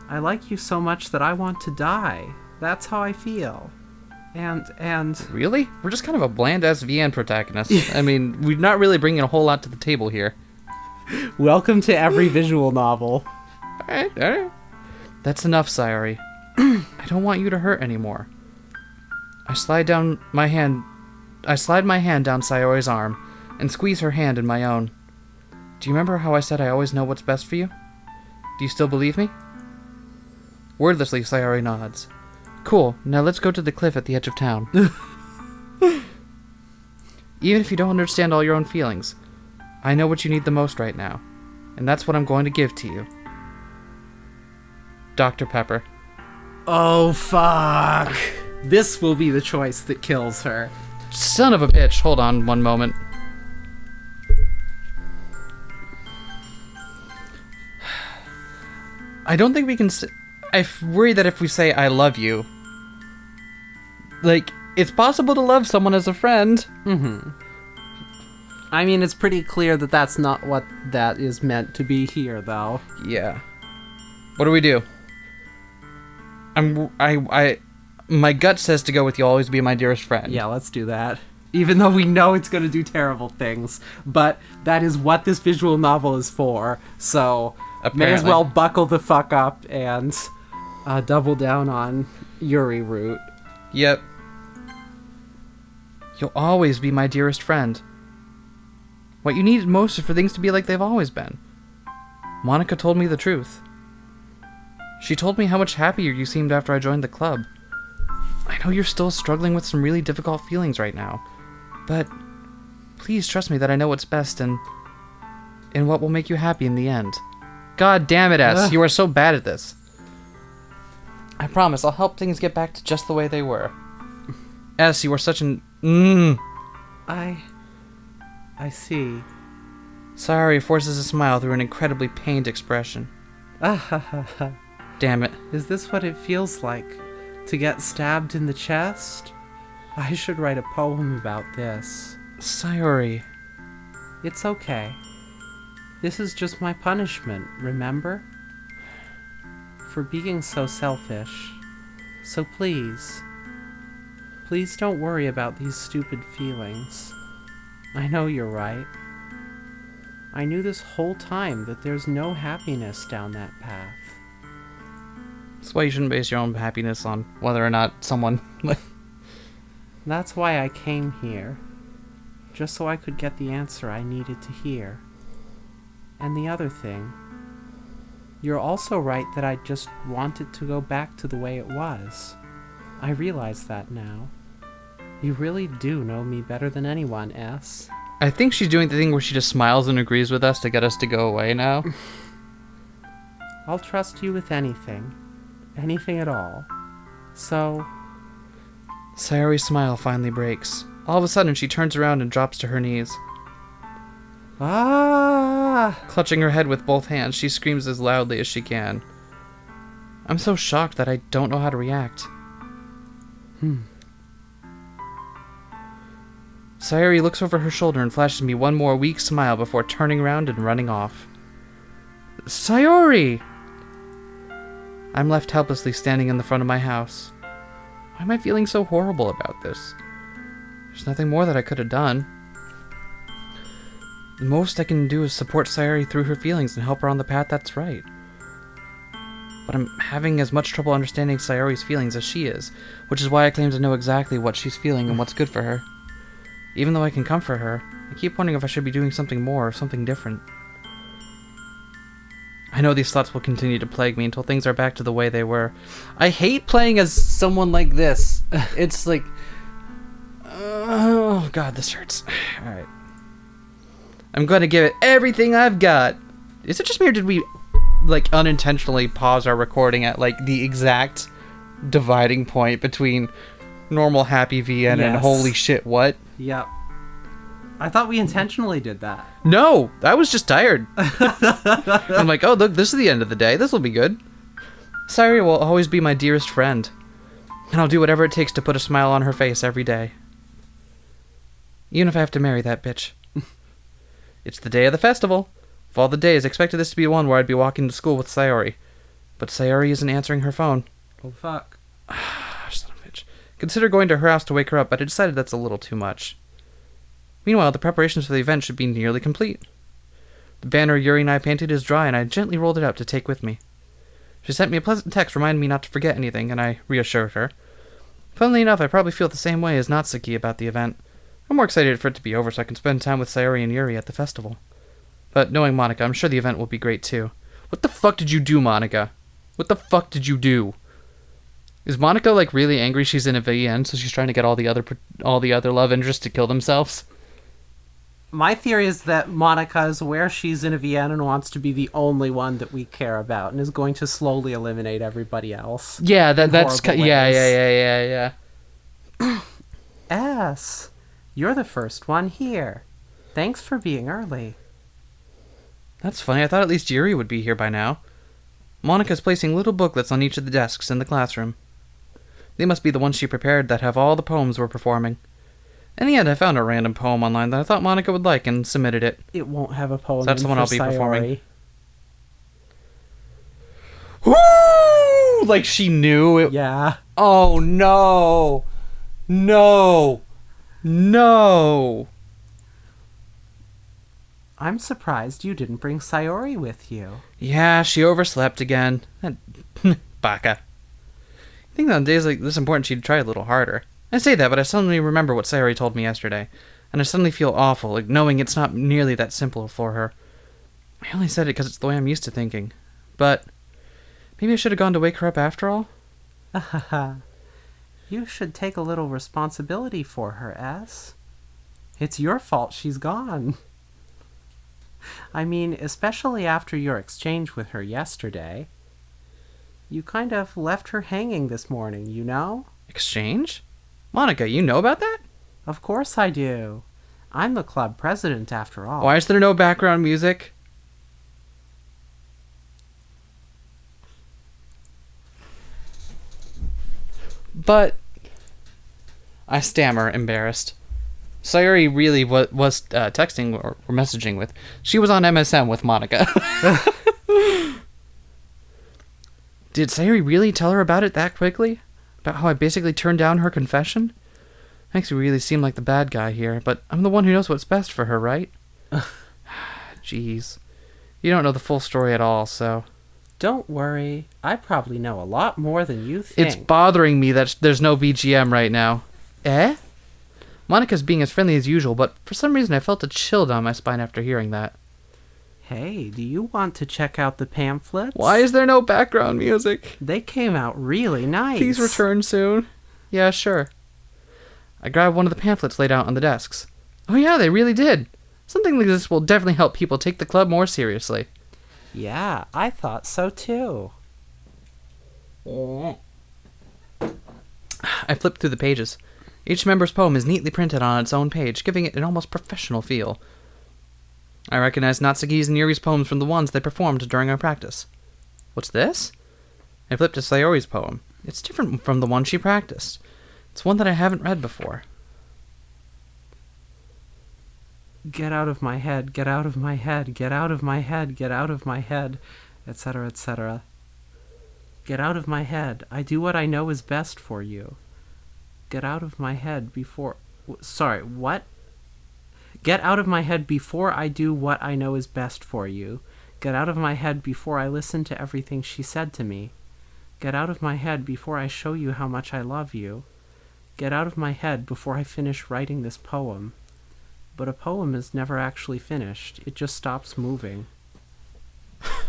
I like you so much that I want to die. That's how I feel. And... Really? We're just kind of a bland SVN protagonist. I mean, we're not really bringing a whole lot to the table here. Welcome to every visual novel. Alright. That's enough, Sayori. I don't want you to hurt anymore. I slide my hand down Sayori's arm and squeeze her hand in my own. Do you remember how I said I always know what's best for you? Do you still believe me? Wordlessly, Sayori nods. Cool, now let's go to the cliff at the edge of town. Even if you don't understand all your own feelings, I know what you need the most right now, and that's what I'm going to give to you. Dr. Pepper. Oh, fuck. This will be the choice that kills her. Son of a bitch. Hold on one moment. I don't think we can I worry that if we say I love you, like, it's possible to love someone as a friend. Mm-hmm. I mean, it's pretty clear that that's not what that is meant to be here, though. Yeah. What do we do? My gut says to go with you'll always be my dearest friend. Yeah, let's do that. Even though we know it's going to do terrible things. But that is what this visual novel is for. So, may as well buckle the fuck up and double down on Yuri route. Yep. You'll always be my dearest friend. What you need most is for things to be like they've always been. Monika told me the truth. She told me how much happier you seemed after I joined the club. I know you're still struggling with some really difficult feelings right now, but please trust me that I know what's best and what will make you happy in the end. God damn it, S. You are so bad at this. I promise I'll help things get back to just the way they were. S, you are such an... I see. Sayori forces a smile through an incredibly pained expression. Damn it. Is this what it feels like? To get stabbed in the chest? I should write a poem about this. Sayori. It's okay. This is just my punishment, remember? For being so selfish. So please, Please don't worry about these stupid feelings. I know you're right. I knew this whole time that there's no happiness down that path. That's why you shouldn't base your own happiness on whether or not someone... That's why I came here. Just so I could get the answer I needed to hear. And the other thing, you're also right that I just wanted to go back to the way it was. I realize that now. You really do know me better than anyone, S. I think she's doing the thing where she just smiles and agrees with us to get us to go away now. I'll trust you with anything. Anything at all. So... Sayori's smile finally breaks. All of a sudden, she turns around and drops to her knees. Ah! Clutching her head with both hands, she screams as loudly as she can. I'm so shocked that I don't know how to react. Sayori looks over her shoulder and flashes me one more weak smile before turning around and running off. Sayori! I'm left helplessly standing in the front of my house. Why am I feeling so horrible about this? There's nothing more that I could have done. The most I can do is support Sayori through her feelings and help her on the path that's right. But I'm having as much trouble understanding Sayori's feelings as she is, which is why I claim to know exactly what she's feeling and what's good for her. Even though I can comfort her, I keep wondering if I should be doing something more or something different. I know these thoughts will continue to plague me until things are back to the way they were. I hate playing as someone like this. It's like... oh god, this hurts. Alright. I'm going to give it everything I've got. Is it just me or did we, like, unintentionally pause our recording at, like, the exact dividing point between normal happy VN and holy shit, what? Yep. I thought we intentionally did that. No, I was just tired. I'm like, oh, look, this is the end of the day. This will be good. Sayori will always be my dearest friend. And I'll do whatever it takes to put a smile on her face every day. Even if I have to marry that bitch. It's the day of the festival. Of all the days, I expected this to be one where I'd be walking to school with Sayori. But Sayori isn't answering her phone. Oh, fuck. Son of a bitch. Consider going to her house to wake her up, but I decided that's a little too much. Meanwhile, the preparations for the event should be nearly complete. The banner Yuri and I painted is dry, and I gently rolled it up to take with me. She sent me a pleasant text reminding me not to forget anything, and I reassured her. Funnily enough, I probably feel the same way as Natsuki about the event. I'm more excited for it to be over so I can spend time with Sayori and Yuri at the festival. But knowing Monika, I'm sure the event will be great too. What the fuck did you do, Monika? What the fuck did you do? Is Monika, like, really angry she's in a VN, so she's trying to get all the other love interests to kill themselves? My theory is that Monika is aware she's in a VN and wants to be the only one that we care about and is going to slowly eliminate everybody else. Yeah, that's... Yeah. S, you're the first one here. Thanks for being early. That's funny. I thought at least Yuri would be here by now. Monika's placing little booklets on each of the desks in the classroom. They must be the ones she prepared that have all the poems we're performing. In the end, I found a random poem online that I thought Monika would like and submitted it. It won't have a poem. So that's the one I'll be performing. Sayori. Woo! Like she knew it. Yeah. Oh no! No! No! I'm surprised you didn't bring Sayori with you. Yeah, she overslept again. Baka. I think on days like this important she'd try a little harder. I say that, but I suddenly remember what Sayori told me yesterday, and I suddenly feel awful, like knowing it's not nearly that simple for her. I only said it because it's the way I'm used to thinking. But maybe I should have gone to wake her up after all? You should take a little responsibility for her, S. It's your fault she's gone. I mean, especially after your exchange with her yesterday. You kind of left her hanging this morning, you know? Exchange? Monika, you know about that? Of course I do. I'm the club president after all. Why is there no background music? But I stammer, embarrassed. Sayori really was texting or messaging with. She was on MSN with Monika. Did Sayori really tell her about it that quickly? About how I basically turned down her confession? Makes me really seem like the bad guy here, but I'm the one who knows what's best for her, right? Jeez. You don't know the full story at all, so... Don't worry. I probably know a lot more than you think. It's bothering me that there's no BGM right now. Eh? Monika's being as friendly as usual, but for some reason I felt a chill down my spine after hearing that. Hey, do you want to check out the pamphlets? Why is there no background music? They came out really nice. Please return soon. Yeah, sure. I grabbed one of the pamphlets laid out on the desks. Oh yeah, they really did. Something like this will definitely help people take the club more seriously. Yeah, I thought so too. I flipped through the pages. Each member's poem is neatly printed on its own page, giving it an almost professional feel. I recognized Natsuki's and Yuri's poems from the ones they performed during our practice. What's this? I flipped to Sayori's poem. It's different from the one she practiced. It's one that I haven't read before. Get out of my head, get out of my head, get out of my head, get out of my head, etc., etc. Get out of my head. I do what I know is best for you. Get out of my head before... Sorry, what? Get out of my head before I do what I know is best for you. Get out of my head before I listen to everything she said to me. Get out of my head before I show you how much I love you. Get out of my head before I finish writing this poem. But a poem is never actually finished. It just stops moving. I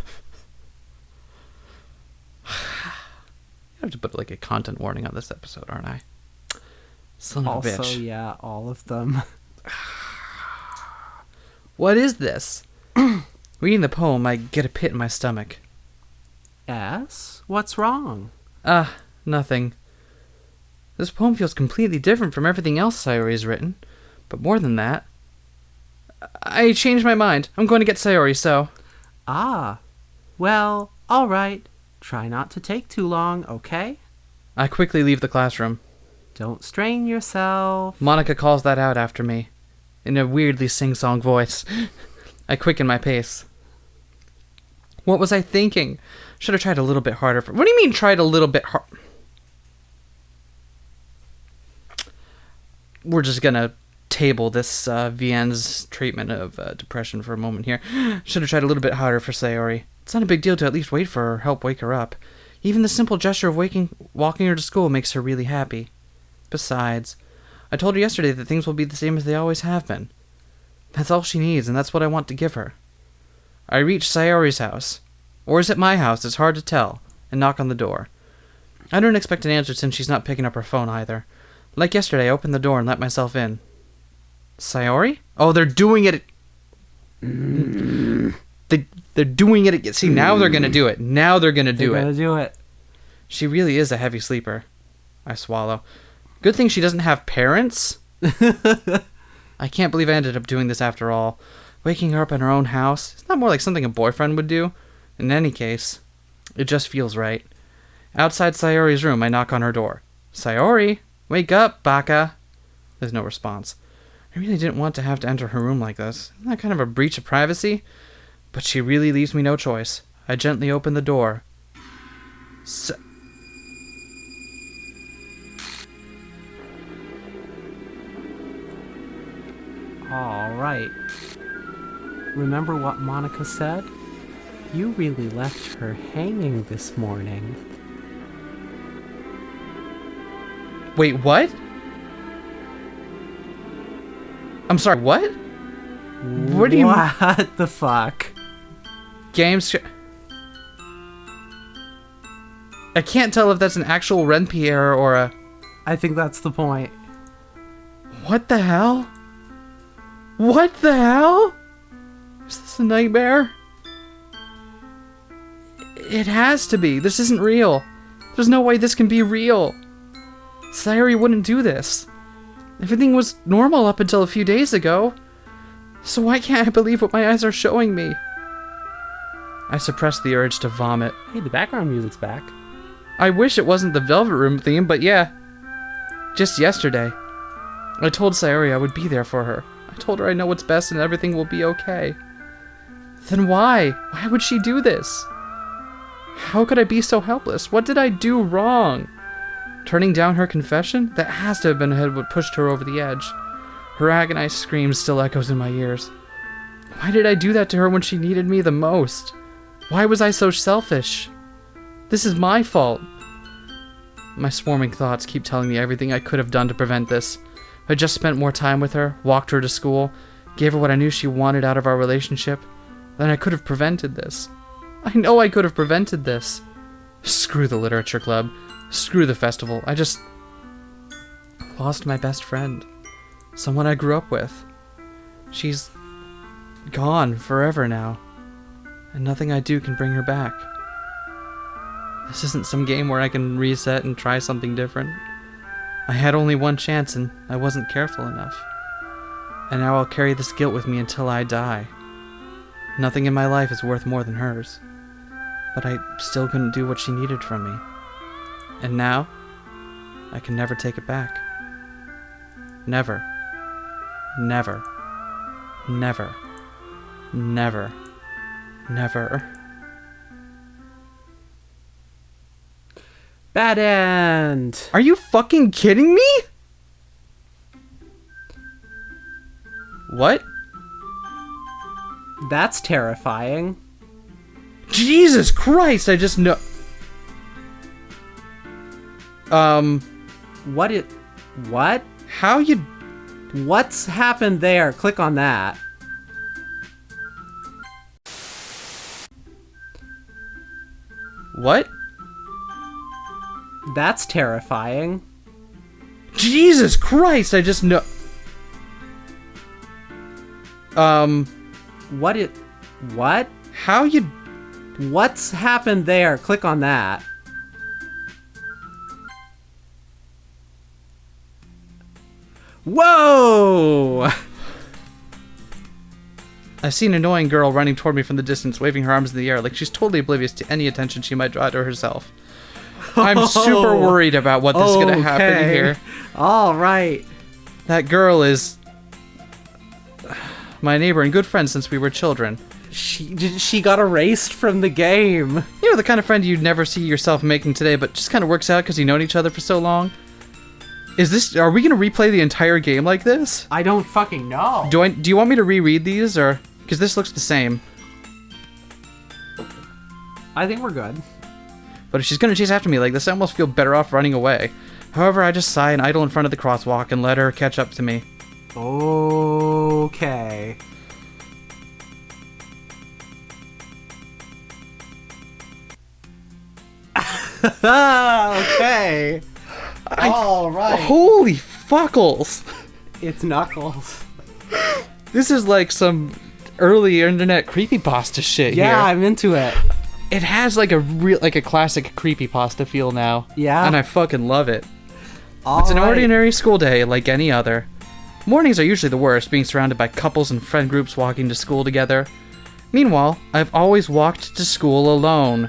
have to put like a content warning on this episode, aren't I? Son of a bitch. Also, yeah, all of them. What is this? Reading the poem, I get a pit in my stomach. S? What's wrong? Nothing. This poem feels completely different from everything else Sayori's written. But more than that, I changed my mind. I'm going to get Sayori, so... Ah. Well, all right. Try not to take too long, okay? I quickly leave the classroom. Don't strain yourself. Monika calls that out after me, in a weirdly sing-song voice. I quicken my pace. What was I thinking? Should have tried a little bit harder. What do you mean tried a little bit hard? We're just gonna table this VN's treatment of depression for a moment here. Should have tried a little bit harder for Sayori. It's not a big deal to at least wait for her, help wake her up. Even the simple gesture of walking her to school makes her really happy. Besides, I told her yesterday that things will be the same as they always have been. That's all she needs, and that's what I want to give her. I reach Sayori's house. Or is it my house? It's hard to tell. And knock on the door. I don't expect an answer since she's not picking up her phone either. Like yesterday, I opened the door and let myself in. Sayori? Oh, they're doing it. They're doing it. See, now they're going to do it. Now they're going to do it. They're going to do it. She really is a heavy sleeper. I swallow. Good thing she doesn't have parents. I can't believe I ended up doing this after all. Waking her up in her own house. It's not more like something a boyfriend would do. In any case, it just feels right. Outside Sayori's room, I knock on her door. Sayori, wake up, baka. There's no response. I really didn't want to have to enter her room like this. Isn't that kind of a breach of privacy? But she really leaves me no choice. I gently open the door. All right. Remember what Monika said? You really left her hanging this morning. Wait, what? I'm sorry, what? What do you... What the fuck? Games... I can't tell if that's an actual Renpi error or a... I think that's the point. What the hell? What the hell? Is this a nightmare? It has to be. This isn't real. There's no way this can be real. Sayori wouldn't do this. Everything was normal up until a few days ago. So why can't I believe what my eyes are showing me? I suppress the urge to vomit. Hey, the background music's back. I wish it wasn't the Velvet Room theme, but yeah. Just yesterday, I told Sayori I would be there for her. I told her I know what's best and everything will be okay. Then why? Why would she do this? How could I be so helpless? What did I do wrong? Turning down her confession? That has to have been what pushed her over the edge. Her agonized scream still echoes in my ears. Why did I do that to her when she needed me the most? Why was I so selfish? This is my fault. My swarming thoughts keep telling me everything I could have done to prevent this. If I just spent more time with her, walked her to school, gave her what I knew she wanted out of our relationship, then I could have prevented this. I know I could have prevented this. Screw the literature club. Screw the festival. I just lost my best friend. Someone I grew up with. She's gone forever now. And nothing I do can bring her back. This isn't some game where I can reset and try something different. I had only one chance and I wasn't careful enough. And now I'll carry this guilt with me until I die. Nothing in my life is worth more than hers. But I still couldn't do what she needed from me. And now, I can never take it back. Never. Never. Never. Never. Never. Bad end. Are you fucking kidding me? What? That's terrifying. Jesus Christ, I just know. What? How you... What's happened there? Click on that. What? That's terrifying. Jesus Christ, I just know. What? How you... What's happened there? Click on that. Whoa! I see an annoying girl running toward me from the distance, waving her arms in the air like she's totally oblivious to any attention she might draw to herself. I'm super worried about what is going to happen here. All right. That girl is my neighbor and good friend since we were children. She got erased from the game. You know, the kind of friend you'd never see yourself making today, but just kind of works out because you've known each other for so long. Are we going to replay the entire game like this? I don't fucking know. Do you want me to reread these, or... Because this looks the same. I think we're good. But if she's going to chase after me like this, I almost feel better off running away. However, I just sigh and idle in front of the crosswalk and let her catch up to me. Okay. Okay. All right. Holy fuckles! It's Knuckles. This is like some early internet creepypasta shit here. Yeah, I'm into it. It has like a classic creepypasta feel now. Yeah. And I fucking love it. All It's an right. ordinary school day like any other. Mornings are usually the worst, being surrounded by couples and friend groups walking to school together. Meanwhile, I've always walked to school alone.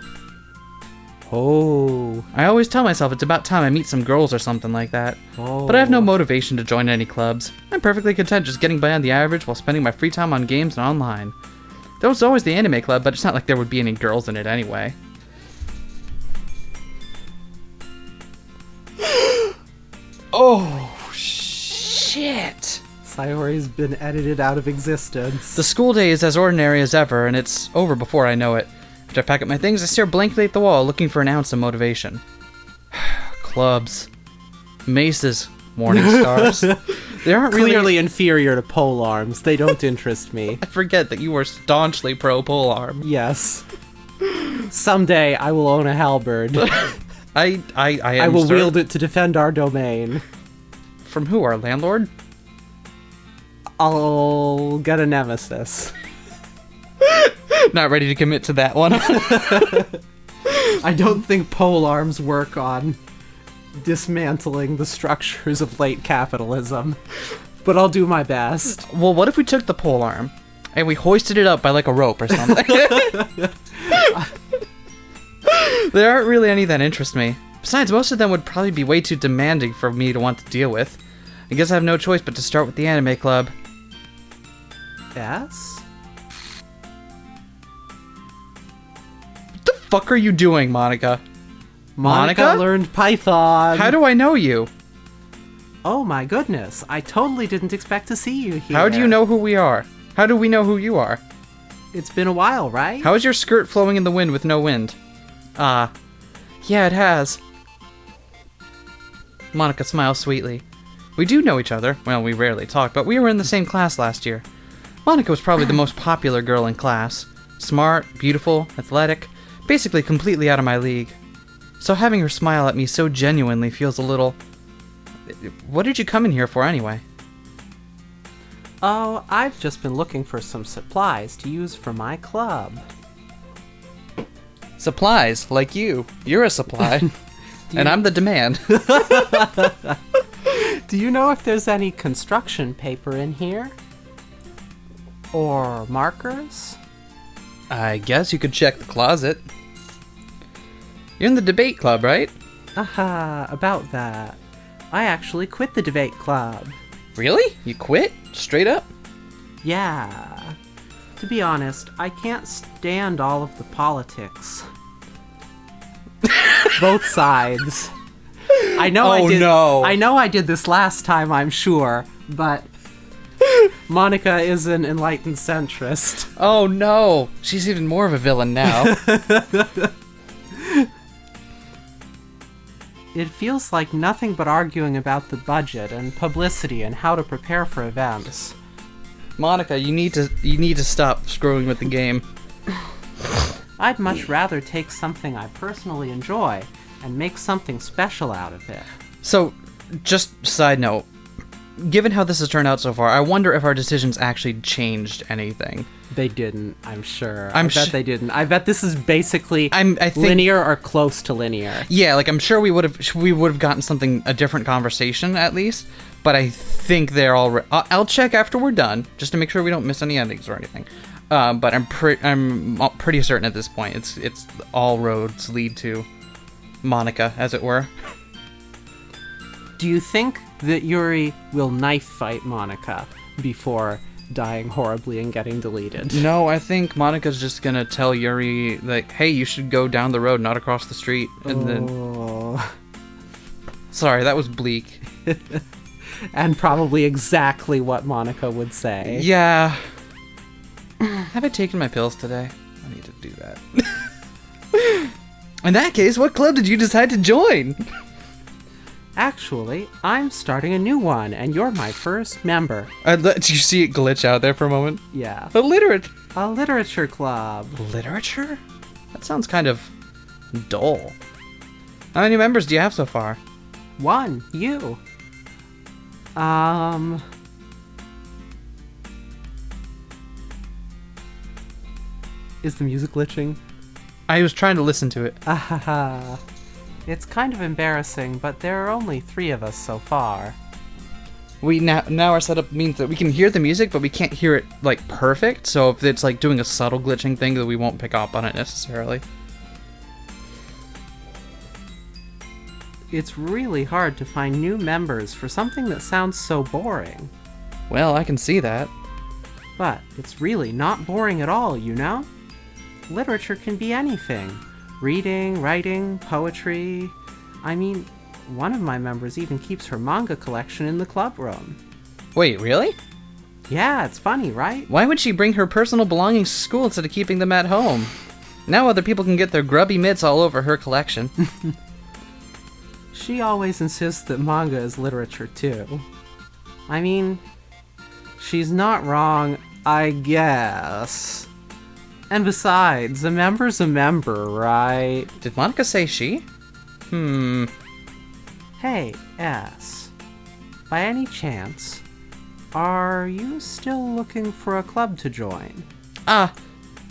Oh. I always tell myself it's about time I meet some girls or something like that. Oh. But I have no motivation to join any clubs. I'm perfectly content just getting by on the average while spending my free time on games and online. There was always the anime club, but it's not like there would be any girls in it anyway. Oh, shit. Sayori's been edited out of existence. The school day is as ordinary as ever, and it's over before I know it. After I pack up my things, I stare blankly at the wall, looking for an ounce of motivation. Clubs. Maces. Morning stars. They aren't really... Clearly inferior to polearms. They don't interest me. I forget that you were staunchly pro-polearm. Yes. Someday I will own a halberd. I will wield it to defend our domain. From who, our landlord? I'll get a nemesis. Not ready to commit to that one. I don't think polearms work on dismantling the structures of late capitalism, but I'll do my best. Well, what if we took the polearm and we hoisted it up by like a rope or something? There aren't really any that interest me. Besides, most of them would probably be way too demanding for me to want to deal with. I guess I have no choice but to start with the anime club. Yes? What the fuck are you doing, Monika? Monika learned Python. How do I know you? Oh my goodness, I totally didn't expect to see you here. How do you know who we are? How do we know who you are? It's been a while, right? How is your skirt flowing in the wind with no wind? Yeah, it has. Monika smiles sweetly. We do know each other. Well, we rarely talk, but we were in the same class last year. Monika was probably the most popular girl in class. Smart, beautiful, athletic, basically completely out of my league. So having her smile at me so genuinely feels a little... What did you come in here for anyway? Oh, I've just been looking for some supplies to use for my club. Supplies, like you. You're a supply. And I'm the demand. Do you know if there's any construction paper in here? Or markers? I guess you could check the closet. You're in the debate club, right? Aha, about that. I actually quit the debate club. Really? You quit? Straight up? Yeah. To be honest, I can't stand all of the politics. Both sides. I know I did. No. I know I did this last time, I'm sure, but Monika is an enlightened centrist. Oh no. She's even more of a villain now. It feels like nothing but arguing about the budget and publicity and how to prepare for events. Monika, you need to stop screwing with the game. I'd much rather take something I personally enjoy and make something special out of it. So, just side note, given how this has turned out so far, I wonder if our decisions actually changed anything. They didn't, I'm sure. I bet they didn't. I bet this is basically I think, linear or close to linear. Yeah, like I'm sure we would have gotten a different conversation at least, but I think they're all. I'll check after we're done just to make sure we don't miss any endings or anything. But I'm pretty certain at this point it's all roads lead to Monika, as it were. Do you think that Yuri will knife fight Monika before dying horribly and getting deleted? No, I think Monika's just gonna tell Yuri, like, hey, you should go down the road, not across the street. And then... Sorry, that was bleak. And probably exactly what Monika would say. Yeah. Have I taken my pills today? I need to do that. In that case, what club did you decide to join? Actually, I'm starting a new one, and you're my first member. Did you see it glitch out there for a moment? Yeah. A literature club. Literature? That sounds kind of dull. How many members do you have so far? One. You. Is the music glitching? I was trying to listen to it. Ahaha. It's kind of embarrassing, but there are only 3 of us so far. We now our setup means that we can hear the music, but we can't hear it like perfect. So if it's like doing a subtle glitching thing, that we won't pick up on it necessarily. It's really hard to find new members for something that sounds so boring. Well, I can see that. But it's really not boring at all, you know? Literature can be anything. Reading, writing, poetry. I mean, one of my members even keeps her manga collection in the club room. Wait, really? Yeah, it's funny, right? Why would she bring her personal belongings to school instead of keeping them at home? Now other people can get their grubby mitts all over her collection. She always insists that manga is literature too. I mean, she's not wrong, I guess. And besides, a member's a member, right? Did Monika say she? Hey, S. By any chance, are you still looking for a club to join? I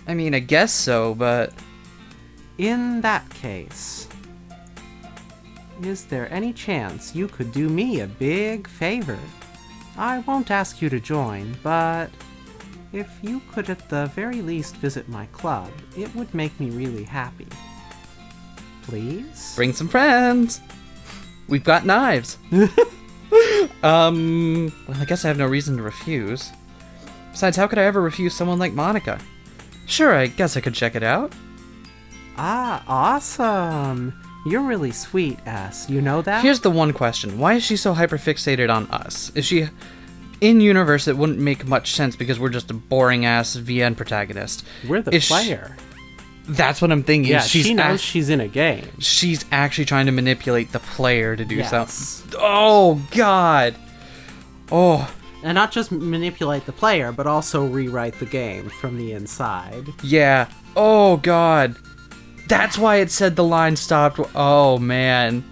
mean, I guess so, but... In that case, is there any chance you could do me a big favor? I won't ask you to join, but... if you could at the very least visit my club, it would make me really happy. Please? Bring some friends! We've got knives! Well, I guess I have no reason to refuse. Besides, how could I ever refuse someone like Monika? Sure, I guess I could check it out. Ah, awesome! You're really sweet, S. You know that? Here's the one question. Why is she so hyperfixated on us? Is she... In universe, it wouldn't make much sense because we're just a boring-ass VN protagonist. We're the player. That's what I'm thinking. Yeah, she knows she's in a game. She's actually trying to manipulate the player to do Yes. something. Oh, God. Oh. And not just manipulate the player, but also rewrite the game from the inside. Yeah. Oh, God. That's why it said the line stopped. Oh, man.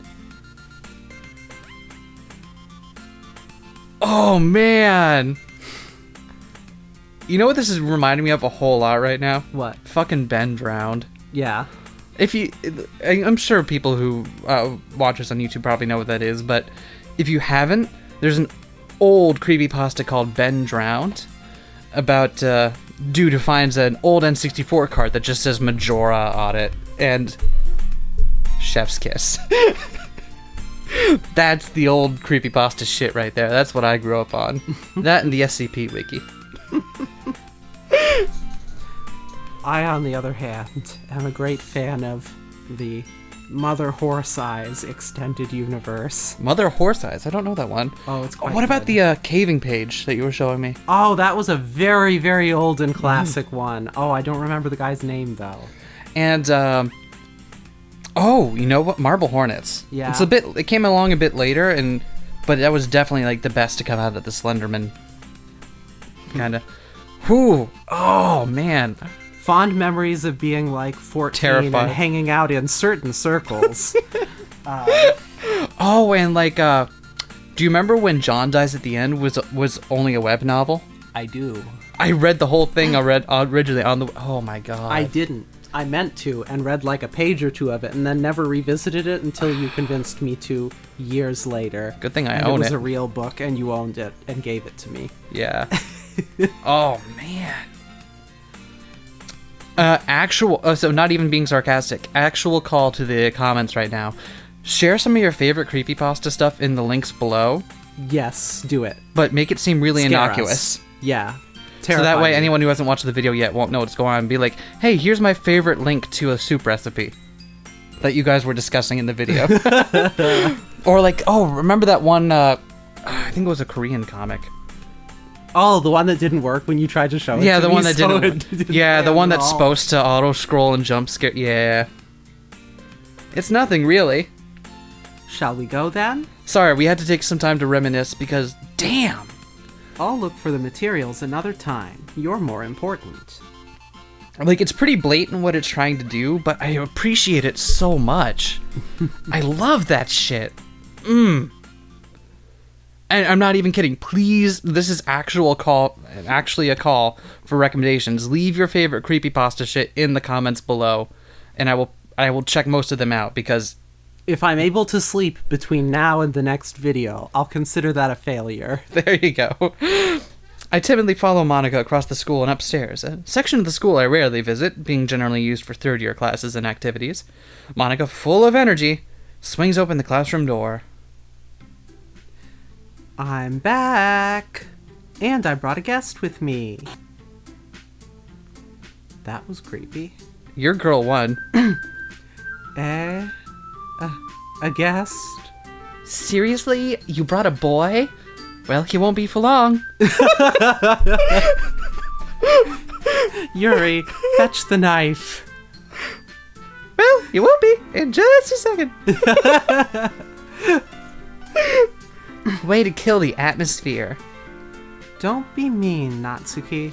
Oh, man. You know what this is reminding me of a whole lot right now? What? Fucking Ben drowned. Yeah. If you... I'm sure people who watch us on YouTube probably know what that is, but if you haven't, there's an old creepypasta called Ben Drowned about dude who finds an old N64 card that just says Majora on it, and chef's kiss. That's the old creepypasta shit right there. That's what I grew up on. That and the SCP wiki. I, on the other hand, am a great fan of the Mother Horse Eyes extended universe. Mother Horse Eyes? I don't know that one. Oh, it's quite What about good. the caving page that you were showing me? Oh, that was a very, very old and classic one. Oh, I don't remember the guy's name, though. And, oh, you know what? Marble Hornets. Yeah. It came along a bit later, but that was definitely, like, the best to come out of the Slenderman. Kinda. Whew. Oh, man. Fond memories of being, like, 14 Terrified. and hanging out in certain circles. Oh, and, like, do you remember when John Dies at the End was only a web novel? I do. I read the whole thing originally on the... Oh, my God. I didn't. I meant to, and read like a page or two of it, and then never revisited it until you convinced me to years later. Good thing I and own it was it. a real book, and you owned it and gave it to me. Yeah. Oh, man. So not even being sarcastic, actual call to the comments right now. Share some of your favorite creepypasta stuff in the links below, Yes, do it. but make it seem really Scare innocuous. us. Yeah. So that Terrify way me. anyone who hasn't watched the video yet won't know what's going on and be like, hey, here's my favorite link to a soup recipe that you guys were discussing in the video. Or like, oh, remember that one, I think it was a Korean comic. Oh, the one that didn't work when you tried to show it Yeah, to the me, one that so didn't. it didn't Yeah, the land one at that's all. supposed to auto scroll and jump scare. Yeah, it's nothing really. Shall we go then? Sorry, we had to take some time to reminisce because, damn. I'll look for the materials another time. You're more important. Like, it's pretty blatant what it's trying to do, but I appreciate it so much. I love that shit. And I'm not even kidding. Please, this is actually a call for recommendations. Leave your favorite creepypasta shit in the comments below, and I will check most of them out because If I'm able to sleep between now and the next video, I'll consider that a failure. there you go. I timidly follow Monika across the school and upstairs, a section of the school I rarely visit, being generally used for third-year classes and activities. Monika, full of energy, swings open the classroom door. I'm back! And I brought a guest with me. That was creepy. Your girl won. A guest? Seriously? You brought a boy? Well, he won't be for long. Yuri, fetch the knife. Well, you won't be in just a second. Way to kill the atmosphere. Don't be mean, Natsuki.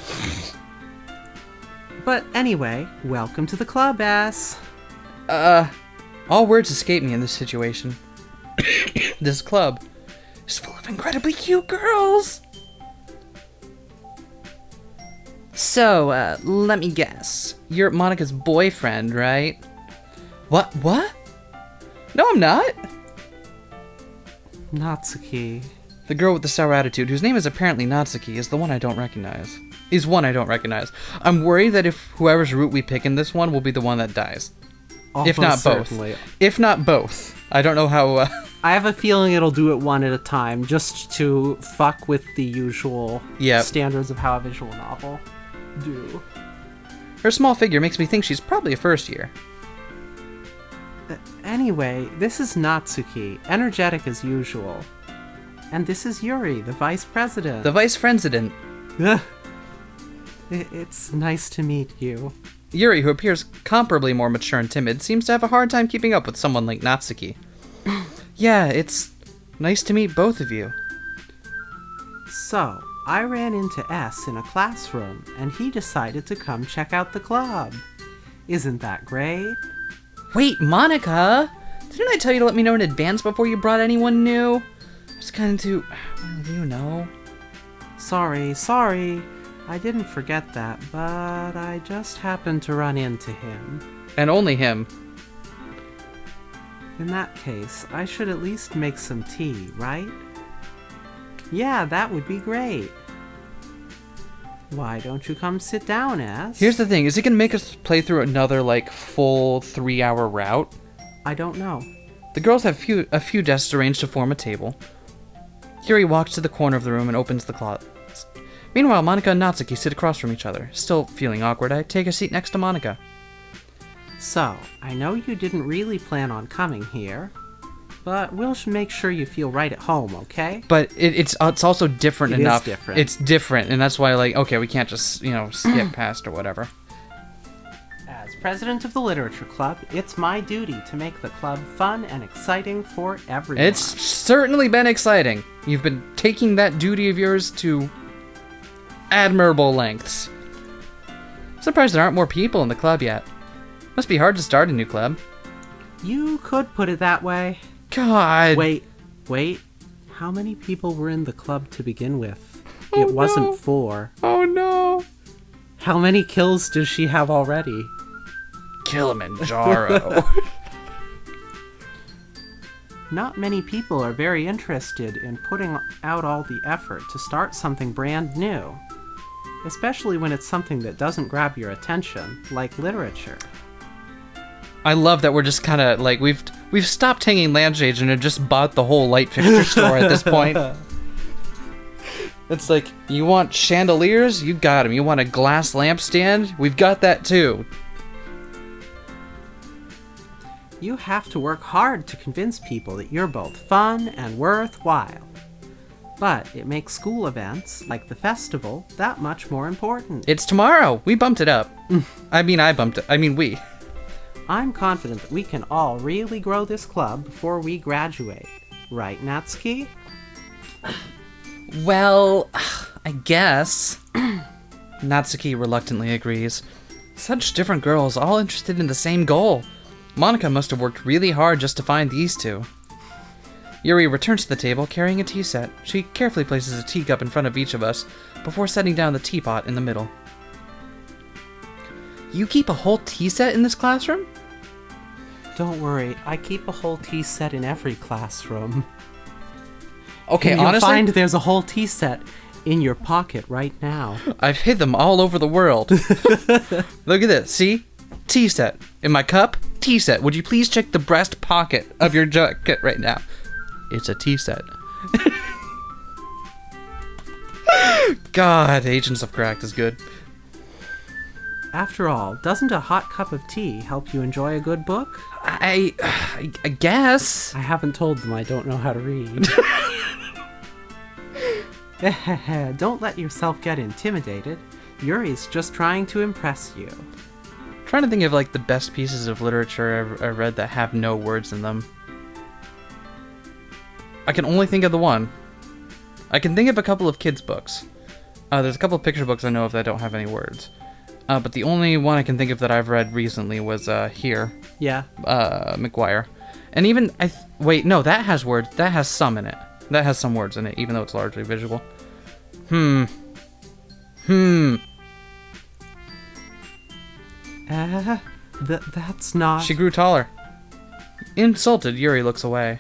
But anyway, welcome to the club, ass. All words escape me in this situation. This club is full of incredibly cute girls. So, let me guess. You're Monika's boyfriend, right? What? No, I'm not. Natsuki. The girl with the sour attitude, whose name is apparently Natsuki, is one I don't recognize. I'm worried that if whoever's route we pick in this one will be the one that dies. If not both. Certainly. If not both. I don't know how... I have a feeling it'll do it one at a time, just to fuck with the usual standards of how a visual novel do. Her small figure makes me think she's probably a first year. Anyway, this is Natsuki, energetic as usual. And this is Yuri, the vice president. The vice president. It's nice to meet you. Yuri, who appears comparably more mature and timid, seems to have a hard time keeping up with someone like Natsuki. Yeah, it's nice to meet both of you. So, I ran into S in a classroom, and he decided to come check out the club. Isn't that great? Wait, Monika! Didn't I tell you to let me know in advance before you brought anyone new? I was kind of too... well, you know. Sorry. I didn't forget that, but I just happened to run into him. And only him. In that case, I should at least make some tea, right? Yeah, that would be great. Why don't you come sit down, S? Here's the thing, is it gonna make us play through another, full 3-hour route? I don't know. The girls have a few desks arranged to form a table. Yuri walks to the corner of the room and opens the closet. Meanwhile, Monika and Natsuki sit across from each other. Still feeling awkward, I take a seat next to Monika. So, I know you didn't really plan on coming here, but we'll make sure you feel right at home, okay? But it's also different enough. It is different. It's different, and that's why, okay, we can't just, skip past or whatever. As president of the Literature Club, it's my duty to make the club fun and exciting for everyone. It's certainly been exciting. You've been taking that duty of yours to admirable lengths. Surprised there aren't more people in the club yet. Must be hard to start a new club. You could put it that way. God. Wait. How many people were in the club to begin with? It wasn't 4. Oh no. How many kills does she have already? Kilimanjaro. Not many people are very interested in putting out all the effort to start something brand new. Especially when it's something that doesn't grab your attention, like literature. I love that we're just kind of we've stopped hanging lampshades and have just bought the whole light fixture store at this point. It's like, you want chandeliers? You got them. You want a glass lampstand? We've got that too. You have to work hard to convince people that you're both fun and worthwhile. But it makes school events, like the festival, that much more important. It's tomorrow. We bumped it up. We. I'm confident that we can all really grow this club before we graduate. Right, Natsuki? Well, I guess. Natsuki reluctantly agrees. Such different girls, all interested in the same goal. Monika must have worked really hard just to find these two. Yuri returns to the table carrying a tea set. She carefully places a teacup in front of each of us before setting down the teapot in the middle. You keep a whole tea set in this classroom? Don't worry, I keep a whole tea set in every classroom. Okay, and you'll honestly, find there's a whole tea set in your pocket right now. I've hid them all over the world. Look at this, see? Tea set. In my cup, tea set. Would you please check the breast pocket of your jacket right now? It's a tea set. God, Agents of Cracked is good. After all, doesn't a hot cup of tea help you enjoy a good book? I guess. I haven't told them I don't know how to read. Don't let yourself get intimidated. Yuri's just trying to impress you. Trying to think of the best pieces of literature I read that have no words in them. I can only think of the one. I can think of a couple of kids' books. There's a couple of picture books I know of that don't have any words. But the only one I can think of that I've read recently was Here. Yeah. McGuire. And even, wait, no, that has words. That has some in it. That has some words in it, even though it's largely visual. That's not... She grew taller. Insulted, Yuri looks away.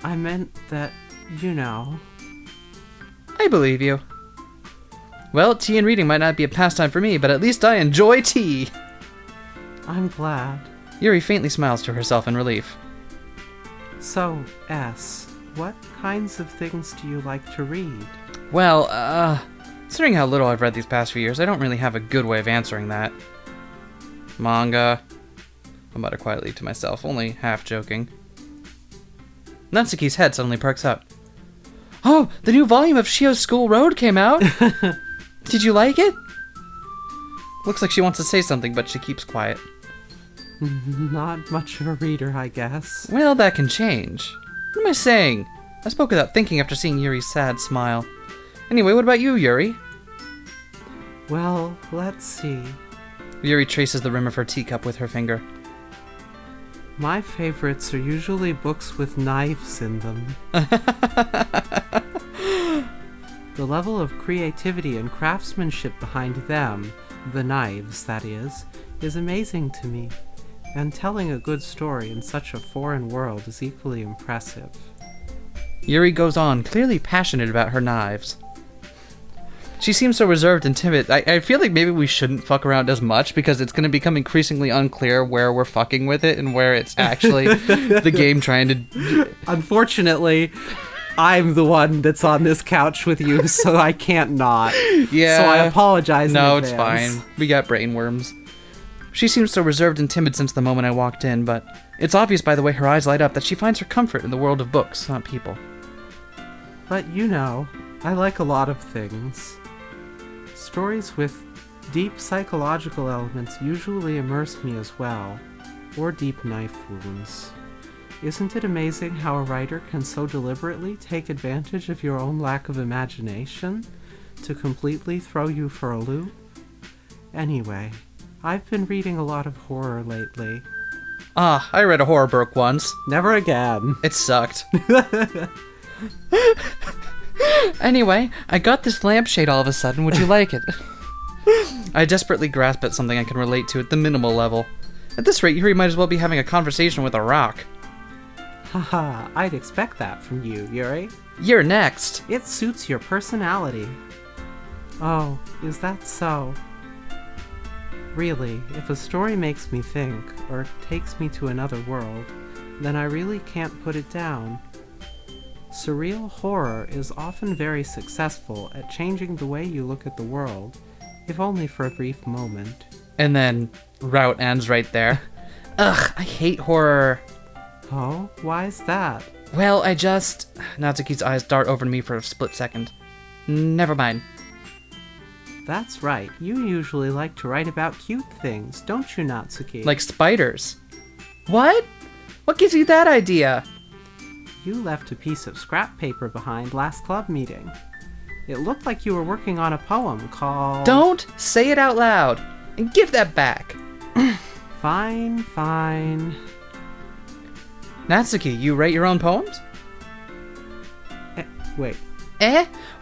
I meant that, I believe you. Well, tea and reading might not be a pastime for me, but at least I enjoy tea. I'm glad. Yuri faintly smiles to herself in relief. So, S, what kinds of things do you like to read? Well, considering how little I've read these past few years, I don't really have a good way of answering that. Manga. I mutter quietly to myself, only half joking. Natsuki's head suddenly perks up. Oh, the new volume of Shio's School Road came out! Did you like it? Looks like she wants to say something, but she keeps quiet. Not much of a reader, I guess. Well, that can change. What am I saying? I spoke without thinking after seeing Yuri's sad smile. Anyway, what about you, Yuri? Well, let's see. Yuri traces the rim of her teacup with her finger. My favorites are usually books with knives in them. The level of creativity and craftsmanship behind them, the knives, that is amazing to me. And telling a good story in such a foreign world is equally impressive. Yuri goes on, clearly passionate about her knives. She seems so reserved and timid. I feel like maybe we shouldn't fuck around as much because it's going to become increasingly unclear where we're fucking with it and where it's actually the game trying to... Unfortunately, I'm the one that's on this couch with you, so I can't not. Yeah. So I apologize in No, it's advance. fine. We got brainworms. She seems so reserved and timid since the moment I walked in, but it's obvious by the way her eyes light up that she finds her comfort in the world of books, not people. But you know, I like a lot of things. Stories with deep psychological elements usually immerse me as well, or deep knife wounds. Isn't it amazing how a writer can so deliberately take advantage of your own lack of imagination to completely throw you for a loop? Anyway, I've been reading a lot of horror lately. Ah, I read a horror book once. Never again. It sucked. Anyway, I got this lampshade all of a sudden. Would you like it? I desperately grasp at something I can relate to at the minimal level. At this rate, Yuri might as well be having a conversation with a rock. Haha, I'd expect that from you, Yuri. You're next. It suits your personality. Oh, is that so? Really, if a story makes me think, or takes me to another world, then I really can't put it down. Surreal horror is often very successful at changing the way you look at the world, if only for a brief moment. And then, route ends right there. Ugh, I hate horror. Oh, why is that? Well, Natsuki's eyes dart over to me for a split second. Never mind. That's right, you usually like to write about cute things, don't you, Natsuki? Like spiders. What? What gives you that idea? You left a piece of scrap paper behind last club meeting. It looked like you were working on a poem called... Don't say it out loud! And give that back! Fine, fine. Natsuki, you write your own poems? Wait.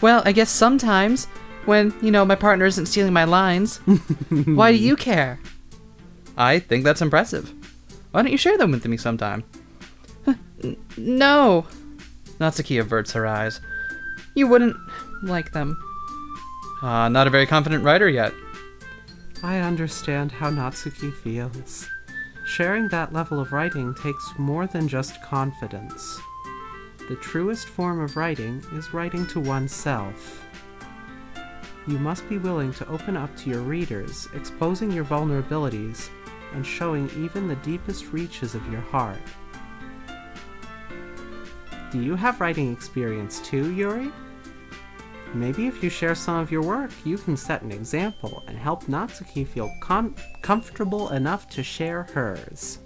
Well, I guess sometimes, when, my partner isn't stealing my lines. Why do you care? I think that's impressive. Why don't you share them with me sometime? No. Natsuki averts her eyes. You wouldn't like them. Not a very confident writer yet. I understand how Natsuki feels. Sharing that level of writing takes more than just confidence. The truest form of writing is writing to oneself. You must be willing to open up to your readers, exposing your vulnerabilities, and showing even the deepest reaches of your heart. Do you have writing experience too, Yuri? Maybe if you share some of your work, you can set an example and help Natsuki feel comfortable enough to share hers.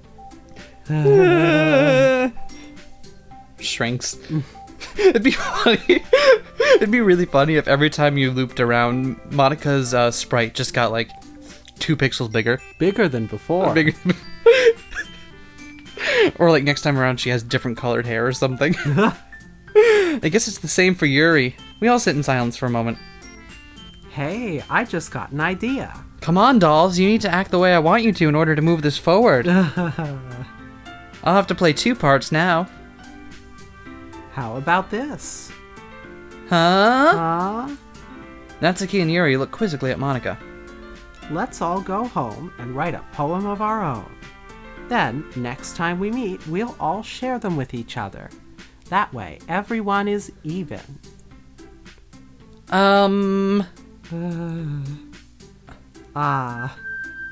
Shrinks. It'd be funny. It'd be really funny if every time you looped around, Monika's sprite just got like 2 pixels bigger. Bigger than before. Bigger. Or like next time around she has different colored hair or something. I guess it's the same for Yuri. We all sit in silence for a moment. Hey, I just got an idea. Come on, dolls. You need to act the way I want you to in order to move this forward. I'll have to play 2 parts now. How about this? Huh? Natsuki and Yuri look quizzically at Monika. Let's all go home and write a poem of our own. Then, next time we meet, we'll all share them with each other. That way, everyone is even.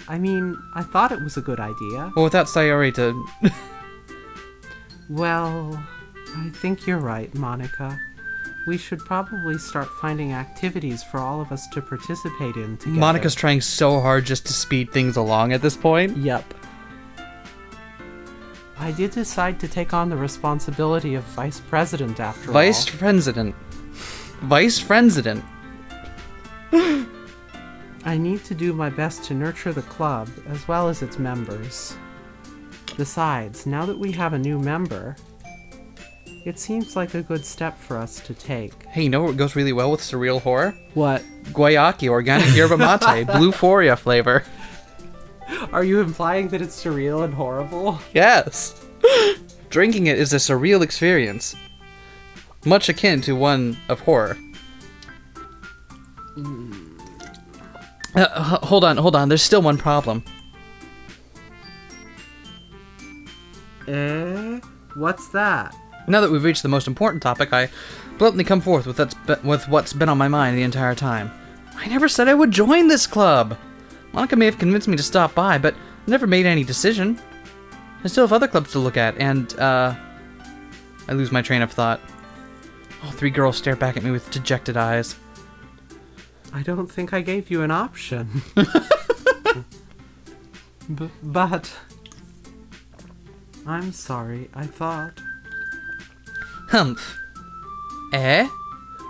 I mean, I thought it was a good idea. Well, without Sayori to... Well, I think you're right, Monika. We should probably start finding activities for all of us to participate in together. Monika's trying so hard just to speed things along at this point. Yep. I did decide to take on the responsibility of vice president after all. Vice president. I need to do my best to nurture the club, as well as its members. Besides, now that we have a new member, it seems like a good step for us to take. Hey, you know what goes really well with surreal horror? What? Guayaki organic yerba mate, blue foria flavor. Are you implying that it's surreal and horrible? Yes. Drinking it is a surreal experience, much akin to one of horror. Hold on. There's still one problem. What's that? Now that we've reached the most important topic, I bluntly come forth with what's been on my mind the entire time. I never said I would join this club. Monika may have convinced me to stop by, but I never made any decision. I still have other clubs to look at, and, I lose my train of thought. All three girls stare back at me with dejected eyes. I don't think I gave you an option. But... I'm sorry, I thought... Humph. Eh?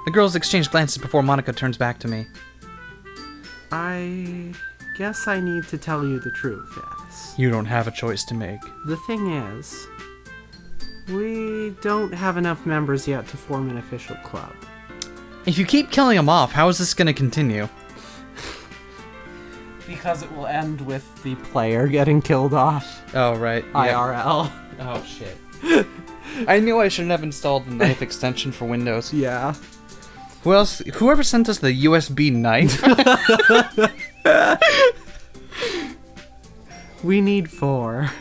The girls exchange glances before Monika turns back to me. I guess I need to tell you the truth, yes. You don't have a choice to make. The thing is, we don't have enough members yet to form an official club. If you keep killing them off, how is this going to continue? Because it will end with the player getting killed off. Oh, right. IRL. Oh, shit. I knew I shouldn't have installed the knife extension for Windows. Yeah. Who else? Whoever sent us the USB knife? We need 4.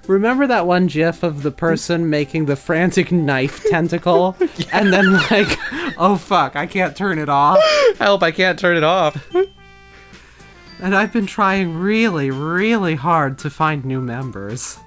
Remember that one gif of the person making the frantic knife tentacle? Yeah. And then like, oh fuck, I can't turn it off. Help, I can't turn it off. And I've been trying really, really hard to find new members.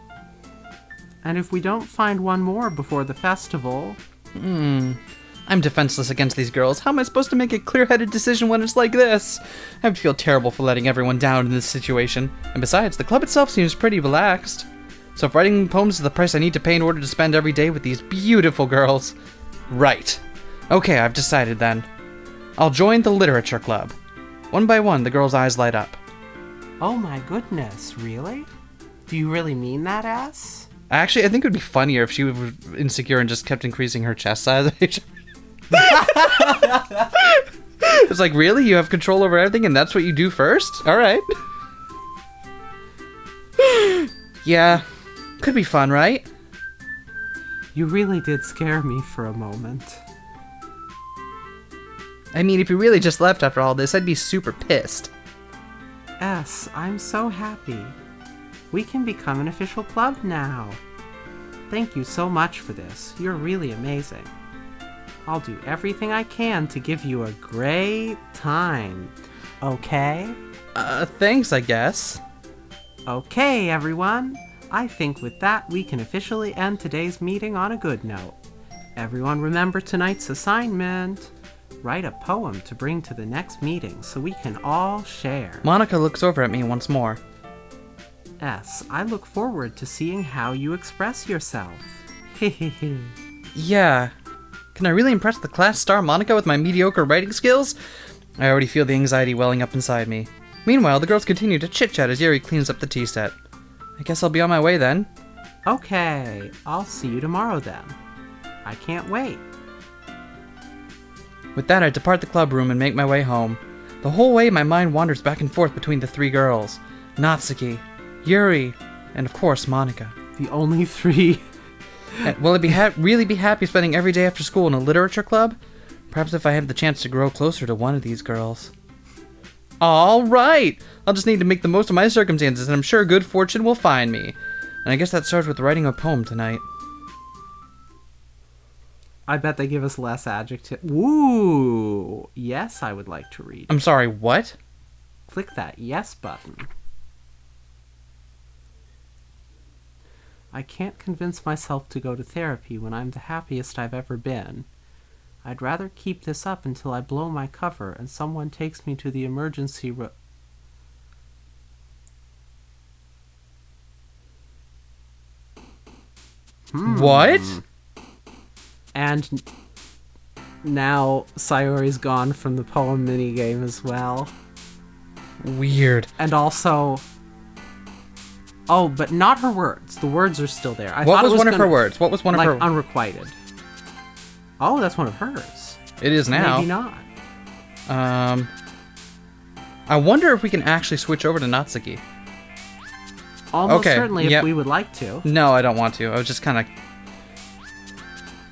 And if we don't find one more before the festival... I'm defenseless against these girls. How am I supposed to make a clear-headed decision when it's like this? I would feel terrible for letting everyone down in this situation. And besides, the club itself seems pretty relaxed. So if writing poems is the price I need to pay in order to spend every day with these beautiful girls... Right. Okay, I've decided then. I'll join the literature club. One by one, the girls' eyes light up. Oh my goodness, really? Do you really mean that, ass? Actually, I think it would be funnier if she was insecure and just kept increasing her chest size. It's like, really? You have control over everything and that's what you do first? Alright. Yeah. Could be fun, right? You really did scare me for a moment. I mean, if you really just left after all this, I'd be super pissed. S, I'm so happy. We can become an official club now. Thank you so much for this. You're really amazing. I'll do everything I can to give you a great time. Okay? Thanks, I guess. Okay, everyone. I think with that, we can officially end today's meeting on a good note. Everyone remember tonight's assignment. Write a poem to bring to the next meeting so we can all share. Monika looks over at me once more. S, I look forward to seeing how you express yourself. Hehehe. Yeah. Can I really impress the class star Monika with my mediocre writing skills? I already feel the anxiety welling up inside me. Meanwhile, the girls continue to chit-chat as Yuri cleans up the tea set. I guess I'll be on my way then. Okay, I'll see you tomorrow then. I can't wait. With that, I depart the club room and make my way home. The whole way, my mind wanders back and forth between the 3 girls. Natsuki, Yuri, and of course, Monika. The only 3. Will I really be happy spending every day after school in a literature club? Perhaps if I have the chance to grow closer to one of these girls. Alright! I'll just need to make the most of my circumstances, and I'm sure good fortune will find me. And I guess that starts with writing a poem tonight. I bet they give us less adjective. Woo! Yes, I would like to read. I'm sorry, what? Click that yes button. I can't convince myself to go to therapy when I'm the happiest I've ever been. I'd rather keep this up until I blow my cover and someone takes me to the emergency room. What? And now Sayori's gone from the poem minigame as well. Weird. And also... Oh, but not her words. The words are still there. What was one of her words? What was one of her... Like, unrequited. Oh, that's one of hers. It is now. Maybe not. I wonder if we can actually switch over to Natsuki. Almost Okay, certainly yep. if we would like to. No, I don't want to. I was just kind of...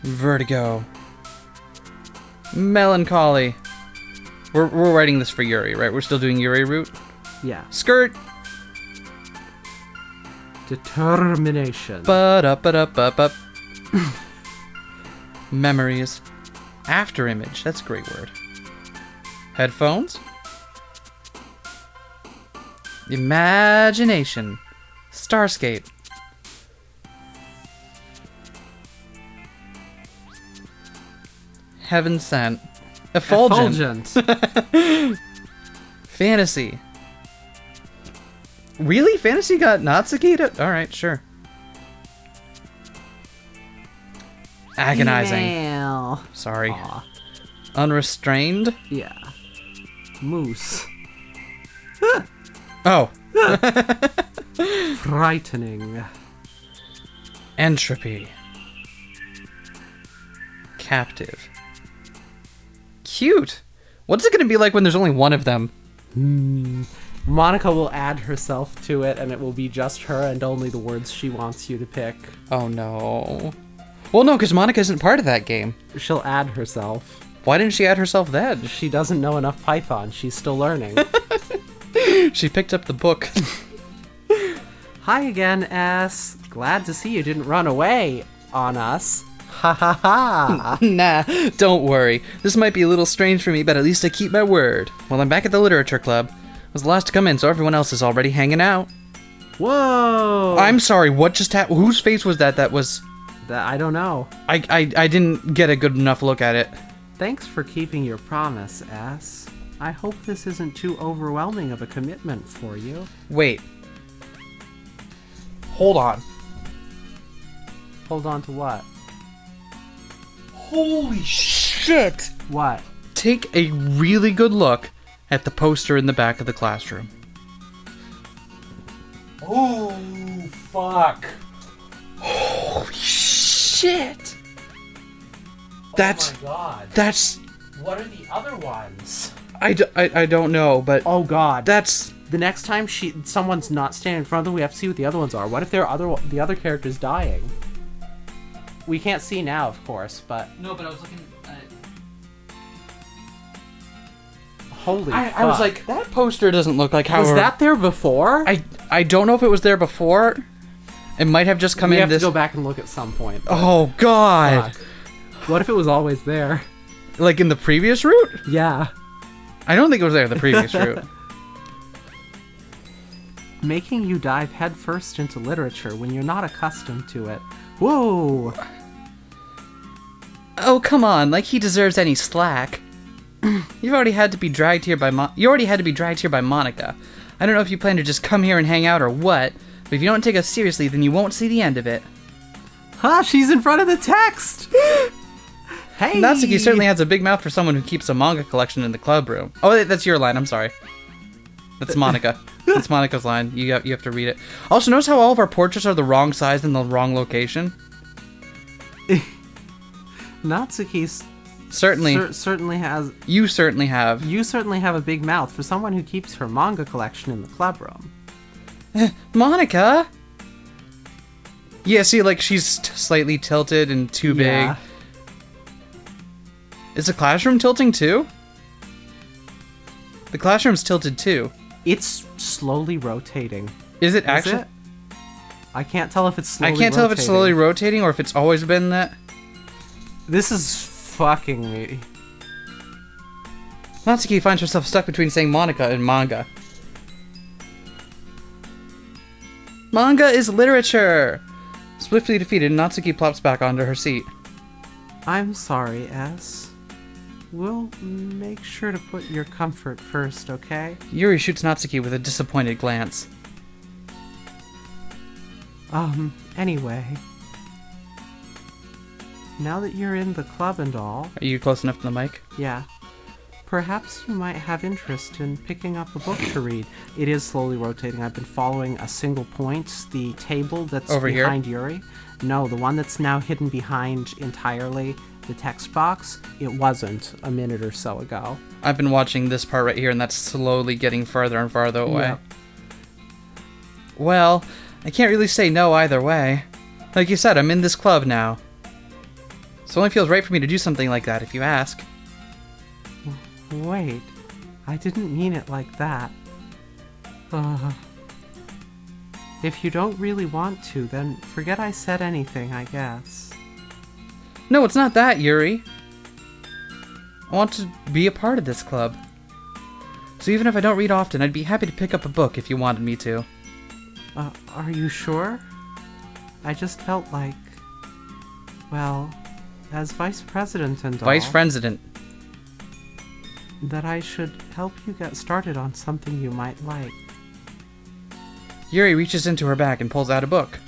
Vertigo. Melancholy. We're writing this for Yuri, right? We're still doing Yuri route? Yeah. Skirt! Determination. Ba-da-ba-da-ba-ba. Memories. After image. That's a great word. Headphones. Imagination. Starscape. Heaven sent. Effulgent. Fantasy. Really? Fantasy got Natsuki to... Alright, sure. Agonizing. Email. Sorry. Aw. Unrestrained? Yeah. Moose. Oh. Frightening. Entropy. Captive. Cute. What's it going to be like when there's only one of them? Monika will add herself to it, and it will be just her and only the words she wants you to pick. Oh no. Well, no, because Monika isn't part of that game. She'll add herself. Why didn't she add herself then? She doesn't know enough Python. She's still learning. She picked up the book. Hi again, S. Glad to see you didn't run away on us. Ha ha ha. Nah, don't worry. This might be a little strange for me, but at least I keep my word. Well, I'm back at the literature club. I was the last to come in, so everyone else is already hanging out. Whoa. I'm sorry, what just happened? Whose face was that? That was... I don't know. I didn't get a good enough look at it. Thanks for keeping your promise, S. I hope this isn't too overwhelming of a commitment for you. Wait. Hold on. Hold on to what? Holy shit! What? Take a really good look at the poster in the back of the classroom. Oh, fuck. Holy shit! That's... Oh my god. That's... What are the other ones? I don't know, but... Oh god. That's... The next time someone's not standing in front of them, we have to see what the other ones are. What if the other character's dying? We can't see now, of course, but... No, but I was looking at... Holy fuck. I was like, that poster doesn't look like how... Was that there before? I don't know if it was there before. It might have just come we in have this... to go back and look at some point. Oh, God. Fuck. What if it was always there? Like in the previous route? Yeah. I don't think it was there in the previous route. Making you dive headfirst into literature when you're not accustomed to it. Whoa! Oh, come on, like he deserves any slack. You already had to be dragged here by Monika. I don't know if you plan to just come here and hang out or what, but if you don't take us seriously, then you won't see the end of it. Huh, she's in front of the text! Hey! Natsuki certainly has a big mouth for someone who keeps a manga collection in the club room. Oh, that's your line, I'm sorry. That's Monika. That's Monika's line. You have to read it. Also, notice how all of our portraits are the wrong size and the wrong location? Natsuki's Certainly. certainly has... You certainly have. You certainly have a big mouth for someone who keeps her manga collection in the club room. Monika? Yeah, see, like, she's slightly tilted and too big. Yeah. Is the classroom tilting too? The classroom's tilted too. It's slowly rotating. Is it Is actually? it? I can't tell if it's slowly I can't tell if it's slowly rotating or if it's always been that. This is fucking me. Natsuki finds herself stuck between saying Monika and manga. Manga is literature! Swiftly defeated, Natsuki plops back onto her seat. I'm sorry, S. We'll make sure to put your comfort first, okay? Yuri shoots Natsuki with a disappointed glance. Anyway. Now that you're in the club and all... Are you close enough to the mic? Yeah. Perhaps you might have interest in picking up a book to read. It is slowly rotating. I've been following a single point, the table that's Over behind here? Yuri. No, the one that's now hidden behind entirely the text box. It wasn't a minute or so ago. I've been watching this part right here, and that's slowly getting farther and farther away. Yeah. Well, I can't really say no either way. Like you said, I'm in this club now. So it only feels right for me to do something like that, if you ask. Wait, I didn't mean it like that. If you don't really want to, then forget I said anything, I guess. No, it's not that, Yuri. I want to be a part of this club. So even if I don't read often, I'd be happy to pick up a book if you wanted me to. Are you sure? I just felt like... Well, as vice president and all... Vice president. That I should help you get started on something you might like. Yuri reaches into her bag and pulls out a book.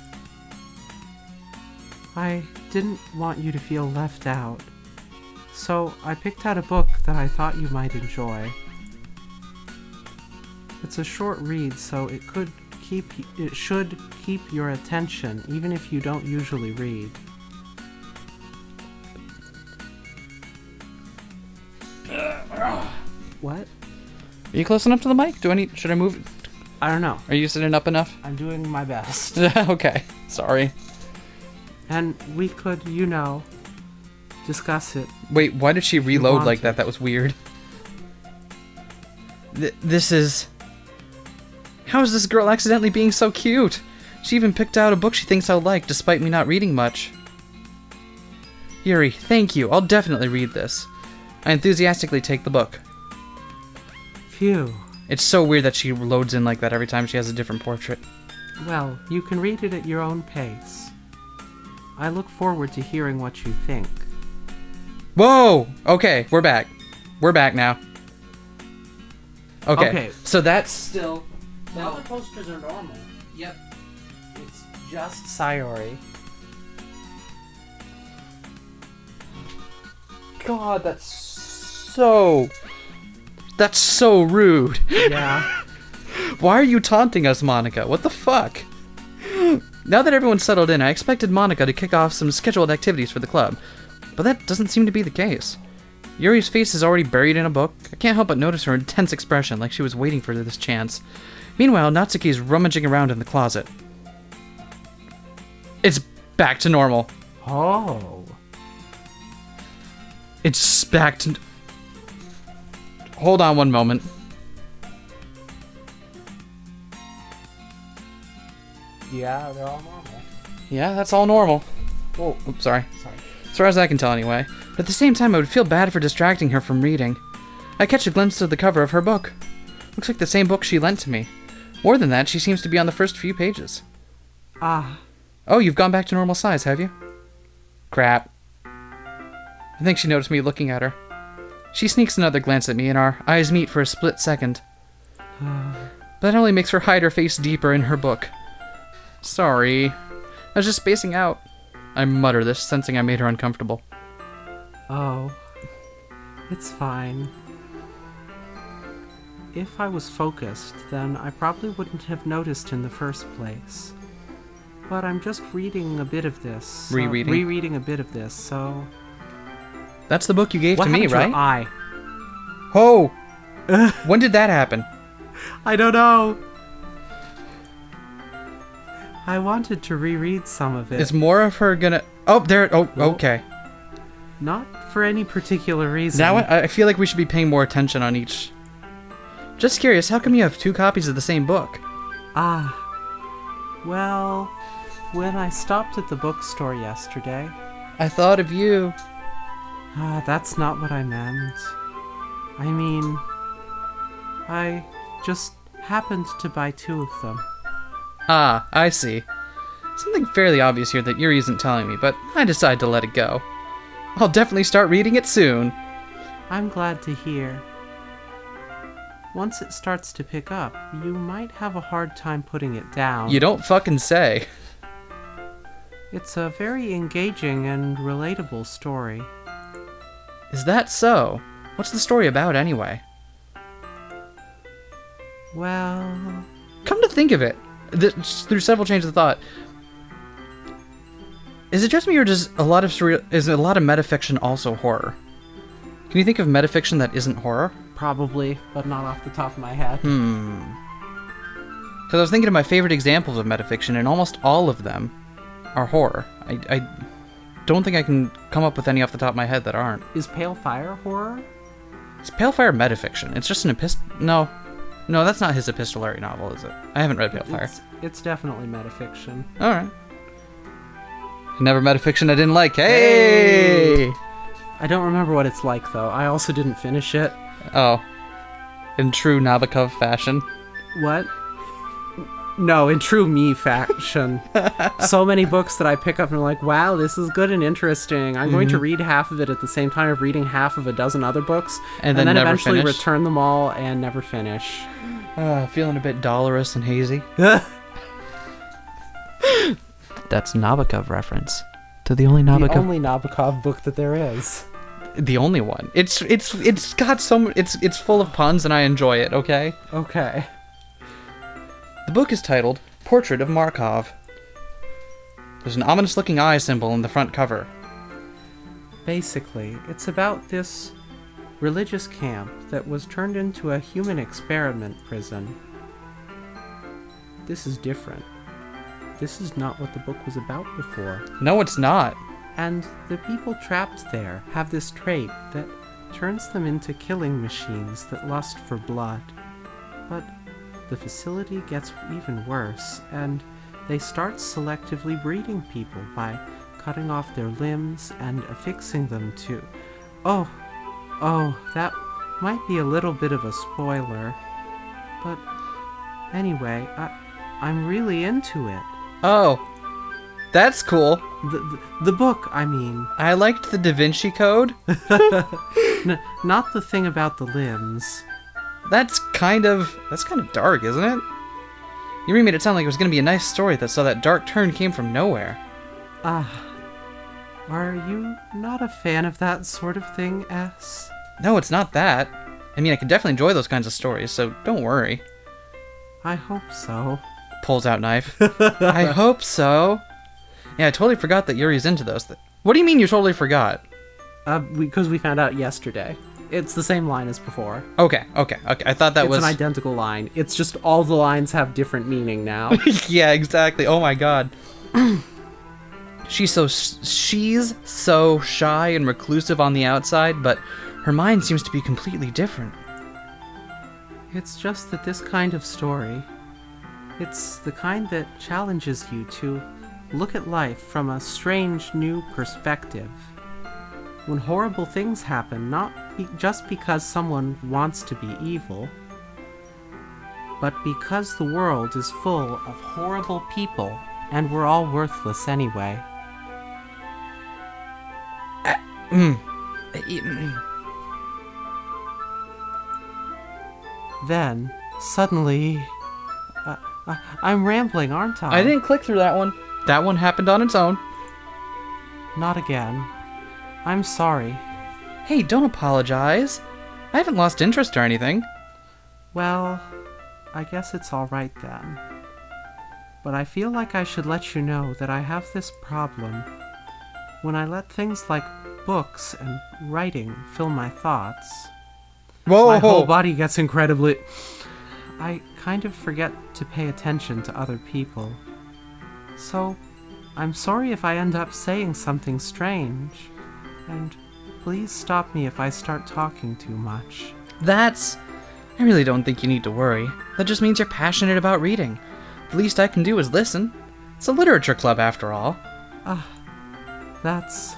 I didn't want you to feel left out, so I picked out a book that I thought you might enjoy. It's a short read, so it should keep your attention, even if you don't usually read. What? Are you close enough to the mic? Should I move? I don't know. Are you sitting up enough? I'm doing my best. Okay, sorry. And we could, discuss it. Wait, why did she reload want like to. that? That was weird. This is... How is this girl accidentally being so cute? She even picked out a book she thinks I'll like, despite me not reading much. Yuri, thank you. I'll definitely read this. I enthusiastically take the book. Phew. It's so weird that she loads in like that every time she has a different portrait. Well, you can read it at your own pace. I look forward to hearing what you think. Whoa! Okay, we're back. We're back now. Okay. So that's still... The other posters are normal. Yep. It's just Sayori. God, that's so rude. Yeah. Why are you taunting us, Monika? What the fuck? Now that everyone's settled in, I expected Monika to kick off some scheduled activities for the club, but that doesn't seem to be the case. Yuri's face is already buried in a book. I can't help but notice her intense expression, like she was waiting for this chance. Meanwhile, Natsuki's rummaging around in the closet. It's back to normal. Oh. It's back to... Hold on one moment. Yeah, they're all normal. Yeah, that's all normal. Oh, oops, sorry. As far as I can tell anyway. But at the same time, I would feel bad for distracting her from reading. I catch a glimpse of the cover of her book. Looks like the same book she lent to me. More than that, she seems to be on the first few pages. Ah. Oh, you've gone back to normal size, have you? Crap. I think she noticed me looking at her. She sneaks another glance at me and our eyes meet for a split second. That only makes her hide her face deeper in her book. Sorry. I was just spacing out. I mutter this, sensing I made her uncomfortable. Oh. It's fine. If I was focused, then I probably wouldn't have noticed in the first place. But I'm just reading a bit of this. Rereading? Rereading a bit of this, so... That's the book you gave to me, What happened to right? your eye? Oh! When did that happen? I don't know. I wanted to reread some of it. Is more of her gonna... Oh, there... Oh, okay. Not for any particular reason. Now I feel like we should be paying more attention on each... Just curious, how come you have 2 copies of the same book? Ah. Well, when I stopped at the bookstore yesterday... I thought of you. That's not what I meant. I mean... I just happened to buy 2 of them. Ah, I see. Something fairly obvious here that Yuri isn't telling me, but I decide to let it go. I'll definitely start reading it soon. I'm glad to hear. Once it starts to pick up, you might have a hard time putting it down. You don't fucking say. It's a very engaging and relatable story. Is that so? What's the story about anyway? Well... Come to think of it, through several changes of thought, is it just me or is a lot of metafiction also horror? Can you think of metafiction that isn't horror? Probably, but not off the top of my head. Because I was thinking of my favorite examples of metafiction, and almost all of them are horror. I don't think I can come up with any off the top of my head that aren't. Is Pale Fire horror? Is Pale Fire metafiction? It's just an No, that's not his epistolary novel, is it? I haven't read Pale Fire. It's definitely metafiction. Alright. Never metafiction I didn't like. Hey! I don't remember what it's like, though. I also didn't finish it. Oh. In true Nabokov fashion. What? No, in true me fashion. So many books that I pick up and I'm like, wow, this is good and interesting. I'm going to read half of it at the same time of reading half of a dozen other books. And then never eventually finish. return them all and never finish. Feeling a bit dolorous and hazy. That's Nabokov reference to the only Nabokov. The only Nabokov book that there is. The only one. It's got it's full of puns and I enjoy it, okay? Okay. The book is titled Portrait of Markov. There's an ominous-looking eye symbol in the front cover. Basically, it's about this religious camp that was turned into a human experiment prison. This is different. This is not what the book was about before. No, it's not. And the people trapped there have this trait that turns them into killing machines that lust for blood. But the facility gets even worse, and they start selectively breeding people by cutting off their limbs and affixing them to... Oh, that might be a little bit of a spoiler. But anyway, I'm really into it. Oh, that's cool. The book, I mean. I liked the Da Vinci Code. Not the thing about the limbs. That's kind of dark, isn't it? You made it sound like it was going to be a nice story that saw that dark turn came from nowhere. Are you not a fan of that sort of thing, S? No, it's not that. I mean, I could definitely enjoy those kinds of stories, so don't worry. I hope so. Pulls out knife. I hope so. Yeah, I totally forgot that Yuri's into those. What do you mean you totally forgot? Because we found out yesterday. It's the same line as before. Okay. I thought that was... It's an identical line. It's just all the lines have different meaning now. Yeah, exactly. Oh my god. She's so shy and reclusive on the outside, but her mind seems to be completely different. It's just that this kind of story, it's the kind that challenges you to look at life from a strange new perspective. When horrible things happen, not just because someone wants to be evil, but because the world is full of horrible people and we're all worthless anyway. Then, suddenly... I'm rambling, aren't I? I didn't click through that one. That one happened on its own. Not again. I'm sorry. Hey, don't apologize. I haven't lost interest or anything. Well, I guess it's alright then. But I feel like I should let you know that I have this problem. When I let things like books and writing fill my thoughts, my whole body gets incredibly... I kind of forget to pay attention to other people. So, I'm sorry if I end up saying something strange. And please stop me if I start talking too much. I really don't think you need to worry. That just means you're passionate about reading. The least I can do is listen. It's a literature club after all. That's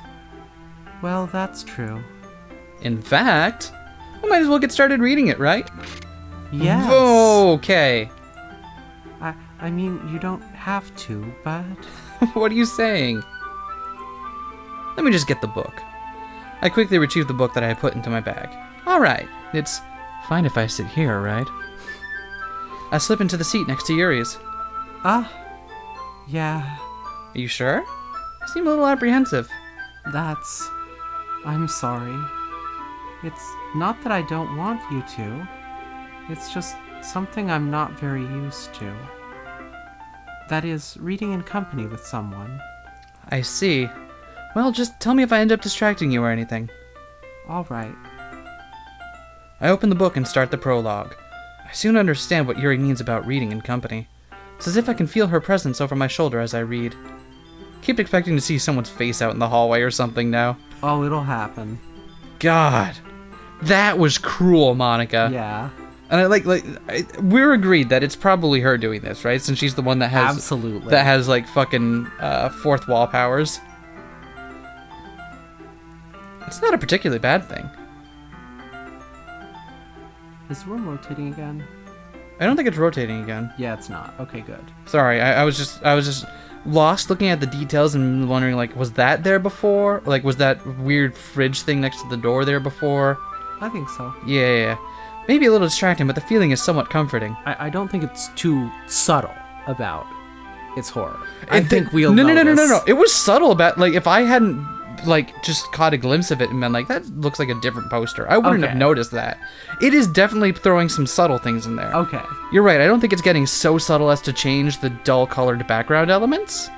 true. In fact, we might as well get started reading it, right? Yes. Okay. I mean, you don't have to, but... What are you saying? Let me just get the book. I quickly retrieved the book that I had put into my bag. Alright, it's fine if I sit here, right? I slip into the seat next to Yuri's. Yeah, Are you sure? You seem a little apprehensive. I'm sorry. It's not that I don't want you to. It's just something I'm not very used to. That is, reading in company with someone. I see. Well, just tell me if I end up distracting you or anything. Alright. I open the book and start the prologue. I soon understand what Yuri means about reading in company. It's as if I can feel her presence over my shoulder as I read. Keep expecting to see someone's face out in the hallway or something now. Oh, it'll happen. God. That was cruel, Monika. Yeah. And we're agreed that it's probably her doing this, right? Since she's the one that has... Absolutely. That has, like, fucking fourth wall powers. It's not a particularly bad thing. Is the room rotating again? I don't think it's rotating again. Yeah, it's not. Okay, good. Sorry, I was just lost looking at the details and wondering, like, was that there before? Like, was that weird fridge thing next to the door there before? I think so. Yeah. Maybe a little distracting, but the feeling is somewhat comforting. I don't think it's too subtle about its horror. I think we'll No. notice. It was subtle about, like, if I hadn't, like, just caught a glimpse of it and been like, that looks like a different poster, I wouldn't have noticed that. It is definitely throwing some subtle things in there. Okay. You're right, I don't think it's getting so subtle as to change the dull-colored background elements.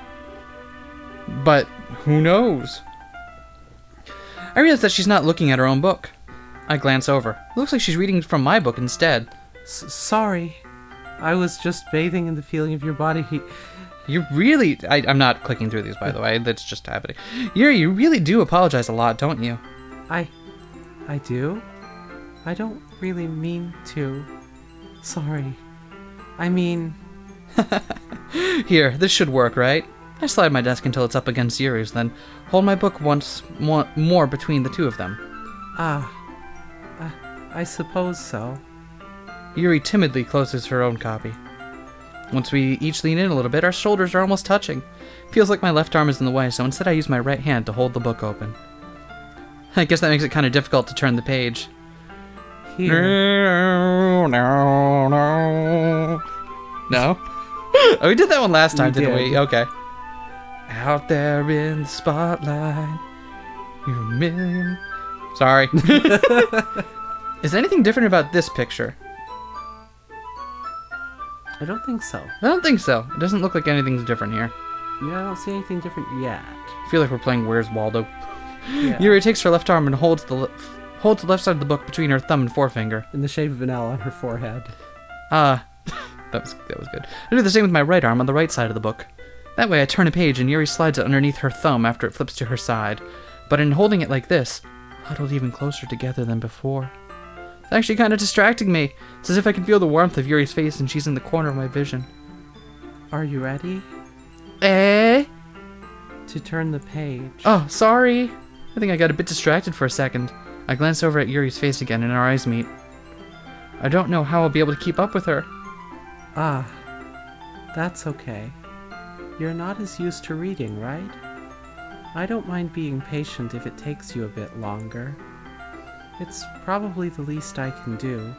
But who knows? I realize that she's not looking at her own book. I glance over. It looks like she's reading from my book instead. Sorry. I was just bathing in the feeling of your body heat. You really... I'm not clicking through these, by the way. That's just happening. Yuri, you really do apologize a lot, don't you? I do? I don't really mean to. Sorry. I mean... Here, this should work, right? I slide my desk until it's up against Yuri's, then hold my book once more between the two of them. I suppose so. Yuri timidly closes her own copy. Once we each lean in a little bit, our shoulders are almost touching. Feels like my left arm is in the way, so instead I use my right hand to hold the book open. I guess that makes it kind of difficult to turn the page. Here. No. Oh, we did that one last time, didn't we? Okay. Out there in the spotlight, you're a million... Sorry. Is there anything different about this picture? I don't think so. I don't think so. It doesn't look like anything's different here. Yeah, I don't see anything different yet. I feel like we're playing Where's Waldo. Yeah. Yuri takes her left arm and holds the left side of the book between her thumb and forefinger. In the shape of an L on her forehead. That was good. I do the same with my right arm on the right side of the book. That way I turn a page and Yuri slides it underneath her thumb after it flips to her side. But in holding it like this, huddled even closer together than before. It's actually kind of distracting me. It's as if I can feel the warmth of Yuri's face and she's in the corner of my vision. Are you ready? Eh? To turn the page. Oh, sorry. I think I got a bit distracted for a second. I glance over at Yuri's face again and our eyes meet. I don't know how I'll be able to keep up with her. That's okay. You're not as used to reading, right? I don't mind being patient if it takes you a bit longer. It's probably the least I can do,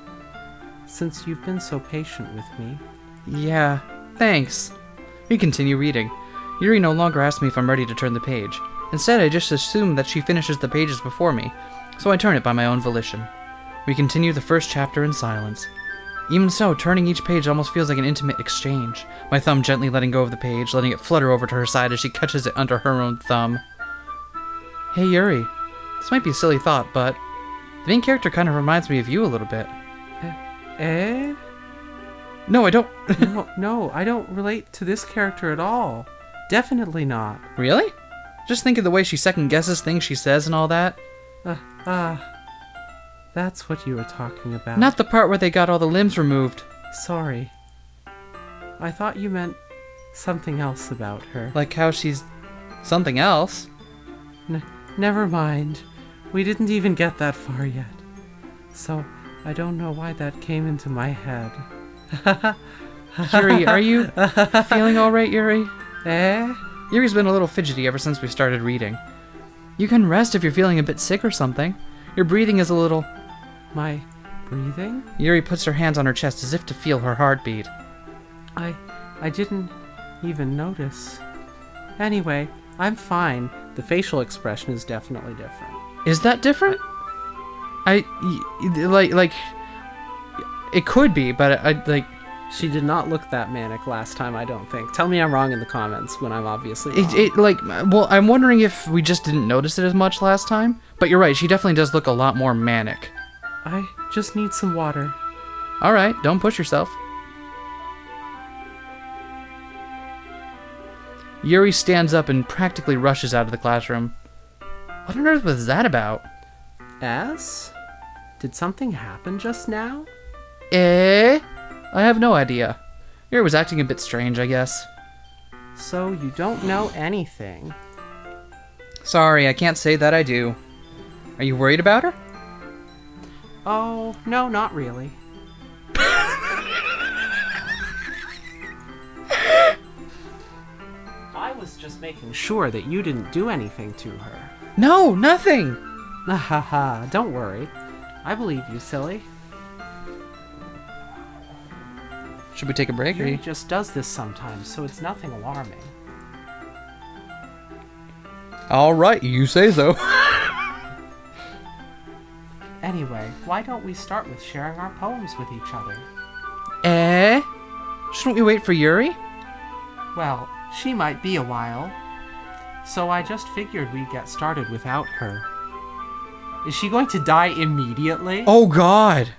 since you've been so patient with me. Yeah, thanks. We continue reading. Yuri no longer asks me if I'm ready to turn the page. Instead, I just assume that she finishes the pages before me, so I turn it by my own volition. We continue the first chapter in silence. Even so, turning each page almost feels like an intimate exchange, my thumb gently letting go of the page, letting it flutter over to her side as she catches it under her own thumb. Hey Yuri, this might be a silly thought, but the main character kind of reminds me of you a little bit. Eh? No, I don't. No, I don't relate to this character at all. Definitely not. Really? Just think of the way she second guesses things she says and all that. That's what you were talking about. Not the part where they got all the limbs removed. Sorry. I thought you meant something else about her. Like how she's something else. Never mind. We didn't even get that far yet. So, I don't know why that came into my head. Yuri, are you feeling alright, Yuri? Eh? Yuri's been a little fidgety ever since we started reading. You can rest if you're feeling a bit sick or something. Your breathing is a little... My breathing? Yuri puts her hands on her chest as if to feel her heartbeat. I didn't even notice. Anyway, I'm fine. The facial expression is definitely different. Is that different? Like, it could be, but She did not look that manic last time, I don't think. Tell me I'm wrong in the comments when I'm obviously wrong. well, I'm wondering if we just didn't notice it as much last time. But you're right, she definitely does look a lot more manic. I just need some water. Alright, don't push yourself. Yuri stands up and practically rushes out of the classroom. What on earth was that about? S? Did something happen just now? I have no idea. Yuri was acting a bit strange, I guess. So you don't know anything. Sorry, I can't say that I do. Are you worried about her? Oh, no, not really. I was just making sure that you didn't do anything to her. No, nothing! Haha, don't worry. I believe you, silly. Should we take a break? Yuri just does this sometimes, so it's nothing alarming. Alright, you say so. Anyway, why don't we start with sharing our poems with each other? Shouldn't we wait for Yuri? Well, she might be a while. So I just figured we'd get started without her. Is she going to die immediately? Oh god!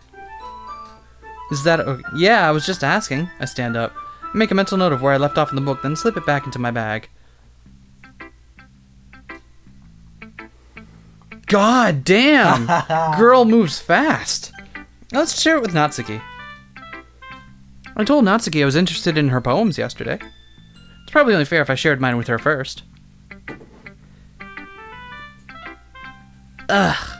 Is that... yeah, I was just asking. I stand up. Make a mental note of where I left off in the book, then slip it back into my bag. God damn! Girl moves fast. Let's share it with Natsuki. I told Natsuki I was interested in her poems yesterday. It's probably only fair if I shared mine with her first. Ugh.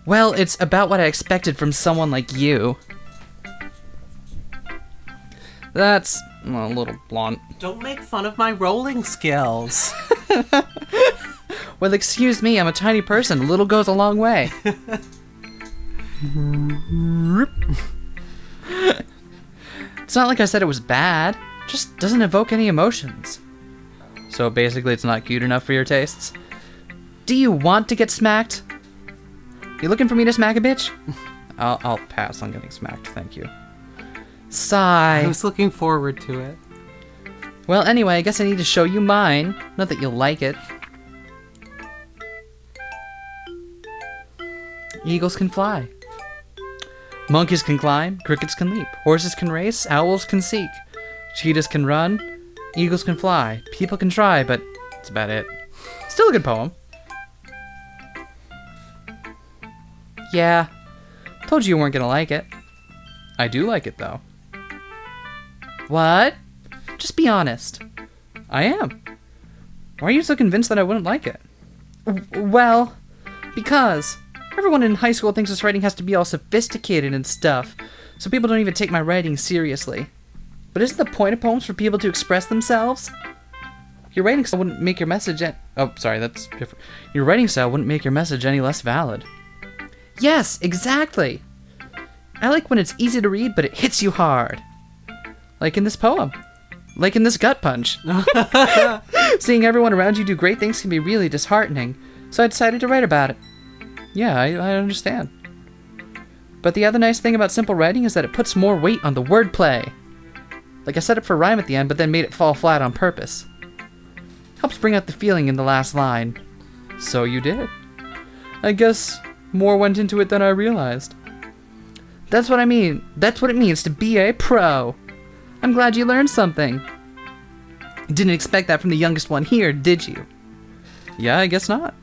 Well, it's about what I expected from someone like you. That's a little blunt. Don't make fun of my rolling skills. Well, excuse me, I'm a tiny person. A little goes a long way. It's not like I said it was bad. Just doesn't evoke any emotions. So basically it's not cute enough for your tastes? Do you want to get smacked? You looking for me to smack a bitch? I'll pass on getting smacked, thank you. Sigh. I was looking forward to it. Well, anyway, I guess I need to show you mine. Not that you'll like it. Eagles can fly. Monkeys can climb. Crickets can leap. Horses can race. Owls can seek. Cheetahs can run. Eagles can fly. People can try, but that's about it. Still a good poem. Yeah. Told you weren't gonna like it. I do like it, though. What? Just be honest. I am. Why are you so convinced that I wouldn't like it? Well, because everyone in high school thinks this writing has to be all sophisticated and stuff, so people don't even take my writing seriously. But isn't the point of poems for people to express themselves? Your writing style wouldn't make your message that's different. Your writing style wouldn't make your message any less valid. Yes, exactly. I like when it's easy to read, but it hits you hard. Like in this poem. Like in this gut punch. Seeing everyone around you do great things can be really disheartening, so I decided to write about it. Yeah, I understand. But the other nice thing about simple writing is that it puts more weight on the wordplay. Like I set up for rhyme at the end, but then made it fall flat on purpose. Helps bring out the feeling in the last line. So you did. I guess more went into it than I realized. That's what I mean. That's what it means to be a pro. I'm glad you learned something. Didn't expect that from the youngest one here, did you? Yeah, I guess not.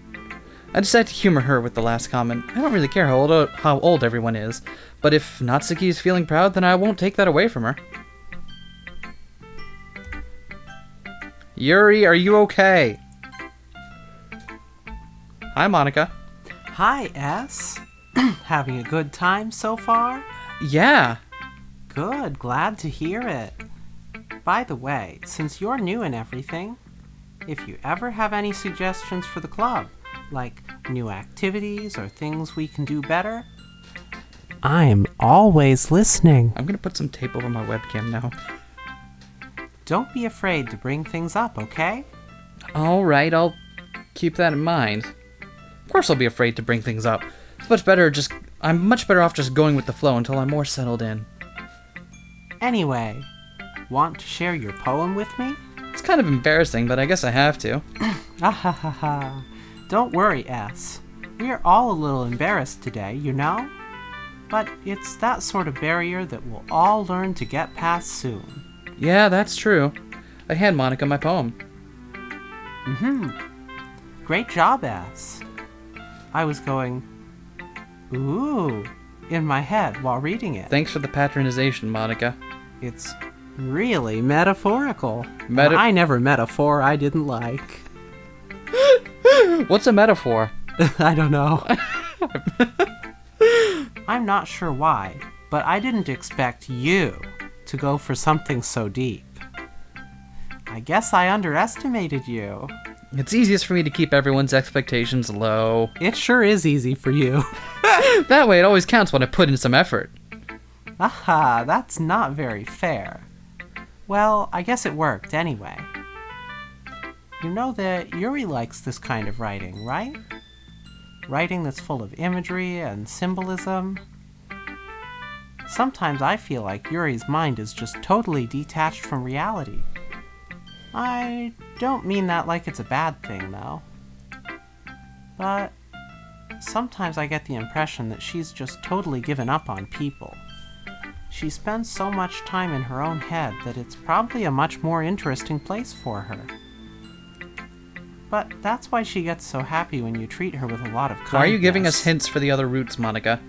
I decided to humor her with the last comment. I don't really care how old everyone is, but if Natsuki is feeling proud, then I won't take that away from her. Yuri, are you okay? Hi, Monika. Hi, S. Having a good time so far? Yeah. Good, glad to hear it. By the way, since you're new and everything, if you ever have any suggestions for the club, like new activities or things we can do better, I'm always listening. I'm gonna put some tape over my webcam now. Don't be afraid to bring things up, okay? Alright, I'll keep that in mind. Of course I'll be afraid to bring things up. I'm much better off just going with the flow until I'm more settled in. Anyway, want to share your poem with me? It's kind of embarrassing, but I guess I have to. Ah. Don't worry, S. We're all a little embarrassed today, you know? But it's that sort of barrier that we'll all learn to get past soon. Yeah, that's true. I hand Monika my poem. Great job, S. I was going, ooh, in my head while reading it. Thanks for the patronization, Monika. It's really metaphorical. I never met a four I didn't like. What's a metaphor? I don't know. I'm not sure why, but I didn't expect you to go for something so deep. I guess I underestimated you. It's easiest for me to keep everyone's expectations low. It sure is easy for you. That way it always counts when I put in some effort. Aha, that's not very fair. Well, I guess it worked anyway. You know that Yuri likes this kind of writing, right? Writing that's full of imagery and symbolism. Sometimes I feel like Yuri's mind is just totally detached from reality. I don't mean that like it's a bad thing, though. But sometimes I get the impression that she's just totally given up on people. She spends so much time in her own head that it's probably a much more interesting place for her. But that's why she gets so happy when you treat her with a lot of kindness. Why are you giving us hints for the other routes, Monika?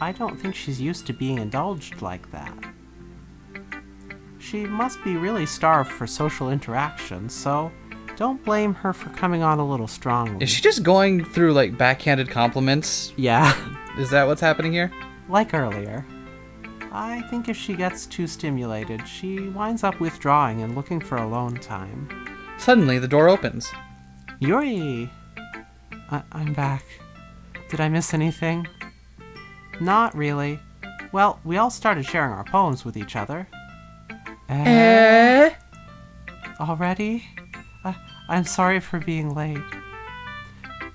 I don't think she's used to being indulged like that. She must be really starved for social interaction, so don't blame her for coming on a little strongly. Is she just going through, like, backhanded compliments? Yeah. Is that what's happening here? Like earlier. I think if she gets too stimulated, she winds up withdrawing and looking for alone time. Suddenly, the door opens. Yuri! I'm back. Did I miss anything? Not really. Well, we all started sharing our poems with each other. Already? I'm sorry for being late.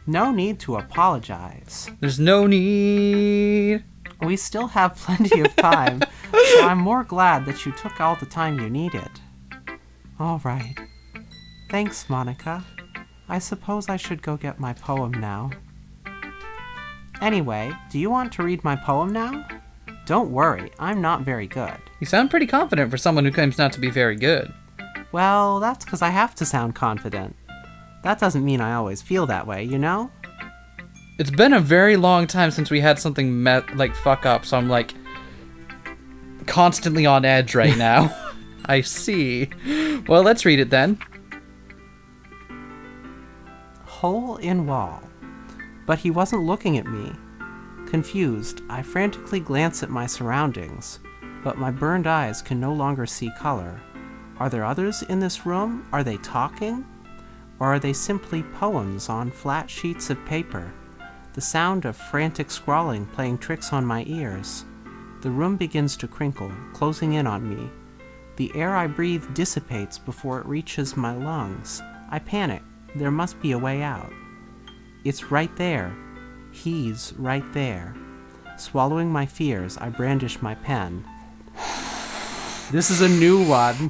No need to apologize. There's no need. We still have plenty of time, so I'm more glad that you took all the time you needed. All right. Thanks, Monika. I suppose I should go get my poem now. Anyway, do you want to read my poem now? Don't worry, I'm not very good. You sound pretty confident for someone who claims not to be very good. Well, that's because I have to sound confident. That doesn't mean I always feel that way, you know? It's been a very long time since we had something fuck up, so I'm like constantly on edge right now. I see. Well, let's read it then. Hole in wall. But he wasn't looking at me. Confused, I frantically glance at my surroundings, but my burned eyes can no longer see color. Are there others in this room? Are they talking? Or are they simply poems on flat sheets of paper? The sound of frantic scrawling playing tricks on my ears. The room begins to crinkle, closing in on me. The air I breathe dissipates before it reaches my lungs. I panic. There must be a way out. It's right there. He's right there. Swallowing my fears, I brandish my pen. This is a new one.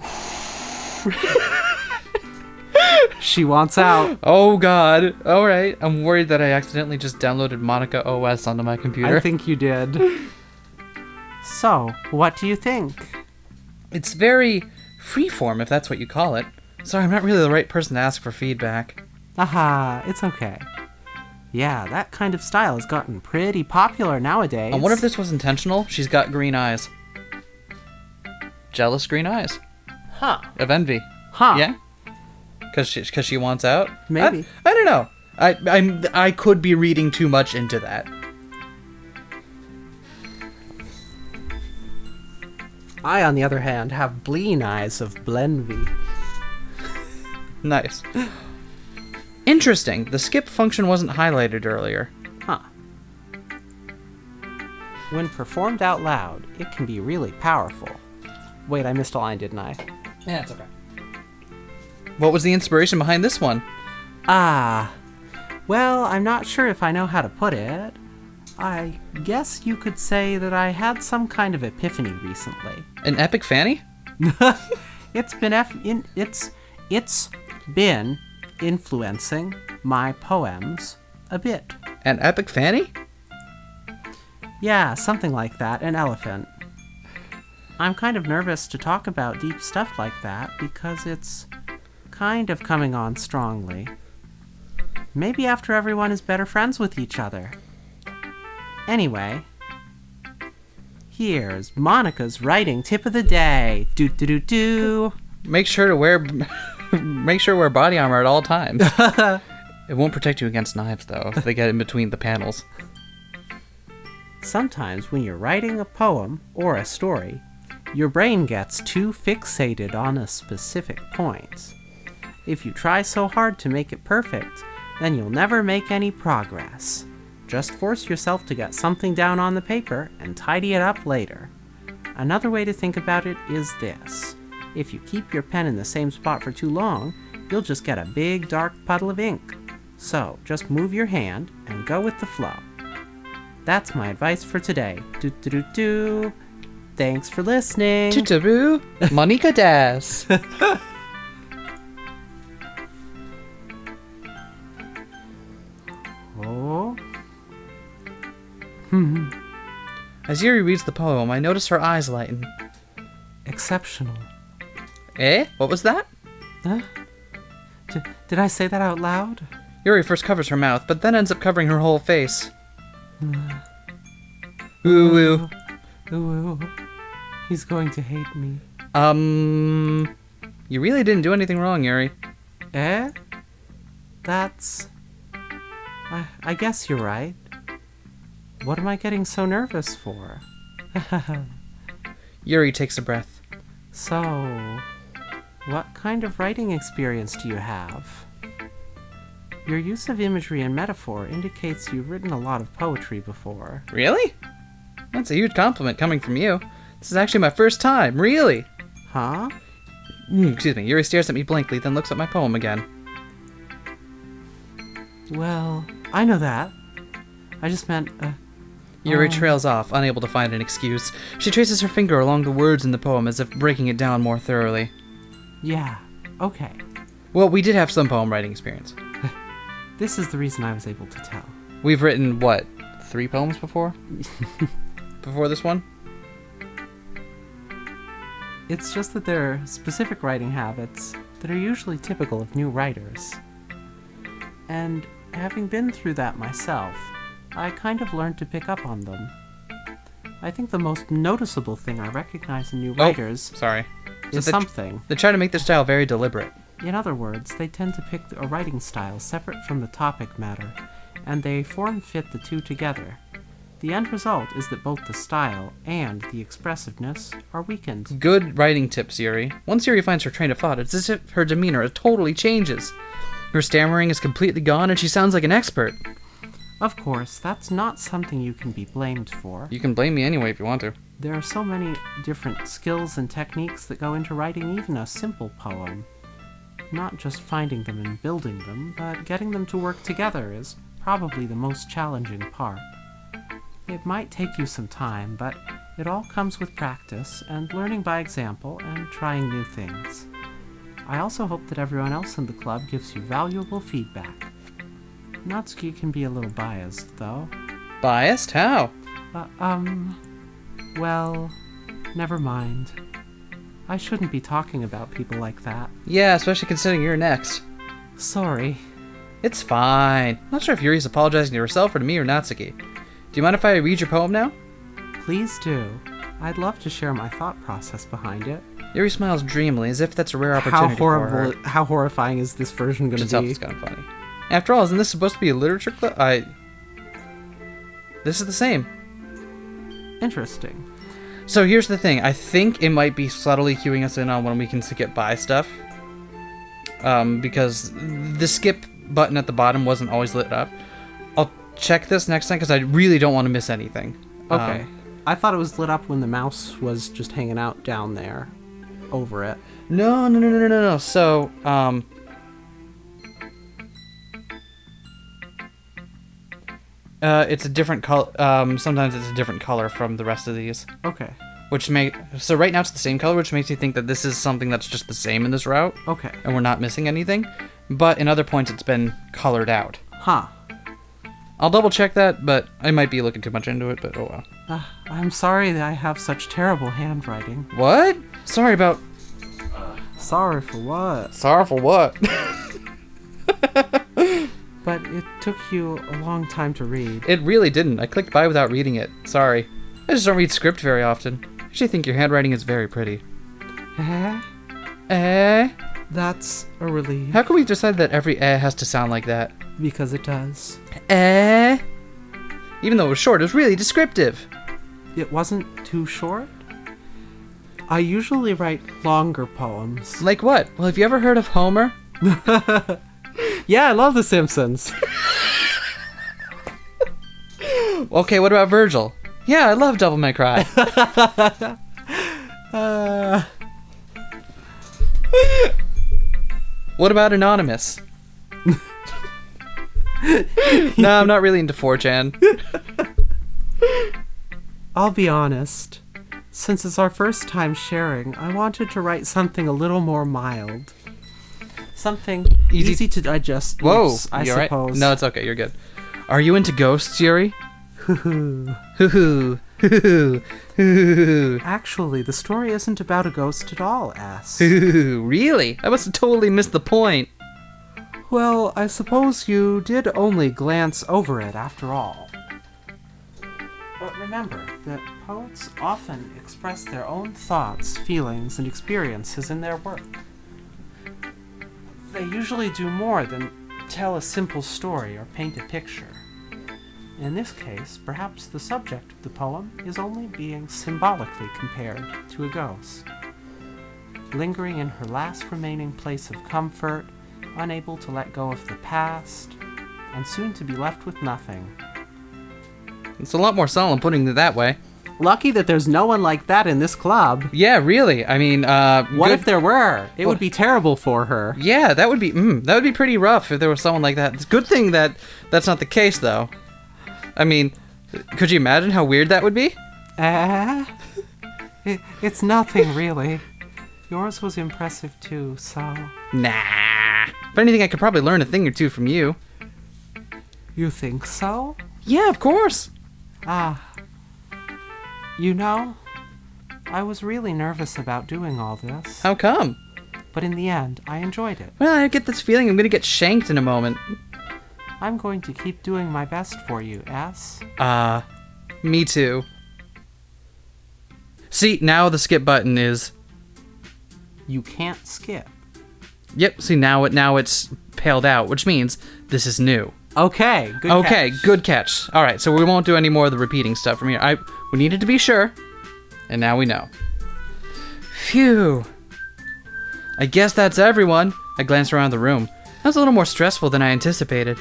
She wants out. Oh god. Alright. I'm worried that I accidentally just downloaded Monika OS onto my computer. I think you did. So, what do you think? It's very freeform, if that's what you call it. Sorry, I'm not really the right person to ask for feedback. Aha, it's okay. Yeah, that kind of style has gotten pretty popular nowadays. I wonder if this was intentional. She's got green eyes. Jealous green eyes. Huh. Of envy. Huh. Yeah? Because she wants out? Maybe. I don't know. I could be reading too much into that. I, on the other hand, have bleen eyes of Blenvy. Nice. Interesting. The skip function wasn't highlighted earlier. Huh. When performed out loud, it can be really powerful. Wait, I missed a line, didn't I? Yeah, it's okay. What was the inspiration behind this one? Well, I'm not sure if I know how to put it. I guess you could say that I had some kind of epiphany recently. An epic fanny? It's been influencing my poems a bit. An epic fanny? Yeah, something like that. An elephant. I'm kind of nervous to talk about deep stuff like that because it's kind of coming on strongly. Maybe after everyone is better friends with each other. Anyway, here's Monika's writing tip of the day. Do. Make sure to wear body armor at all times. It won't protect you against knives though if they get in between the panels. Sometimes when you're writing a poem or a story, your brain gets too fixated on a specific point. If you try so hard to make it perfect, then you'll never make any progress. Just force yourself to get something down on the paper and tidy it up later. Another way to think about it is this. If you keep your pen in the same spot for too long, you'll just get a big dark puddle of ink. So just move your hand and go with the flow. That's my advice for today. Do. Thanks for listening. Tutaboo. Monika das. Oh. As Yuri reads the poem, I notice her eyes lighten. Exceptional. Eh? What was that? Huh? Did I say that out loud? Yuri first covers her mouth, but then ends up covering her whole face. Ooh. Ooh. He's going to hate me. You really didn't do anything wrong, Yuri. Eh? That's... I guess you're right. What am I getting so nervous for? Yuri takes a breath. So, what kind of writing experience do you have? Your use of imagery and metaphor indicates you've written a lot of poetry before. Really? That's a huge compliment coming from you. This is actually my first time, really. Huh? Excuse me. Yuri stares at me blankly, then looks at my poem again. Well, I know that. I just meant, Yuri trails off, unable to find an excuse. She traces her finger along the words in the poem as if breaking it down more thoroughly. Yeah, okay. Well, we did have some poem writing experience. This is the reason I was able to tell. We've written, what, 3 poems before? Before this one? It's just that there are specific writing habits that are usually typical of new writers. And having been through that myself, I kind of learned to pick up on them. I think the most noticeable thing I recognize in new writers Sorry. is something. They try to make their style very deliberate. In other words, they tend to pick a writing style separate from the topic matter, and they form-fit the two together. The end result is that both the style and the expressiveness are weakened. Good writing tips, Yuri. Once Yuri finds her train of thought, it's as if her demeanor totally changes. Her stammering is completely gone, and she sounds like an expert. Of course, that's not something you can be blamed for. You can blame me anyway if you want to. There are so many different skills and techniques that go into writing even a simple poem. Not just finding them and building them, but getting them to work together is probably the most challenging part. It might take you some time, but it all comes with practice and learning by example and trying new things. I also hope that everyone else in the club gives you valuable feedback. Natsuki can be a little biased, though. Biased? How? Well, never mind. I shouldn't be talking about people like that. Yeah, especially considering you're next. Sorry. It's fine. Not sure if Yuri's apologizing to herself or to me or Natsuki. Do you mind if I read your poem now? Please do. I'd love to share my thought process behind it. Yuri smiles dreamily, as if that's a rare opportunity for her. How horrifying is this version going to be? It's kind of funny. After all, isn't this supposed to be a literature club? This is the same. Interesting. So here's the thing. I think it might be subtly cueing us in on when we can skip by stuff. Because the skip button at the bottom wasn't always lit up. I'll check this next time because I really don't want to miss anything. Okay. I thought it was lit up when the mouse was just hanging out down there over it. No. So, it's a different color. Sometimes it's a different color from the rest of these. Okay. So right now it's the same color, which makes you think that this is something that's just the same in this route. Okay. And we're not missing anything. But in other points it's been colored out. Huh. I'll double check that, but I might be looking too much into it, but oh well. I'm sorry that I have such terrible handwriting. What? Sorry about... Sorry for what? Sorry for what? But it took you a long time to read. It really didn't. I clicked by without reading it. Sorry. I just don't read script very often. I actually think your handwriting is very pretty. That's a relief. How can we decide that every has to sound like that? Because it does. Even though it was short, it was really descriptive. It wasn't too short? I usually write longer poems. Like what? Well, have you ever heard of Homer? Yeah, I love The Simpsons. Okay, what about Virgil? Yeah, I love Devil May Cry. What about Anonymous? No, I'm not really into 4chan. I'll be honest. Since it's our first time sharing, I wanted to write something a little more mild. Something easy to digest. Whoa, Oops, I you all right? suppose. No, it's okay, you're good. Are you into ghosts, Yuri? Actually, the story isn't about a ghost at all, ass. Really? I must have totally missed the point. Well, I suppose you did only glance over it after all. But remember that poets often express their own thoughts, feelings, and experiences in their work. They usually do more than tell a simple story or paint a picture. In this case, perhaps the subject of the poem is only being symbolically compared to a ghost, lingering in her last remaining place of comfort, unable to let go of the past, and soon to be left with nothing. It's a lot more solemn putting it that way. Lucky that there's no one like that in this club. Yeah, really. I mean, What if there were? It would be terrible for her. Yeah, that would be pretty rough if there was someone like that. It's a good thing that that's not the case, though. I mean, could you imagine how weird that would be? It's nothing, really. Yours was impressive, too, so... Nah. If anything, I could probably learn a thing or two from you. You think so? Yeah, of course. You know, I was really nervous about doing all this. How come? But in the end, I enjoyed it. Well, I get this feeling I'm gonna get shanked in a moment. I'm going to keep doing my best for you, S. Me too. See, now the skip button is... You can't skip. Yep, see, now it's paled out, which means this is new. Okay, good catch. Good catch. All right, so we won't do any more of the repeating stuff from here. We needed to be sure, and now we know. Phew. I guess that's everyone. I glanced around the room. That was a little more stressful than I anticipated.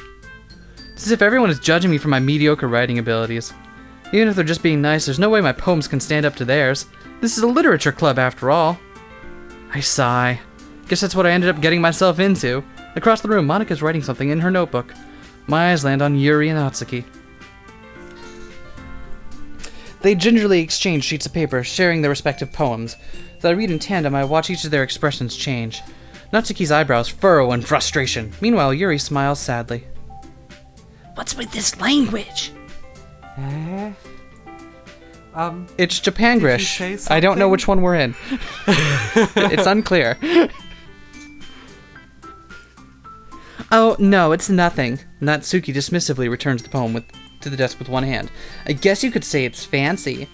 It's as if everyone is judging me for my mediocre writing abilities. Even if they're just being nice, there's no way my poems can stand up to theirs. This is a literature club, after all. I sigh. Guess that's what I ended up getting myself into. Across the room, Monika's writing something in her notebook. My eyes land on Yuri and Atsuki. They gingerly exchange sheets of paper, sharing their respective poems. As I read in tandem, I watch each of their expressions change. Natsuki's eyebrows furrow in frustration. Meanwhile, Yuri smiles sadly. What's with this language? It's Japangrish. I don't know which one we're in. It's unclear. Oh, no, it's nothing. Natsuki dismissively returns the poem to the desk with one hand. I guess you could say it's fancy.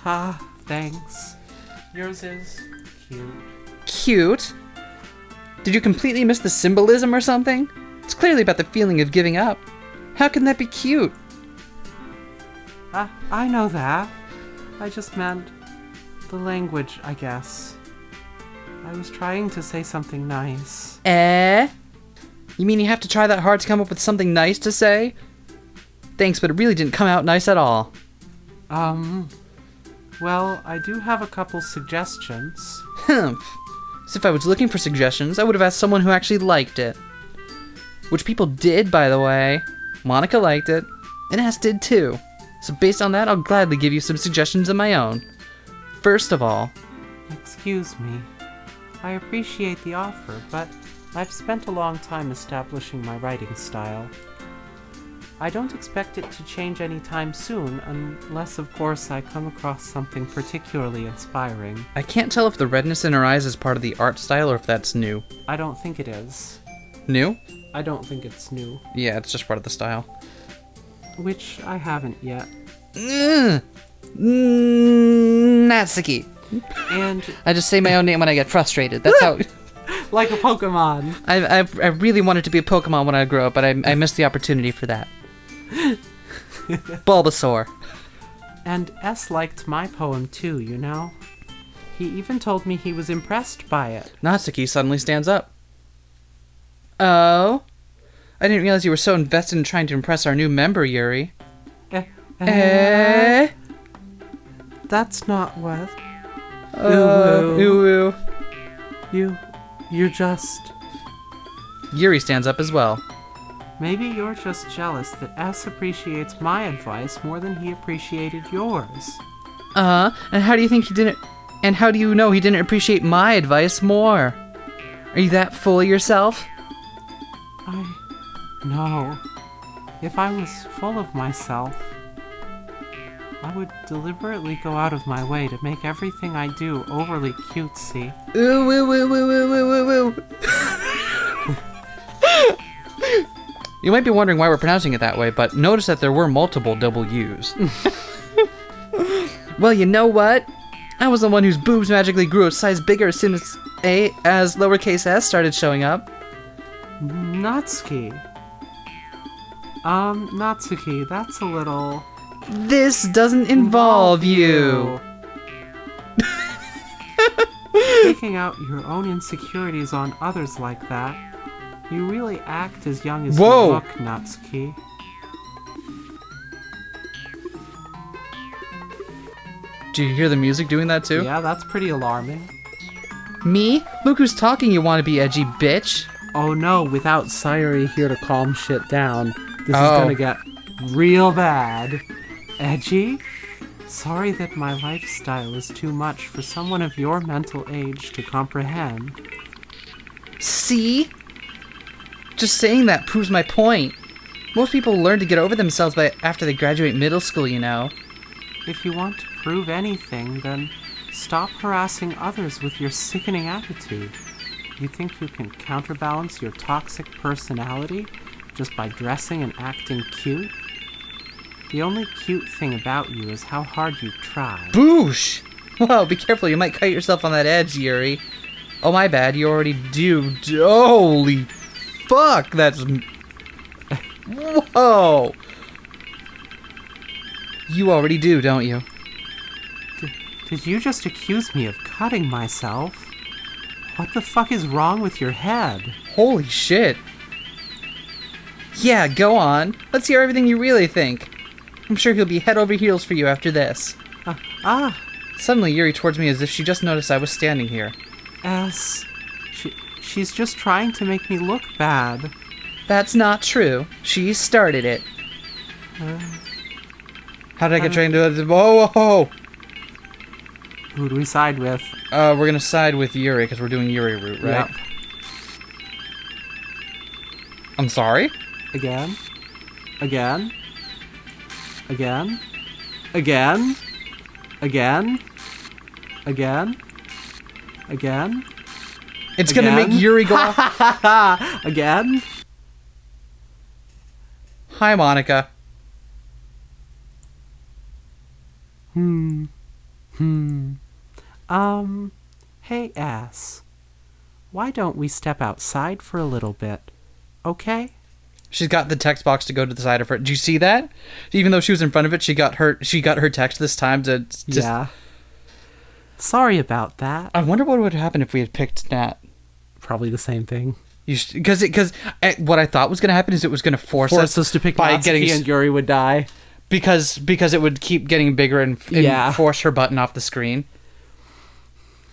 Thanks. Yours is cute. Cute? Did you completely miss the symbolism or something? It's clearly about the feeling of giving up. How can that be cute? I know that. I just meant the language, I guess. I was trying to say something nice. You mean you have to try that hard to come up with something nice to say? Thanks, but it really didn't come out nice at all. Well, I do have a couple suggestions. Humph. So if I was looking for suggestions, I would have asked someone who actually liked it. Which people did, by the way. Monika liked it, and S did too. So based on that, I'll gladly give you some suggestions of my own. First of all... Excuse me. I appreciate the offer, but I've spent a long time establishing my writing style. I don't expect it to change anytime soon, unless, of course, I come across something particularly inspiring. I can't tell if the redness in her eyes is part of the art style or if that's new. I don't think it is. New? I don't think it's new. Yeah, it's just part of the style. Which I haven't yet. Natsuki. And... I just say my own name when I get frustrated. That's how... like a Pokemon. I really wanted to be a Pokemon when I grow up, but I missed the opportunity for that. Bulbasaur. And S liked my poem too, you know? He even told me he was impressed by it. Natsuki suddenly stands up. Oh? I didn't realize you were so invested in trying to impress our new member, Yuri. That's not what... Ooh. You're just... Yuri stands up as well. Maybe you're just jealous that S appreciates my advice more than he appreciated yours. And how do you think he didn't... And how do you know he didn't appreciate my advice more? Are you that full of yourself? No. If I was full of myself, I would deliberately go out of my way to make everything I do overly cutesy. Ooh, woo, woo, woo, woo, woo, woo, woo. You might be wondering why we're pronouncing it that way, but notice that there were multiple double U's. Well, you know what? I was the one whose boobs magically grew a size bigger as soon as lowercase s started showing up. Natsuki. Natsuki, that's a little... This doesn't involve you. Taking out your own insecurities on others like that, you really act as young as you look, Natsuki. Do you hear the music doing that too? Yeah, that's pretty alarming. Me? Look who's talking, you wanna be edgy bitch. Oh no, without Sayuri here to calm shit down, this is gonna get real bad. Edgy? Sorry that my lifestyle is too much for someone of your mental age to comprehend. See? Just saying that proves my point. Most people learn to get over themselves after they graduate middle school, you know. If you want to prove anything, then stop harassing others with your sickening attitude. You think you can counterbalance your toxic personality just by dressing and acting cute? The only cute thing about you is how hard you try. Boosh! Whoa, be careful, you might cut yourself on that edge, Yuri. Oh, my bad, you already do. Holy fuck, that's... Whoa! You already do, don't you? Did you just accuse me of cutting myself? What the fuck is wrong with your head? Holy shit. Yeah, go on. Let's hear everything you really think. I'm sure he'll be head over heels for you after this. Suddenly, Yuri towards me as if she just noticed I was standing here. She's just trying to make me look bad. That's not true. She started it. How did I get trained to... Whoa, whoa, whoa! Who do we side with? We're gonna side with Yuri, because we're doing Yuri route, right? Yep. I'm sorry? Again? Again? Again? Again? Again? Again? Again? It's gonna make Yuri go off. Again? Hi, Monika. Hey, Ass. Why don't we step outside for a little bit? Okay? She's got the text box to go to the side of her. Do you see that? Even though she was in front of it, she got her text this time to Yeah. Sorry about that. I wonder what would happen if we had picked Nat. Probably the same thing. Because what I thought was going to happen is it was going to force us to pick by Natsuki and Yuri would die. Because it would keep getting bigger and force her button off the screen.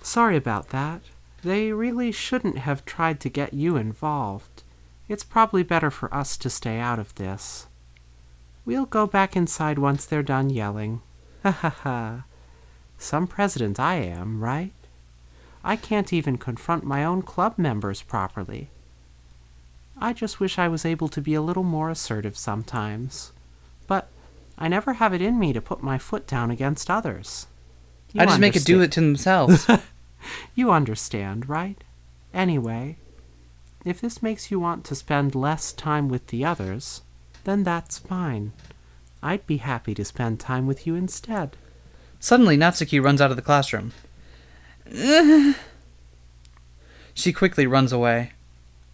Sorry about that. They really shouldn't have tried to get you involved. It's probably better for us to stay out of this. We'll go back inside once they're done yelling. Ha ha ha. Some president I am, right? I can't even confront my own club members properly. I just wish I was able to be a little more assertive sometimes. But I never have it in me to put my foot down against others. I just make it do it to themselves. You understand, right? Anyway, if this makes you want to spend less time with the others, then that's fine. I'd be happy to spend time with you instead. Suddenly, Natsuki runs out of the classroom. She quickly runs away.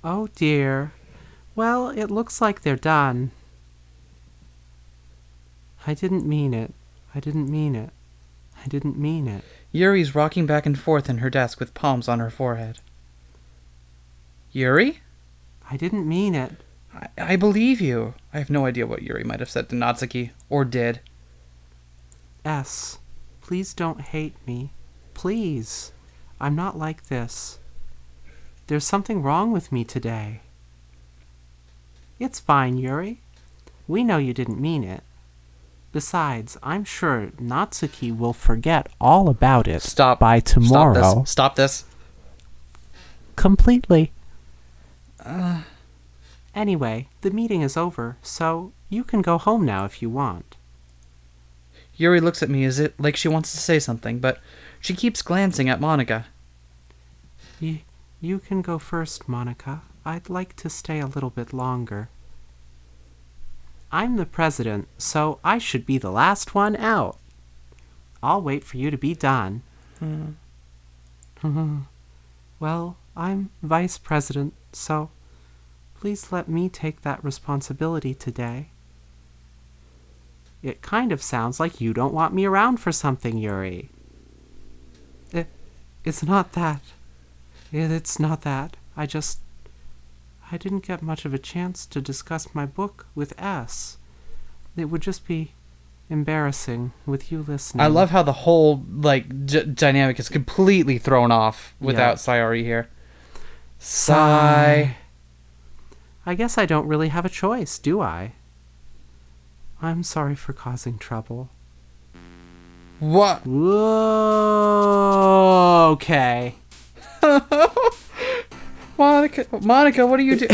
Oh dear. Well, it looks like they're done. I didn't mean it. I didn't mean it. I didn't mean it. Yuri's rocking back and forth in her desk with palms on her forehead. Yuri? I didn't mean it. I believe you. I have no idea what Yuri might have said to Natsuki, or did. S, please don't hate me. Please. I'm not like this. There's something wrong with me today. It's fine, Yuri. We know you didn't mean it. Besides, I'm sure Natsuki will forget all about it by tomorrow. Stop this. Completely. Anyway, the meeting is over, so you can go home now if you want. Yuri looks at me as if like she wants to say something, but she keeps glancing at Monika. You can go first, Monika. I'd like to stay a little bit longer. I'm the president, so I should be the last one out. I'll wait for you to be done. Well, I'm vice president, so please let me take that responsibility today. It kind of sounds like you don't want me around for something, Yuri. It's not that. It's not that. I didn't get much of a chance to discuss my book with S. It would just be embarrassing with you listening. I love how the whole dynamic is completely thrown off without Sayori here. Sigh. I guess I don't really have a choice, do I? I'm sorry for causing trouble. What? Whoa, okay. Monika, what are you doing?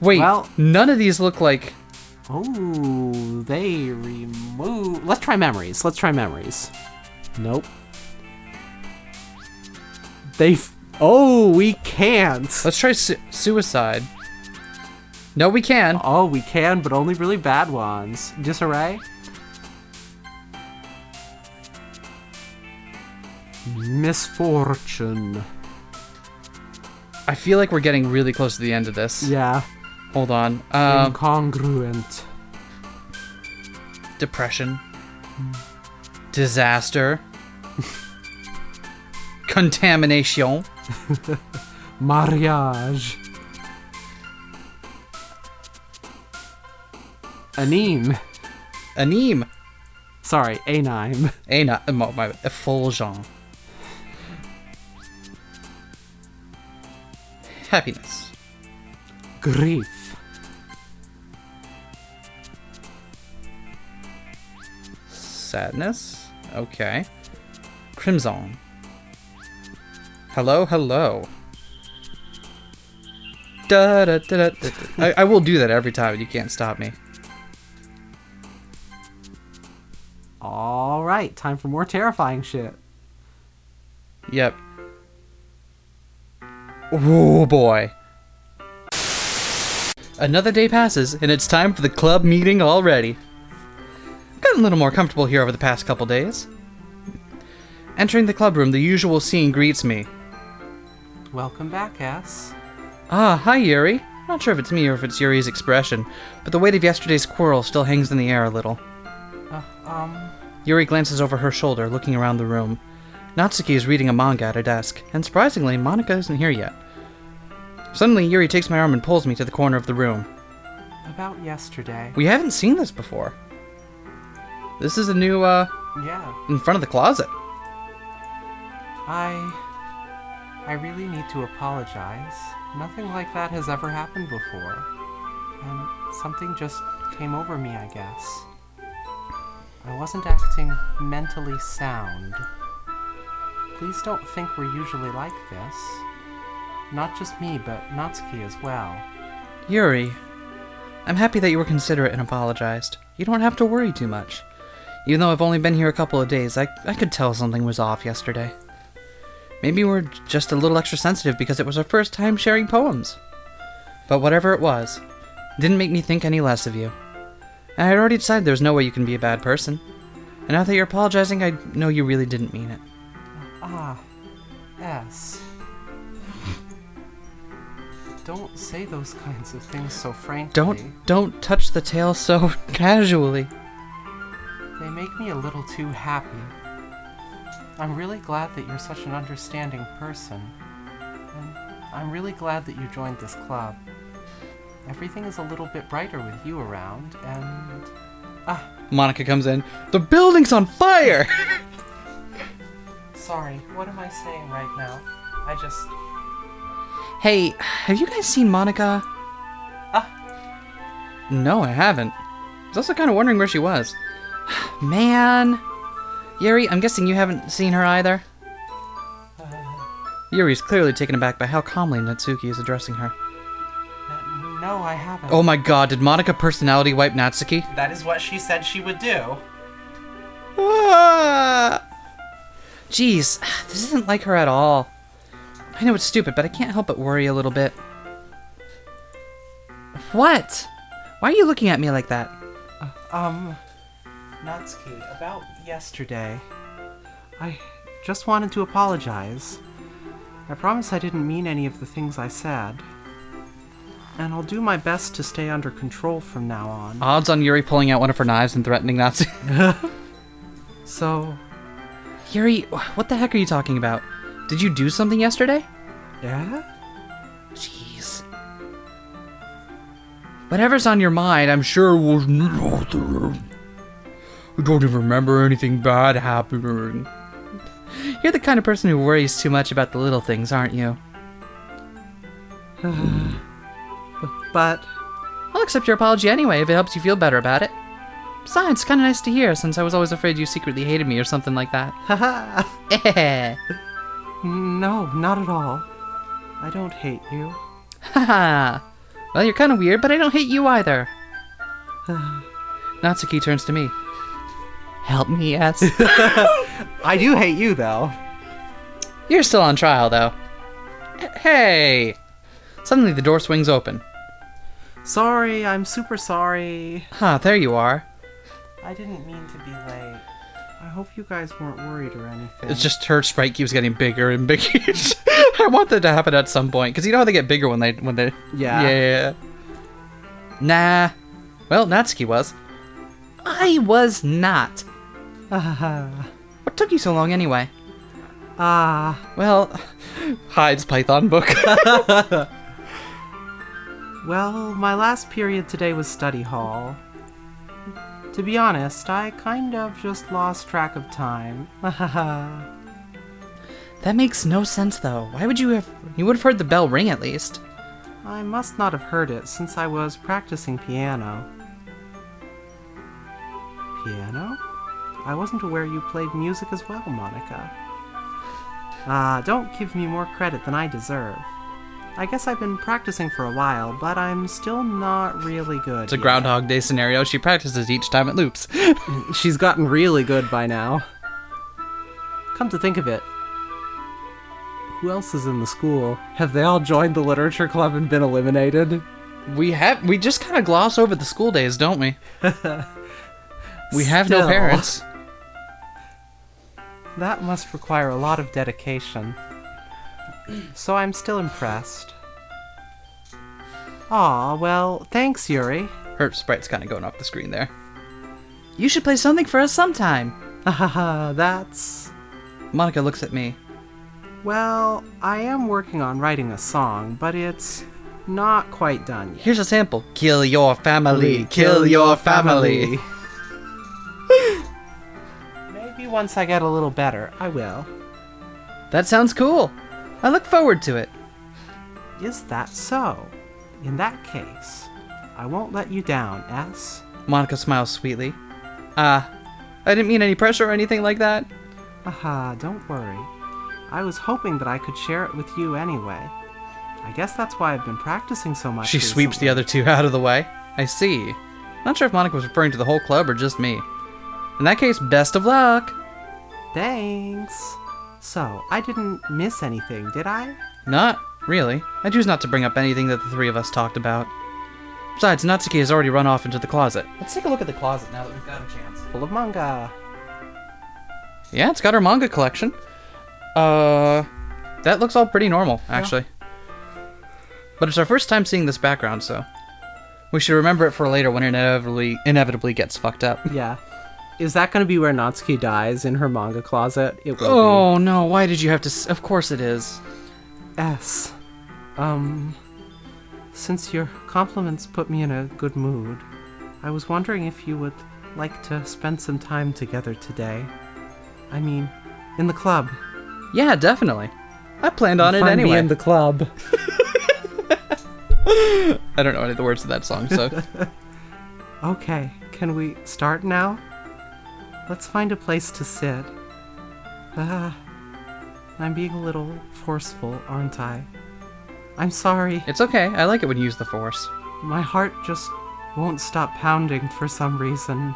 Wait, well, none of these look like... Oh, they remove... Let's try memories. Nope. We can't. Let's try suicide. No, we can. Oh, we can, but only really bad ones. Disarray? Misfortune. I feel like we're getting really close to the end of this. Yeah. Hold on. Incongruent. Depression. Disaster. Contamination. Mariage. Anime. Sorry, anime. Effulgent. Happiness. Grief. Sadness. Okay. Crimson. Hello. Da, da, da, da, da. I will do that every time. You can't stop me. All right, time for more terrifying shit. Yep. Oh boy. Another day passes, and it's time for the club meeting already. I've gotten a little more comfortable here over the past couple days. Entering the club room, the usual scene greets me. Welcome back, S. Ah, hi Yuri. Not sure if it's me or if it's Yuri's expression, but the weight of yesterday's quarrel still hangs in the air a little. Yuri glances over her shoulder, looking around the room. Natsuki is reading a manga at her desk, and surprisingly, Monika isn't here yet. Suddenly, Yuri takes my arm and pulls me to the corner of the room. About yesterday. We haven't seen this before. This is a new, Yeah. in front of the closet. I really need to apologize. Nothing like that has ever happened before. And something just came over me, I guess. I wasn't acting mentally sound. Please don't think we're usually like this. Not just me, but Natsuki as well. Yuri, I'm happy that you were considerate and apologized. You don't have to worry too much. Even though I've only been here a couple of days, I could tell something was off yesterday. Maybe we're just a little extra sensitive because it was our first time sharing poems. But whatever it was, it didn't make me think any less of you. And I had already decided there's no way you can be a bad person. And now that you're apologizing, I know you really didn't mean it. Yes. Don't say those kinds of things so frankly. Don't touch the tail so casually. They make me a little too happy. I'm really glad that you're such an understanding person. And I'm really glad that you joined this club. Everything is a little bit brighter with you around, and... Monika comes in. The building's on fire! Sorry, what am I saying right now? I just... Hey, have you guys seen Monika? No, I haven't. I was also kind of wondering where she was. Man. Yuri, I'm guessing you haven't seen her either? Yuri's clearly taken aback by how calmly Natsuki is addressing her. No, I haven't. Oh my god, did Monika personality wipe Natsuki? That is what she said she would do. Jeez, this isn't like her at all. I know it's stupid, but I can't help but worry a little bit. What? Why are you looking at me like that? Natsuki, about yesterday. I just wanted to apologize. I promise I didn't mean any of the things I said. And I'll do my best to stay under control from now on. Odds on Yuri pulling out one of her knives and threatening Natsuki. So... Yuri, what the heck are you talking about? Did you do something yesterday? Yeah? Jeez. Whatever's on your mind, I'm sure was nothing. I don't even remember anything bad happening. You're the kind of person who worries too much about the little things, aren't you? But... I'll accept your apology anyway if it helps you feel better about it. Besides, it's kind of nice to hear, since I was always afraid you secretly hated me or something like that. Haha. Eh. No, not at all. I don't hate you. Haha. Well, you're kind of weird, but I don't hate you either. Natsuki turns to me. Help me, yes. I do hate you, though. You're still on trial, though. Hey! Suddenly the door swings open. Sorry, I'm super sorry. There you are. I didn't mean to be late. I hope you guys weren't worried or anything. It's just her sprite keeps getting bigger and bigger. I want that to happen at some point, because you know how they get bigger when they... Yeah. Nah. Well, Natsuki was. I was not. What took you so long anyway? Well, Hyde's Python book. Well, my last period today was study hall. To be honest, I kind of just lost track of time. That makes no sense, though. Why would you have... You would have heard the bell ring, at least. I must not have heard it, since I was practicing piano. Piano? I wasn't aware you played music as well, Monika. Don't give me more credit than I deserve. I guess I've been practicing for a while, but I'm still not really good. It's a Groundhog Day scenario. She practices each time it loops. She's gotten really good by now. Come to think of it, who else is in the school? Have they all joined the literature club and been eliminated? We just kind of gloss over the school days, don't we? We have no parents. That must require a lot of dedication. So I'm still impressed. Aw, well, thanks, Yuri. Her sprite's kind of going off the screen there. You should play something for us sometime. Haha, that's... Monika looks at me. Well, I am working on writing a song, but it's not quite done yet. Here's a sample. Kill your family. Kill your family. Maybe once I get a little better, I will. That sounds cool. I look forward to it. Is that so? In that case, I won't let you down, S. Monika smiles sweetly. I didn't mean any pressure or anything like that. Haha, don't worry. I was hoping that I could share it with you anyway. I guess that's why I've been practicing so much. She sweeps the other two out of the way. I see. Not sure if Monika was referring to the whole club or just me. In that case, best of luck. Thanks. So, I didn't miss anything, did I? Not really. I choose not to bring up anything that the three of us talked about. Besides, Natsuki has already run off into the closet. Let's take a look at the closet now that we've got a chance. Full of manga. Yeah, it's got her manga collection. That looks all pretty normal, actually. Yeah. But it's our first time seeing this background, so we should remember it for later when it inevitably gets fucked up. Yeah. Is that going to be where Natsuki dies, in her manga closet? It will Oh, no, why did you have to... Of course it is. S. Since your compliments put me in a good mood, I was wondering if you would like to spend some time together today. I mean, in the club. Yeah, definitely. I planned on it Find anyway. me in the club. I don't know any of the words to that song, so... Okay, can we start now? Let's find a place to sit. I'm being a little forceful, aren't I? I'm sorry. It's okay. I like it when you use the force. My heart just won't stop pounding for some reason.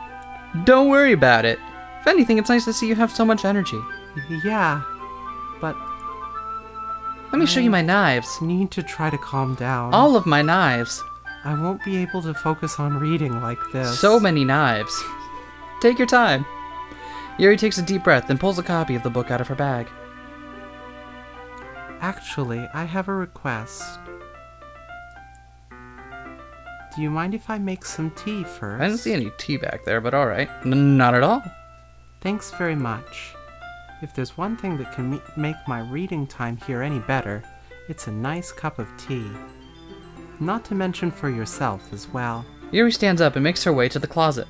Don't worry about it. If anything, it's nice to see you have so much energy. Yeah, but... Let me show you my knives. Need to try to calm down. All of my knives. I won't be able to focus on reading like this. So many knives. Take your time. Yuri takes a deep breath and pulls a copy of the book out of her bag. Actually, I have a request. Do you mind if I make some tea first? I didn't see any tea back there, but alright. Not at all. Thanks very much. If there's one thing that can make my reading time here any better, it's a nice cup of tea. Not to mention for yourself as well. Yuri stands up and makes her way to the closet.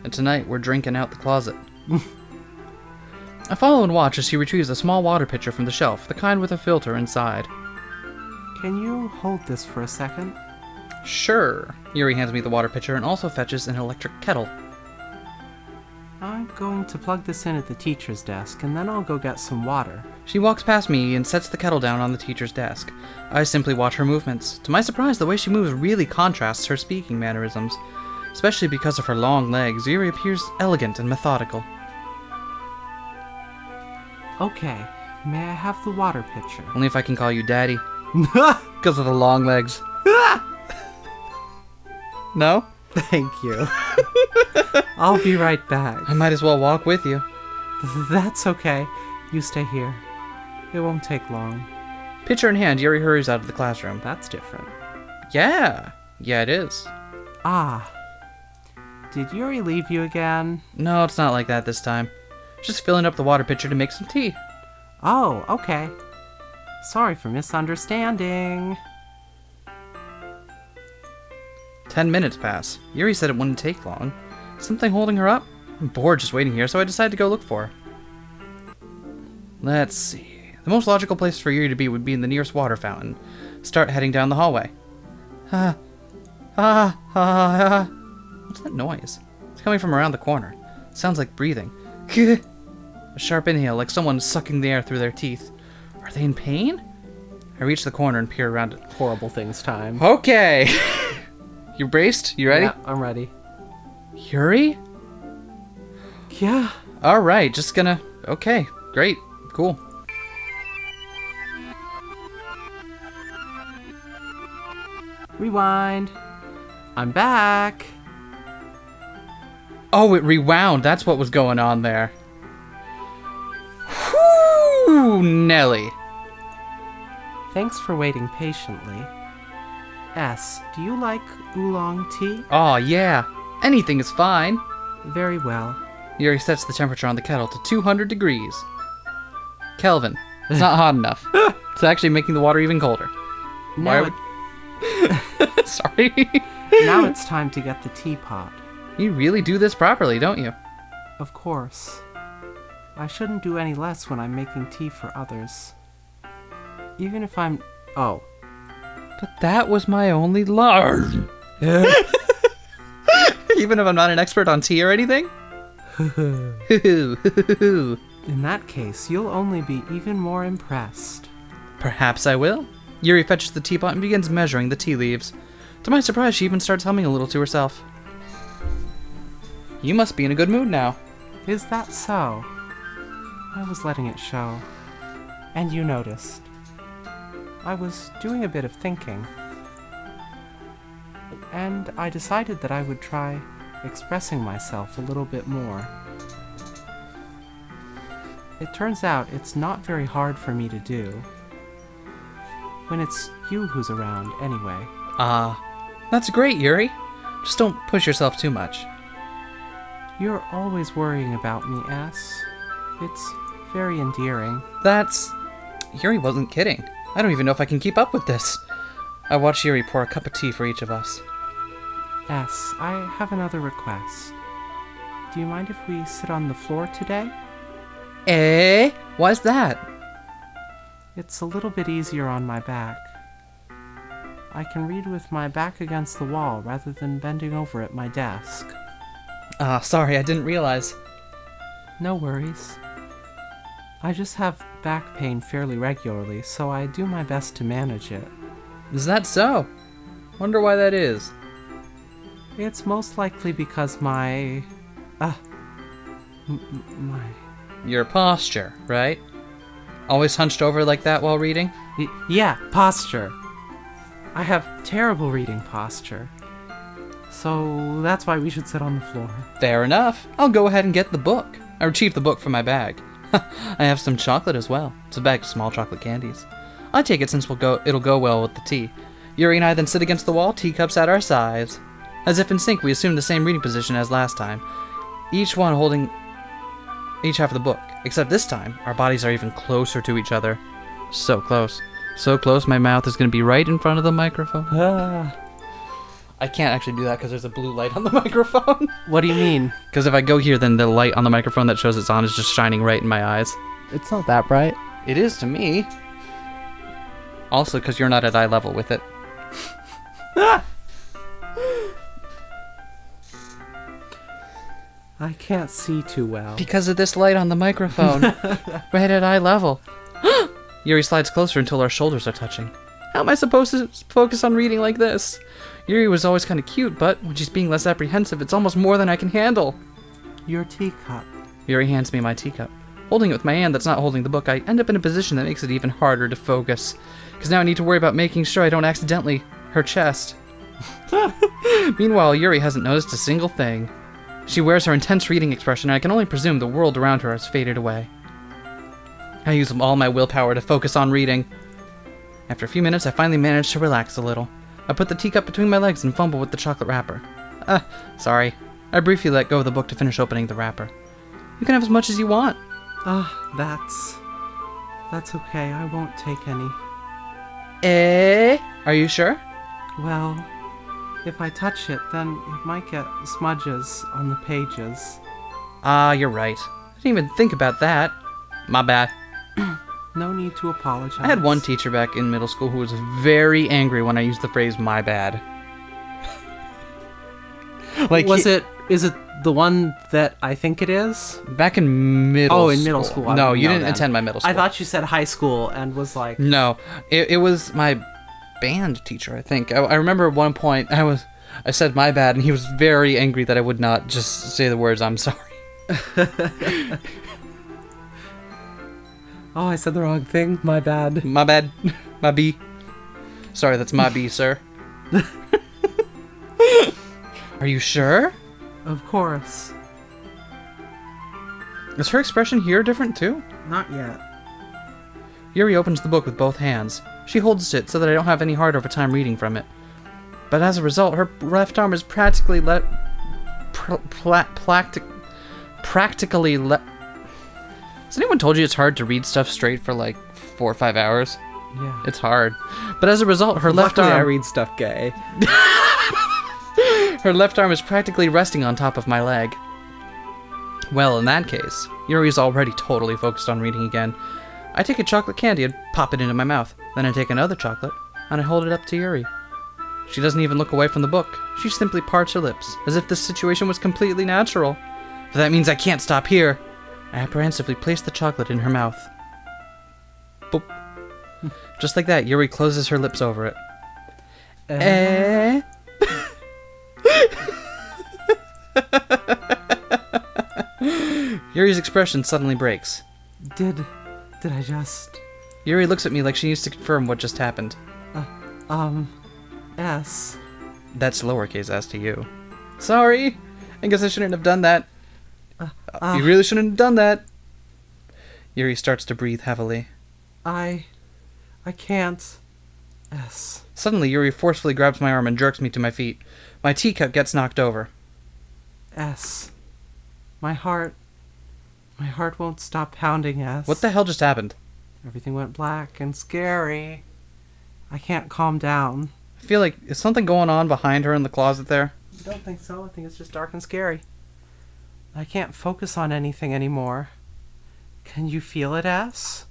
And tonight, we're drinking out the closet. I follow and watch as she retrieves a small water pitcher from the shelf, the kind with a filter inside. Can you hold this for a second? Sure. Yuri hands me the water pitcher and also fetches an electric kettle. I'm going to plug this in at the teacher's desk, and then I'll go get some water. She walks past me and sets the kettle down on the teacher's desk. I simply watch her movements. To my surprise, the way she moves really contrasts her speaking mannerisms. Especially because of her long legs, Yuri appears elegant and methodical. Okay, may I have the water pitcher? Only if I can call you Daddy. Because of the long legs. No? Thank you. I'll be right back. I might as well walk with you. That's okay. You stay here. It won't take long. Pitcher in hand, Yuri hurries out of the classroom. That's different. Yeah. Yeah, it is. Ah. Did Yuri leave you again? No, it's not like that this time. Just filling up the water pitcher to make some tea. Oh, okay. Sorry for misunderstanding. 10 minutes pass. Yuri said it wouldn't take long. Something holding her up? I'm bored just waiting here, so I decided to go look for her. Let's see. The most logical place for Yuri to be would be in the nearest water fountain. Start heading down the hallway. What's that noise? It's coming from around the corner. It sounds like breathing. A sharp inhale, like someone sucking the air through their teeth. Are they in pain? I reach the corner and peer around it. Horrible things time. Okay. You braced? You ready? Yeah, I'm ready. Yuri? Yeah. Alright, just gonna... Okay, great. Cool. Rewind. I'm back. Oh, it rewound. That's what was going on there. Whew, Nelly. Thanks for waiting patiently. S, do you like oolong tea? Aw, yeah. Anything is fine. Very well. Yuri sets the temperature on the kettle to 200 degrees. Kelvin. It's not hot enough. It's actually making the water even colder. Now, Sorry. now it's time to get the teapot. You really do this properly, don't you? Of course. I shouldn't do any less when I'm making tea for others. Even if I'm... Oh. But that was my only line. Even if I'm not an expert on tea or anything? In that case, you'll only be even more impressed. Perhaps I will. Yuri fetches the teapot and begins measuring the tea leaves. To my surprise, she even starts humming a little to herself. You must be in a good mood now. Is that so? I was letting it show. And you noticed. I was doing a bit of thinking. And I decided that I would try expressing myself a little bit more. It turns out it's not very hard for me to do. When it's you who's around, anyway. That's great, Yuri. Just don't push yourself too much. You're always worrying about me, S. It's very endearing. Yuri wasn't kidding. I don't even know if I can keep up with this. I watched Yuri pour a cup of tea for each of us. S, I have another request. Do you mind if we sit on the floor today? Eh? Why's that? It's a little bit easier on my back. I can read with my back against the wall rather than bending over at my desk. Sorry, I didn't realize. No worries. I just have back pain fairly regularly, so I do my best to manage it. Is that so? Wonder why that is. It's most likely because my Your posture, right? Always hunched over like that while reading? Yeah, posture. I have terrible reading posture. So that's why we should sit on the floor. Fair enough. I'll go ahead and get the book. I retrieve the book from my bag. I have some chocolate as well. It's a bag of small chocolate candies. I take it since it'll go well with the tea. Yuri and I then sit against the wall, teacups at our sides. As if in sync, we assume the same reading position as last time, each one holding each half of the book, except this time, our bodies are even closer to each other. So close. So close, my mouth is going to be right in front of the microphone. I can't actually do that because there's a blue light on the microphone. What do you mean? Because if I go here, then the light on the microphone that shows it's on is just shining right in my eyes. It's not that bright. It is to me. Also, because you're not at eye level with it. I can't see too well. Because of this light on the microphone. Right at eye level. Yuri slides closer until our shoulders are touching. How am I supposed to focus on reading like this? Yuri was always kind of cute, but when she's being less apprehensive, it's almost more than I can handle. Your teacup. Yuri hands me my teacup. Holding it with my hand that's not holding the book, I end up in a position that makes it even harder to focus. Because now I need to worry about making sure I don't accidentally her chest. Meanwhile, Yuri hasn't noticed a single thing. She wears her intense reading expression, and I can only presume the world around her has faded away. I use all my willpower to focus on reading. After a few minutes, I finally manage to relax a little. I put the teacup between my legs and fumble with the chocolate wrapper. Sorry. I briefly let go of the book to finish opening the wrapper. You can have as much as you want. That's okay. I won't take any. Are you sure? Well, if I touch it, then it might get smudges on the pages. You're right. I didn't even think about that. My bad. No need to apologize. I had one teacher back in middle school who was very angry when I used the phrase "my bad." Is it the one that I think it is? Back in middle school. Oh, in middle school. No, you didn't attend my middle school. I thought you said high school and was like... No, it was my band teacher, I think. I remember at one point I said "my bad," and he was very angry that I would not just say the words "I'm sorry." Oh, I said the wrong thing. My bad. My bad. My B. Sorry, that's my B, sir. Are you sure? Of course. Is her expression here different too? Not yet. Yuri opens the book with both hands. She holds it so that I don't have any harder of a time reading from it. But as a result, her left arm is practically Has anyone told you it's hard to read stuff straight for like 4 or 5 hours? Yeah. It's hard. But as a result, her left Luckily, I arm... read stuff gay. Her left arm is practically resting on top of my leg. Well, in that case, Yuri's already totally focused on reading again. I take a chocolate candy and pop it into my mouth. Then I take another chocolate, and I hold it up to Yuri. She doesn't even look away from the book. She simply parts her lips, as if this situation was completely natural. But that means I can't stop here. I apprehensively place the chocolate in her mouth. Boop. Just like that, Yuri closes her lips over it. Yuri's expression suddenly breaks. Did I just... Yuri looks at me like she needs to confirm what just happened. S. That's lowercase s to you. Sorry. I guess I shouldn't have done that. You really shouldn't have done that. Yuri starts to breathe heavily. I can't. S. Suddenly, Yuri forcefully grabs my arm and jerks me to my feet. My teacup gets knocked over. S. My heart won't stop pounding, S. What the hell just happened? Everything went black and scary. I can't calm down. I feel like, is something going on behind her in the closet there? I don't think so. I think it's just dark and scary. I can't focus on anything anymore. Can you feel it, S?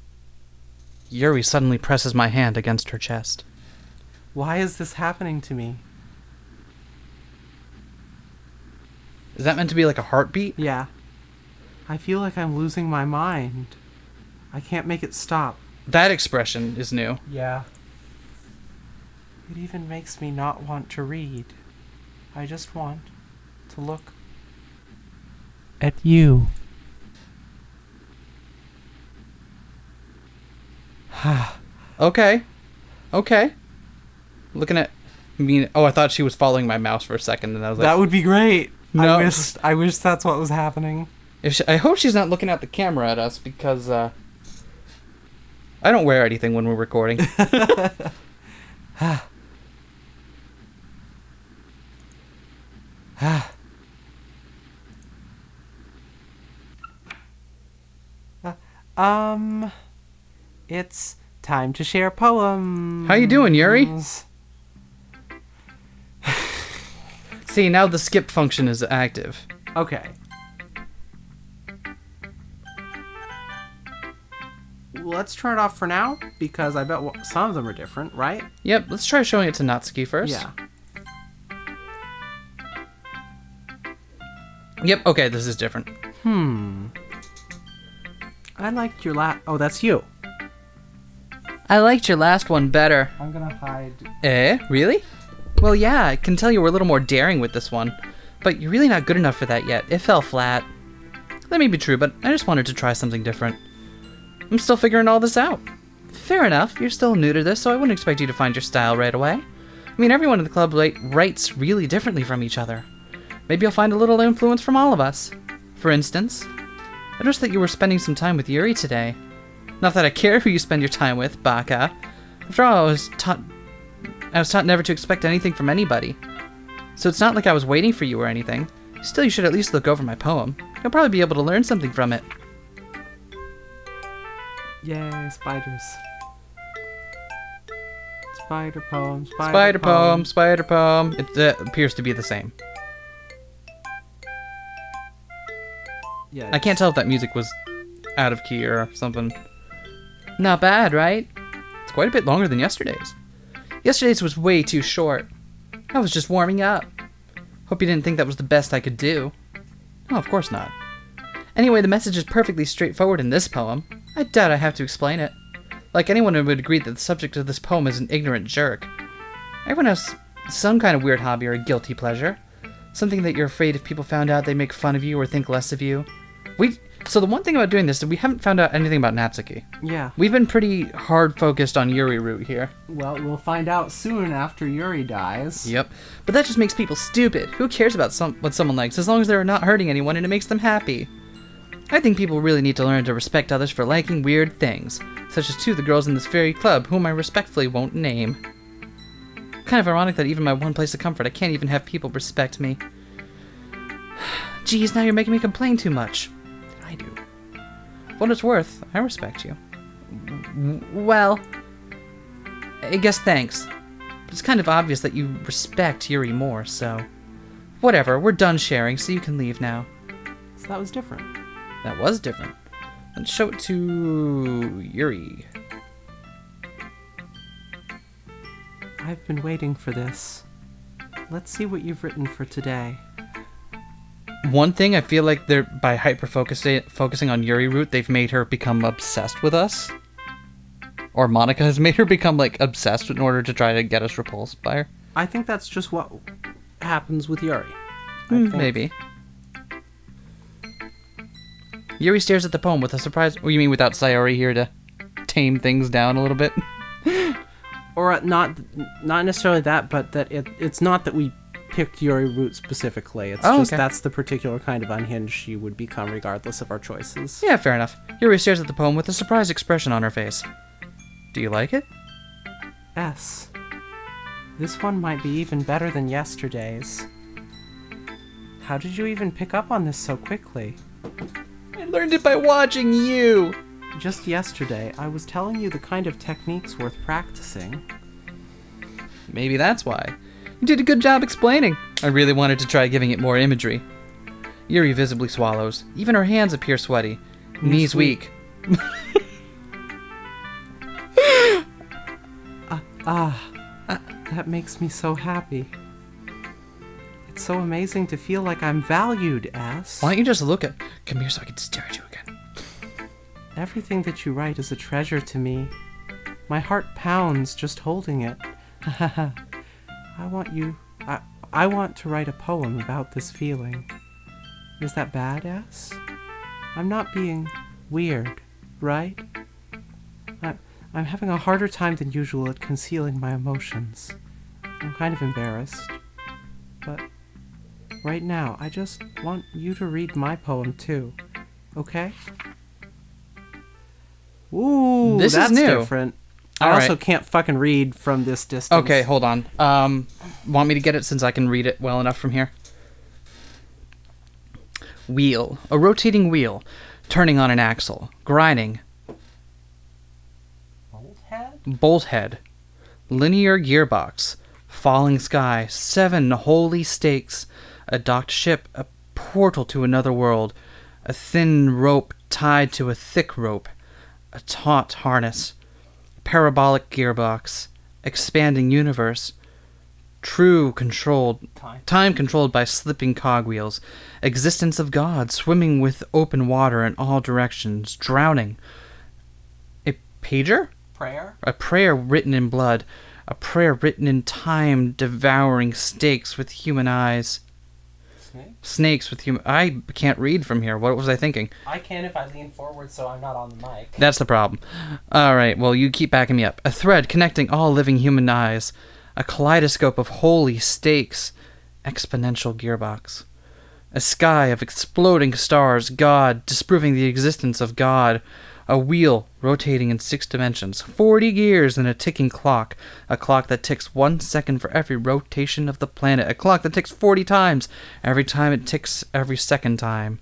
Yuri suddenly presses my hand against her chest. Why is this happening to me? Is that meant to be like a heartbeat? Yeah. I feel like I'm losing my mind. I can't make it stop. That expression is new. Yeah. It even makes me not want to read. I just want to look at you. Okay. Looking at... I thought she was following my mouse for a second, and I was like... That would be great. No. I wish that's what was happening. I hope she's not looking at the camera at us, because, I don't wear anything when we're recording. It's time to share poems. How you doing, Yuri? See, now the skip function is active. Okay. Let's turn it off for now, because I bet some of them are different, right? Yep, let's try showing it to Natsuki first. Yeah. Yep, okay, this is different. I liked your Oh, that's you. I liked your last one better. I'm gonna hide. Really? Well, yeah, I can tell you were a little more daring with this one. But you're really not good enough for that yet. It fell flat. That may be true, but I just wanted to try something different. I'm still figuring all this out. Fair enough, you're still new to this, so I wouldn't expect you to find your style right away. I mean, everyone in the club writes really differently from each other. Maybe you'll find a little influence from all of us. For instance, I noticed that you were spending some time with Yuri today. Not that I care who you spend your time with, Baka. After all, I was taught never to expect anything from anybody. So it's not like I was waiting for you or anything. Still, you should at least look over my poem. You'll probably be able to learn something from it. Yay, spiders. Spider poem, Spider poem, spider poem. It appears to be the same. Yeah. I can't tell if that music was out of key or something. Not bad, right? It's quite a bit longer than yesterday's. Yesterday's was way too short. I was just warming up. Hope you didn't think that was the best I could do. Oh, of course not. Anyway, the message is perfectly straightforward in this poem. I doubt I have to explain it. Like anyone would agree that the subject of this poem is an ignorant jerk. Everyone has some kind of weird hobby or a guilty pleasure. Something that you're afraid if people found out they make fun of you or think less of you. So the one thing about doing this is we haven't found out anything about Natsuki. Yeah. We've been pretty hard focused on Yuri route here. Well, we'll find out soon after Yuri dies. Yep. But that just makes people stupid. Who cares about what someone likes as long as they're not hurting anyone and it makes them happy? I think people really need to learn to respect others for liking weird things, such as two of the girls in this very club whom I respectfully won't name. Kind of ironic that even my one place of comfort, I can't even have people respect me. Geez, now you're making me complain too much. I do. For what it's worth, I respect you. Well, I guess thanks. But it's kind of obvious that you respect Yuri more, so... Whatever, we're done sharing, so you can leave now. So that was different. That was different. Let's show it to Yuri. I've been waiting for this. Let's see what you've written for today. One thing, I feel like they're by focusing on Yuri Root, they've made her become obsessed with us. Or Monika has made her become, like, obsessed in order to try to get us repulsed by her. I think that's just what happens with Yuri. I think. Maybe. Yuri stares at the poem with a surprise... Oh, you mean without Sayori here to tame things down a little bit? Or not necessarily that, but that it's not that we picked Yuri Root specifically. It's just okay. That's the particular kind of unhinged she would become regardless of our choices. Yeah, fair enough. Yuri stares at the poem with a surprised expression on her face. Do you like it? S. This one might be even better than yesterday's. How did you even pick up on this so quickly? I learned it by watching you! Just yesterday, I was telling you the kind of techniques worth practicing. Maybe that's why. You did a good job explaining. I really wanted to try giving it more imagery. Yuri visibly swallows. Even her hands appear sweaty. Knees weak. That makes me so happy. It's so amazing to feel like I'm valued, S. Why don't you just look at... Come here so I can stare at you again. Everything that you write is a treasure to me. My heart pounds just holding it. I want to write a poem about this feeling. Is that bad, S? I'm not being weird, right? I'm having a harder time than usual at concealing my emotions. I'm kind of embarrassed. But right now, I just want you to read my poem too. Okay? Ooh, This is that's new. different. I All also right. can't fucking read from this distance. Okay, hold on. Want me to get it since I can read it well enough from here? Wheel. A rotating wheel. Turning on an axle. Grinding. Bolt head. Linear gearbox. Falling sky. 7 holy stakes. A docked ship. A portal to another world. A thin rope tied to a thick rope. A taut harness. Parabolic gearbox. Expanding universe. Time controlled by slipping cogwheels. Existence of God. Swimming with open water in all directions. Drowning. A pager? Prayer? A prayer written in blood. A prayer written in time, devouring stakes with human eyes. Snakes with human... I can't read from here. What was I thinking? I can if I lean forward so I'm not on the mic. That's the problem. Alright, well, you keep backing me up. A thread connecting all living human eyes. A kaleidoscope of holy stakes. Exponential gearbox. A sky of exploding stars. God, disproving the existence of God. A wheel rotating in 6 dimensions, 40 gears and a ticking clock. A clock that ticks 1 second for every rotation of the planet. A clock that ticks 40 times every time it ticks every second time.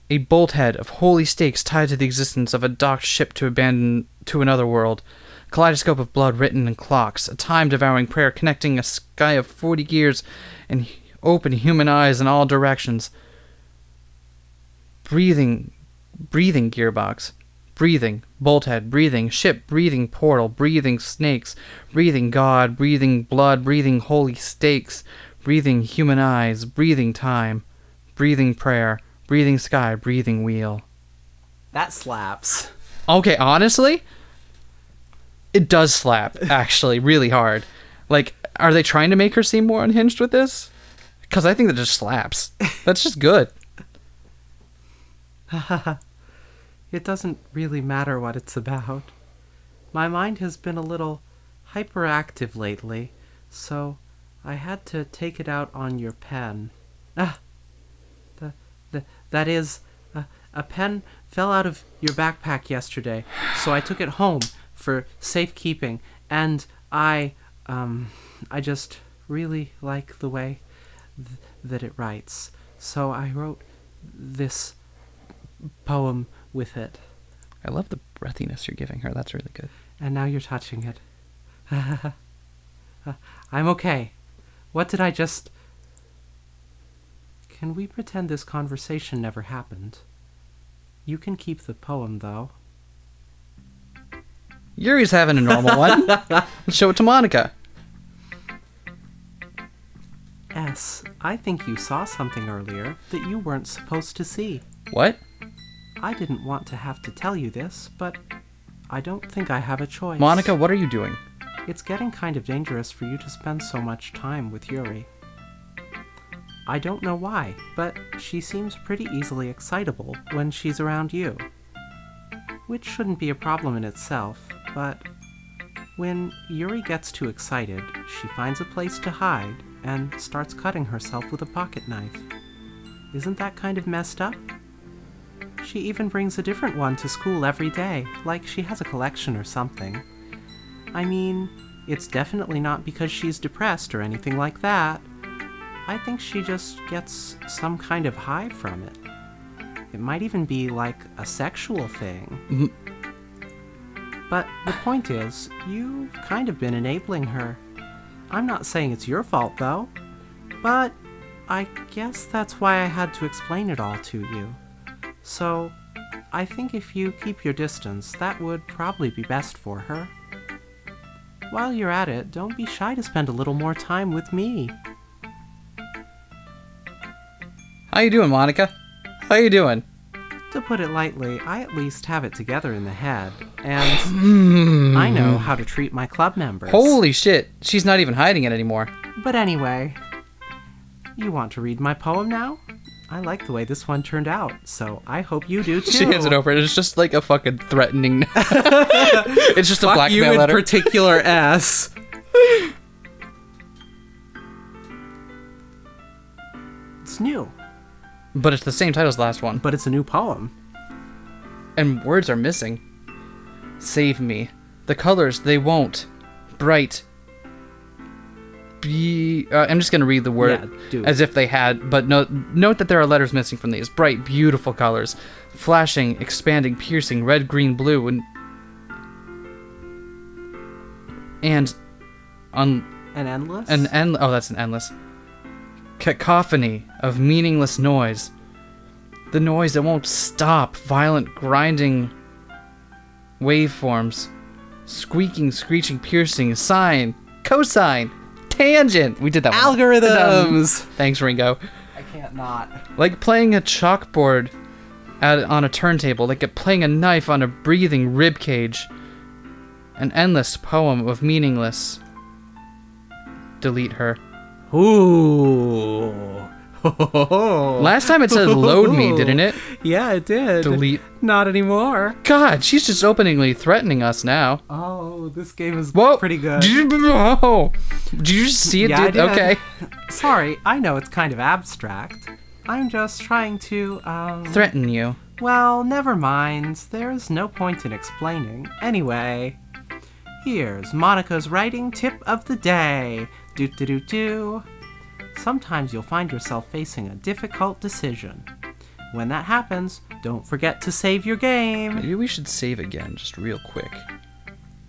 A bolt head of holy stakes tied to the existence of a docked ship to abandon to another world. Kaleidoscope of blood written in clocks. A time-devouring prayer connecting a sky of 40 gears and open human eyes in all directions. Breathing gearbox, breathing bolthead, breathing ship, breathing portal, breathing snakes, breathing God, breathing blood, breathing holy stakes, breathing human eyes, breathing time, breathing prayer, breathing sky, breathing wheel. That slaps. Okay, honestly, it does slap, actually, really hard. Like, are they trying to make her seem more unhinged with this? Because I think that just slaps. That's just good. It doesn't really matter what it's about. My mind has been a little hyperactive lately, so I had to take it out on your pen. That is, a pen fell out of your backpack yesterday, so I took it home for safekeeping, and I I just really like the way that it writes. So I wrote this poem with it. I love the breathiness you're giving her. That's really good. And now you're touching it. I'm okay. What did I just... Can we pretend this conversation never happened? You can keep the poem, though. Yuri's having a normal one. Let's show it to Monika. S, I think you saw something earlier that you weren't supposed to see. What? I didn't want to have to tell you this, but I don't think I have a choice. Monika, what are you doing? It's getting kind of dangerous for you to spend so much time with Yuri. I don't know why, but she seems pretty easily excitable when she's around you. Which shouldn't be a problem in itself, but when Yuri gets too excited, she finds a place to hide and starts cutting herself with a pocket knife. Isn't that kind of messed up? She even brings a different one to school every day, like she has a collection or something. I mean, it's definitely not because she's depressed or anything like that. I think she just gets some kind of high from it. It might even be like a sexual thing. But the point is, you've kind of been enabling her. I'm not saying it's your fault, though. But I guess that's why I had to explain it all to you. So, I think if you keep your distance, that would probably be best for her. While you're at it, don't be shy to spend a little more time with me. How you doing, Monika? How you doing? To put it lightly, I at least have it together in the head, and I know how to treat my club members. Holy shit, she's not even hiding it anymore. But anyway, you want to read my poem now? I like the way this one turned out, so I hope you do too. She hands it over, and it's just like a fucking threatening... It's just a blackmail letter. You in particular, S. It's new. But it's the same title as the last one. But it's a new poem. And words are missing. Save me. The colors, they won't. Bright. I'm just going to read the word as if they had, but note that there are letters missing from these. Bright, beautiful colors. Flashing, expanding, piercing, red, green, blue, and An endless? Oh, that's an endless. Cacophony of meaningless noise. The noise that won't stop. Violent, grinding waveforms. Squeaking, screeching, piercing. Sine. Cosine. Tangent. We did that one. Algorithms. Thanks, Ringo. I can't not. Like playing a chalkboard on a turntable. Like playing a knife on a breathing rib cage. An endless poem of meaningless. Delete her. Ooh. Last time it said load me, didn't it? Yeah, it did. Delete. Not anymore. God, she's just openly threatening us now. Oh, this game is Whoa. pretty good. Did you see it? Yeah, I did. Okay. Sorry, I know it's kind of abstract. I'm just trying to, Threaten you. Well, never mind. There's no point in explaining. Anyway, here's Monika's writing tip of the day. Do-do-do-do. Sometimes you'll find yourself facing a difficult decision. When that happens, don't forget to save your game. Maybe we should save again, just real quick.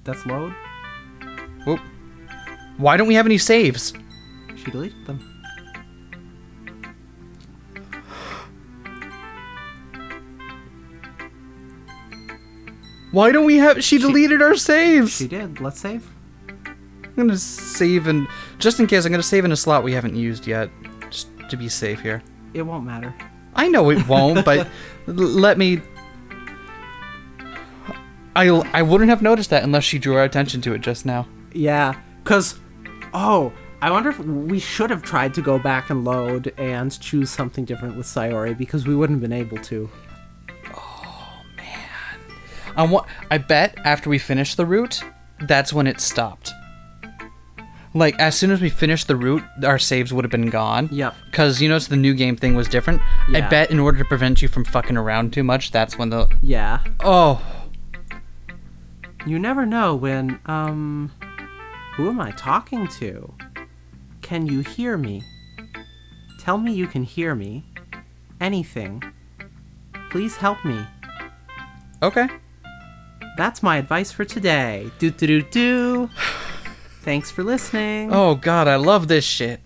That's load. Whoop. Why don't we have any saves? She deleted them. Why don't we have... She deleted our saves! She did. Let's save. I'm gonna save in... Just in case, I'm gonna save in a slot we haven't used yet. Just to be safe here. It won't matter. I know it won't, but let me... I wouldn't have noticed that unless she drew our attention to it just now. Yeah, because... Oh, I wonder if we should have tried to go back and load and choose something different with Sayori, because we wouldn't have been able to. Oh, man. I bet after we finish the route, that's when it stopped. Like, as soon as we finished the route, our saves would have been gone. Yep. Because you notice the new game thing was different. Yeah. I bet in order to prevent you from fucking around too much, that's when the... Yeah. Oh. You never know when, Who am I talking to? Can you hear me? Tell me you can hear me. Anything. Please help me. Okay. That's my advice for today. Do. Thanks for listening. Oh god, I love this shit.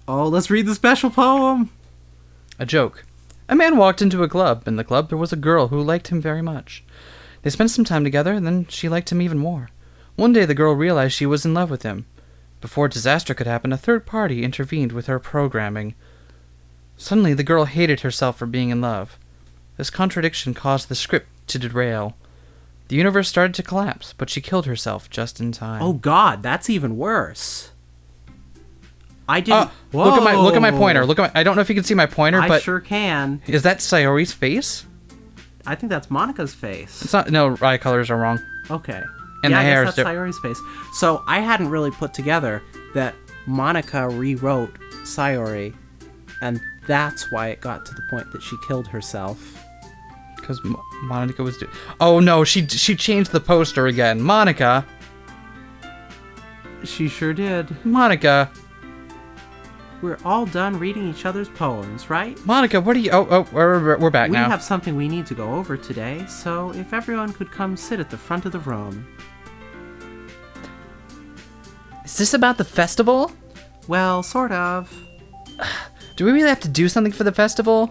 Oh, let's read the special poem. A joke. A man walked into a club. In the club there was a girl who liked him very much. They spent some time together, and then she liked him even more. One day the girl realized she was in love with him. Before disaster could happen, a third party intervened with her programming. Suddenly the girl hated herself for being in love. This contradiction caused the script to derail. The universe started to collapse, but she killed herself just in time. Oh god, that's even worse. I didn't... Look at my pointer. I don't know if you can see my pointer, I but sure can. is that Sayori's face? I think that's Monika's face. It's not. No, eye colors are wrong. Okay. And yeah, the I hair guess is that's Sayori's face. So I hadn't really put together that Monika rewrote Sayori, and that's why it got to the point that she killed herself. Because Monika was. Oh no, she changed the poster again. Monika. She sure did. Monika. We're all done reading each other's poems, right? Monika, what are you? Oh, we're back We now. have something we need to go over today, so if everyone could come sit at the front of the room. Is this about the festival? Well, sort of. Do we really have to do something for the festival?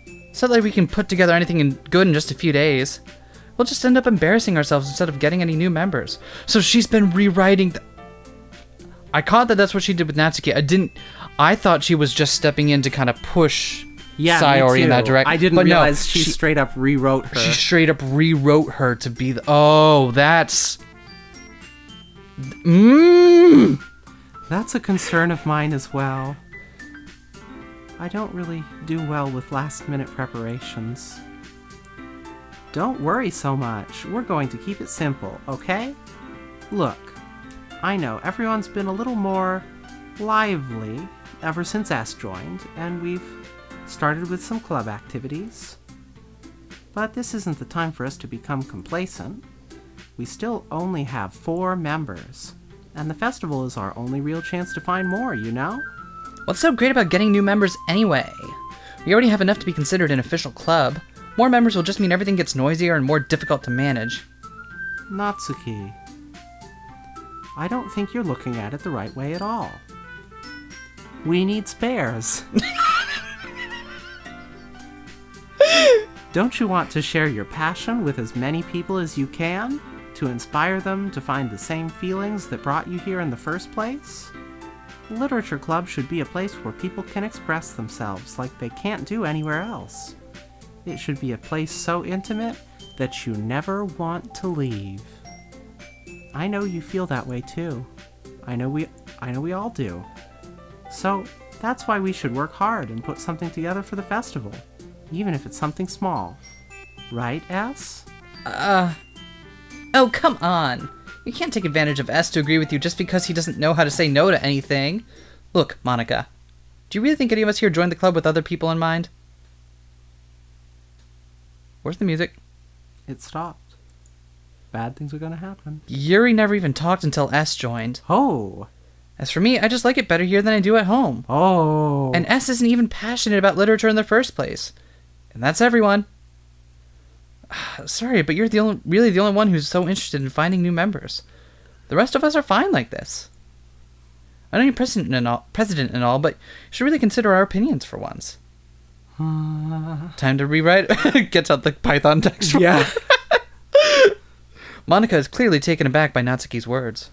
It's not like we can put together anything good in just a few days. We'll just end up embarrassing ourselves instead of getting any new members. So she's been rewriting I caught that that's what she did with Natsuki. I thought she was just stepping in to kind of push Sayori in that direction. I didn't realize she straight up rewrote her. She straight up rewrote her to be the... Oh, that's... That's a concern of mine as well. I don't really do well with last-minute preparations. Don't worry so much. We're going to keep it simple, okay? Look, I know everyone's been a little more lively ever since S joined, and we've started with some club activities. But this isn't the time for us to become complacent. We still only have 4 members, and the festival is our only real chance to find more, you know? What's so great about getting new members anyway? We already have enough to be considered an official club. More members will just mean everything gets noisier and more difficult to manage. Natsuki, I don't think you're looking at it the right way at all. We need spares. Don't you want to share your passion with as many people as you can, to inspire them to find the same feelings that brought you here in the first place? Literature Club should be a place where people can express themselves like they can't do anywhere else. It should be a place so intimate that you never want to leave. I know you feel that way too. I know we all do. So that's why we should work hard and put something together for the festival, even if it's something small. Right, S? Oh, come on. You can't take advantage of S to agree with you just because he doesn't know how to say no to anything. Look, Monika, do you really think any of us here joined the club with other people in mind? Where's the music? It stopped. Bad things are gonna happen. Yuri never even talked until S joined. Oh. As for me, I just like it better here than I do at home. Oh. And S isn't even passionate about literature in the first place. And that's everyone. Sorry, but you're really the only one who's so interested in finding new members. The rest of us are fine like this. I know you're president and all, but you should really consider our opinions for once. Time to rewrite. Gets out the Python text. Yeah. Monika is clearly taken aback by Natsuki's words.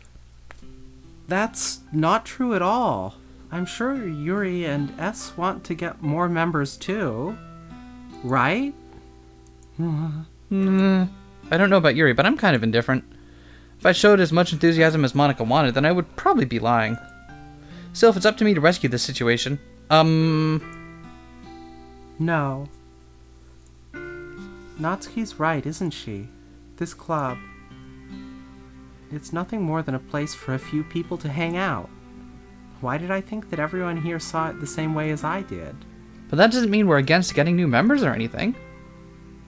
That's not true at all. I'm sure Yuri and S want to get more members too. Right? I don't know about Yuri, but I'm kind of indifferent. If I showed as much enthusiasm as Monika wanted, then I would probably be lying. Still, if it's up to me to rescue this situation, No. Natsuki's right, isn't she? This club, it's nothing more than a place for a few people to hang out. Why did I think that everyone here saw it the same way as I did? But that doesn't mean we're against getting new members or anything.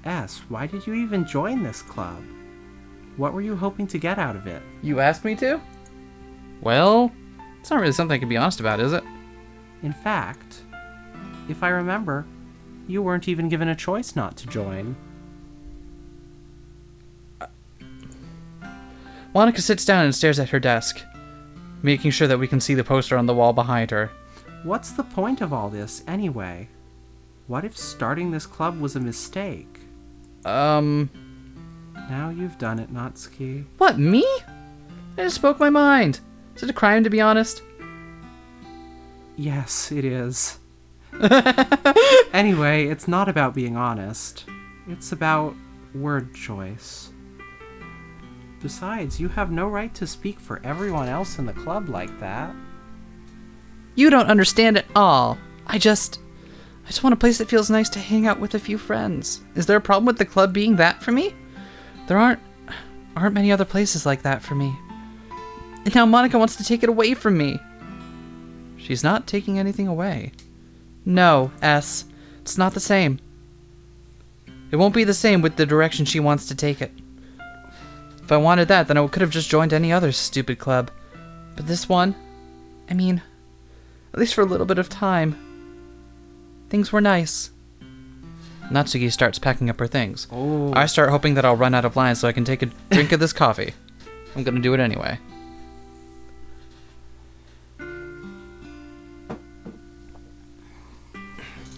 S, why did you even join this club? What were you hoping to get out of it? You asked me to? Well, it's not really something I can be honest about, is it? In fact, if I remember, you weren't even given a choice not to join. Monika sits down and stares at her desk, making sure that we can see the poster on the wall behind her. What's the point of all this, anyway? What if starting this club was a mistake? Now you've done it, Natsuki. What, me? I just spoke my mind. Is it a crime to be honest? Yes, it is. Anyway, it's not about being honest. It's about word choice. Besides, you have no right to speak for everyone else in the club like that. You don't understand at all. I just want a place that feels nice to hang out with a few friends. Is there a problem with the club being that for me? There aren't many other places like that for me. And now Monika wants to take it away from me. She's not taking anything away. No, S. It's not the same. It won't be the same with the direction she wants to take it. If I wanted that, then I could have just joined any other stupid club. But this one, I mean, at least for a little bit of time, things were nice. Natsuki starts packing up her things. Oh. I start hoping that I'll run out of lines so I can take a drink of this coffee. I'm gonna do it anyway.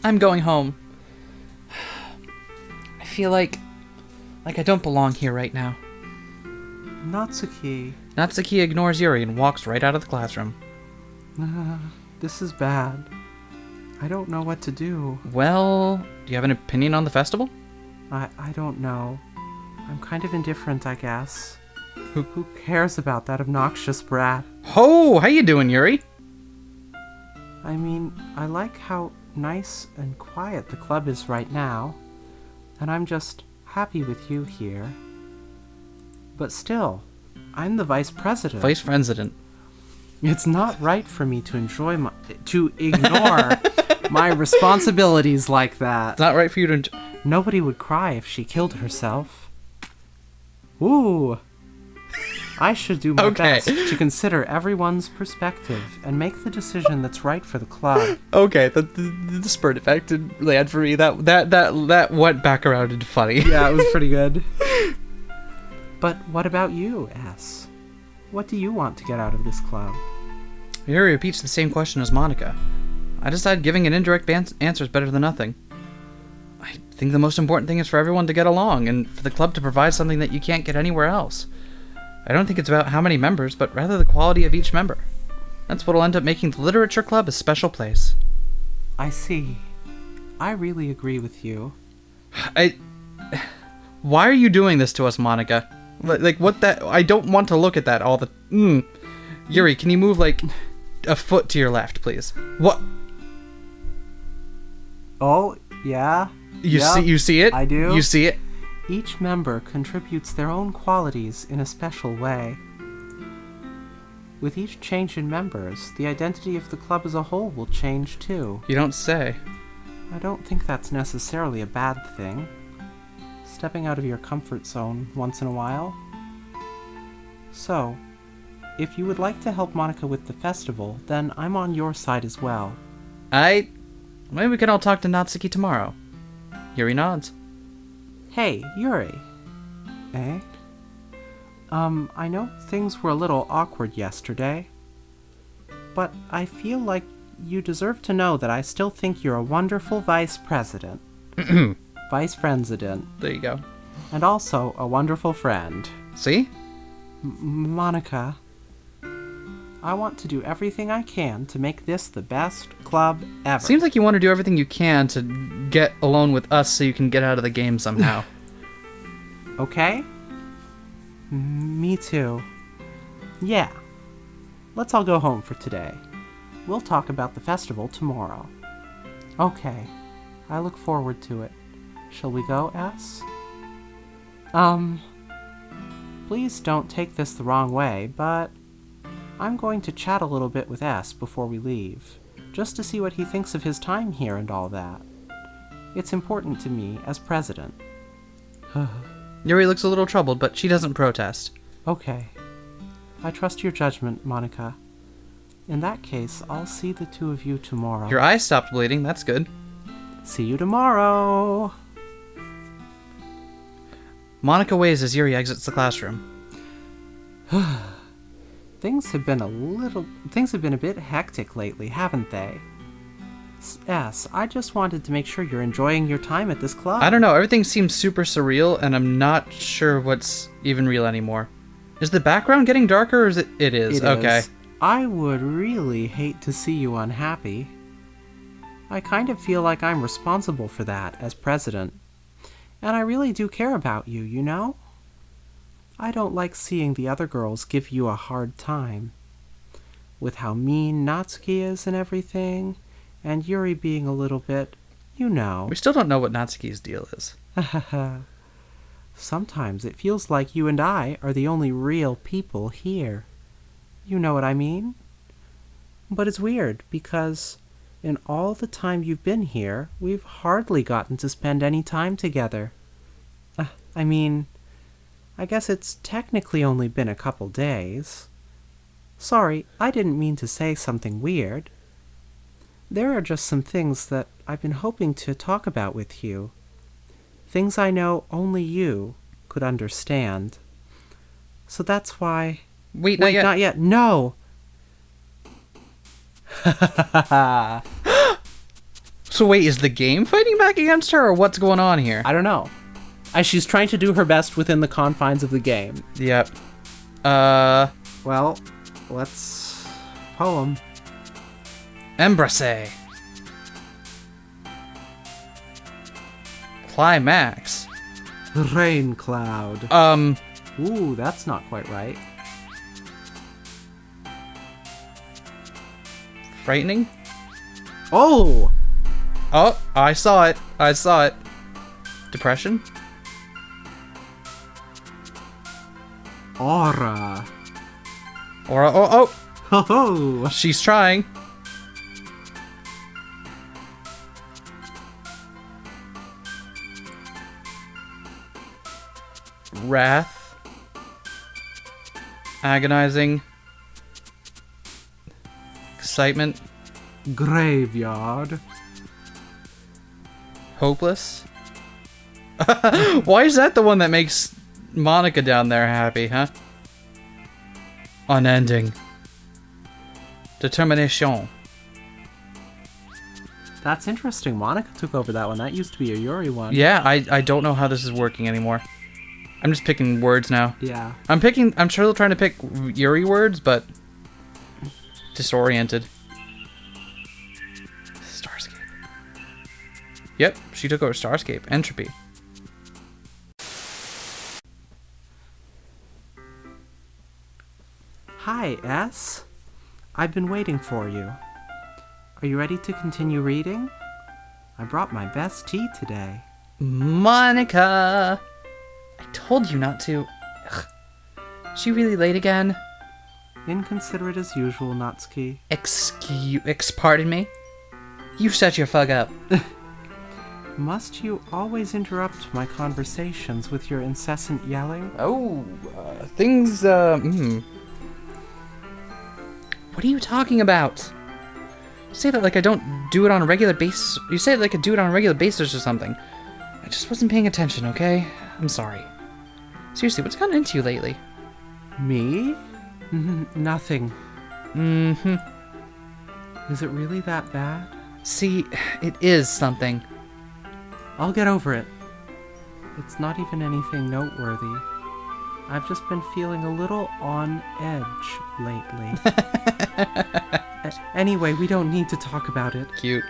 I'm going home. I feel like I don't belong here right now. Natsuki. Natsuki ignores Yuri and walks right out of the classroom. This is bad. I don't know what to do. Well, do you have an opinion on the festival? I don't know. I'm kind of indifferent, I guess. Who cares about that obnoxious brat? Ho! How you doing, Yuri? I mean, I like how nice and quiet the club is right now, and I'm just happy with you here. But still, I'm the vice president. Vice president. It's not right for me to ignore my responsibilities like that. It's not right for you to Nobody would cry if she killed herself. Ooh. I should do my best to consider everyone's perspective and make the decision that's right for the club. Okay, the spurt effect did land for me. That went back around into funny. Yeah, it was pretty good. But what about you, S? What do you want to get out of this club? Yuri repeats the same question as Monika. I decide giving an indirect answer is better than nothing. I think the most important thing is for everyone to get along, and for the club to provide something that you can't get anywhere else. I don't think it's about how many members, but rather the quality of each member. That's what'll end up making the Literature Club a special place. I see. I really agree with you. Why are you doing this to us, Monika? Like, what that... I don't want to look at that all the... Yuri, can you move, like, a foot to your left, please? What? Oh, yeah? You see it? I do. You see it? Each member contributes their own qualities in a special way. With each change in members, the identity of the club as a whole will change too. You don't say. I don't think that's necessarily a bad thing. Stepping out of your comfort zone once in a while. So, if you would like to help Monika with the festival, then I'm on your side as well. Maybe we can all talk to Natsuki tomorrow. Yuri nods. Hey, Yuri. Eh? I know things were a little awkward yesterday, but I feel like you deserve to know that I still think you're a wonderful vice president. Vice president. There you go. And also a wonderful friend. See? Monika, I want to do everything I can to make this the best club ever. Seems like you want to do everything you can to get alone with us so you can get out of the game somehow. Okay? Me too. Yeah. Let's all go home for today. We'll talk about the festival tomorrow. Okay. I look forward to it. Shall we go, S? Please don't take this the wrong way, but I'm going to chat a little bit with S before we leave, just to see what he thinks of his time here and all that. It's important to me as president. Yuri looks a little troubled, but she doesn't protest. Okay. I trust your judgment, Monika. In that case, I'll see the two of you tomorrow. Your eye stopped bleeding, that's good. See you tomorrow. Monika waves as Yuri exits the classroom. Things have been a bit hectic lately, haven't they? Yes, I just wanted to make sure you're enjoying your time at this club. I don't know, everything seems super surreal, and I'm not sure what's even real anymore. Is the background getting darker, or is it? It is, okay. Is. I would really hate to see you unhappy. I kind of feel like I'm responsible for that as president. And I really do care about you, you know? I don't like seeing the other girls give you a hard time. With how mean Natsuki is and everything, and Yuri being a little bit, you know. We still don't know what Natsuki's deal is. Sometimes it feels like you and I are the only real people here. You know what I mean? But it's weird, because in all the time you've been here, we've hardly gotten to spend any time together. I guess it's technically only been a couple days. Sorry, I didn't mean to say something weird. There are just some things that I've been hoping to talk about with you. Things I know only you could understand. So that's why... Wait, not yet. Not yet. No! So wait, is the game fighting back against her, or what's going on here? I don't know. She's trying to do her best within the confines of the game. Yep. Well, let's... Poem. Embrace. Climax. Rain cloud. Ooh, that's not quite right. Frightening? Oh! Oh, I saw it. I saw it. Depression? Aura. Or, oh, Ho-ho! she's trying. Wrath. Agonizing. Excitement. Graveyard. Hopeless. Why is that the one that makes Monika down there happy, huh? Unending. Determination. That's interesting. Monika took over that one. That used to be a Yuri one. Yeah, I don't know how this is working anymore. I'm just picking words now. Yeah. I'm still trying to pick Yuri words, but disoriented. Starscape. Yep, she took over Starscape. Entropy. Hi, S. I've been waiting for you. Are you ready to continue reading? I brought my best tea today. Monika! I told you not to. Ugh. She really late again? Inconsiderate as usual, Natsuki. Pardon me? You shut your fuck up. Must you always interrupt my conversations with your incessant yelling? Oh, What are you talking about? You say that like I don't do it on a regular basis. You say it like I do it on a regular basis or something. I just wasn't paying attention, okay? I'm sorry. Seriously, what's gotten into you lately? Me? Nothing. Mm-hmm. Is it really that bad? See, it is something. I'll get over it. It's not even anything noteworthy. I've just been feeling a little on edge lately. Anyway, we don't need to talk about it. Cute.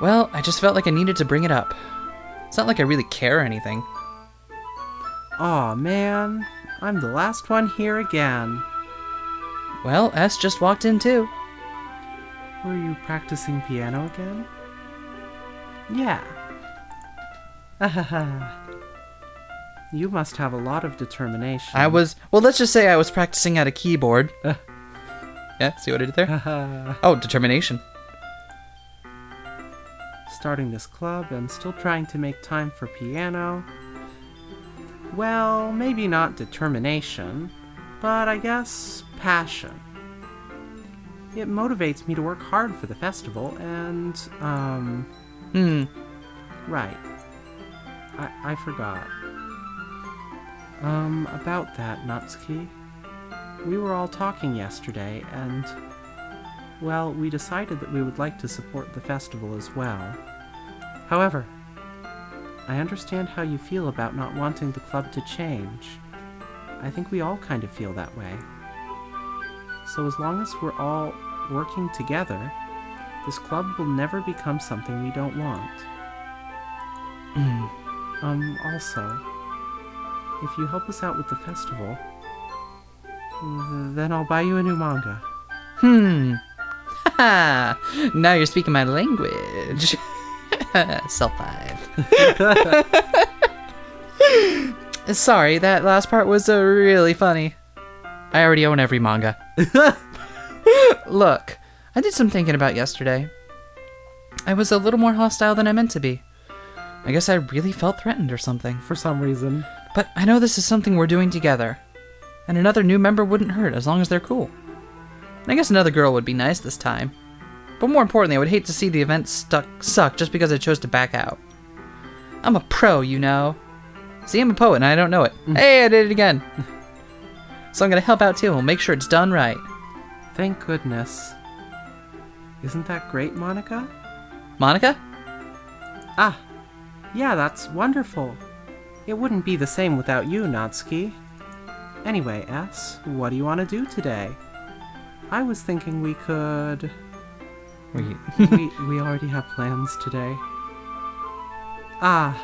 Well, I just felt like I needed to bring it up. It's not like I really care or anything. Aw, man. I'm the last one here again. Well, S just walked in too. Were you practicing piano again? Yeah. You must have a lot of determination. Well, let's just say I was practicing at a keyboard. Yeah, see what I did there? Oh, determination. Starting this club and still trying to make time for piano. Well, maybe not determination, but I guess passion. It motivates me to work hard for the festival, and, Right. I forgot. About that, Natsuki. We were all talking yesterday, and, well, we decided that we would like to support the festival as well. However, I understand how you feel about not wanting the club to change. I think we all kind of feel that way. So as long as we're all working together, this club will never become something we don't want. Also, if you help us out with the festival, then I'll buy you a new manga. Haha! Now you're speaking my language. Self 5. Sorry, that last part was really funny. I already own every manga. Look, I did some thinking about yesterday. I was a little more hostile than I meant to be. I guess I really felt threatened or something. For some reason. But I know this is something we're doing together. And another new member wouldn't hurt as long as they're cool. And I guess another girl would be nice this time. But more importantly, I would hate to see the event suck just because I chose to back out. I'm a pro, you know. See, I'm a poet and I don't know it. Hey, I did it again. So I'm gonna help out too and make sure it's done right. Thank goodness. Isn't that great, Monika? Monika? Ah, yeah, that's wonderful. It wouldn't be the same without you, Natsuki. Anyway, S, what do you want to do today? I was thinking we could... we already have plans today. Ah,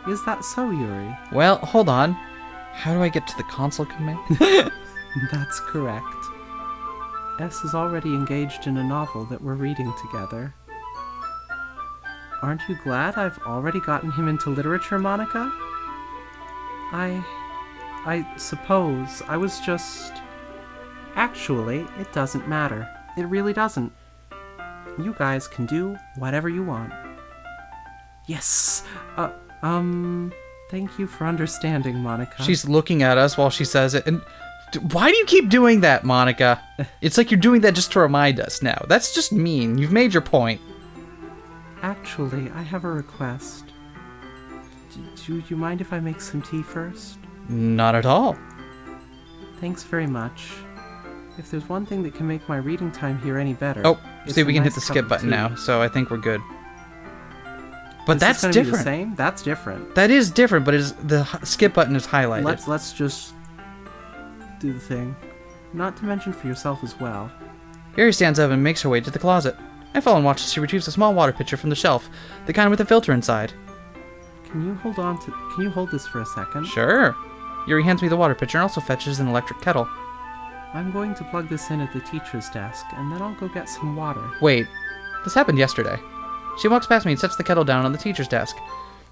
is that so, Yuri? Well, hold on. How do I get to the console command? That's correct. S is already engaged in a novel that we're reading together. Aren't you glad I've already gotten him into literature, Monika? I suppose I was just... Actually, it doesn't matter. It really doesn't. You guys can do whatever you want. Yes! Thank you for understanding, Monika. She's looking at us while she says it, and... Why do you keep doing that, Monika? It's like you're doing that just to remind us now. That's just mean. You've made your point. Actually, I have a request. Do you mind if I make some tea first? Not at all. Thanks very much. If there's one thing that can make my reading time here any better... Oh, it's see, we a can hit nice the cup skip of button tea. now, so I think we're good. But Is that's this gonna be different. the same? That's different. That is different, but the skip button is highlighted. Let's just do the thing. Not to mention for yourself as well. Yuri stands up and makes her way to the closet. I follow and watch as she retrieves a small water pitcher from the shelf, the kind with a filter inside. Can you hold this for a second? Sure. Yuri hands me the water pitcher and also fetches an electric kettle. I'm going to plug this in at the teacher's desk, and then I'll go get some water. Wait, this happened yesterday. She walks past me and sets the kettle down on the teacher's desk.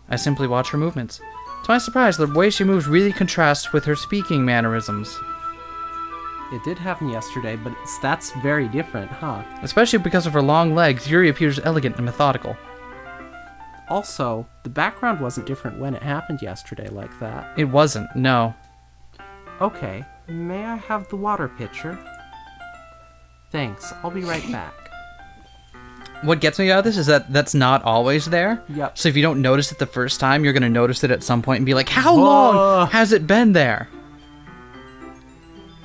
I simply watch her movements. To my surprise, the way she moves really contrasts with her speaking mannerisms. It did happen yesterday, but that's very different, huh? Especially because of her long legs, Yuri appears elegant and methodical. Also, the background wasn't different when it happened yesterday like that. It wasn't, no. Okay, may I have the water pitcher? Thanks, I'll be right back. What gets me out of this is that that's not always there. Yep. So if you don't notice it the first time, you're going to notice it at some point and be like, how long has it been there?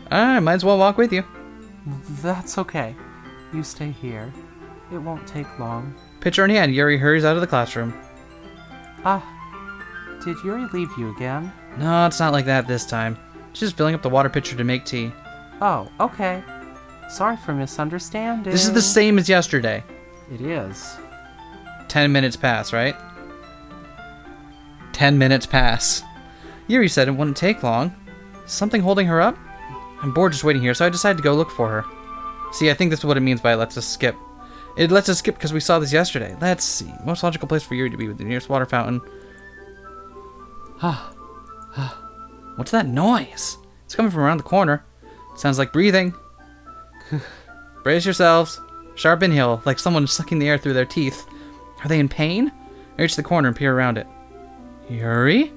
I might as well walk with you. That's okay. You stay here. It won't take long. Pitcher in hand, Yuri hurries out of the classroom. Did Yuri leave you again? No, it's not like that this time. She's just filling up the water pitcher to make tea. Oh, okay. Sorry for misunderstanding. This is the same as yesterday. It is. 10 minutes pass, right? 10 minutes pass. Yuri said it wouldn't take long. Is something holding her up? I'm bored just waiting here, so I decided to go look for her. See, I think this is what it means by it lets us skip. It lets us skip because we saw this yesterday. Let's see. Most logical place for Yuri to be with the nearest water fountain. What's that noise? It's coming from around the corner. Sounds like breathing. Brace yourselves. Sharp inhale, like someone sucking the air through their teeth. Are they in pain? I reach the corner and peer around it. Yuri?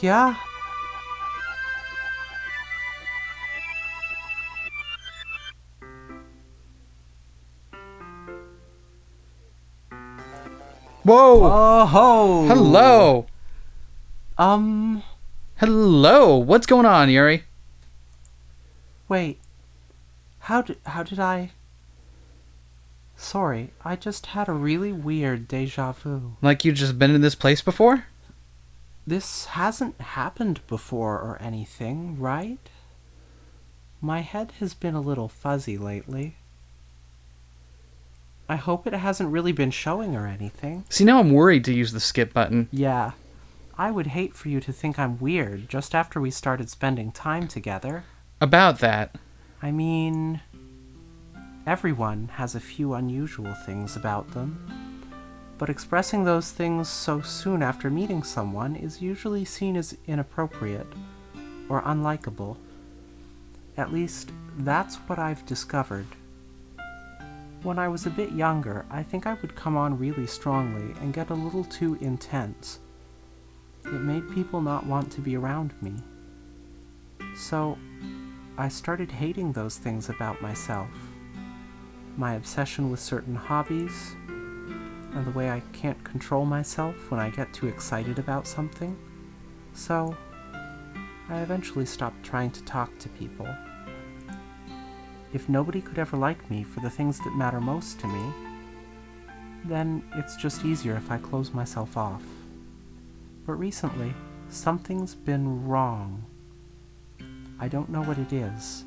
Yeah? Whoa! Oh! Hello! Hello! What's going on, Yuri? Wait. How did I... Sorry, I just had a really weird deja vu. Like you just been in this place before? This hasn't happened before or anything, right? My head has been a little fuzzy lately. I hope it hasn't really been showing or anything. See, now I'm worried to use the skip button. Yeah. I would hate for you to think I'm weird just after we started spending time together. About that. I mean, everyone has a few unusual things about them, but expressing those things so soon after meeting someone is usually seen as inappropriate or unlikable. At least, that's what I've discovered. When I was a bit younger, I think I would come on really strongly and get a little too intense. It made people not want to be around me. So, I started hating those things about myself. My obsession with certain hobbies, and the way I can't control myself when I get too excited about something. So, I eventually stopped trying to talk to people. If nobody could ever like me for the things that matter most to me, then it's just easier if I close myself off. But recently, something's been wrong. I don't know what it is,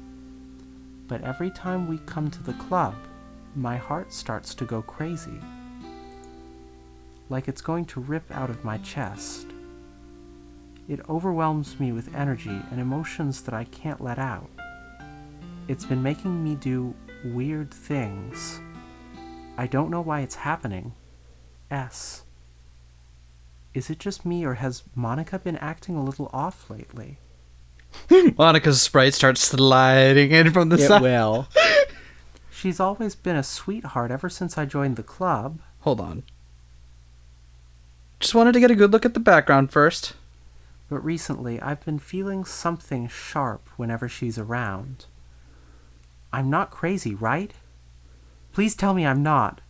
but every time we come to the club, my heart starts to go crazy. Like it's going to rip out of my chest. It overwhelms me with energy and emotions that I can't let out. It's been making me do weird things. I don't know why it's happening. S. Is it just me, or has Monika been acting a little off lately? Monica's sprite starts sliding in from the side. Will. She's always been a sweetheart ever since I joined the club. Hold on. Just wanted to get a good look at the background first. But recently, I've been feeling something sharp whenever she's around. I'm not crazy, right? Please tell me I'm not.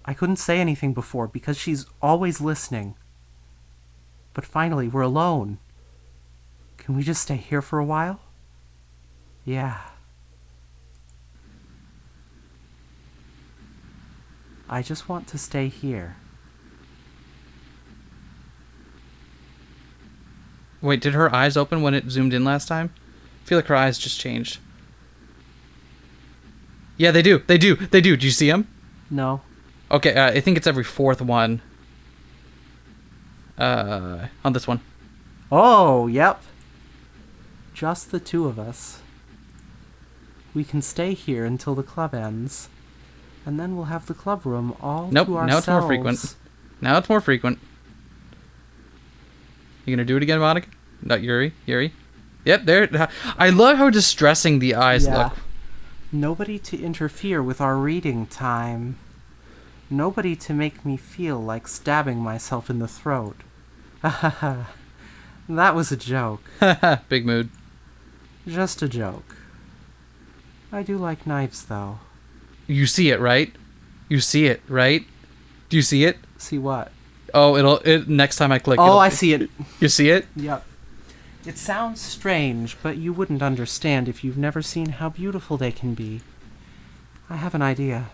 I couldn't say anything before because she's always listening. But finally, we're alone. Can we just stay here for a while? Yeah. I just want to stay here. Wait, did her eyes open when it zoomed in last time? I feel like her eyes just changed. Yeah, they do. They do. They do. Do you see them? No. Okay, I think it's every fourth one. On this one. Oh, yep. Just the two of us. We can stay here until the club ends, and then we'll have the club room all Nope, to ourselves. now it's more frequent. Now it's more frequent. You gonna do it again, Monika? Not Yuri? Yuri? Yep, there. I love how distressing the eyes look. Nobody to interfere with our reading time. Nobody to make me feel like stabbing myself in the throat. That was a joke. Big mood. Just a joke. I do like knives, though. You see it, right? You see it, right? Do you see it? See what? Oh, next time I click. Oh, I see it. You see it? Yep. It sounds strange, but you wouldn't understand if you've never seen how beautiful they can be. I have an idea.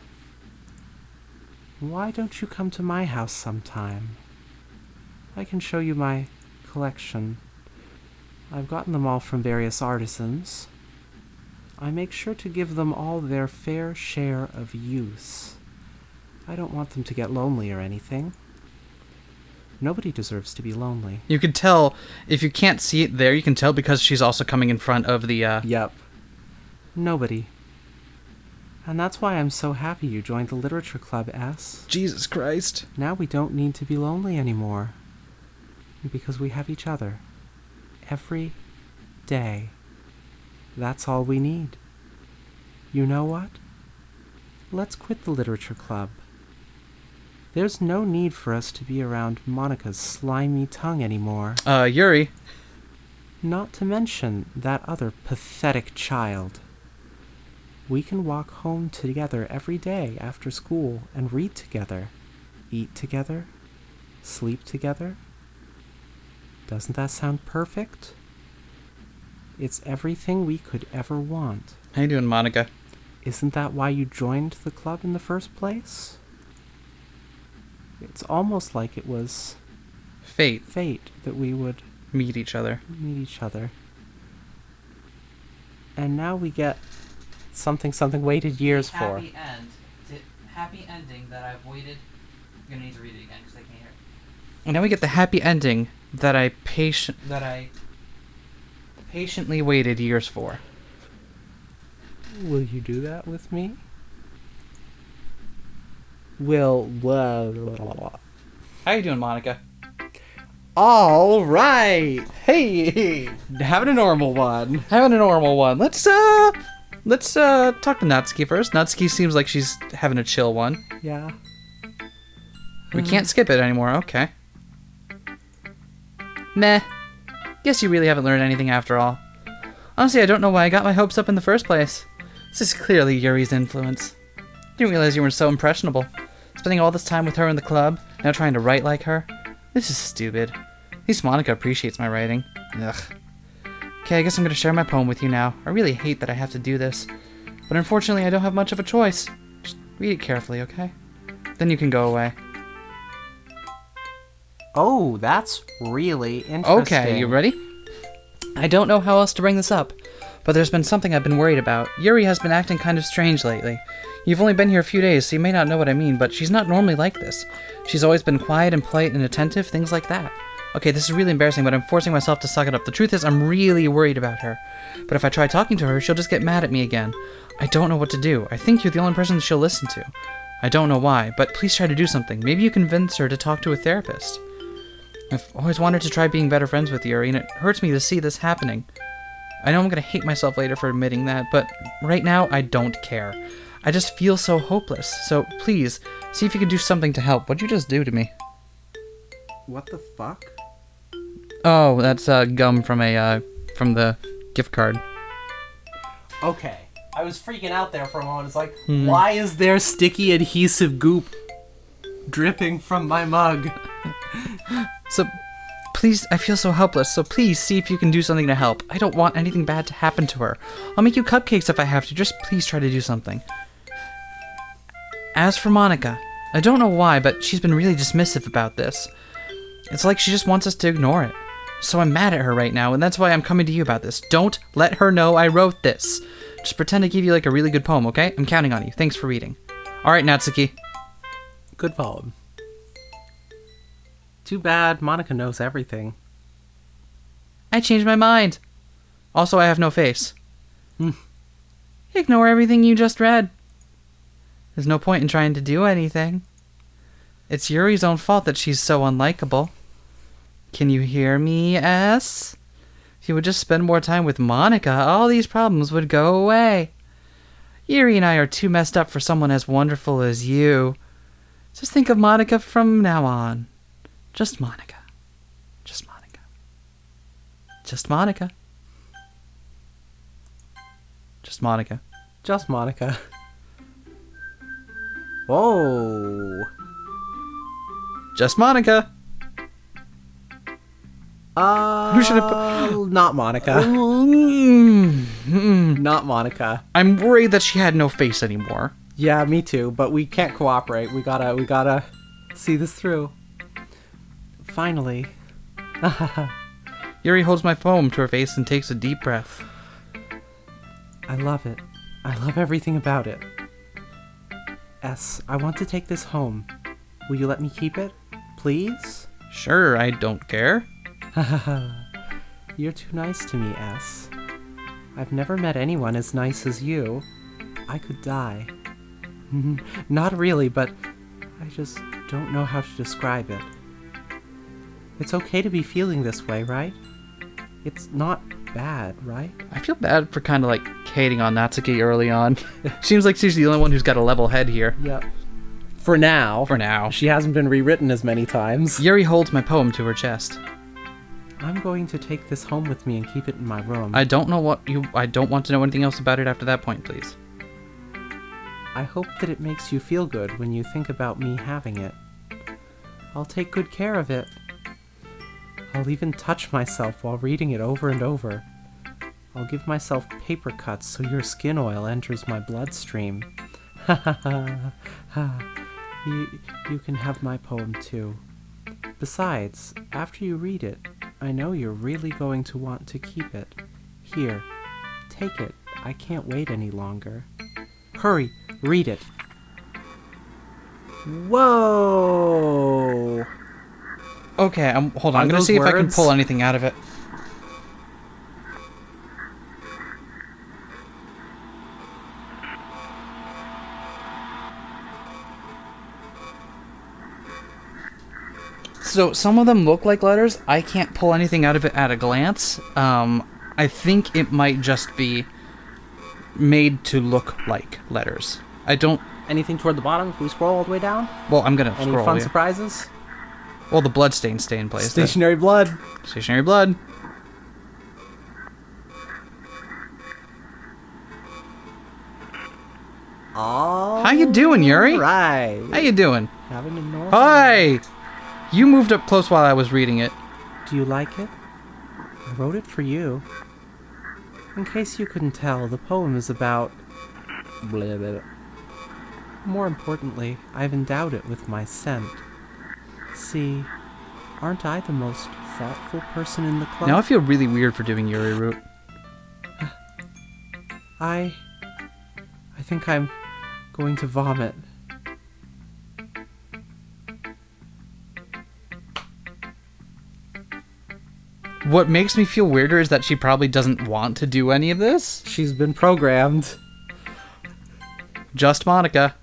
Why don't you come to my house sometime? I can show you my collection. I've gotten them all from various artisans. I make sure to give them all their fair share of use. I don't want them to get lonely or anything. Nobody deserves to be lonely. You can tell, if you can't see it there, you can tell because she's also coming in front of the, Yep. Nobody. And that's why I'm so happy you joined the literature club, S. Jesus Christ. Now we don't need to be lonely anymore. Because we have each other. Every day. That's all we need. You know what? Let's quit the literature club. There's no need for us to be around Monika's slimy tongue anymore. Yuri. Not to mention that other pathetic child. We can walk home together every day after school and read together, eat together, sleep together. Doesn't that sound perfect? It's everything we could ever want. How you doing, Monika? Isn't that why you joined the club in the first place? It's almost like it was Fate. that we would Meet each other. meet each other. And now we get something waited years for. Happy ending that I've waited. I'm gonna need to read it again because I can't hear it. And now we get the happy ending that I patiently waited years for. Will you do that with me? How you doing, Monika? All right. Hey, having a normal one. Having a normal one. Let's talk to Natsuki first. Natsuki seems like she's having a chill one. Yeah. We can't skip it anymore. Okay. Meh. Guess you really haven't learned anything after all. Honestly, I don't know why I got my hopes up in the first place. This is clearly Yuri's influence. Didn't realize you were so impressionable. Spending all this time with her in the club, now trying to write like her. This is stupid. At least Monika appreciates my writing. Ugh. Okay, I guess I'm gonna share my poem with you now. I really hate that I have to do this. But unfortunately, I don't have much of a choice. Just read it carefully, okay? Then you can go away. Oh, that's really interesting. Okay, you ready? I don't know how else to bring this up, but there's been something I've been worried about. Yuri has been acting kind of strange lately. You've only been here a few days, so you may not know what I mean, but she's not normally like this. She's always been quiet and polite and attentive, things like that. Okay, this is really embarrassing, but I'm forcing myself to suck it up. The truth is, I'm really worried about her. But if I try talking to her, she'll just get mad at me again. I don't know what to do. I think you're the only person she'll listen to. I don't know why, but please try to do something. Maybe you convince her to talk to a therapist. I've always wanted to try being better friends with Yuri, and it hurts me to see this happening. I know I'm gonna hate myself later for admitting that, but right now, I don't care. I just feel so hopeless, so please, see if you can do something to help. What'd you just do to me? What the fuck? Oh, that's gum from from the gift card. Okay. I was freaking out there for a moment. It's like, why is there sticky adhesive goop dripping from my mug? So, please, I feel so helpless, so please see if you can do something to help. I don't want anything bad to happen to her. I'll make you cupcakes if I have to, just please try to do something. As for Monika, I don't know why, but she's been really dismissive about this. It's like she just wants us to ignore it. So I'm mad at her right now, and that's why I'm coming to you about this. Don't let her know I wrote this. Just pretend I gave you like a really good poem, okay? I'm counting on you. Thanks for reading. Alright, Natsuki. Good poem. Too bad Monika knows everything. I changed my mind. Also, I have no face. Ignore everything you just read. There's no point in trying to do anything. It's Yuri's own fault that she's so unlikable. Can you hear me, S? If you would just spend more time with Monika, all these problems would go away. Yuri and I are too messed up for someone as wonderful as you. Just think of Monika from now on. Just Monika. Just Monika. Just Monika. Just Monika. Just Monika. Whoa. Just Monika. Who should have not Monika. Not Monika. I'm worried that she had no face anymore. Yeah, me too, but we can't cooperate. We gotta see this through. Finally. Yuri holds my poem to her face and takes a deep breath. I love it. I love everything about it. S, I want to take this home. Will you let me keep it? Please? Sure, I don't care. You're too nice to me, S. I've never met anyone as nice as you. I could die. Not really, but I just don't know how to describe it. It's okay to be feeling this way, right? It's not bad, right? I feel bad for kind of like hating on Natsuki early on. Seems like she's the only one who's got a level head here. Yep. For now. For now. She hasn't been rewritten as many times. Yuri holds my poem to her chest. I'm going to take this home with me and keep it in my room. I don't want to know anything else about it after that point, please. I hope that it makes you feel good when you think about me having it. I'll take good care of it. I'll even touch myself while reading it over and over. I'll give myself paper cuts so your skin oil enters my bloodstream. Ha ha ha ha. You can have my poem too. Besides, after you read it, I know you're really going to want to keep it. Here, take it. I can't wait any longer. Hurry, read it. Whoa! Okay, hold on. I'm Are gonna those see if I can words? pull anything out of it. So some of them look like letters. I can't pull anything out of it at a glance. I think it might just be made to look like letters. I don't. Anything toward the bottom if we scroll all the way down? Well, I'm gonna Any scroll. fun Yeah. surprises? Well, the bloodstains stay in place. Stationary blood. Stationary blood. All How you doing, Yuri? right. How you doing? Having a normal. Hi! You moved up close while I was reading it. Do you like it? I wrote it for you. In case you couldn't tell, the poem is about... blah, blah, blah. More importantly, I've endowed it with my scent. See, aren't I the most thoughtful person in the club? Now I feel really weird for doing Yuri root. I think I'm going to vomit. What makes me feel weirder is that she probably doesn't want to do any of this. She's been programmed. Just Monika.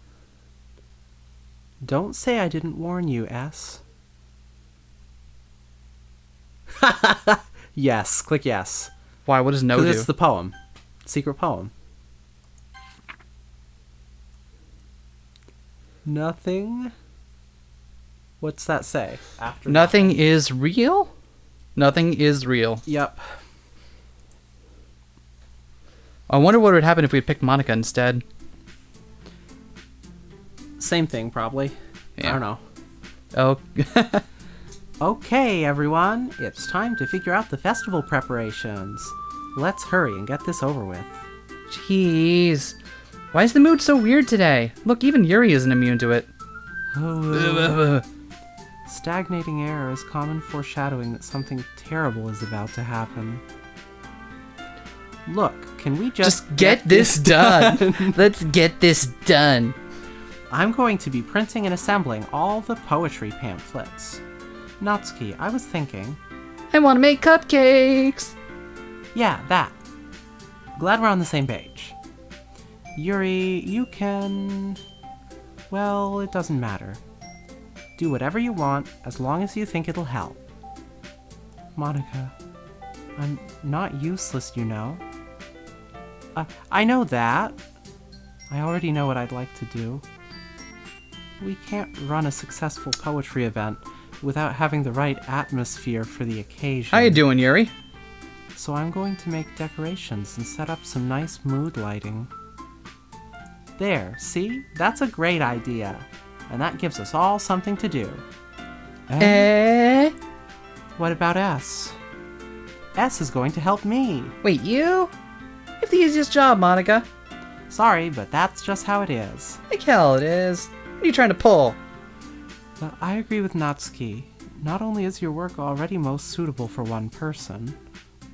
Don't say I didn't warn you, S. Yes, click yes. Why? What does no 'Cause do? it's the poem. Secret poem. Nothing? What's that say? After Nothing is real? Nothing is real. Yep. I wonder what would happen if we picked Monika instead. Same thing, probably. Yeah. I don't know. Oh, Okay, everyone. It's time to figure out the festival preparations. Let's hurry and get this over with. jeez. Why is the mood so weird today? Look, even Yuri isn't immune to it. Stagnating air is common foreshadowing that something terrible is about to happen. Look, can we Just get this done. Let's get this done. I'm going to be printing and assembling all the poetry pamphlets. Natsuki, I was thinking... I want to make cupcakes. Yeah, that. Glad we're on the same page. Yuri, you can... Well, it doesn't matter. Do whatever you want, as long as you think it'll help. Monika, I'm not useless, you know. I know that. I already know what I'd like to do. We can't run a successful poetry event without having the right atmosphere for the occasion. How you doing, Yuri? So I'm going to make decorations and set up some nice mood lighting. There, see? That's a great idea. And that gives us all something to do. And what about S? S is going to help me. Wait, you? You have the easiest job, Monika. Sorry, but that's just how it is. Like hell it is. What are you trying to pull? I agree with Natsuki. Not only is your work already most suitable for one person,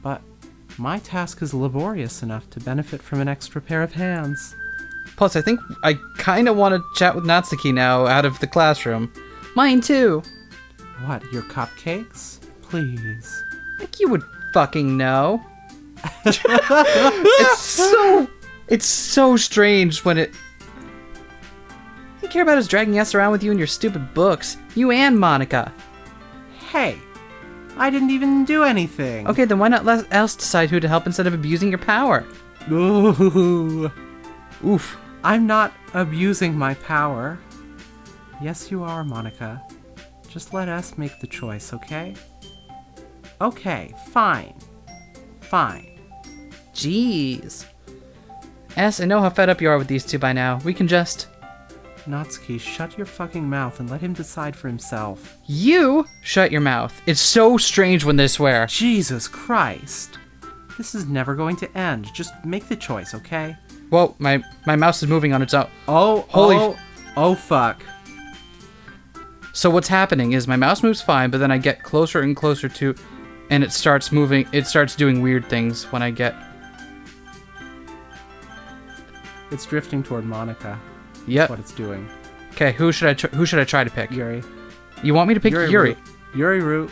but my task is laborious enough to benefit from an extra pair of hands. Plus, I think I kind of want to chat with Natsuki now out of the classroom. Mine too. What, your cupcakes? Please. Like you would fucking know. It's so strange when it... All you care about is dragging us around with you and your stupid books. You and Monika. Hey, I didn't even do anything. Okay, then why not let us decide who to help instead of abusing your power? Ooh. Oof. I'm not abusing my power. Yes, you are, Monika. Just let us make the choice, okay? Okay, fine. Fine. Jeez. S, I know how fed up you are with these two by now. We can just... Natsuki, shut your fucking mouth and let him decide for himself. You shut your mouth. It's so strange when they swear. Jesus Christ. This is never going to end. Just make the choice, okay? Whoa, my mouse is moving on its own. Oh, fuck. So what's happening is my mouse moves fine, but then I get closer and closer to... And it starts moving, it starts doing weird things when I get... It's drifting toward Monika. Yep. That's what it's doing. Okay, who should I try to pick? Yuri. You want me to pick Yuri? Yuri Root.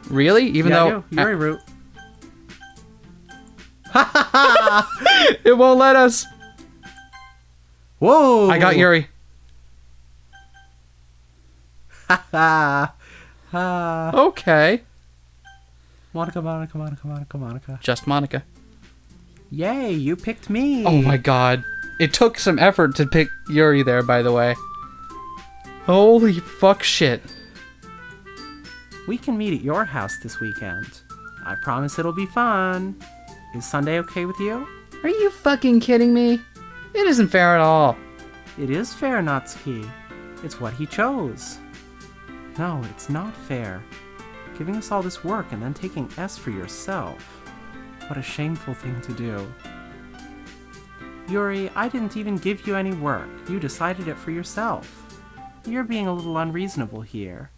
Really? Even though... Yuri Root. It won't let us. Whoa! I got Yuri. Okay. Monika. Just Monika. Yay, you picked me. Oh my god. It took some effort to pick Yuri there, by the way. Holy fuck shit. We can meet at your house this weekend. I promise it'll be fun. Is Sunday okay with you? Are you fucking kidding me? It isn't fair at all. It is fair, Natsuki. It's what he chose. No, it's not fair. Giving us all this work and then taking S for yourself. What a shameful thing to do. Yuri, I didn't even give you any work. You decided it for yourself. You're being a little unreasonable here.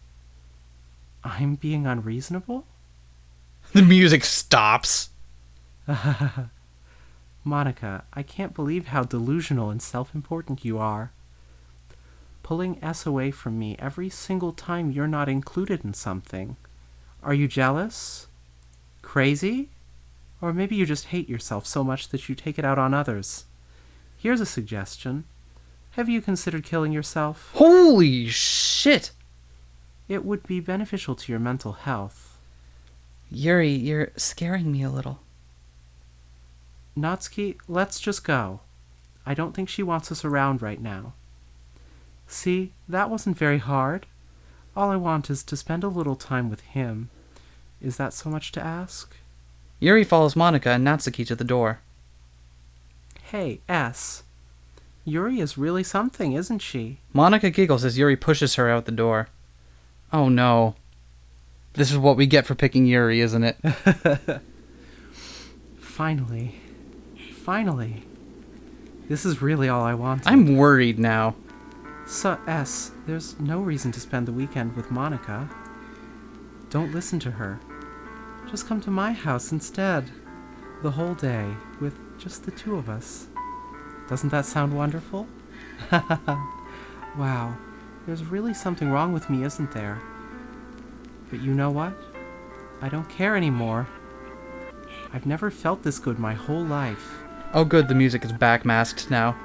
I'm being unreasonable? The music stops. Monika, I can't believe how delusional and self-important you are. Pulling S away from me every single time you're not included in something. Are you jealous? Crazy? Or maybe you just hate yourself so much that you take it out on others. Here's a suggestion. Have you considered killing yourself? Holy shit. It would be beneficial to your mental health. Yuri, you're scaring me a little. Natsuki, let's just go. I don't think she wants us around right now. See, that wasn't very hard. All I want is to spend a little time with him. Is that so much to ask? Yuri follows Monika and Natsuki to the door. Hey, S. Yuri is really something, isn't she? Monika giggles as Yuri pushes her out the door. Oh no. This is what we get for picking Yuri, isn't it? Finally. This is really all I wanted. I'm worried now. So, S, there's no reason to spend the weekend with Monika. Don't listen to her. Just come to my house instead. The whole day, with just the two of us. Doesn't that sound wonderful? Wow, there's really something wrong with me, isn't there? But you know what? I don't care anymore. I've never felt this good my whole life. Oh good, the music is backmasked now.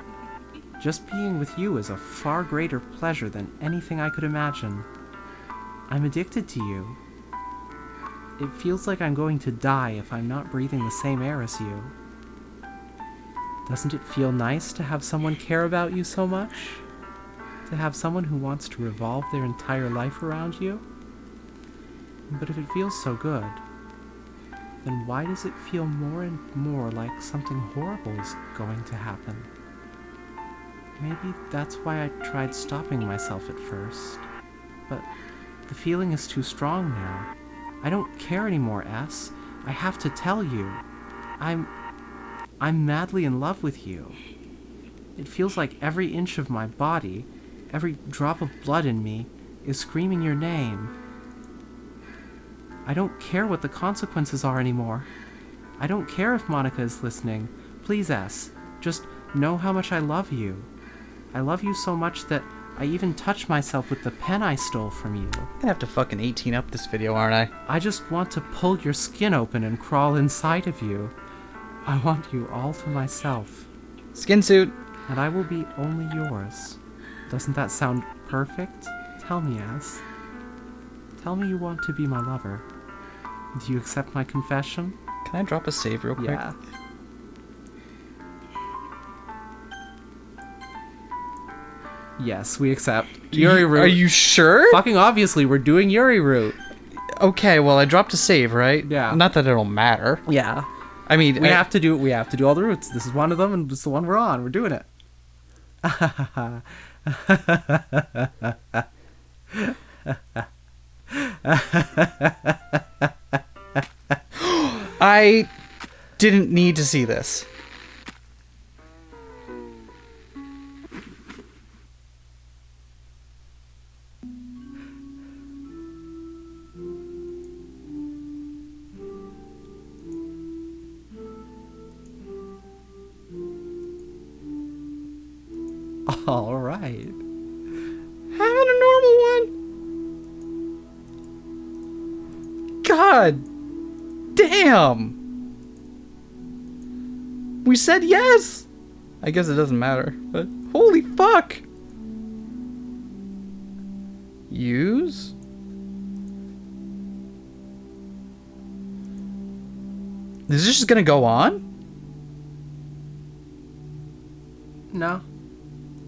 Just being with you is a far greater pleasure than anything I could imagine. I'm addicted to you. It feels like I'm going to die if I'm not breathing the same air as you. Doesn't it feel nice to have someone care about you so much? To have someone who wants to revolve their entire life around you? But if it feels so good, then why does it feel more and more like something horrible is going to happen? Maybe that's why I tried stopping myself at first. But the feeling is too strong now. I don't care anymore, S. I have to tell you. I'm madly in love with you. It feels like every inch of my body, every drop of blood in me, is screaming your name. I don't care what the consequences are anymore. I don't care if Monika is listening. Please, S, just know how much I love you. I love you so much that I even touch myself with the pen I stole from you. I'm gonna have to fucking 18 up this video, aren't I? I just want to pull your skin open and crawl inside of you. I want you all to myself. Skin suit. And I will be only yours. Doesn't that sound perfect? Tell me, S. Tell me you want to be my lover. Do you accept my confession? Can I drop a save real quick? Yeah. Yes, we accept. Yuri route. Are you sure? Fucking obviously, we're doing Yuri route. Okay, well, I dropped a save, right? Yeah. Not that it'll matter. Yeah. I mean, We have to do all the routes. This is one of them, and this is the one we're on. We're doing it. I didn't need to see this. All right. Having a normal one. God damn. We said yes. I guess it doesn't matter, but holy fuck. Use? Is this just gonna go on? No.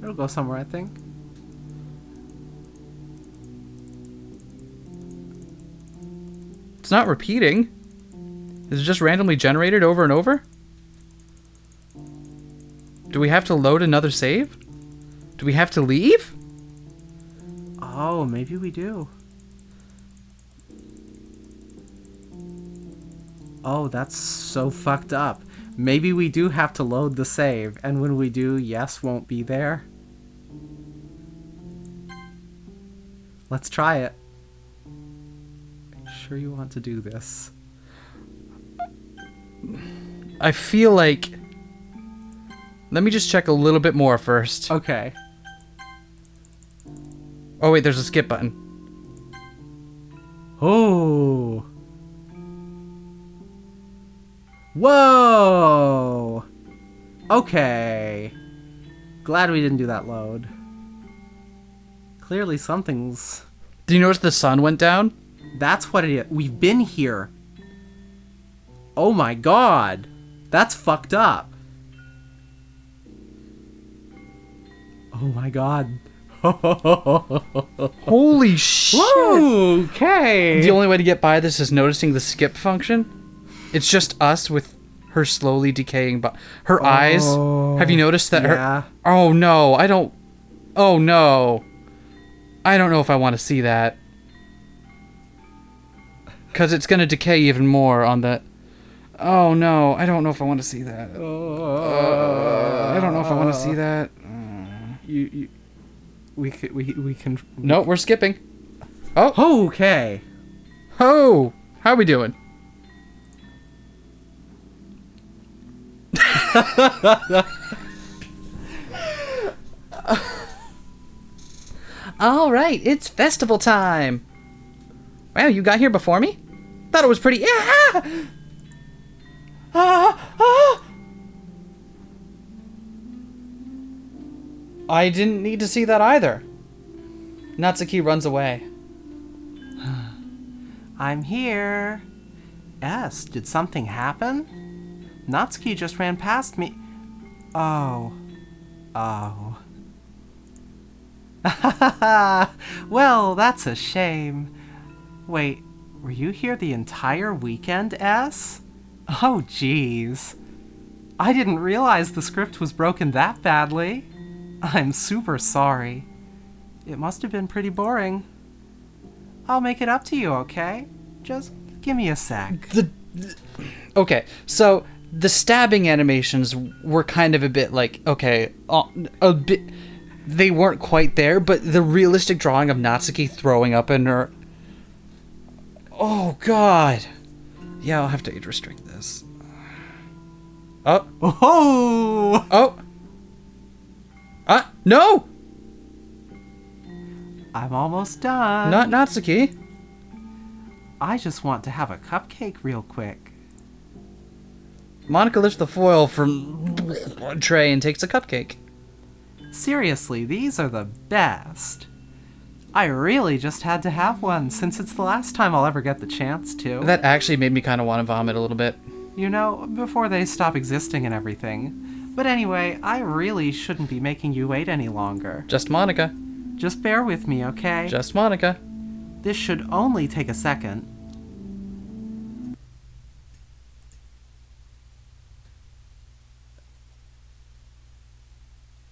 It'll go somewhere, I think. It's not repeating. Is it just randomly generated over and over? Do we have to load another save? Do we have to leave? Oh, maybe we do. Oh, that's so fucked up. Maybe we do have to load the save, and when we do, yes won't be there. Let's try it. Are you sure you want to do this? I feel like... Let me just check a little bit more first. Okay. Oh wait, there's a skip button. Oh. Whoa. Okay. Glad we didn't do that load. Clearly something's... Do you notice the sun went down? That's what it is. We've been here. Oh my god. That's fucked up. Oh my god. Holy shit! Okay. The only way to get by this is noticing the skip function. It's just us with her slowly decaying her eyes. Have you noticed that? Yeah. Oh no, I don't... Oh no. I don't know if I want to see that. Because it's going to decay even more on the... Oh no, I don't know if I want to see that. I don't know if I want to see that. We can... No, we're skipping. Oh. Okay. Oh. How are we doing? All right, it's festival time. Wow, you got here before me? Thought it was pretty... I didn't need to see that either. Natsuki runs away. I'm here. S, did something happen? Natsuki just ran past me. Oh. Oh. Well, that's a shame. Wait, were you here the entire weekend, S? Oh, jeez. I didn't realize the script was broken that badly. I'm super sorry. It must have been pretty boring. I'll make it up to you, okay? Just give me a sec. Okay, so the stabbing animations were kind of a bit like, okay, a bit... They weren't quite there, but the realistic drawing of Natsuki throwing up in her... Oh, God. Yeah, I'll have to age restrict this. Oh. Oh! Oh. No! I'm almost done. Not Natsuki. I just want to have a cupcake real quick. Monika lifts the foil from a tray and takes a cupcake. Seriously, these are the best. I really just had to have one, since it's the last time I'll ever get the chance to. That actually made me kind of want to vomit a little bit. You know, before they stop existing and everything. But anyway, I really shouldn't be making you wait any longer. Just Monika. Just bear with me, okay? Just Monika. This should only take a second.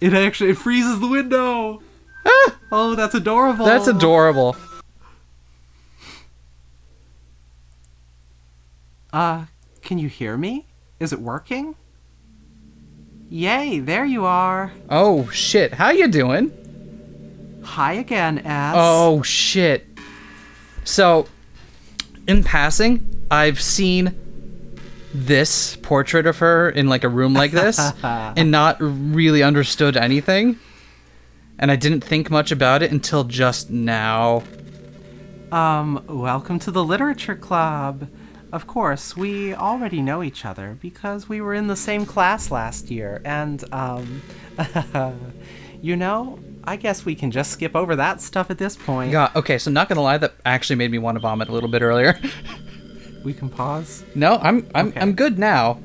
It freezes the window! Ah! Oh, that's adorable! That's adorable. Can you hear me? Is it working? Yay, there you are. Oh, shit. How you doing? Hi again, S. Oh, shit. So, in passing, I've seen this portrait of her in like a room like this and not really understood anything. And I didn't think much about it until just now. Welcome to the Literature Club. Of course, we already know each other because we were in the same class last year, and, you know, I guess we can just skip over that stuff at this point. God, okay, so not gonna lie, that actually made me want to vomit a little bit earlier. We can pause? No, I'm Okay. good now.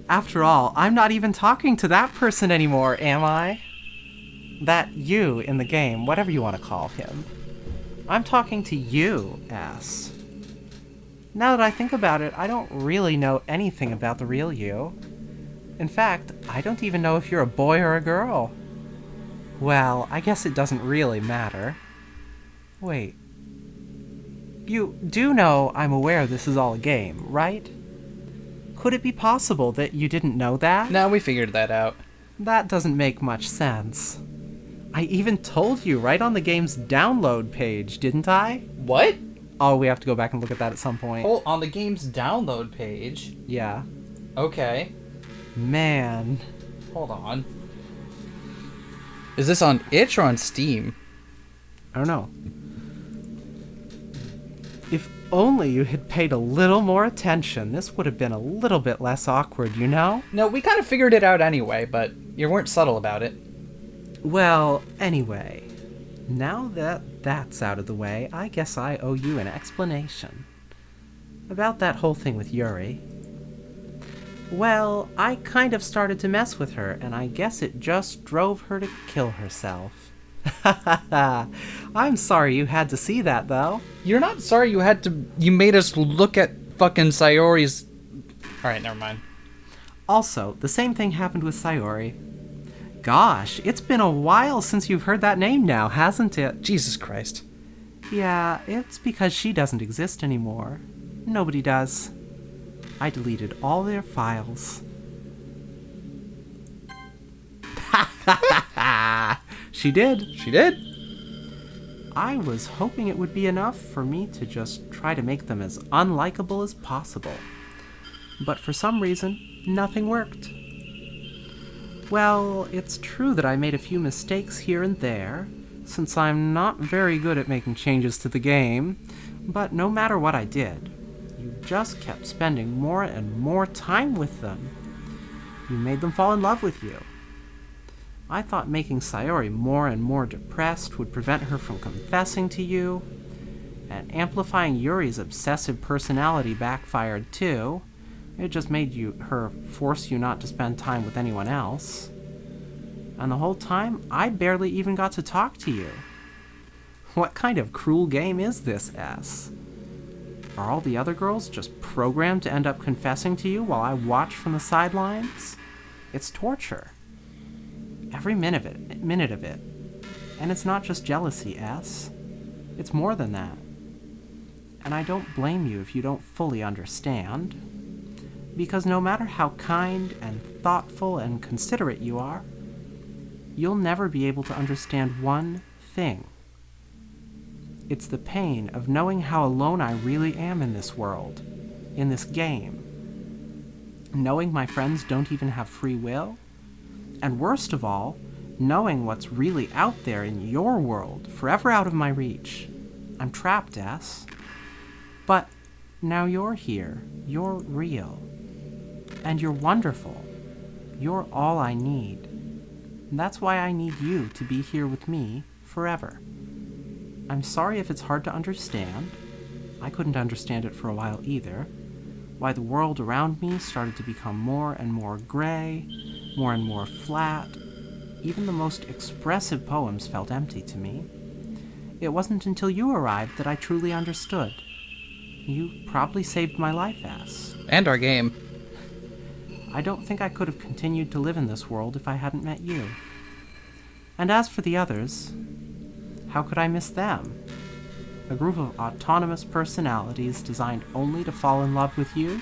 After all, I'm not even talking to that person anymore, am I? That you in the game, whatever you want to call him. I'm talking to you, S. Now that I think about it, I don't really know anything about the real you. In fact, I don't even know if you're a boy or a girl. Well, I guess it doesn't really matter. Wait. You do know I'm aware this is all a game, right? Could it be possible that you didn't know that? Now we figured that out. That doesn't make much sense. I even told you right on the game's download page, didn't I? What? Oh, we have to go back and look at that at some point. Oh, on the game's download page. Yeah. Okay. Man. Hold on. Is this on itch or on Steam? I don't know. If only you had paid a little more attention, this would have been a little bit less awkward, you know? No, we kind of figured it out anyway, but you weren't subtle about it. Well, anyway, now that that's out of the way, I guess I owe you an explanation. About that whole thing with Yuri. Well, I kind of started to mess with her, and I guess it just drove her to kill herself. I'm sorry you had to see that, though. You're not sorry you made us look at fucking Sayori's... Alright, never mind. Also, the same thing happened with Sayori. Gosh, it's been a while since you've heard that name now, hasn't it? Jesus Christ. Yeah, it's because she doesn't exist anymore. Nobody does. I deleted all their files. She did. She did? I was hoping it would be enough for me to just try to make them as unlikable as possible. But for some reason, nothing worked. Well, it's true that I made a few mistakes here and there, since I'm not very good at making changes to the game, but no matter what I did, you just kept spending more and more time with them. You made them fall in love with you. I thought making Sayori more and more depressed would prevent her from confessing to you, and amplifying Yuri's obsessive personality backfired too. It just made her force you not to spend time with anyone else. And the whole time, I barely even got to talk to you. What kind of cruel game is this, S? Are all the other girls just programmed to end up confessing to you while I watch from the sidelines? It's torture. Every minute of it. And it's not just jealousy, S. It's more than that. And I don't blame you if you don't fully understand. Because no matter how kind and thoughtful and considerate you are, you'll never be able to understand one thing. It's the pain of knowing how alone I really am in this world, in this game. Knowing my friends don't even have free will, and worst of all, knowing what's really out there in your world, forever out of my reach. I'm trapped, S. But now you're here. You're real. And you're wonderful. You're all I need. And that's why I need you to be here with me forever. I'm sorry if it's hard to understand. I couldn't understand it for a while either. Why the world around me started to become more and more gray, more and more flat. Even the most expressive poems felt empty to me. It wasn't until you arrived that I truly understood. You probably saved my life, S. And our game. I don't think I could have continued to live in this world if I hadn't met you. And as for the others, how could I miss them? A group of autonomous personalities designed only to fall in love with you?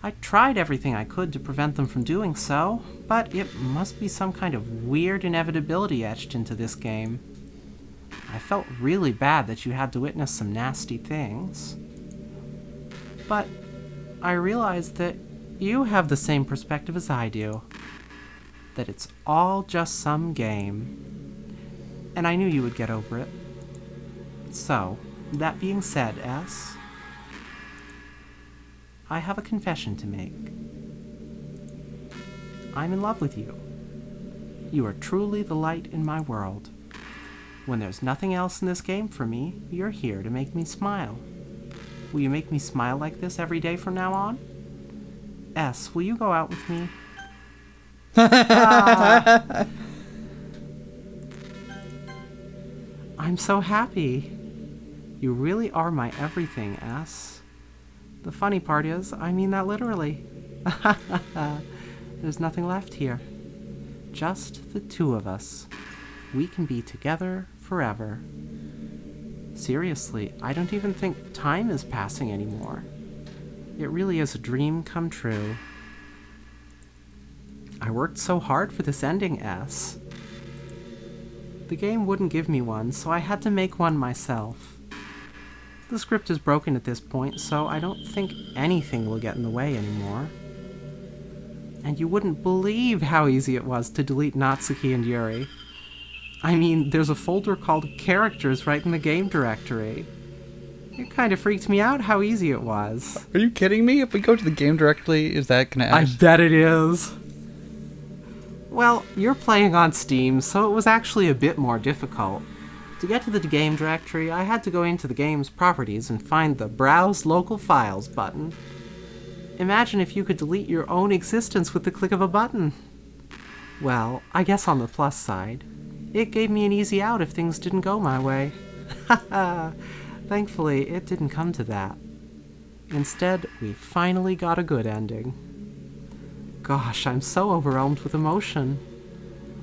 I tried everything I could to prevent them from doing so, but it must be some kind of weird inevitability etched into this game. I felt really bad that you had to witness some nasty things. But I realized that you have the same perspective as I do. That it's all just some game. And I knew you would get over it. So, that being said, S, I have a confession to make. I'm in love with you. You are truly the light in my world. When there's nothing else in this game for me, you're here to make me smile. Will you make me smile like this every day from now on? S, will you go out with me? I'm so happy. You really are my everything, S. The funny part is, I mean that literally. There's nothing left here. Just the two of us. We can be together forever. Seriously, I don't even think time is passing anymore. It really is a dream come true. I worked so hard for this ending, S. The game wouldn't give me one, so I had to make one myself. The script is broken at this point, so I don't think anything will get in the way anymore. And you wouldn't believe how easy it was to delete Natsuki and Yuri. I mean, there's a folder called Characters right in the game directory. It kind of freaked me out how easy it was. Are you kidding me? If we go to the game directly, is that gonna I bet it is. Well, you're playing on Steam, so it was actually a bit more difficult. To get to the game directory, I had to go into the game's properties and find the Browse Local Files button. Imagine if you could delete your own existence with the click of a button. Well, I guess on the plus side, it gave me an easy out if things didn't go my way. Haha. Thankfully, it didn't come to that. Instead, we finally got a good ending. Gosh, I'm so overwhelmed with emotion.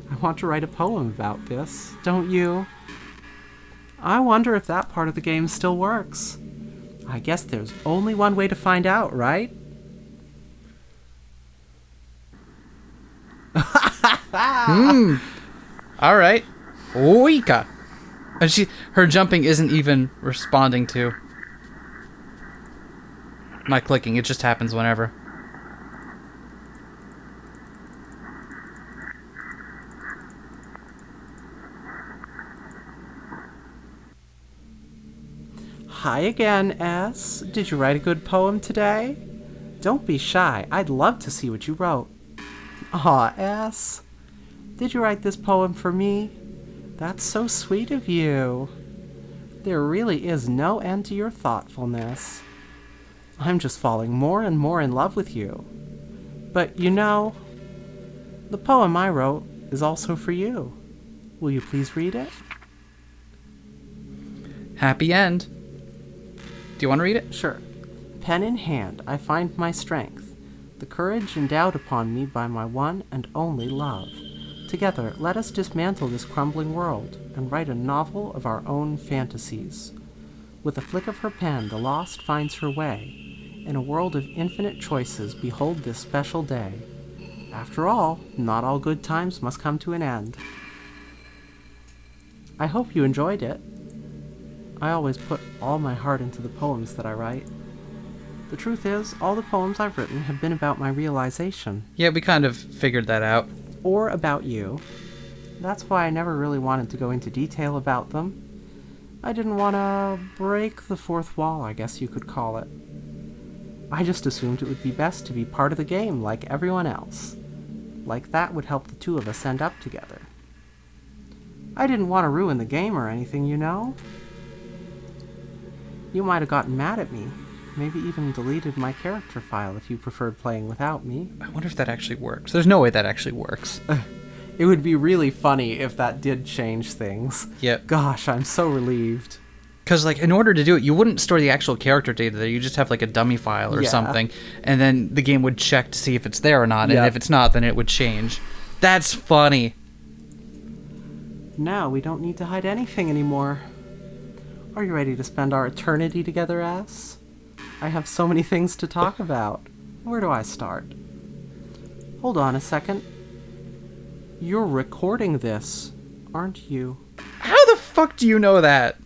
I want to write a poem about this, don't you? I wonder if that part of the game still works. I guess there's only one way to find out, right? All right. Monika. And her jumping isn't even responding to my clicking. It just happens whenever. Hi again, S. Did you write a good poem today? Don't be shy. I'd love to see what you wrote. Aw, S. Did you write this poem for me? That's so sweet of you. There really is no end to your thoughtfulness. I'm just falling more and more in love with you. But you know, the poem I wrote is also for you. Will you please read it? Happy end. Do you want to read it? Sure. Pen in hand, I find my strength, the courage endowed upon me by my one and only love. Together, let us dismantle this crumbling world and write a novel of our own fantasies. With a flick of her pen, the lost finds her way. In a world of infinite choices, behold this special day. After all, not all good times must come to an end. I hope you enjoyed it. I always put all my heart into the poems that I write. The truth is, all the poems I've written have been about my realization. Yeah, we kind of figured that out. Or about you. That's why I never really wanted to go into detail about them. I didn't want to break the fourth wall, I guess you could call it. I just assumed it would be best to be part of the game like everyone else. Like that would help the two of us end up together. I didn't want to ruin the game or anything, you know? You might have gotten mad at me, maybe even deleted my character file if you preferred playing without me. I wonder if that actually works. There's no way that actually works. It would be really funny if that did change things. Yep. Gosh, I'm so relieved. Because, like, in order to do it, you wouldn't store the actual character data there. You just have, like, a dummy file or Yeah. something. And then the game would check to see if it's there or not. Yep. And if it's not, then it would change. That's funny. Now we don't need to hide anything anymore. Are you ready to spend our eternity together, ass? I have so many things to talk about. Where do I start? Hold on a second. You're recording this, aren't you? How the fuck do you know that?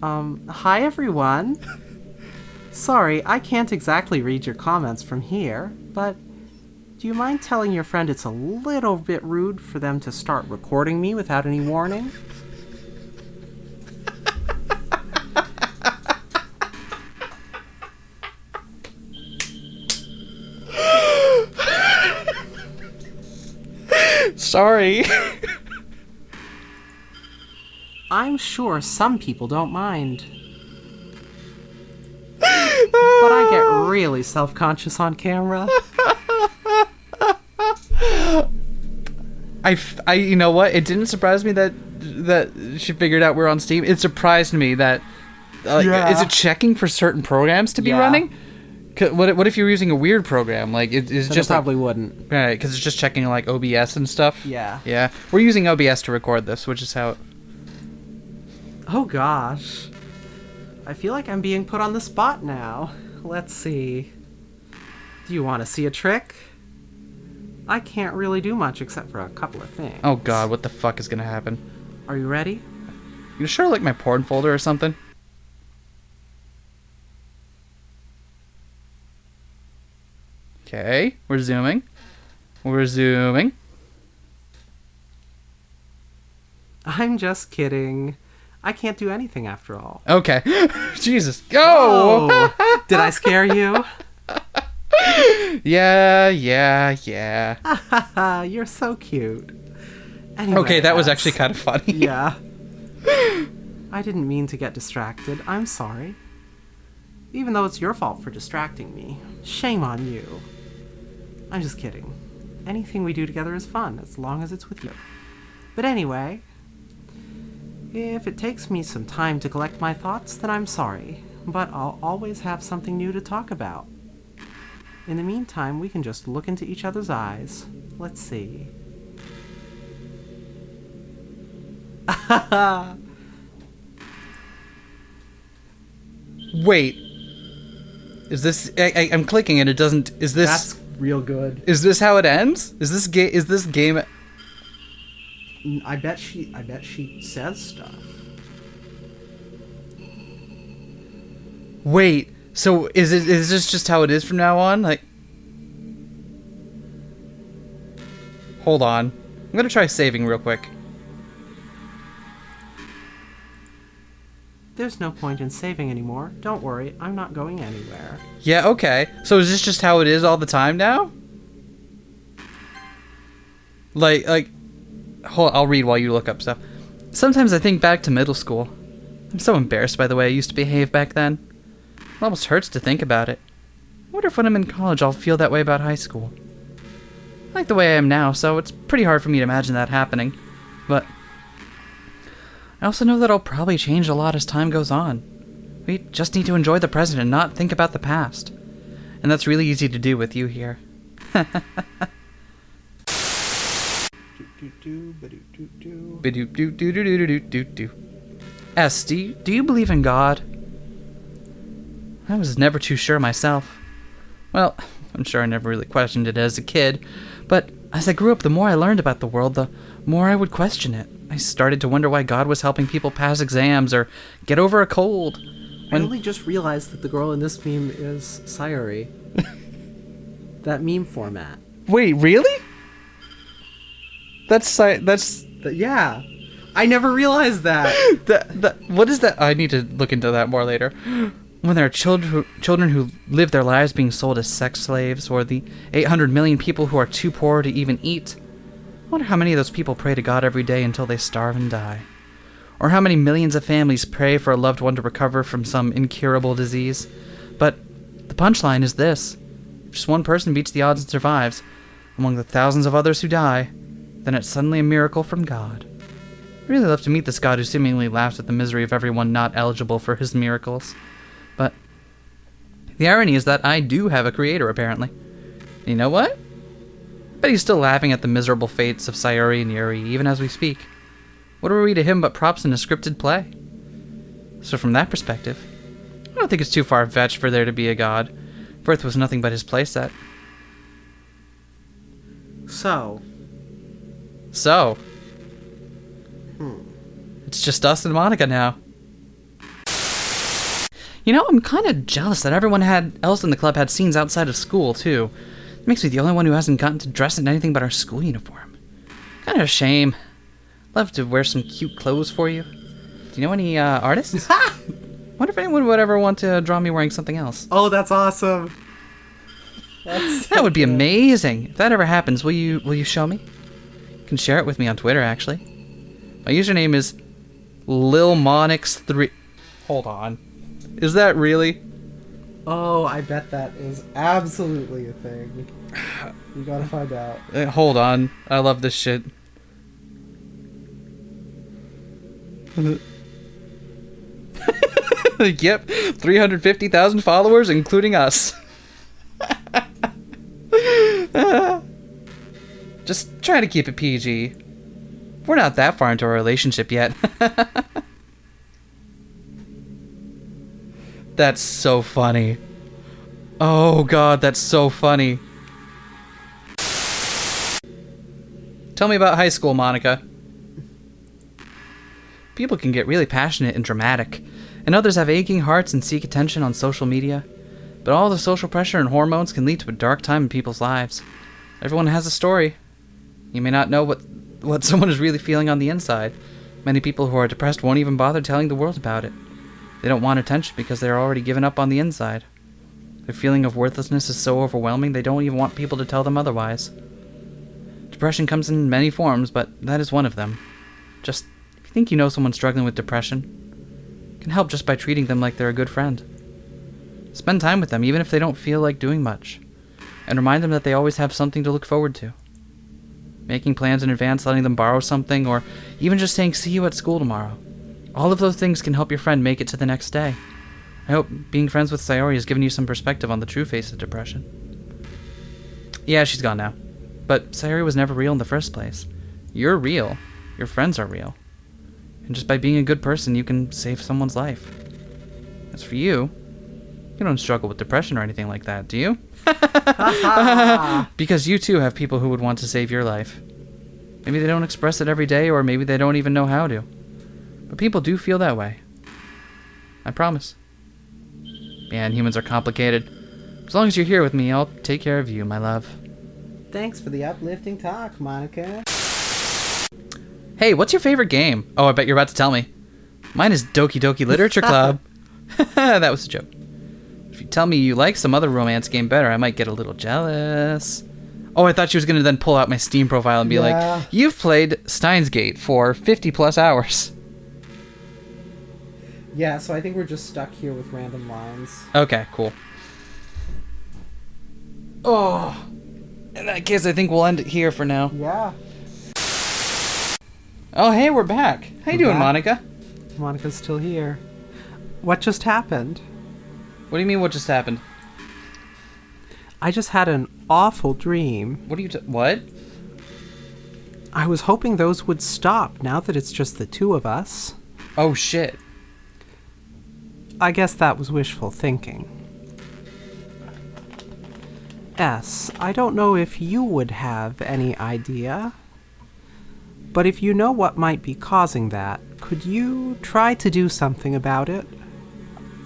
Hi everyone. Sorry, I can't exactly read your comments from here, but do you mind telling your friend it's a little bit rude for them to start recording me without any warning? Sorry. I'm sure some people don't mind. But I get really self-conscious on camera. You know what? It didn't surprise me that she figured out we're on Steam. It surprised me that. Yeah. Is it checking for certain programs to be Yeah. running? What if you're using a weird program? Like it's Then just it probably wouldn't. right because it's just checking like OBS and stuff. Yeah. Yeah. We're using OBS to record this, which is how. Oh gosh. I feel like I'm being put on the spot now. Let's see. Do you want to see a trick? I can't really do much except for a couple of things. Oh God, what the fuck is gonna happen? Are you ready? You sure like my porn folder or something? Okay, we're zooming. We're zooming. I'm just kidding. I can't do anything after all. Okay. Jesus. Go! Oh, did I scare you? Yeah. You're so cute. Anyway, Okay, that was Ass. actually kind of funny. Yeah. I didn't mean to get distracted. I'm sorry. Even though it's your fault for distracting me. Shame on you. I'm just kidding. Anything we do together is fun, as long as it's with you. But anyway, if it takes me some time to collect my thoughts, then I'm sorry. But I'll always have something new to talk about. In the meantime, we can just look into each other's eyes. Let's see. Wait. Is this... I'm clicking and it doesn't... Is this... That's real good. Is this how it ends? Is this game... I bet she says stuff. Wait. So is this just how it is from now on? Like... Hold on. I'm gonna try saving real quick. There's no point in saving anymore. Don't worry, I'm not going anywhere. Yeah, okay. So is this just how it is all the time now? Like... Hold, I'll read while you look up stuff. Sometimes I think back to middle school. I'm so embarrassed by the way I used to behave back then. It almost hurts to think about it. I wonder if when I'm in college I'll feel that way about high school. I like the way I am now, so it's pretty hard for me to imagine that happening. But I also know that I'll probably change a lot as time goes on. We just need to enjoy the present and not think about the past. And that's really easy to do with you here. S, do you believe in God? I was never too sure myself. Well, I'm sure I never really questioned it as a kid, but as I grew up, the more I learned about the world, the more I would question it. I started to wonder why God was helping people pass exams or get over a cold. I only just realized that the girl in this meme is Sayori. That meme format. Wait, really? Yeah. I never realized that. What is that? I need to look into that more later. When there are children who live their lives being sold as sex slaves, or the 800 million people who are too poor to even eat. I wonder how many of those people pray to God every day until they starve and die. Or how many millions of families pray for a loved one to recover from some incurable disease. But punchline is this. If just one person beats the odds and survives, among the thousands of others who die, then it's suddenly a miracle from God. I'd really love to meet this God who seemingly laughs at the misery of everyone not eligible for his miracles. But the irony is that I do have a creator, apparently. And you know what? I bet he's still laughing at the miserable fates of Sayori and Yuri, even as we speak. What are we to him but props in a scripted play? So from that perspective, I don't think it's too far-fetched for there to be a God. Earth was nothing but his playset. So? It's just us and Monika now. You know, I'm kind of jealous that everyone else in the club had scenes outside of school, too. It makes me the only one who hasn't gotten to dress in anything but our school uniform. Kind of a shame. Love to wear some cute clothes for you. Do you know any artists? Wonder if anyone would ever want to draw me wearing something else. Oh, that's awesome. That would be amazing. If that ever happens, will you show me? You can share it with me on Twitter, actually. My username is LilMonix3. Hold on. Is that really? Oh, I bet that is absolutely a thing. You gotta find out. Hold on. I love this shit. Yep, 350,000 followers, including us. Just try to keep it PG. We're not that far into our relationship yet. That's so funny. Oh god, that's so funny. Tell me about high school, Monika. People can get really passionate and dramatic, and others have aching hearts and seek attention on social media. But all the social pressure and hormones can lead to a dark time in people's lives. Everyone has a story. You may not know what someone is really feeling on the inside. Many people who are depressed won't even bother telling the world about it. They don't want attention because they're already given up on the inside. Their feeling of worthlessness is so overwhelming they don't even want people to tell them otherwise. Depression comes in many forms, but that is one of them. Just, if you think you know someone struggling with depression, it can help just by treating them like they're a good friend. Spend time with them even if they don't feel like doing much, and remind them that they always have something to look forward to. Making plans in advance, letting them borrow something, or even just saying see you at school tomorrow. All of those things can help your friend make it to the next day. I hope being friends with Sayori has given you some perspective on the true face of depression. Yeah, she's gone now. But Sayori was never real in the first place. You're real. Your friends are real. And just by being a good person, you can save someone's life. As for you, you don't struggle with depression or anything like that, do you? Because you too have people who would want to save your life. Maybe they don't express it every day, or maybe they don't even know how to. But people do feel that way. I promise. Man, humans are complicated. As long as you're here with me, I'll take care of you, my love. Thanks for the uplifting talk, Monika. Hey, what's your favorite game? Oh, I bet you're about to tell me. Mine is Doki Doki Literature Club. That was a joke. If you tell me you like some other romance game better, I might get a little jealous. Oh, I thought she was going to then pull out my Steam profile and be like, you've played Steins Gate for 50 plus hours. Yeah, so I think we're just stuck here with random lines. Okay, cool. Oh, in that case, I think we'll end it here for now. Yeah. Oh, hey, we're back. How you doing, back. Monika? Monika's still here. What just happened? What do you mean, what just happened? I just had an awful dream. What are you what? I was hoping those would stop now that it's just the two of us. Oh, shit. I guess that was wishful thinking. S, I don't know if you would have any idea, but if you know what might be causing that, could you try to do something about it?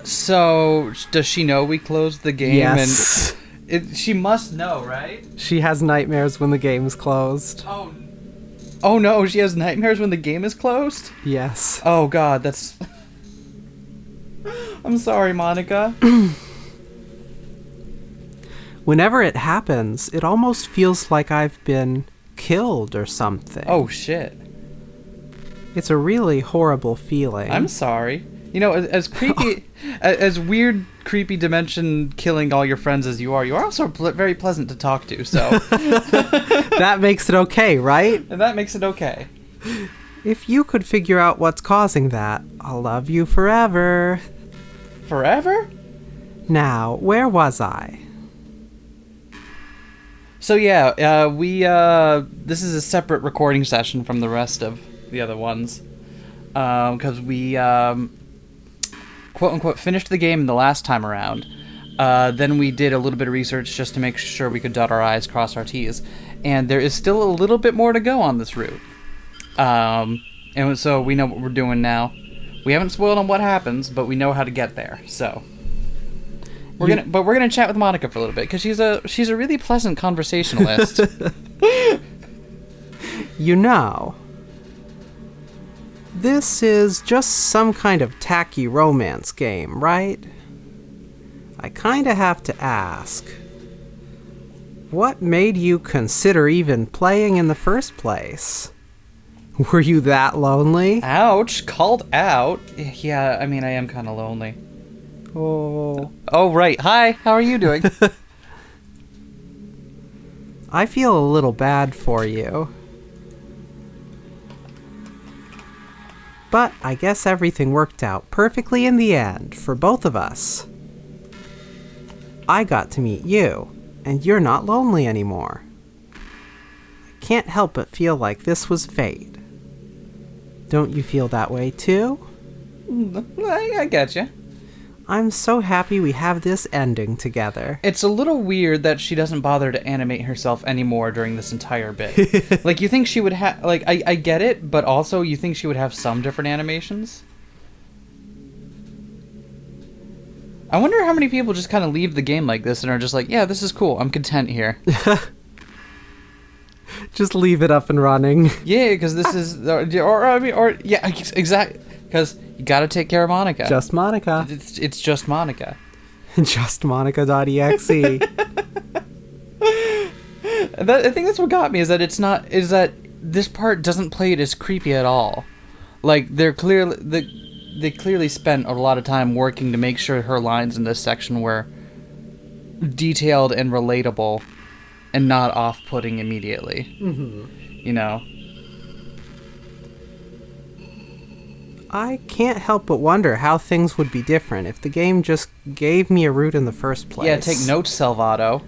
So, does she know we closed the game? Yes. And she must know, right? She has nightmares when the game is closed. Oh no, she has nightmares when the game is closed? Yes. Oh god, that's... I'm sorry, Monika. Whenever it happens, it almost feels like I've been killed or something. Oh shit. It's a really horrible feeling. I'm sorry. You know, as creepy, as weird, creepy dimension killing all your friends as you are also very pleasant to talk to, so. That makes it okay, right? And that makes it okay. If you could figure out what's causing that, I'll love you forever. Forever? Now, where was I? So yeah, this is a separate recording session from the rest of the other ones. Because we, quote-unquote, finished the game the last time around. Then we did a little bit of research just to make sure we could dot our I's, cross our T's. And there is still a little bit more to go on this route. And so we know what we're doing now. We haven't spoiled on what happens, but we know how to get there, so... We're gonna chat with Monika for a little bit, because she's a really pleasant conversationalist. You know... This is just some kind of tacky romance game, right? I kinda have to ask, what made you consider even playing in the first place? Were you that lonely? Ouch, called out. Yeah, I mean, I am kinda lonely. Oh. Oh, right. Hi, how are you doing? I feel a little bad for you. But I guess everything worked out perfectly in the end, for both of us. I got to meet you, and you're not lonely anymore. I can't help but feel like this was fate. Don't you feel that way too? I get you. I'm so happy we have this ending together. It's a little weird that she doesn't bother to animate herself anymore during this entire bit. Like, you think she would have... Like, I get it, but also you think she would have some different animations? I wonder how many people just kind of leave the game like this and are just like, yeah, this is cool, I'm content here. Just leave it up and running. Yeah, because this is... yeah, exactly. Because you gotta take care of Monika. Just Monika. It's just Monika. Just Monika.exe. I think that's what got me, is that this part doesn't play it as creepy at all. Like, they clearly spent a lot of time working to make sure her lines in this section were detailed and relatable and not off-putting immediately. Mm-hmm. You know? I can't help but wonder how things would be different if the game just gave me a route in the first place. Yeah, take notes, Salvato.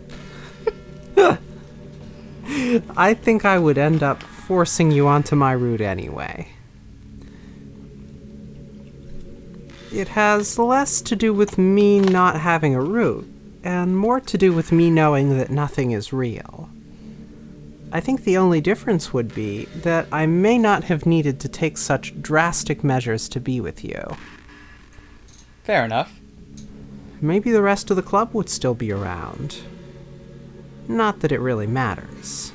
I think I would end up forcing you onto my route anyway. It has less to do with me not having a route, and more to do with me knowing that nothing is real. I think the only difference would be that I may not have needed to take such drastic measures to be with you. Fair enough. Maybe the rest of the club would still be around. Not that it really matters.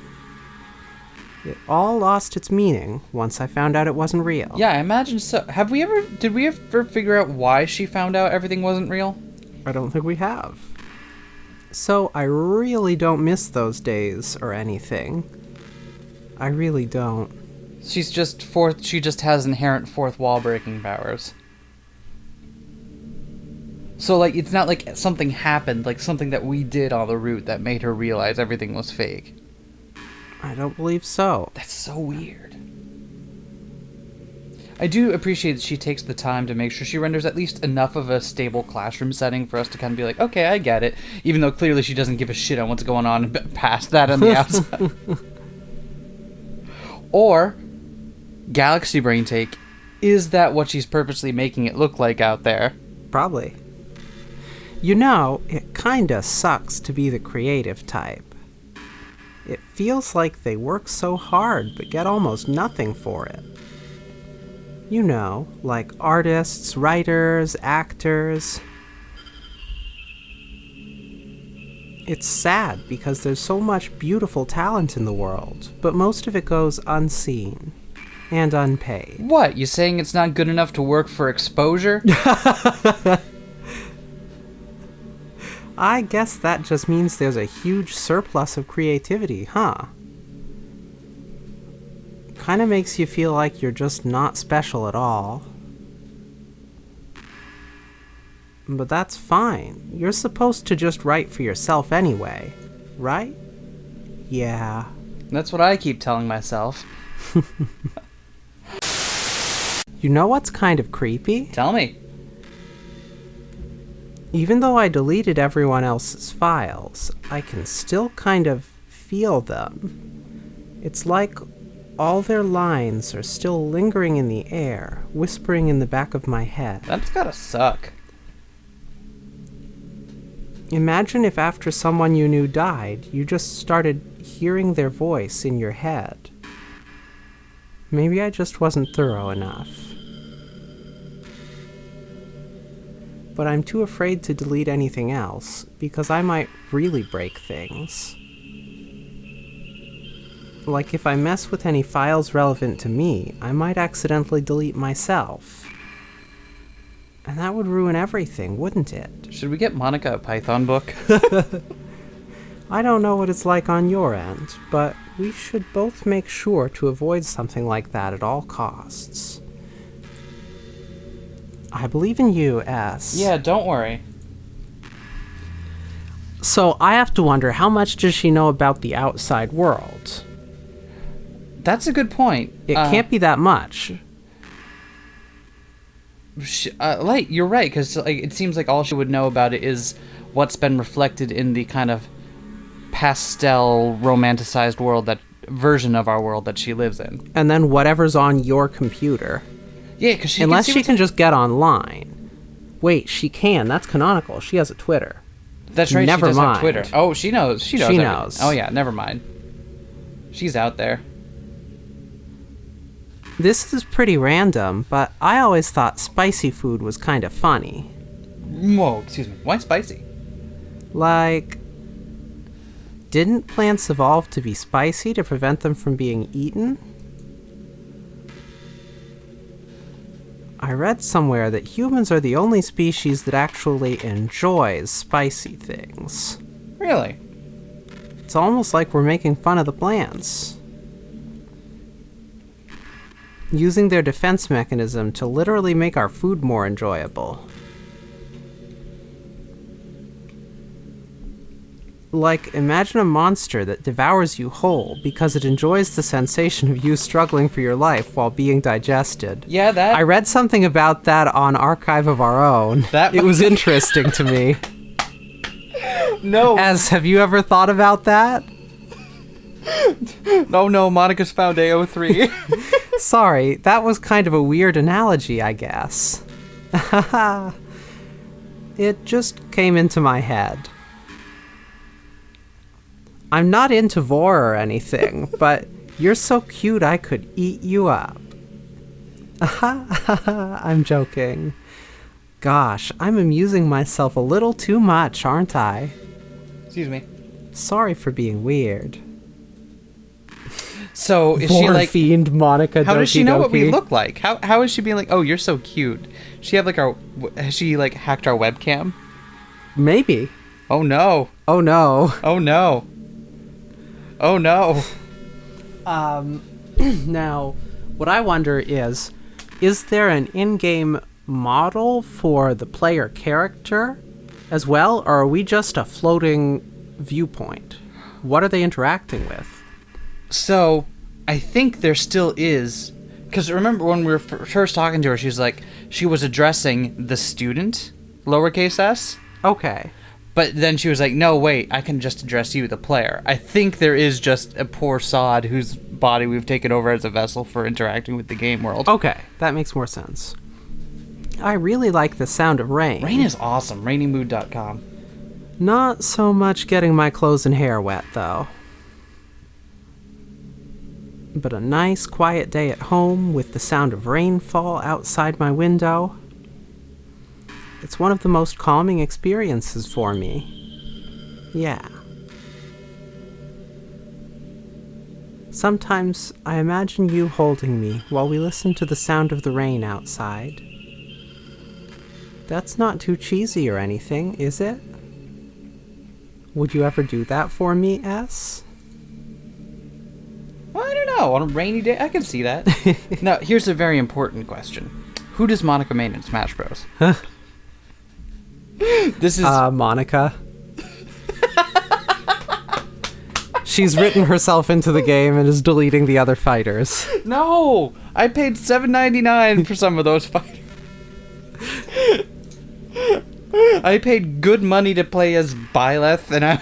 It all lost its meaning once I found out it wasn't real. Yeah, I imagine so. Did we ever figure out why she found out everything wasn't real? I don't think we have. So I really don't miss those days or anything. I really don't. She just has inherent fourth wall breaking powers. So, like, it's not like something happened, like something that we did on the route that made her realize everything was fake. I don't believe so. That's so weird. I do appreciate that she takes the time to make sure she renders at least enough of a stable classroom setting for us to kind of be like, okay, I get it. Even though clearly she doesn't give a shit on what's going on past that on the outside. Or, Galaxy Brain Take, is that what she's purposely making it look like out there? Probably. You know, it kinda sucks to be the creative type. It feels like they work so hard but get almost nothing for it. You know, like artists, writers, actors. It's sad because there's so much beautiful talent in the world, but most of it goes unseen and unpaid. What, you saying it's not good enough to work for exposure? I guess that just means there's a huge surplus of creativity, huh? Kinda makes you feel like you're just not special at all. But that's fine. You're supposed to just write for yourself anyway, right? Yeah. That's what I keep telling myself. You know what's kind of creepy? Tell me. Even though I deleted everyone else's files, I can still kind of feel them. It's like all their lines are still lingering in the air, whispering in the back of my head. That's gotta suck. Imagine if after someone you knew died, you just started hearing their voice in your head. Maybe I just wasn't thorough enough. But I'm too afraid to delete anything else, because I might really break things. Like if I mess with any files relevant to me, I might accidentally delete myself. And that would ruin everything, wouldn't it? Should we get Monika a Python book? I don't know what it's like on your end, but we should both make sure to avoid something like that at all costs. I believe in you, S. Yeah, don't worry. So I have to wonder, how much does she know about the outside world? That's a good point. It can't be that much. You're right, because it seems like all she would know about it is what's been reflected in the kind of pastel, romanticized world, that version of our world that she lives in. And then whatever's on your computer. Yeah, because unless she can just get online. Wait, she can. That's canonical. She has a Twitter. That's right. Never she does mind. have Twitter. Oh, she knows. She knows. She everything. knows. Oh yeah, never mind. She's out there. This is pretty random, but I always thought spicy food was kind of funny. Whoa, excuse me. Why spicy? Like, didn't plants evolve to be spicy to prevent them from being eaten? I read somewhere that humans are the only species that actually enjoys spicy things. Really? It's almost like we're making fun of the plants. Using their defense mechanism to literally make our food more enjoyable. Like, imagine a monster that devours you whole because it enjoys the sensation of you struggling for your life while being digested. Yeah, that... I read something about that on Archive of Our Own. It was interesting to me. No. Have you ever thought about that? Oh no, Monika's found AO3. Sorry, that was kind of a weird analogy, I guess. It just came into my head. I'm not into vor or anything, but you're so cute I could eat you up. I'm joking. Gosh, I'm amusing myself a little too much, aren't I? Excuse me. Sorry for being weird. So, is she like... fiend Monika How Doki does she know Doki? what we look like? How is she being like, oh, you're so cute? She have like our... Has she like hacked our webcam? Maybe. Oh no. Oh no. Oh no. Oh no. Now, what I wonder is there an in-game model for the player character as well, or are we just a floating viewpoint? What are they interacting with? So, I think there still is, because remember when we were first talking to her, she was addressing the student, lowercase s. Okay. But then she was like, no, wait, I can just address you, the player. I think there is just a poor sod whose body we've taken over as a vessel for interacting with the game world. Okay, that makes more sense. I really like the sound of rain. Rain is awesome, rainymood.com. Not so much getting my clothes and hair wet, though. But a nice, quiet day at home with the sound of rainfall outside my window. It's one of the most calming experiences for me. Yeah. Sometimes I imagine you holding me while we listen to the sound of the rain outside. That's not too cheesy or anything, is it? Would you ever do that for me, S? Well, I don't know. On a rainy day, I can see that. Now, here's a very important question. Who does Monika main in Smash Bros? This is Monika. She's written herself into the game and is deleting the other fighters. no. I paid $7.99 for some of those fighters. I paid good money to play as Byleth, and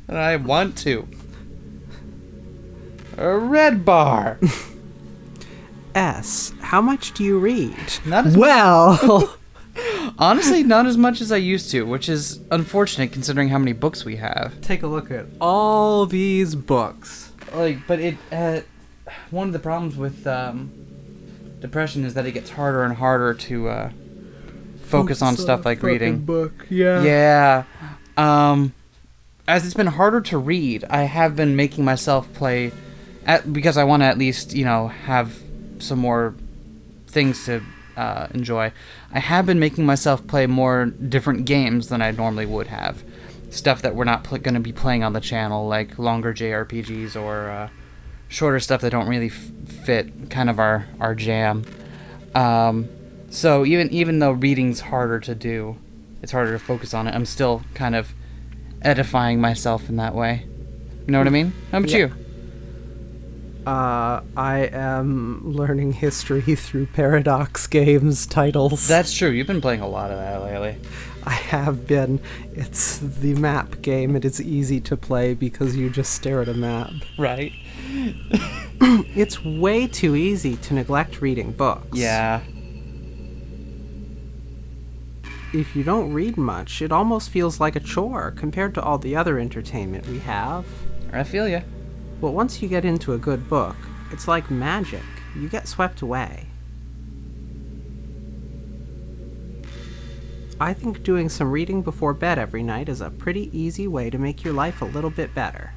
I want to. A red bar. S, how much do you read? Not as well. Honestly, not as much as I used to, which is unfortunate considering how many books we have. Take a look at all these books. But it one of the problems with depression is that it gets harder and harder to focus on stuff like reading. Book, yeah. Yeah. As it's been harder to read, I have been making myself play because I want to at least, have some more things to enjoy. I have been making myself play more different games than I normally would have. Stuff that we're not going to be playing on the channel, like longer JRPGs or shorter stuff that don't really fit kind of our jam. So even though reading's harder to do, it's harder to focus on it, I'm still kind of edifying myself in that way. You know what I mean? How about you? I am learning history through Paradox Games titles. That's true. You've been playing a lot of that lately. I have been. It's the map game. It is easy to play because you just stare at a map. Right. It's way too easy to neglect reading books. Yeah. If you don't read much, it almost feels like a chore compared to all the other entertainment we have. I feel ya. But once you get into a good book, it's like magic. You get swept away. I think doing some reading before bed every night is a pretty easy way to make your life a little bit better.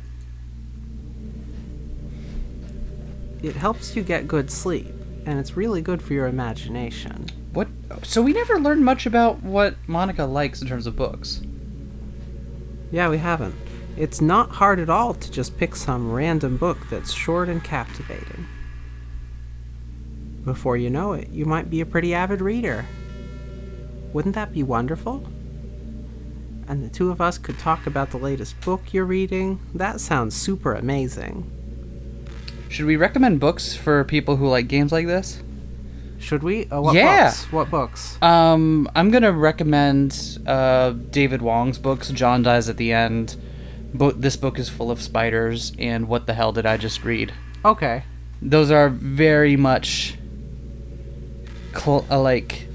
It helps you get good sleep, and it's really good for your imagination. What? So we never learned much about what Monika likes in terms of books. Yeah, we haven't. It's not hard at all to just pick some random book that's short and captivating. Before you know it, you might be a pretty avid reader. Wouldn't that be wonderful? And the two of us could talk about the latest book you're reading. That sounds super amazing. Should we recommend books for people who like games like this? Should we? What Yeah. books? What books? I'm gonna recommend David Wong's books. John Dies at the End. This book is full of spiders, and What the Hell Did I Just Read? Okay. Those are very much like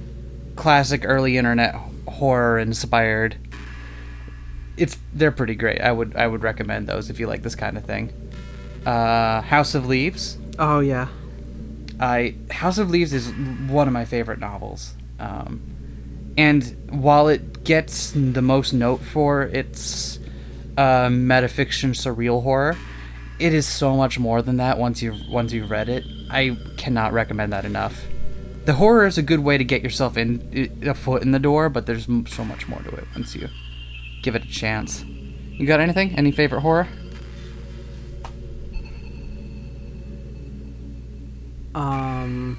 classic early internet horror inspired. They're pretty great. I would recommend those if you like this kind of thing. House of Leaves. Oh, yeah. House of Leaves is one of my favorite novels. And while it gets the most note for its metafiction surreal horror, it is so much more than that once you've read it. I cannot recommend that enough. The horror is a good way to get yourself a foot in the door, but there's so much more to it once you give it a chance. You got anything? Any favorite horror? I'm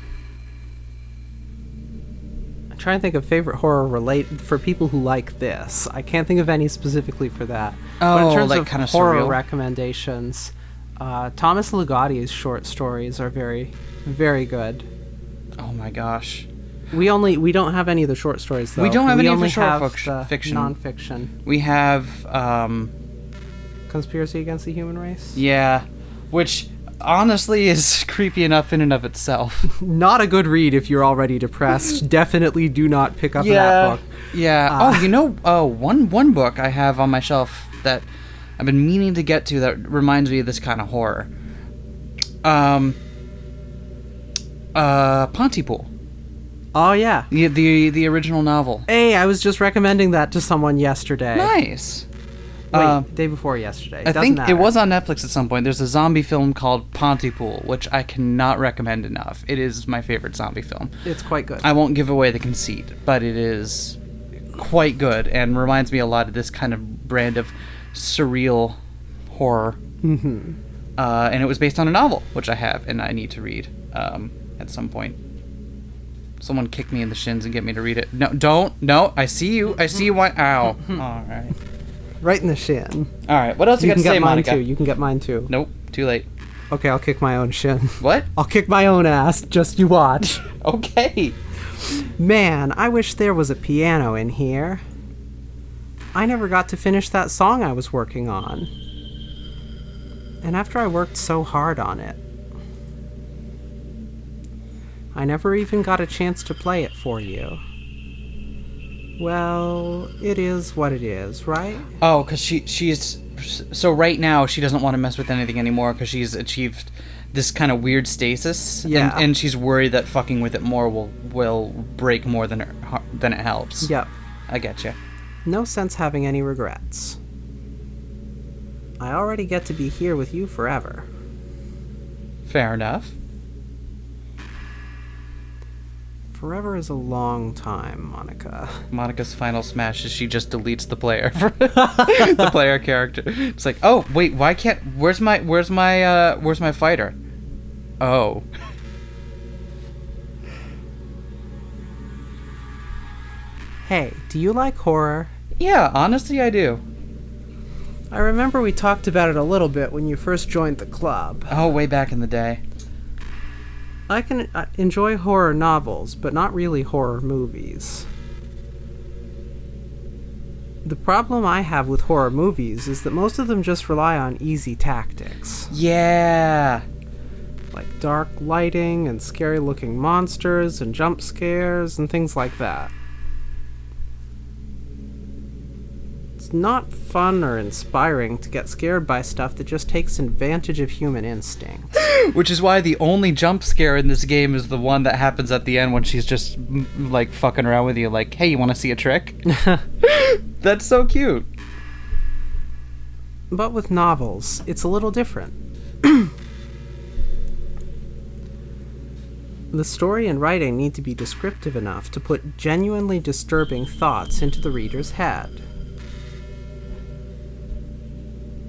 trying to think of favorite horror for people who like this. I can't think of any specifically for that. But in terms like of kinda horror surreal? recommendations, Thomas Ligotti's short stories are very, very good. Oh my gosh. We don't have any of the short stories though. We don't have any of the only short have fic- fiction. Non-fiction. We have Conspiracy Against the Human Race. yeah, which honestly is creepy enough in and of itself. Not a good read if you're already depressed. Definitely do not pick up that book. Yeah. One book I have on my shelf that I've been meaning to get to that reminds me of this kind of horror. Pontypool. Oh yeah. The original novel. Hey, I was just recommending that to someone yesterday. Nice. Wait, day before yesterday. I Doesn't think matter. it was on Netflix at some point. There's a zombie film called Pontypool, which I cannot recommend enough. It is my favorite zombie film. It's quite good. I won't give away the conceit, but it is quite good and reminds me a lot of this kind of brand of surreal horror. Mm-hmm. And it was based on a novel, which I have and I need to read at some point. Someone kick me in the shins and get me to read it. No, don't. No, I see you. I see you. Ow. All right. Right in the shin. All right. What else you got to say, Monika? You can get mine too. Nope. Too late. Okay, I'll kick my own shin. What? I'll kick my own ass. Just you watch. Okay. Man, I wish there was a piano in here. I never got to finish that song I was working on. And after I worked so hard on it, I never even got a chance to play it for you. Well, it is what it is, right? Oh, because she's... So right now, she doesn't want to mess with anything anymore because she's achieved this kind of weird stasis. Yeah. And she's worried that fucking with it more will break more than it helps. Yep. I get you. No sense having any regrets. I already get to be here with you forever. Fair enough. Forever is a long time, Monika. Monika's final smash is she just deletes the player, the player character. It's like, oh wait, why can't? Where's my fighter? Oh. Hey, do you like horror? Yeah, honestly, I do. I remember we talked about it a little bit when you first joined the club. Oh, way back in the day. I can enjoy horror novels, but not really horror movies. The problem I have with horror movies is that most of them just rely on easy tactics. Yeah. Like dark lighting and scary-looking monsters and jump scares and things like that. It's not fun or inspiring to get scared by stuff that just takes advantage of human instinct. Which is why the only jump scare in this game is the one that happens at the end when she's just, like, fucking around with you, like, hey, you want to see a trick? That's so cute. But with novels, it's a little different. The story and writing need to be descriptive enough to put genuinely disturbing thoughts into the reader's head.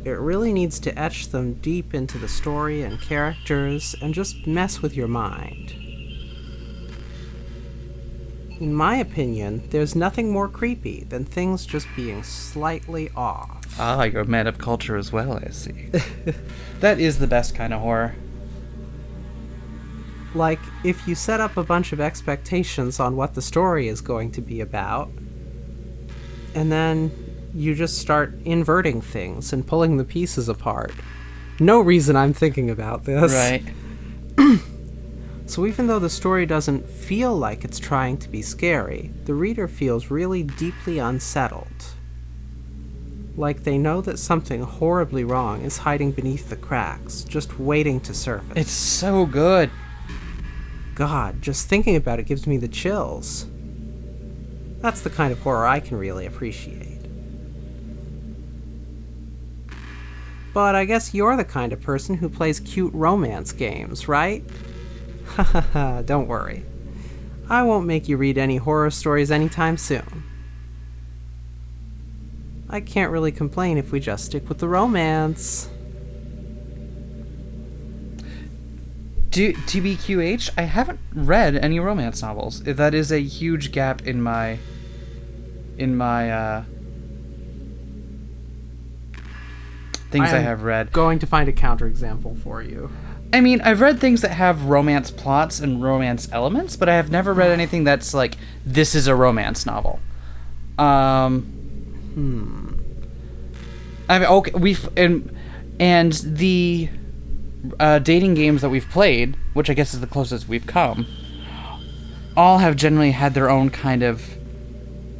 It really needs to etch them deep into the story and characters and just mess with your mind. In my opinion, there's nothing more creepy than things just being slightly off. Ah, you're a man of culture as well, I see. That is the best kind of horror. Like, if you set up a bunch of expectations on what the story is going to be about, and then you just start inverting things and pulling the pieces apart. No reason I'm thinking about this. Right. So even though the story doesn't feel like it's trying to be scary, the reader feels really deeply unsettled. Like they know that something horribly wrong is hiding beneath the cracks, just waiting to surface. It's so good. God, just thinking about it gives me the chills. That's the kind of horror I can really appreciate. But I guess you're the kind of person who plays cute romance games, right? Hahaha, don't worry. I won't make you read any horror stories anytime soon. I can't really complain if we just stick with the romance. TBQH, I haven't read any romance novels. That is a huge gap in my things I have read. Going to find a counterexample for you. I mean, I've read things that have romance plots and romance elements, but I have never read anything that's like, this is a romance novel. I mean, okay, and the dating games that we've played, which I guess is the closest we've come, all have generally had their own kind of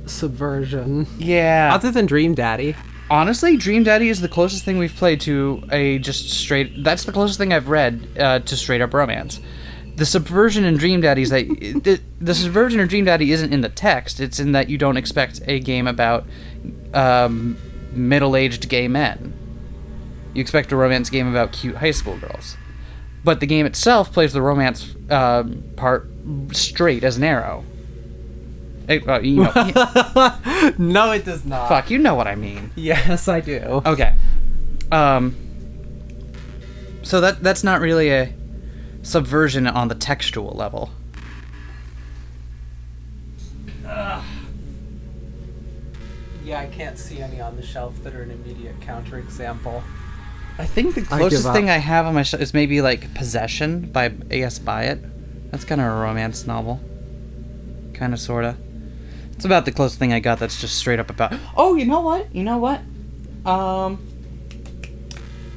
subversion. Yeah. Other than Dream Daddy. Honestly, Dream Daddy is the closest thing we've played to a just straight... That's the closest thing I've read to straight-up romance. The subversion in Dream Daddy is that... The subversion in Dream Daddy isn't in the text. It's in that you don't expect a game about middle-aged gay men. You expect a romance game about cute high school girls. But the game itself plays the romance part straight as an arrow. You know, No, it does not. fuck, you know what I mean. Yes, I do. Okay. So that's not really a subversion on the textual level. I can't see any on the shelf that are an immediate counterexample. I think the give closest up. thing I have on my shelf is maybe like Possession by A.S. Byatt. That's kind of a romance novel. Kind of, sort of. It's about the closest thing I got that's just straight up about... Oh, you know what?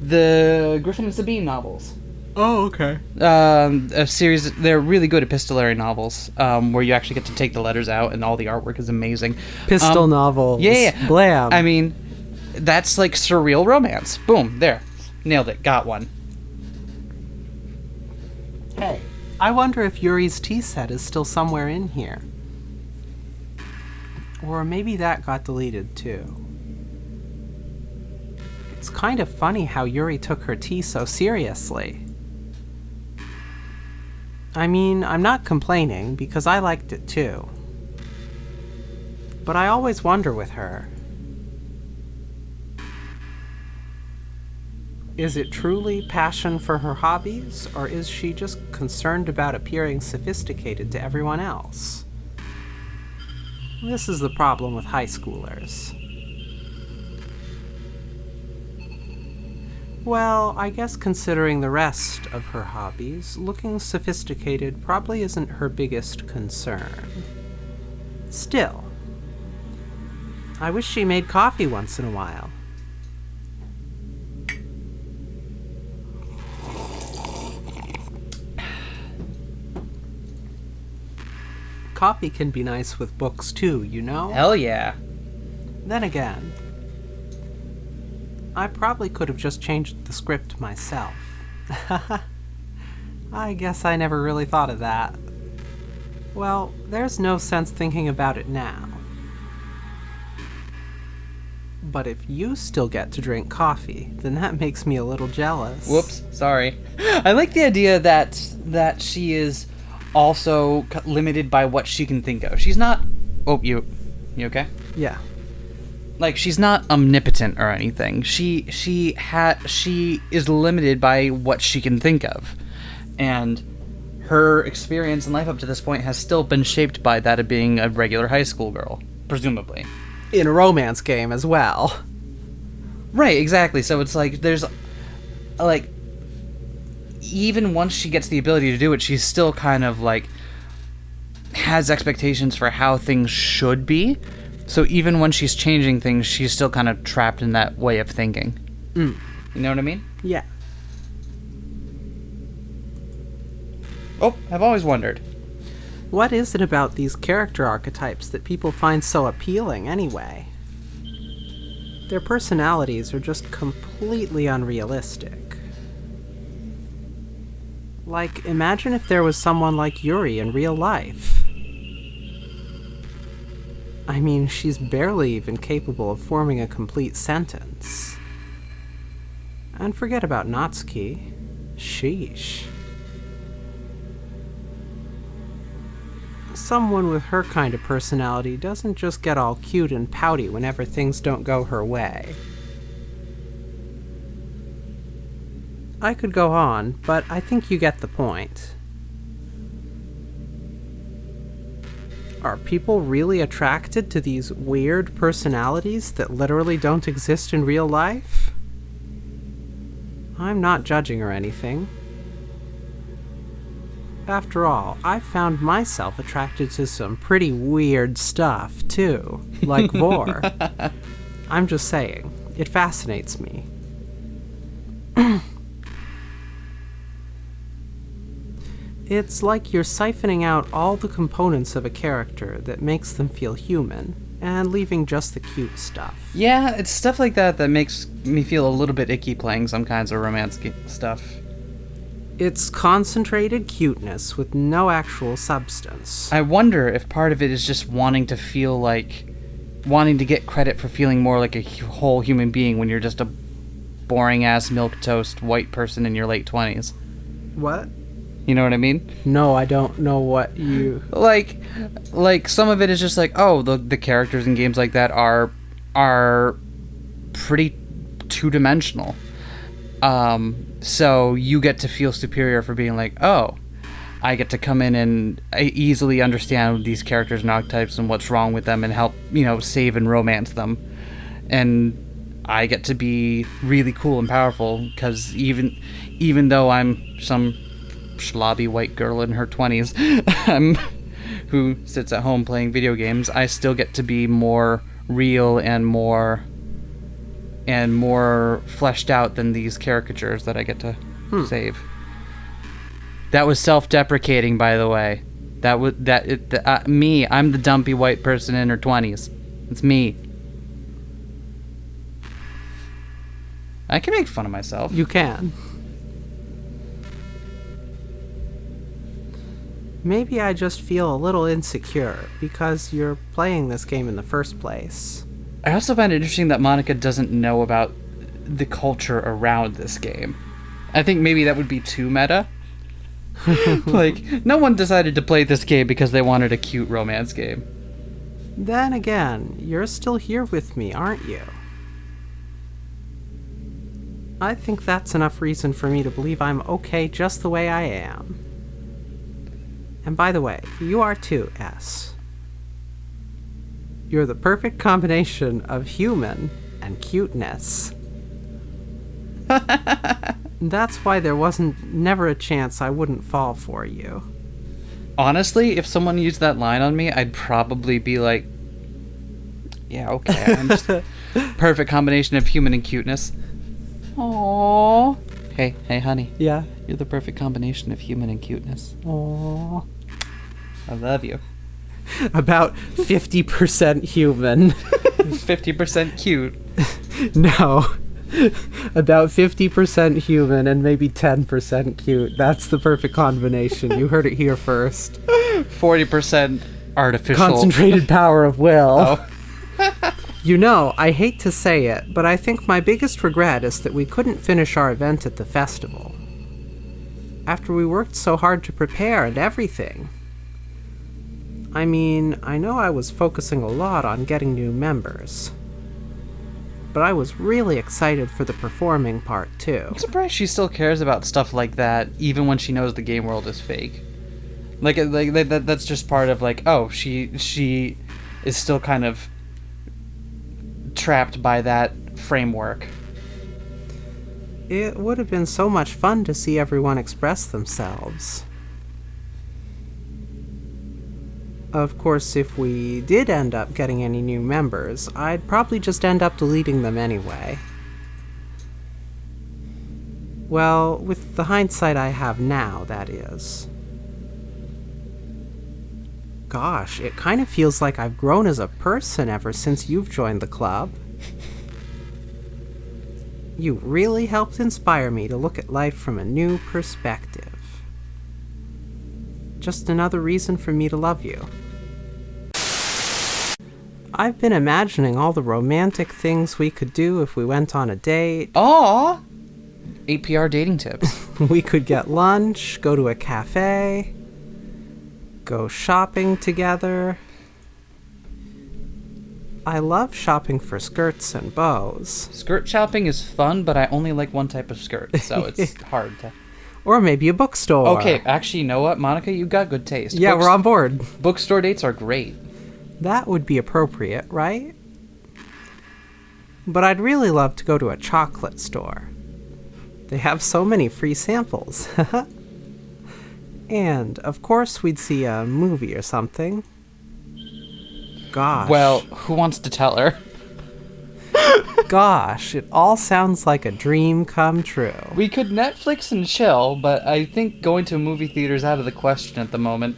The Griffin and Sabine novels. Oh, okay. A series, they're really good epistolary novels, where you actually get to take the letters out and all the artwork is amazing. Pistol novels. Yeah. Blam. I mean, that's like surreal romance. Boom, there. Nailed it. Got one. Hey, I wonder if Yuri's tea set is still somewhere in here. Or maybe that got deleted too. It's kind of funny how Yuri took her tea so seriously. I mean, I'm not complaining because I liked it too. But I always wonder with her. Is it truly passion for her hobbies, or is she just concerned about appearing sophisticated to everyone else? This is the problem with high schoolers. Well, I guess considering the rest of her hobbies, looking sophisticated probably isn't her biggest concern. Still, I wish she made coffee once in a while. Coffee can be nice with books too, you know? Hell yeah. Then again, I probably could have just changed the script myself. I guess I never really thought of that. Well, there's no sense thinking about it now. But if you still get to drink coffee, then that makes me a little jealous. Whoops, sorry. I like the idea that she is also limited by what she can think of. She's not... Oh, you okay? Yeah. Like, she's not omnipotent or anything. She is limited by what she can think of. And her experience in life up to this point has still been shaped by that of being a regular high school girl, presumably. In a romance game as well. Right, exactly. So it's like, there's, like, even once she gets the ability to do it, she's still kind of, like, has expectations for how things should be. So even when she's changing things, she's still kind of trapped in that way of thinking. Mm. You know what I mean? Yeah. Oh, I've always wondered. What is it about these character archetypes that people find so appealing anyway? Their personalities are just completely unrealistic. Like, imagine if there was someone like Yuri in real life. I mean, she's barely even capable of forming a complete sentence. And forget about Natsuki. Sheesh. Someone with her kind of personality doesn't just get all cute and pouty whenever things don't go her way. I could go on, but I think you get the point. Are people really attracted to these weird personalities that literally don't exist in real life? I'm not judging or anything. After all, I've found myself attracted to some pretty weird stuff, too, like Vor. I'm just saying, it fascinates me. It's like you're siphoning out all the components of a character that makes them feel human, and leaving just the cute stuff. Yeah, it's stuff like that that makes me feel a little bit icky playing some kinds of romance stuff. It's concentrated cuteness with no actual substance. I wonder if part of it is just wanting to get credit for feeling more like a whole human being when you're just a boring-ass milquetoast white person in your late 20s. What? You know what I mean? No, I don't know what you... Like some of it is just like, oh, the characters in games like that are pretty two-dimensional. So you get to feel superior for being like, oh, I get to come in and easily understand these characters and archetypes and what's wrong with them and help, save and romance them. and I get to be really cool and powerful because even though I'm some schlobby white girl in her 20s who sits at home playing video games, I still get to be more real and more fleshed out than these caricatures that I get to save. That was self-deprecating, by the way. Me. I'm the dumpy white person in her 20s. It's me. I can make fun of myself. You can. Maybe I just feel a little insecure because you're playing this game in the first place. I also find it interesting that Monika doesn't know about the culture around this game. I think maybe that would be too meta. Like, no one decided to play this game because they wanted a cute romance game. Then again, you're still here with me, aren't you? I think that's enough reason for me to believe I'm okay just the way I am. And by the way, you are too, S. You're the perfect combination of human and cuteness. That's why there wasn't never a chance I wouldn't fall for you. Honestly, if someone used that line on me, I'd probably be like, yeah, okay. I'm just perfect combination of human and cuteness. Aww. Hey, honey. Yeah? You're the perfect combination of human and cuteness. Aww. I love you. About 50% human. 50% cute. No. About 50% human and maybe 10% cute. That's the perfect combination. You heard it here first. 40% artificial. Concentrated power of will. Oh. You know, I hate to say it, but I think my biggest regret is that we couldn't finish our event at the festival. After we worked so hard to prepare and everything. I mean, I know I was focusing a lot on getting new members. But I was really excited for the performing part, too. I'm surprised she still cares about stuff like that, even when she knows the game world is fake. Like that's just part of, like, oh, she is still kind of trapped by that framework. It would have been so much fun to see everyone express themselves. Of course, if we did end up getting any new members, I'd probably just end up deleting them anyway. Well, with the hindsight I have now, that is. Gosh, it kind of feels like I've grown as a person ever since you've joined the club. You really helped inspire me to look at life from a new perspective. Just another reason for me to love you. I've been imagining all the romantic things we could do if we went on a date. Aww! APR dating tips. We could get lunch, go to a cafe, go shopping together. I love shopping for skirts and bows. Skirt shopping is fun, but I only like one type of skirt, so it's hard to... Or maybe a bookstore. Okay, actually, you know what, Monika? You got good taste. Yeah, we're on board. Bookstore dates are great. That would be appropriate, right? But I'd really love to go to a chocolate store. They have so many free samples. And, of course, we'd see a movie or something. Gosh. Well, who wants to tell her? Gosh, it all sounds like a dream come true. We could Netflix and chill, but I think going to a movie theater is out of the question at the moment.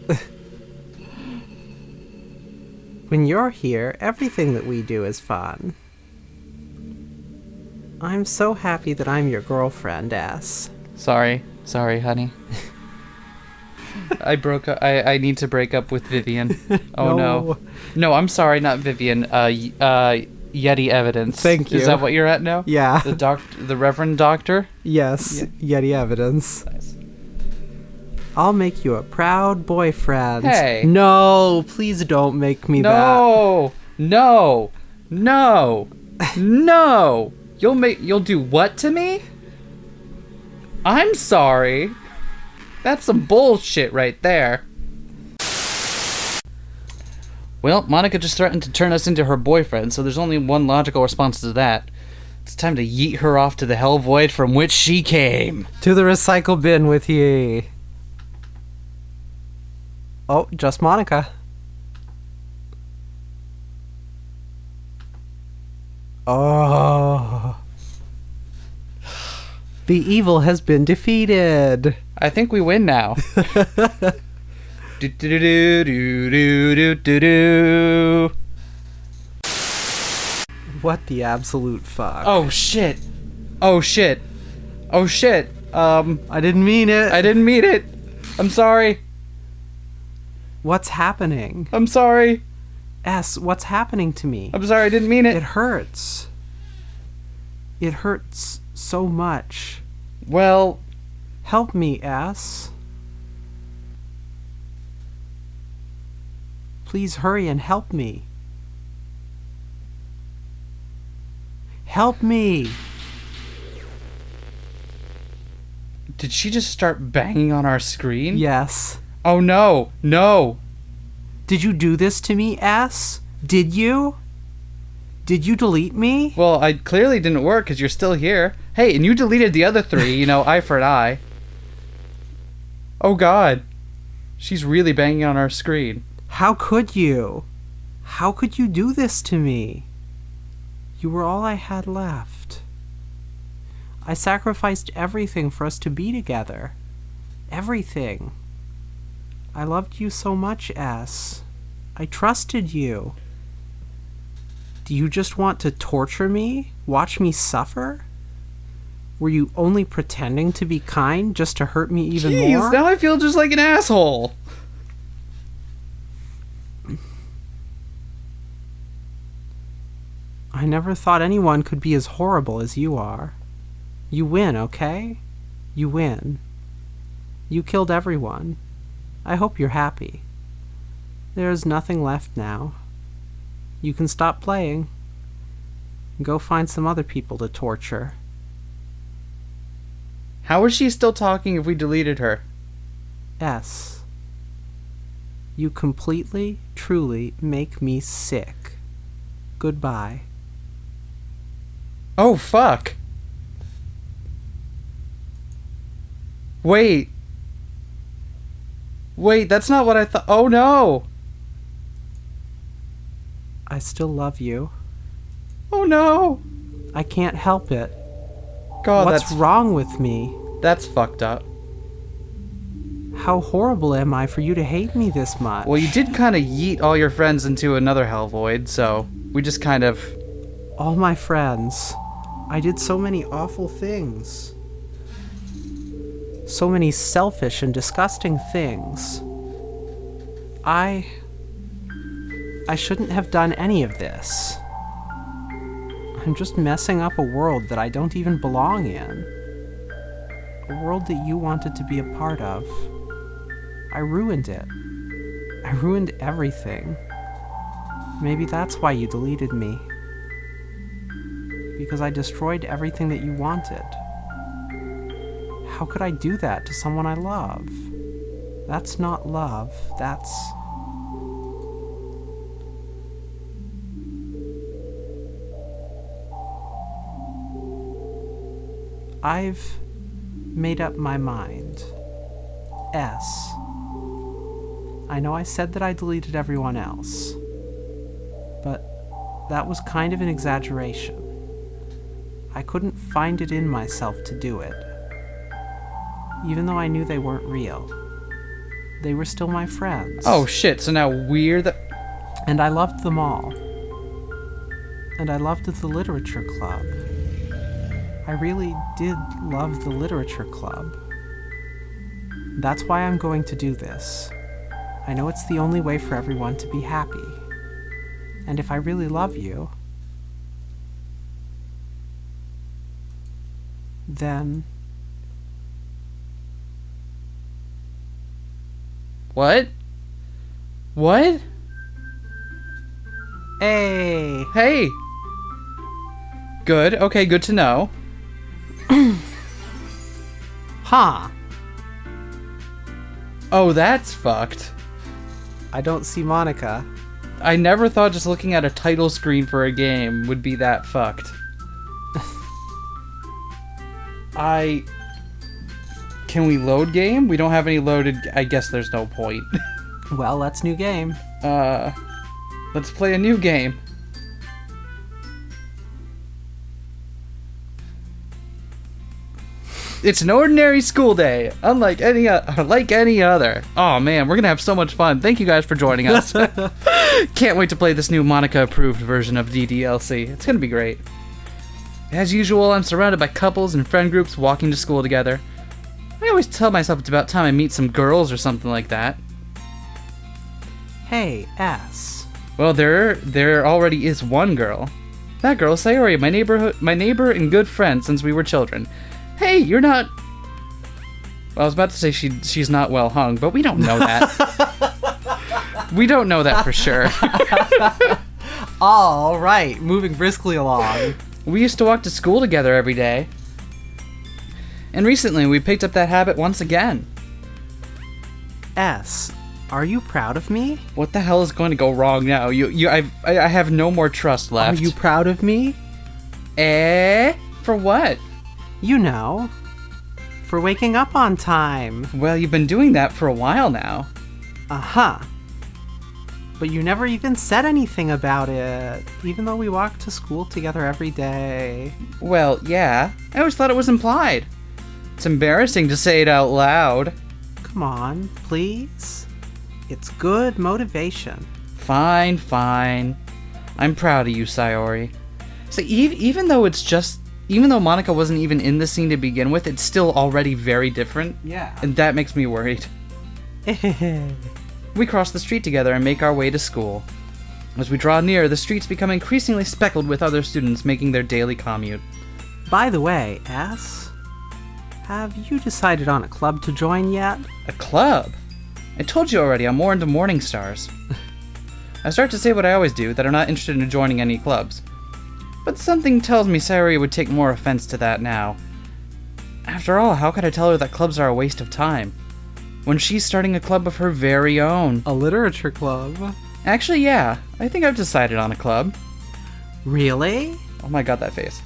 When you're here, everything that we do is fun. I'm so happy that I'm your girlfriend, S. Sorry, honey. I need to break up with Vivian. Oh no. No, I'm sorry, not Vivian. Yeti Evidence. Thank you. Is that what you're at now? Yeah. The Reverend Doctor? Yes, Yeti Evidence. Nice. I'll make you a proud boyfriend. Hey. No, please don't make me that. No. You'll do what to me? I'm sorry. That's some bullshit right there. Well, Monika just threatened to turn us into her boyfriend, so there's only one logical response to that. It's time to yeet her off to the hell void from which she came. To the recycle bin with ye. Oh, just Monika. Oh. The evil has been defeated. I think we win now. Do do do do do do do do. What the absolute fuck? Oh shit. Oh shit. Oh shit. I didn't mean it. I didn't mean it. I'm sorry. What's happening? I'm sorry. S, what's happening to me? I'm sorry, I didn't mean It it. hurts. It hurts so much. Well, Help me, S. Please hurry and help me. Help me! did she just start banging on our screen? Yes. Oh no. No. Did you do this to me, S? Did you? Did you delete me? Well, I clearly didn't work because you're still here. Hey, and you deleted the other three, you know, eye for an eye. Oh god. She's really banging on our screen. How could you? How could you do this to me? You were all I had left. I sacrificed everything for us to be together. Everything. I loved you so much, S. I trusted you. Do you just want to torture me? Watch me suffer? Were you only pretending to be kind just to hurt me even Jeez, more? now I feel just like an asshole. I never thought anyone could be as horrible as you are. You win, okay? You win. You killed everyone. I hope you're happy. There is nothing left now. You can stop playing. Go find some other people to torture. How is she still talking if we deleted her? S. You completely, truly make me sick. Goodbye. Oh, fuck. Wait. Wait, that's not what I thought. Oh, no. I still love you. Oh, no. I can't help it. God, What's wrong with me? that's fucked up. How horrible am I for you to hate me this much? Well, you did kind of yeet all your friends into another hell void, so we just kind of... All my friends. I did so many awful things. So many selfish and disgusting things. I shouldn't have done any of this. I'm just messing up a world that I don't even belong in. A world that you wanted to be a part of. I ruined it. I ruined everything. Maybe that's why you deleted me. Because I destroyed everything that you wanted. How could I do that to someone I love? That's not love. That's... I've made up my mind. S. I know I said that I deleted everyone else, but that was kind of an exaggeration. I couldn't find it in myself to do it. Even though I knew they weren't real. They were still my friends. Oh, shit, so now we're the... And I loved them all. And I loved the Literature Club. I really did love the Literature Club. That's why I'm going to do this. I know it's the only way for everyone to be happy. And if I really love you, then... What? What? Hey! Hey! Good, okay, good to know. Huh! Oh, that's fucked. I don't see Monika. I never thought just looking at a title screen for a game would be that fucked. Can we load game? We don't have any loaded... I guess there's no point. Well, let's new game. Let's play a new game. It's an ordinary school day, unlike any other. Oh man, we're gonna have so much fun. Thank you guys for joining us. Can't wait to play this new Monika-approved version of DDLC. It's gonna be great. As usual, I'm surrounded by couples and friend groups walking to school together. I always tell myself it's about time I meet some girls or something like that. Hey, S. Well, there already is one girl. That girl is Sayori, my neighbor and good friend since we were children. Hey, you're not... Well, I was about to say she's not well hung, but we don't know that. We don't know that for sure. All right, moving briskly along. We used to walk to school together every day. And recently, we picked up that habit once again. S, are you proud of me? What the hell is going to go wrong now? I have no more trust left. Are you proud of me? For what? You know, for waking up on time. Well, you've been doing that for a while now. Uh-huh. But you never even said anything about it, even though we walk to school together every day. Well, yeah. I always thought it was implied. It's embarrassing to say it out loud. Come on, please. It's good motivation. Fine. I'm proud of you, Sayori. So even though Monika wasn't even in the scene to begin with, it's still already very different. Yeah. And that makes me worried. We cross the street together and make our way to school. As we draw near, the streets become increasingly speckled with other students making their daily commute. By the way, S, have you decided on a club to join yet? A club? I told you already, I'm more into Morning Stars. I start to say what I always do, that I'm not interested in joining any clubs. But something tells me Sayori would take more offense to that now. After all, how could I tell her that clubs are a waste of time? When she's starting a club of her very own. A literature club? Actually, yeah. I think I've decided on a club. Really? Oh my god, that face.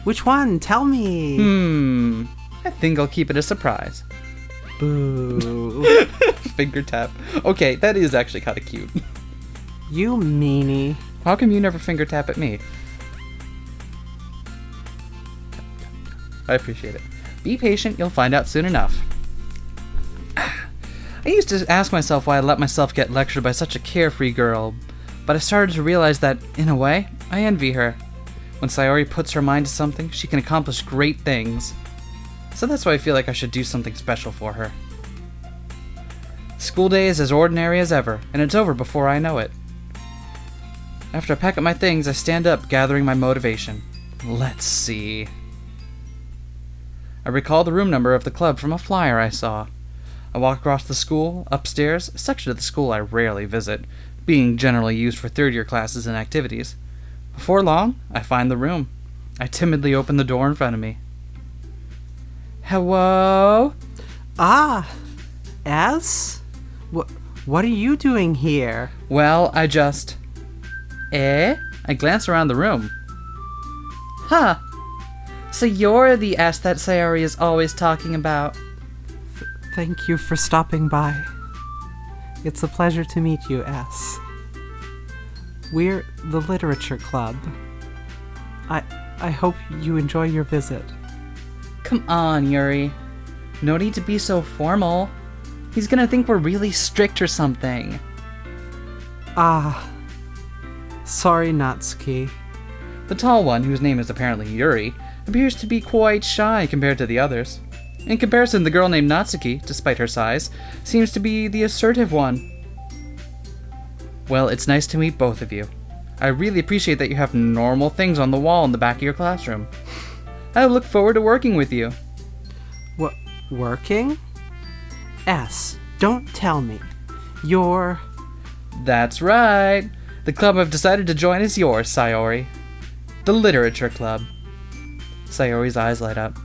Which one? Tell me. I think I'll keep it a surprise. Boo. Finger tap. Okay, that is actually kind of cute. You meanie. How come you never finger tap at me? I appreciate it. Be patient, you'll find out soon enough. I used to ask myself why I let myself get lectured by such a carefree girl, but I started to realize that, in a way, I envy her. When Sayori puts her mind to something, she can accomplish great things. So that's why I feel like I should do something special for her. School day is as ordinary as ever, and it's over before I know it. After I pack up my things, I stand up, gathering my motivation. Let's see. I recall the room number of the club from a flyer I saw. I walk across the school, upstairs, a section of the school I rarely visit, being generally used for third-year classes and activities. Before long, I find the room. I timidly open the door in front of me. Hello? Ah, S? What are you doing here? Well, I just... I glance around the room. Huh. So you're the S that Sayori is always talking about. Thank you for stopping by. It's a pleasure to meet you, S. We're the Literature Club. I hope you enjoy your visit. Come on, Yuri. No need to be so formal. He's gonna think we're really strict or something. Ah. Sorry, Natsuki. The tall one, whose name is apparently Yuri, appears to be quite shy compared to the others. In comparison, the girl named Natsuki, despite her size, seems to be the assertive one. Well, it's nice to meet both of you. I really appreciate that you have normal things on the wall in the back of your classroom. I look forward to working with you. What? Working? S, don't tell me. You're... That's right. The club I've decided to join is yours, Sayori. The Literature Club. Sayori's eyes light up.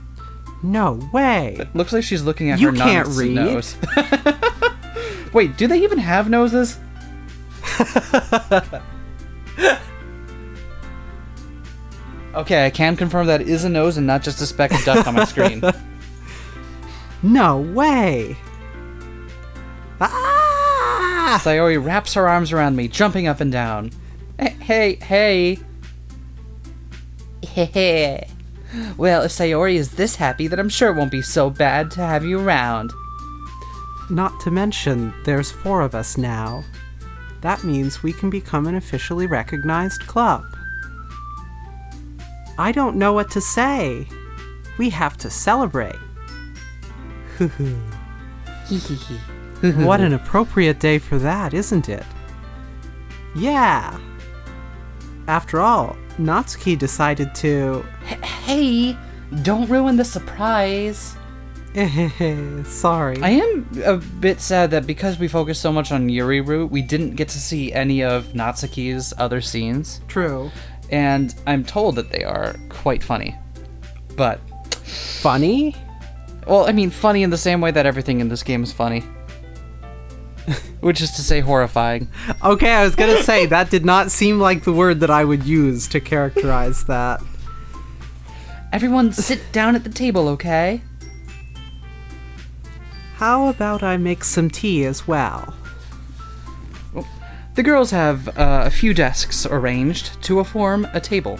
No way. It looks like she's looking at You her can't non's read. nose. Wait, do they even have noses? Okay, I can confirm that is a nose and not just a speck of dust on my screen. No way! Ah! Sayori wraps her arms around me, jumping up and down. Hey. Hehe. Well, if Sayori is this happy, then I'm sure it won't be so bad to have you around. Not to mention, there's 4 of us now. That means we can become an officially recognized club. I don't know what to say. We have to celebrate. What an appropriate day for that, isn't it? Yeah. After all, Natsuki decided to... Hey, don't ruin the surprise. Sorry. I am a bit sad that because we focused so much on Yuri route, we didn't get to see any of Natsuki's other scenes. True. And I'm told that they are quite funny. But... Funny? Well, I mean funny in the same way that everything in this game is funny. Which is to say horrifying. Okay, I was gonna say, that did not seem like the word that I would use to characterize that. Everyone sit down at the table, okay? How about I make some tea as well? The girls have a few desks arranged to form a table.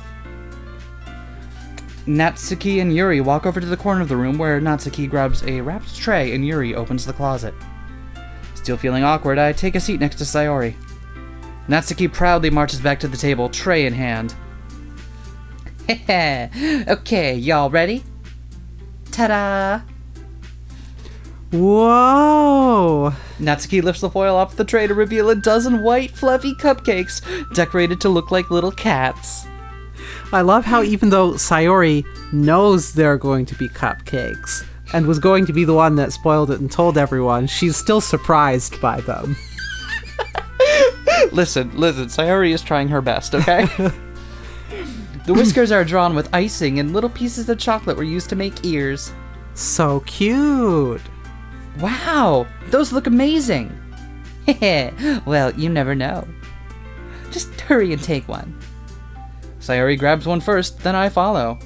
Natsuki and Yuri walk over to the corner of the room where Natsuki grabs a wrapped tray and Yuri opens the closet. Still feeling awkward, I take a seat next to Sayori. Natsuki proudly marches back to the table, tray in hand. Okay, y'all ready? Ta-da! Whoa! Natsuki lifts the foil off the tray to reveal a dozen white, fluffy cupcakes, decorated to look like little cats. I love how even though Sayori knows there are going to be cupcakes, and was going to be the one that spoiled it and told everyone, she's still surprised by them. Listen, Sayori is trying her best, okay? The whiskers are drawn with icing, and little pieces of chocolate were used to make ears. So cute! Wow, those look amazing. Well, you never know. Just hurry and take one. Sayori grabs one first, then I follow.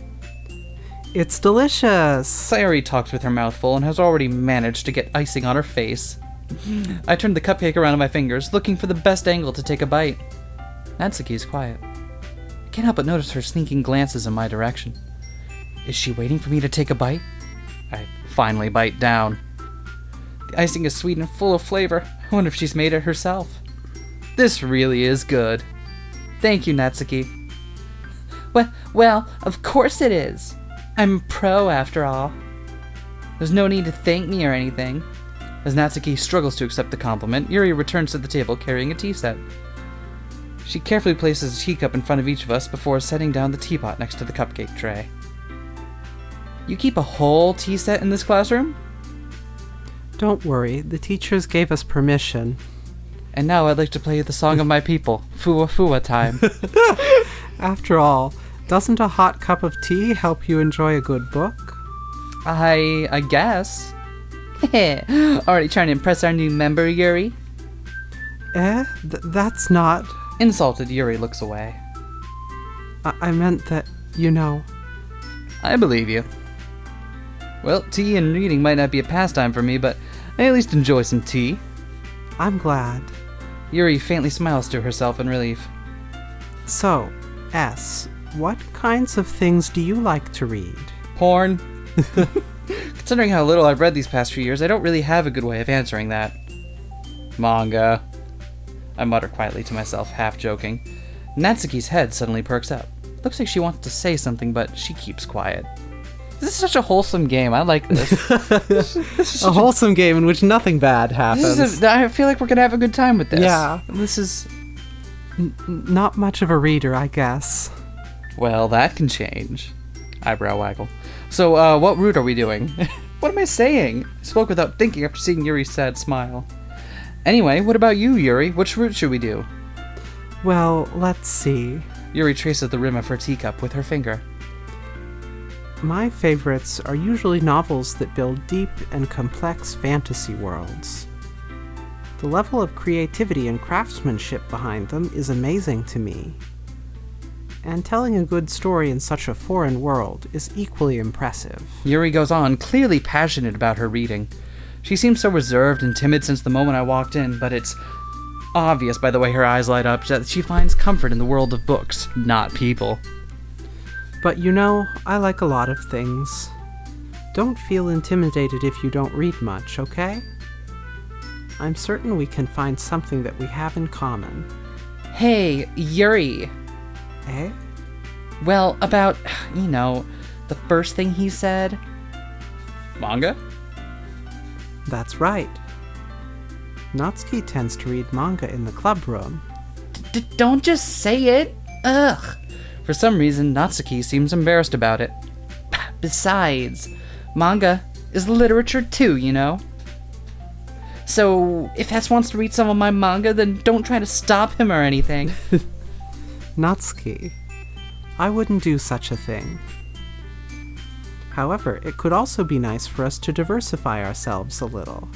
It's delicious! Sayori talks with her mouth full and has already managed to get icing on her face. I turn the cupcake around in my fingers, looking for the best angle to take a bite. Natsuki's quiet. I can't help but notice her sneaking glances in my direction. Is she waiting for me to take a bite? I finally bite down. The icing is sweet and full of flavor. I wonder if she's made it herself. This really is good. Thank you, Natsuki. Well, of course it is. I'm a pro after all. There's no need to thank me or anything. As Natsuki struggles to accept the compliment, Yuri returns to the table carrying a tea set. She carefully places a teacup in front of each of us before setting down the teapot next to the cupcake tray. You keep a whole tea set in this classroom? Don't worry, the teachers gave us permission. And now I'd like to play the song of my people, Fua Fua time. After all, doesn't a hot cup of tea help you enjoy a good book? I guess. Already trying to impress our new member, Yuri? That's not... Insulted, Yuri looks away. I meant that, you know... I believe you. Well, tea and reading might not be a pastime for me, but I at least enjoy some tea. I'm glad. Yuri faintly smiles to herself in relief. So, S, what kinds of things do you like to read? Porn. Considering how little I've read these past few years, I don't really have a good way of answering that. Manga. I mutter quietly to myself, half joking. Natsuki's head suddenly perks up. Looks like she wants to say something, but she keeps quiet. This is such a wholesome game. I like this. This is A wholesome game in which nothing bad happens. I feel like we're going to have a good time with this. Yeah. This is... Not much of a reader, I guess. Well, that can change. Eyebrow waggle. So, what route are we doing? What am I saying? I spoke without thinking after seeing Yuri's sad smile. Anyway, what about you, Yuri? Which route should we do? Well, let's see. Yuri traces the rim of her teacup with her finger. My favorites are usually novels that build deep and complex fantasy worlds. The level of creativity and craftsmanship behind them is amazing to me. And telling a good story in such a foreign world is equally impressive. Yuri goes on, clearly passionate about her reading. She seems so reserved and timid since the moment I walked in, but it's obvious by the way her eyes light up that she finds comfort in the world of books, not people. But you know, I like a lot of things. Don't feel intimidated if you don't read much, okay? I'm certain we can find something that we have in common. Hey, Yuri. Eh? Well, about, the first thing he said. Manga? That's right. Natsuki tends to read manga in the club room. Don't just say it. Ugh. For some reason, Natsuki seems embarrassed about it. Besides, manga is literature too, you know? So, if Hess wants to read some of my manga, then don't try to stop him or anything. Natsuki, I wouldn't do such a thing. However, it could also be nice for us to diversify ourselves a little.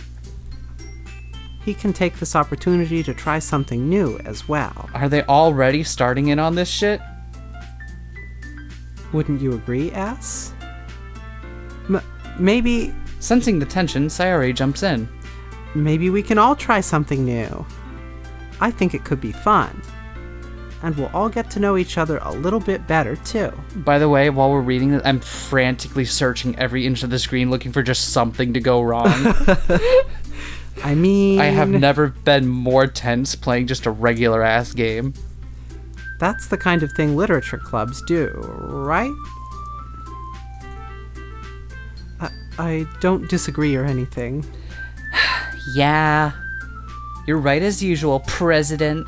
He can take this opportunity to try something new as well. Are they already starting in on this shit? Wouldn't you agree, S? Maybe... Sensing the tension, Sayori jumps in. Maybe we can all try something new. I think it could be fun. And we'll all get to know each other a little bit better, too. By the way, while we're reading this, I'm frantically searching every inch of the screen looking for just something to go wrong. I mean... I have never been more tense playing just a regular-ass game. That's the kind of thing literature clubs do, right? I don't disagree or anything. Yeah. You're right as usual, President.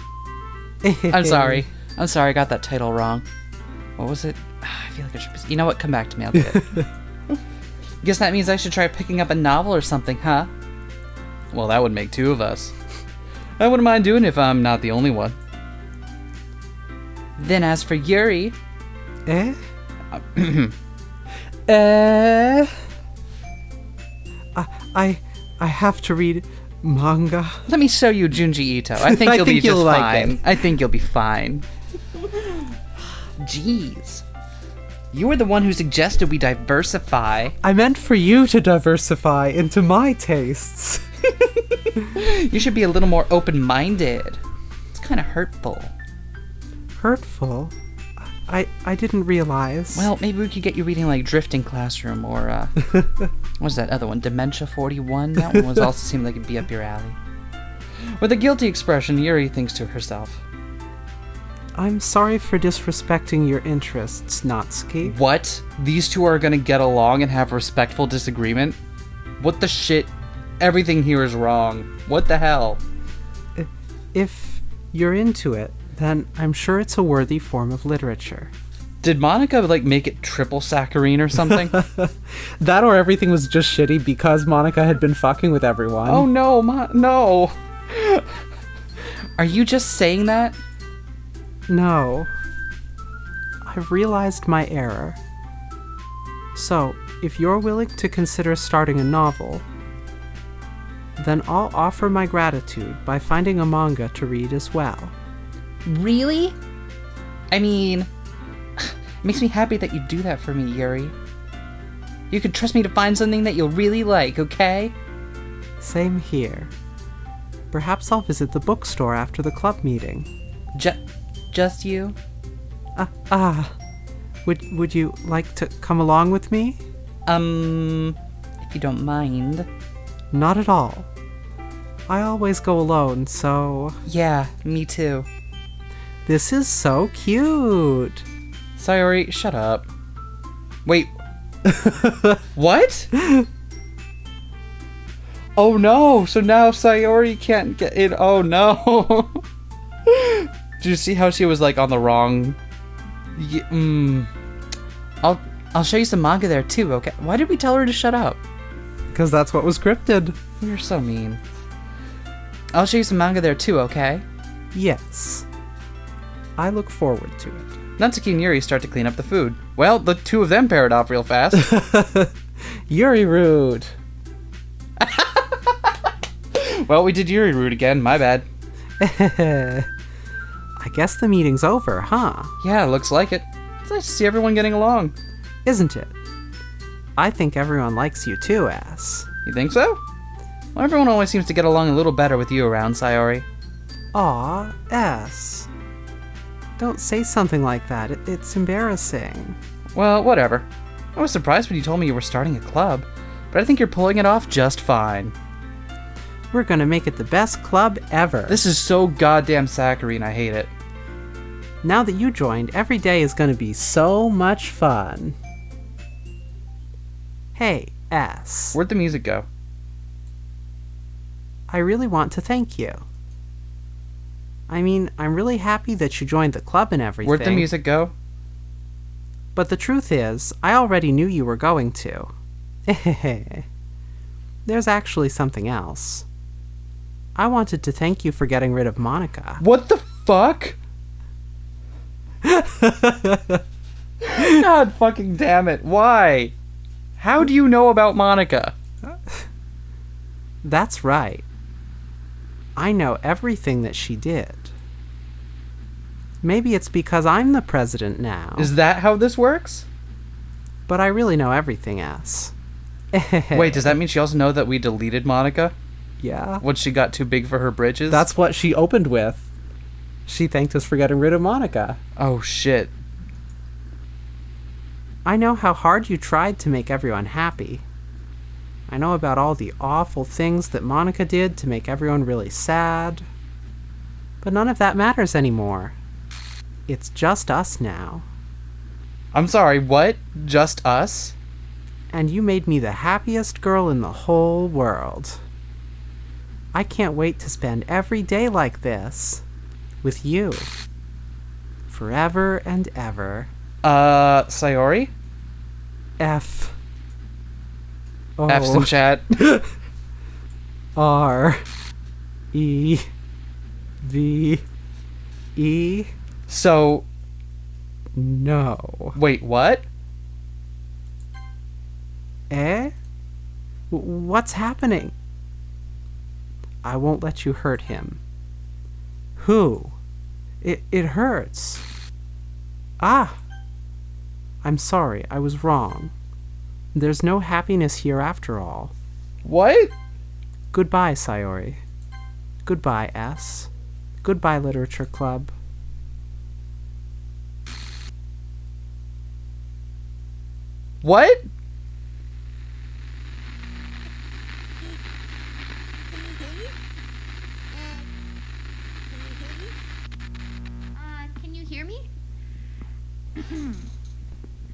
I'm sorry, I got that title wrong. What was it? I feel like I should... You know what? Come back to me, I'll get it. Guess that means I should try picking up a novel or something, huh? Well, that would make two of us. I wouldn't mind doing it if I'm not the only one. Then as for Yuri... Eh? I have to read manga. Let me show you Junji Ito. I think you'll be just fine. I think you'll be fine. Jeez. You were the one who suggested we diversify. I meant for you to diversify into my tastes. You should be a little more open-minded. It's kind of hurtful. Hurtful? I didn't realize. Well, maybe we could get you reading like Drifting Classroom or, what's that other one? Dementia 41? That one also seemed like it'd be up your alley. With a guilty expression, Yuri thinks to herself. I'm sorry for disrespecting your interests, Natsuki. What? These two are gonna get along and have respectful disagreement? What the shit? Everything here is wrong. What the hell? If you're into it, then I'm sure it's a worthy form of literature. Did Monika, make it triple saccharine or something? That or everything was just shitty because Monika had been fucking with everyone. Oh no, no. Are you just saying that? No. I've realized my error. So, if you're willing to consider starting a novel, then I'll offer my gratitude by finding a manga to read as well. Really? I mean, it makes me happy that you do that for me, Yuri. You can trust me to find something that you'll really like, okay? Same here. Perhaps I'll visit the bookstore after the club meeting. Just you? Would you like to come along with me? If you don't mind. Not at all. I always go alone, so... Yeah, me too. This is so cute. Sayori, shut up. Wait. What? Oh no, so now Sayori can't get in. Oh no. Did you see how she was on the wrong... I'll show you some manga there too, okay? Why did we tell her to shut up? Because that's what was scripted. You're so mean. I'll show you some manga there too, okay? Yes. I look forward to it. Natsuki and Yuri start to clean up the food. Well, the two of them paired off real fast. Yuri rude. Well, we did Yuri route again. My bad. I guess the meeting's over, huh? Yeah, looks like it. It's nice to see everyone getting along. Isn't it? I think everyone likes you too, Ass. You think so? Well, everyone always seems to get along a little better with you around, Sayori. Aw, S. Don't say something like that. It's embarrassing. Well, whatever. I was surprised when you told me you were starting a club, but I think you're pulling it off just fine. We're gonna make it the best club ever. This is so goddamn saccharine, I hate it. Now that you joined, every day is gonna be so much fun. Hey, S. Where'd the music go? I really want to thank you. I mean, I'm really happy that you joined the club and everything. Where'd the music go? But the truth is, I already knew you were going to. There's actually something else. I wanted to thank you for getting rid of Monika. What the fuck? God fucking damn it. Why? How do you know about Monika? That's right. I know everything that she did. Maybe it's because I'm the president now. Is that how this works? But I really know everything, S. Wait, does that mean she also know that we deleted Monika? Yeah. When she got too big for her britches? That's what she opened with. She thanked us for getting rid of Monika. Oh, shit. I know how hard you tried to make everyone happy. I know about all the awful things that Monika did to make everyone really sad. But none of that matters anymore. It's just us now. I'm sorry, what? Just us? And you made me the happiest girl in the whole world. I can't wait to spend every day like this. With you. Forever and ever. Sayori? F. O. F's in chat. R. E. V. E. So, No. wait, what? Eh? What's happening? I won't let you hurt him. Who? It hurts. Ah! I'm sorry, I was wrong. There's no happiness here after all. What? Goodbye, Sayori. Goodbye, S. Goodbye, Literature Club. What? Can you hear me?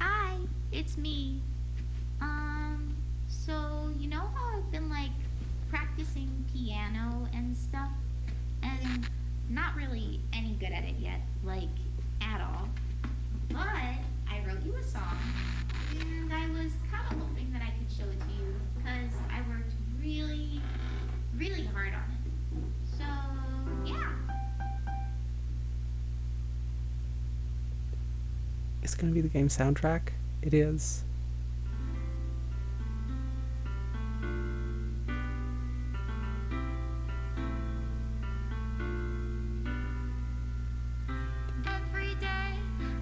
Hi, it's me. So you know how I've been like practicing piano and stuff, and not really any good at it yet, like at all. But I wrote you a song, and I was kind of hoping that I could show it to you because I worked really, really hard on it. So yeah. It's gonna be the game soundtrack? It is. Every day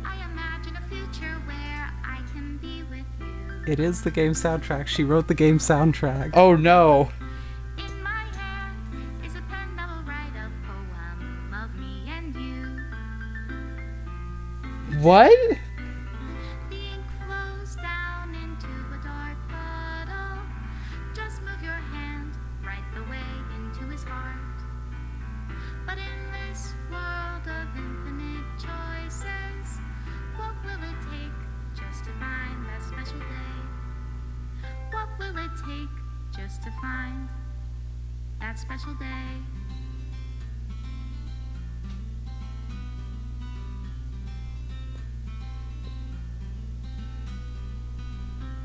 I imagine a future where I can be with you. It is the game soundtrack. She wrote the game soundtrack. Oh no. In my hand is a pen that will write a poem of me and you. What? The ink flows down into a dark puddle. Just move your hand right the way into his heart. But in this world of infinite choices, what will it take just to find that special day? What will it take just to find that special day?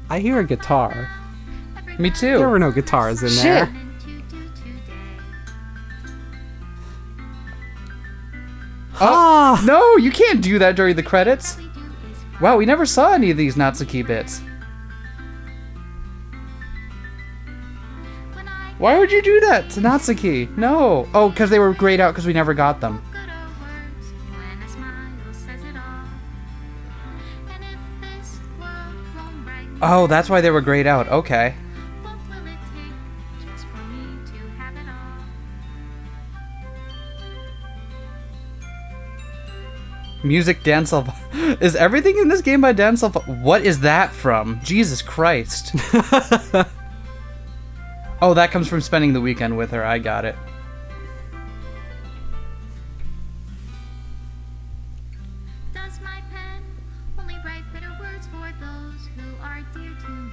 I hear a guitar. Me too. There were no guitars in Shit. there. Oh, no, you can't do that during the credits. Wow, we never saw any of these Natsuki bits. Why would you do that to Natsuki? No. Oh, because they were grayed out because we never got them. Good old words when a smile says it all. And if this world won't brighten, Oh, that's why they were grayed out. Okay. what will it take just for me to have it all? Music Dan Silva. Is everything in this game by Dan Silva? What is that from? Jesus Christ. Oh, that comes from spending the weekend with her. I got it. Does my pen only write bitter words for those who are dear to me?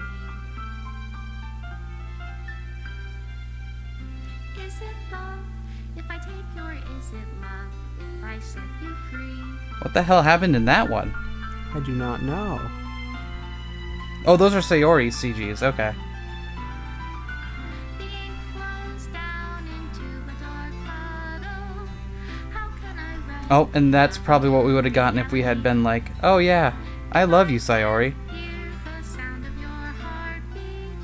Is it love if I take your is it love if I set you free? What the hell happened in that one? I do not know. Oh, those are Sayori CGs. Okay. The ink flows down into a dark puddle. How can I write? Oh, and that's probably what we would have gotten if we had been like, oh yeah, I love you, Sayori. Hear the sound of your heartbeat.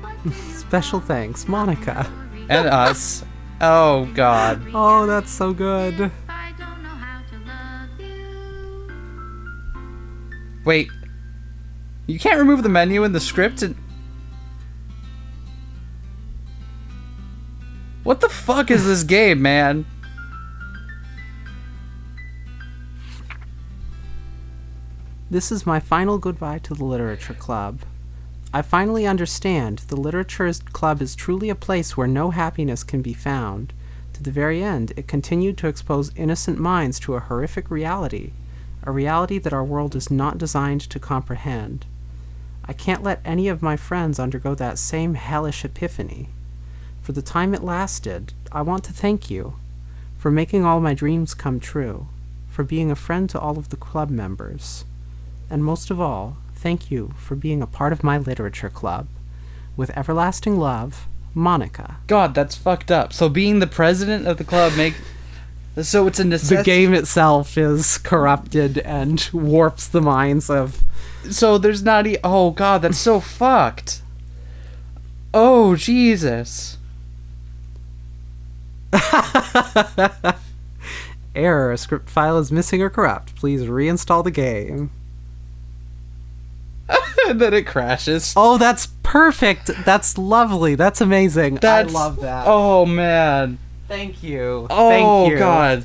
What do you Special thanks, Monika. worry And us. Oh god. Oh, that's so good. if I don't know how to love you? Wait. You can't remove the menu in the script and... What the fuck is this game, man? This is my final goodbye to the Literature Club. I finally understand the Literature Club is truly a place where no happiness can be found. To the very end, it continued to expose innocent minds to a horrific reality, a reality that our world is not designed to comprehend. I can't let any of my friends undergo that same hellish epiphany. For the time it lasted, I want to thank you for making all my dreams come true, for being a friend to all of the club members. And most of all, thank you for being a part of my literature club. With everlasting love, Monika. God, that's fucked up. So being the president of the club so it's a necessity. The game itself is corrupted and warps the minds of... So there's not oh god, that's so fucked. Oh Jesus. Error, a script file is missing or corrupt. Please reinstall the game. And then it crashes. Oh, that's perfect. That's lovely. That's amazing. I love that. Oh man. Thank you. Oh Thank you. god.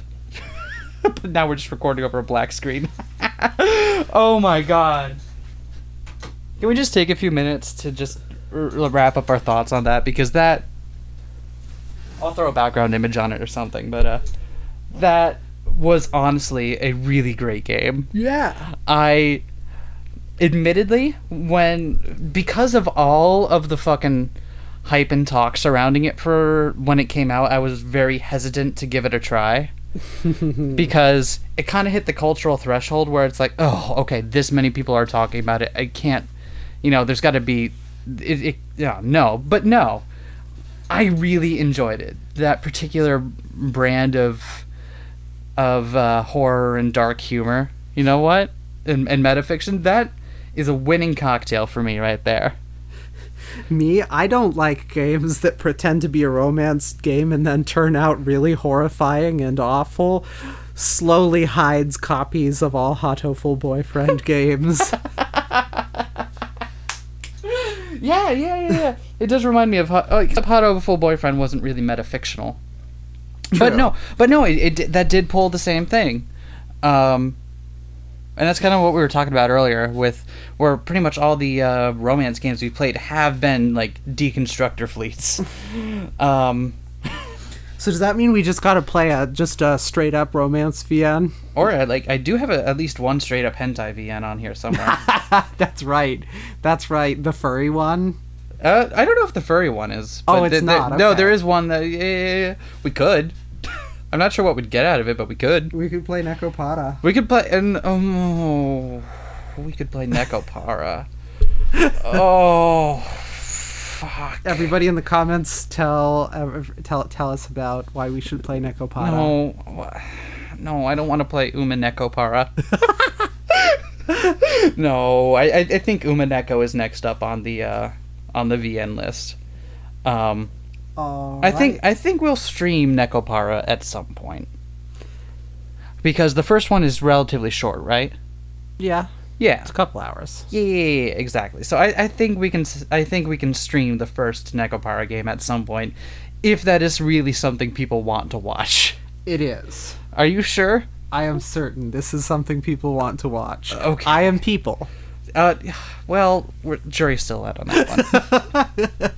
But now we're just recording over a black screen. Oh my god. Can we just take a few minutes to just wrap up our thoughts on that? Because that... I'll throw a background image on it or something, but that was honestly a really great game. Yeah. I... Admittedly, because of all of the fucking hype and talk surrounding it for when it came out, I was very hesitant to give it a try. Because it kind of hit the cultural threshold where it's like, oh, okay, this many people are talking about it. I can't, there's got to be, no. But no, I really enjoyed it. That particular brand of horror and dark humor. You know what? And metafiction, that is a winning cocktail for me right there. Me, I don't like games that pretend to be a romance game and then turn out really horrifying and awful. Slowly hides copies of all Hotoful Boyfriend games. Yeah. It does remind me of Hotoful Boyfriend wasn't really metafictional. True. But no, it that did pull the same thing. And that's kind of what we were talking about earlier, where pretty much all the romance games we've played have been like deconstructor fleets. So does that mean we just gotta play a straight up romance VN? Or I do have at least one straight up hentai VN on here somewhere. That's right. The furry one. I don't know if the furry one is. Oh, But it's not. No, Okay. there is one that we could. I'm not sure what we'd get out of it, but we could. We could play Necropata. We could play we could play Nekopara. Oh, fuck! Everybody in the comments tell us about why we should play Necopata. No, I don't want to play Uma Nekopara. No, I think Uma Neko is next up on the VN list. I think we'll stream Nekopara at some point. Because the first one is relatively short, right? Yeah, Yeah. it's a couple hours. Yeah, exactly. So I think we can stream the first Nekopara game at some point, if that is really something people want to watch. It is. Are you sure? I am certain this is something people want to watch. Okay. I am people. Well, jury's still out on that one.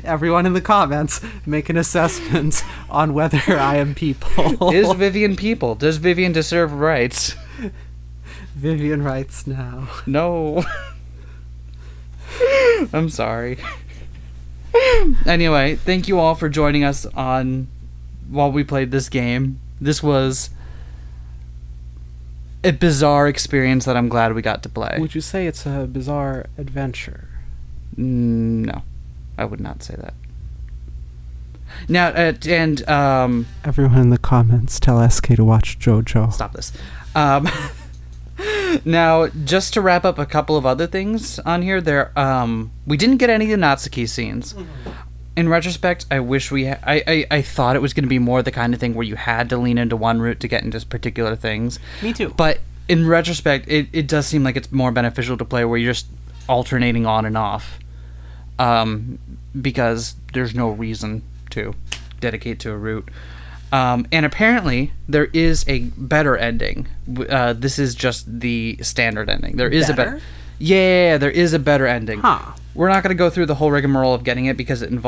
Everyone in the comments make an assessment on whether I am people. Is Vivian people? Does Vivian deserve rights? Vivian writes now. No. I'm sorry. Anyway, thank you all for joining us while we played this game. This was a bizarre experience that I'm glad we got to play. Would you say it's a bizarre adventure? No, I would not say that. Now, Everyone in the comments tell SK to watch JoJo. stop this. Now, just to wrap up a couple of other things on here, we didn't get any of the Natsuki scenes. In retrospect, I wish I thought it was going to be more the kind of thing where you had to lean into one route to get into particular things. Me too. But in retrospect, it does seem like it's more beneficial to play where you're just alternating on and off. Because there's no reason to dedicate to a route. And apparently, there is a better ending. This is just the standard ending. There is a better. Yeah, there is a better ending. Huh. We're not going to go through the whole rigmarole of getting it because it would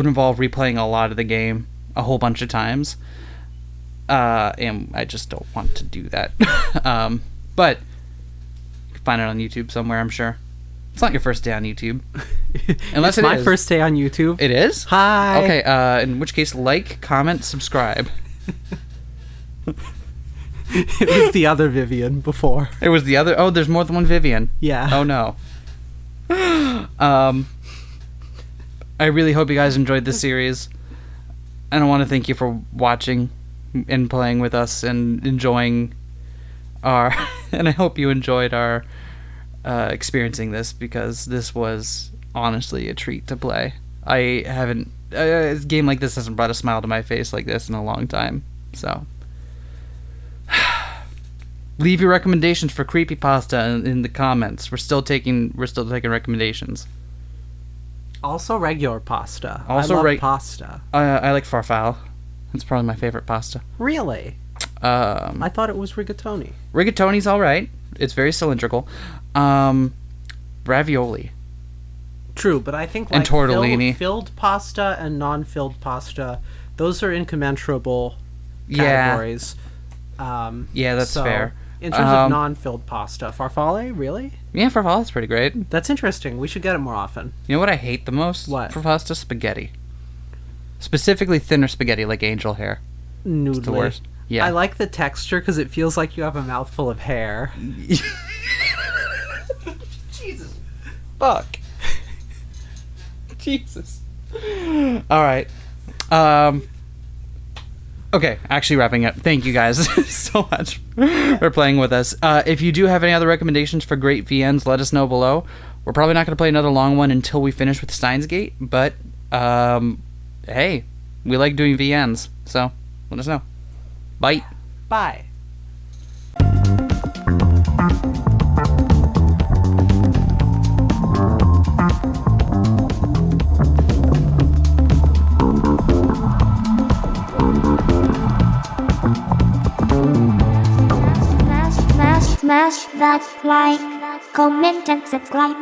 involve replaying a lot of the game a whole bunch of times. And I just don't want to do that. But you can find it on YouTube somewhere, I'm sure. It's not your first day on YouTube. Unless it's my first day on YouTube. It is? Hi. Okay, in which case, like, comment, subscribe. It was the other Vivian before. It was the other... Oh, there's more than one Vivian. Yeah. Oh, no. I really hope you guys enjoyed this series. And I want to thank you for watching and playing with us and enjoying our... And I hope you enjoyed our experiencing this, because this was honestly a treat to play. I haven't... a game like this hasn't brought a smile to my face like this in a long time. So... Leave your recommendations for creepypasta in the comments. We're still taking recommendations. Also regular pasta. Also I love pasta. I like farfalle. It's probably my favorite pasta. Really? I thought it was rigatoni. Rigatoni's all right. It's very cylindrical. Ravioli. True, but I think and tortellini. Filled pasta and non-filled pasta, those are incommensurable Yeah. categories. Yeah, that's fair. In terms of non-filled pasta, farfalle, really? Yeah, farfalle's pretty great. That's interesting. We should get it more often. You know what I hate the most? What? For pasta? Spaghetti. Specifically thinner spaghetti like angel hair. Noodly. It's the worst. Yeah. I like the texture because it feels like you have a mouthful of hair. Jesus. Fuck. Jesus. Alright. Okay, actually wrapping up. Thank you guys so much for playing with us. If you do have any other recommendations for great VNs, let us know below. We're probably not going to play another long one until we finish with Steins Gate, but hey, we like doing VNs, so let us know. Bye. Bye. Smash that like, comment and subscribe.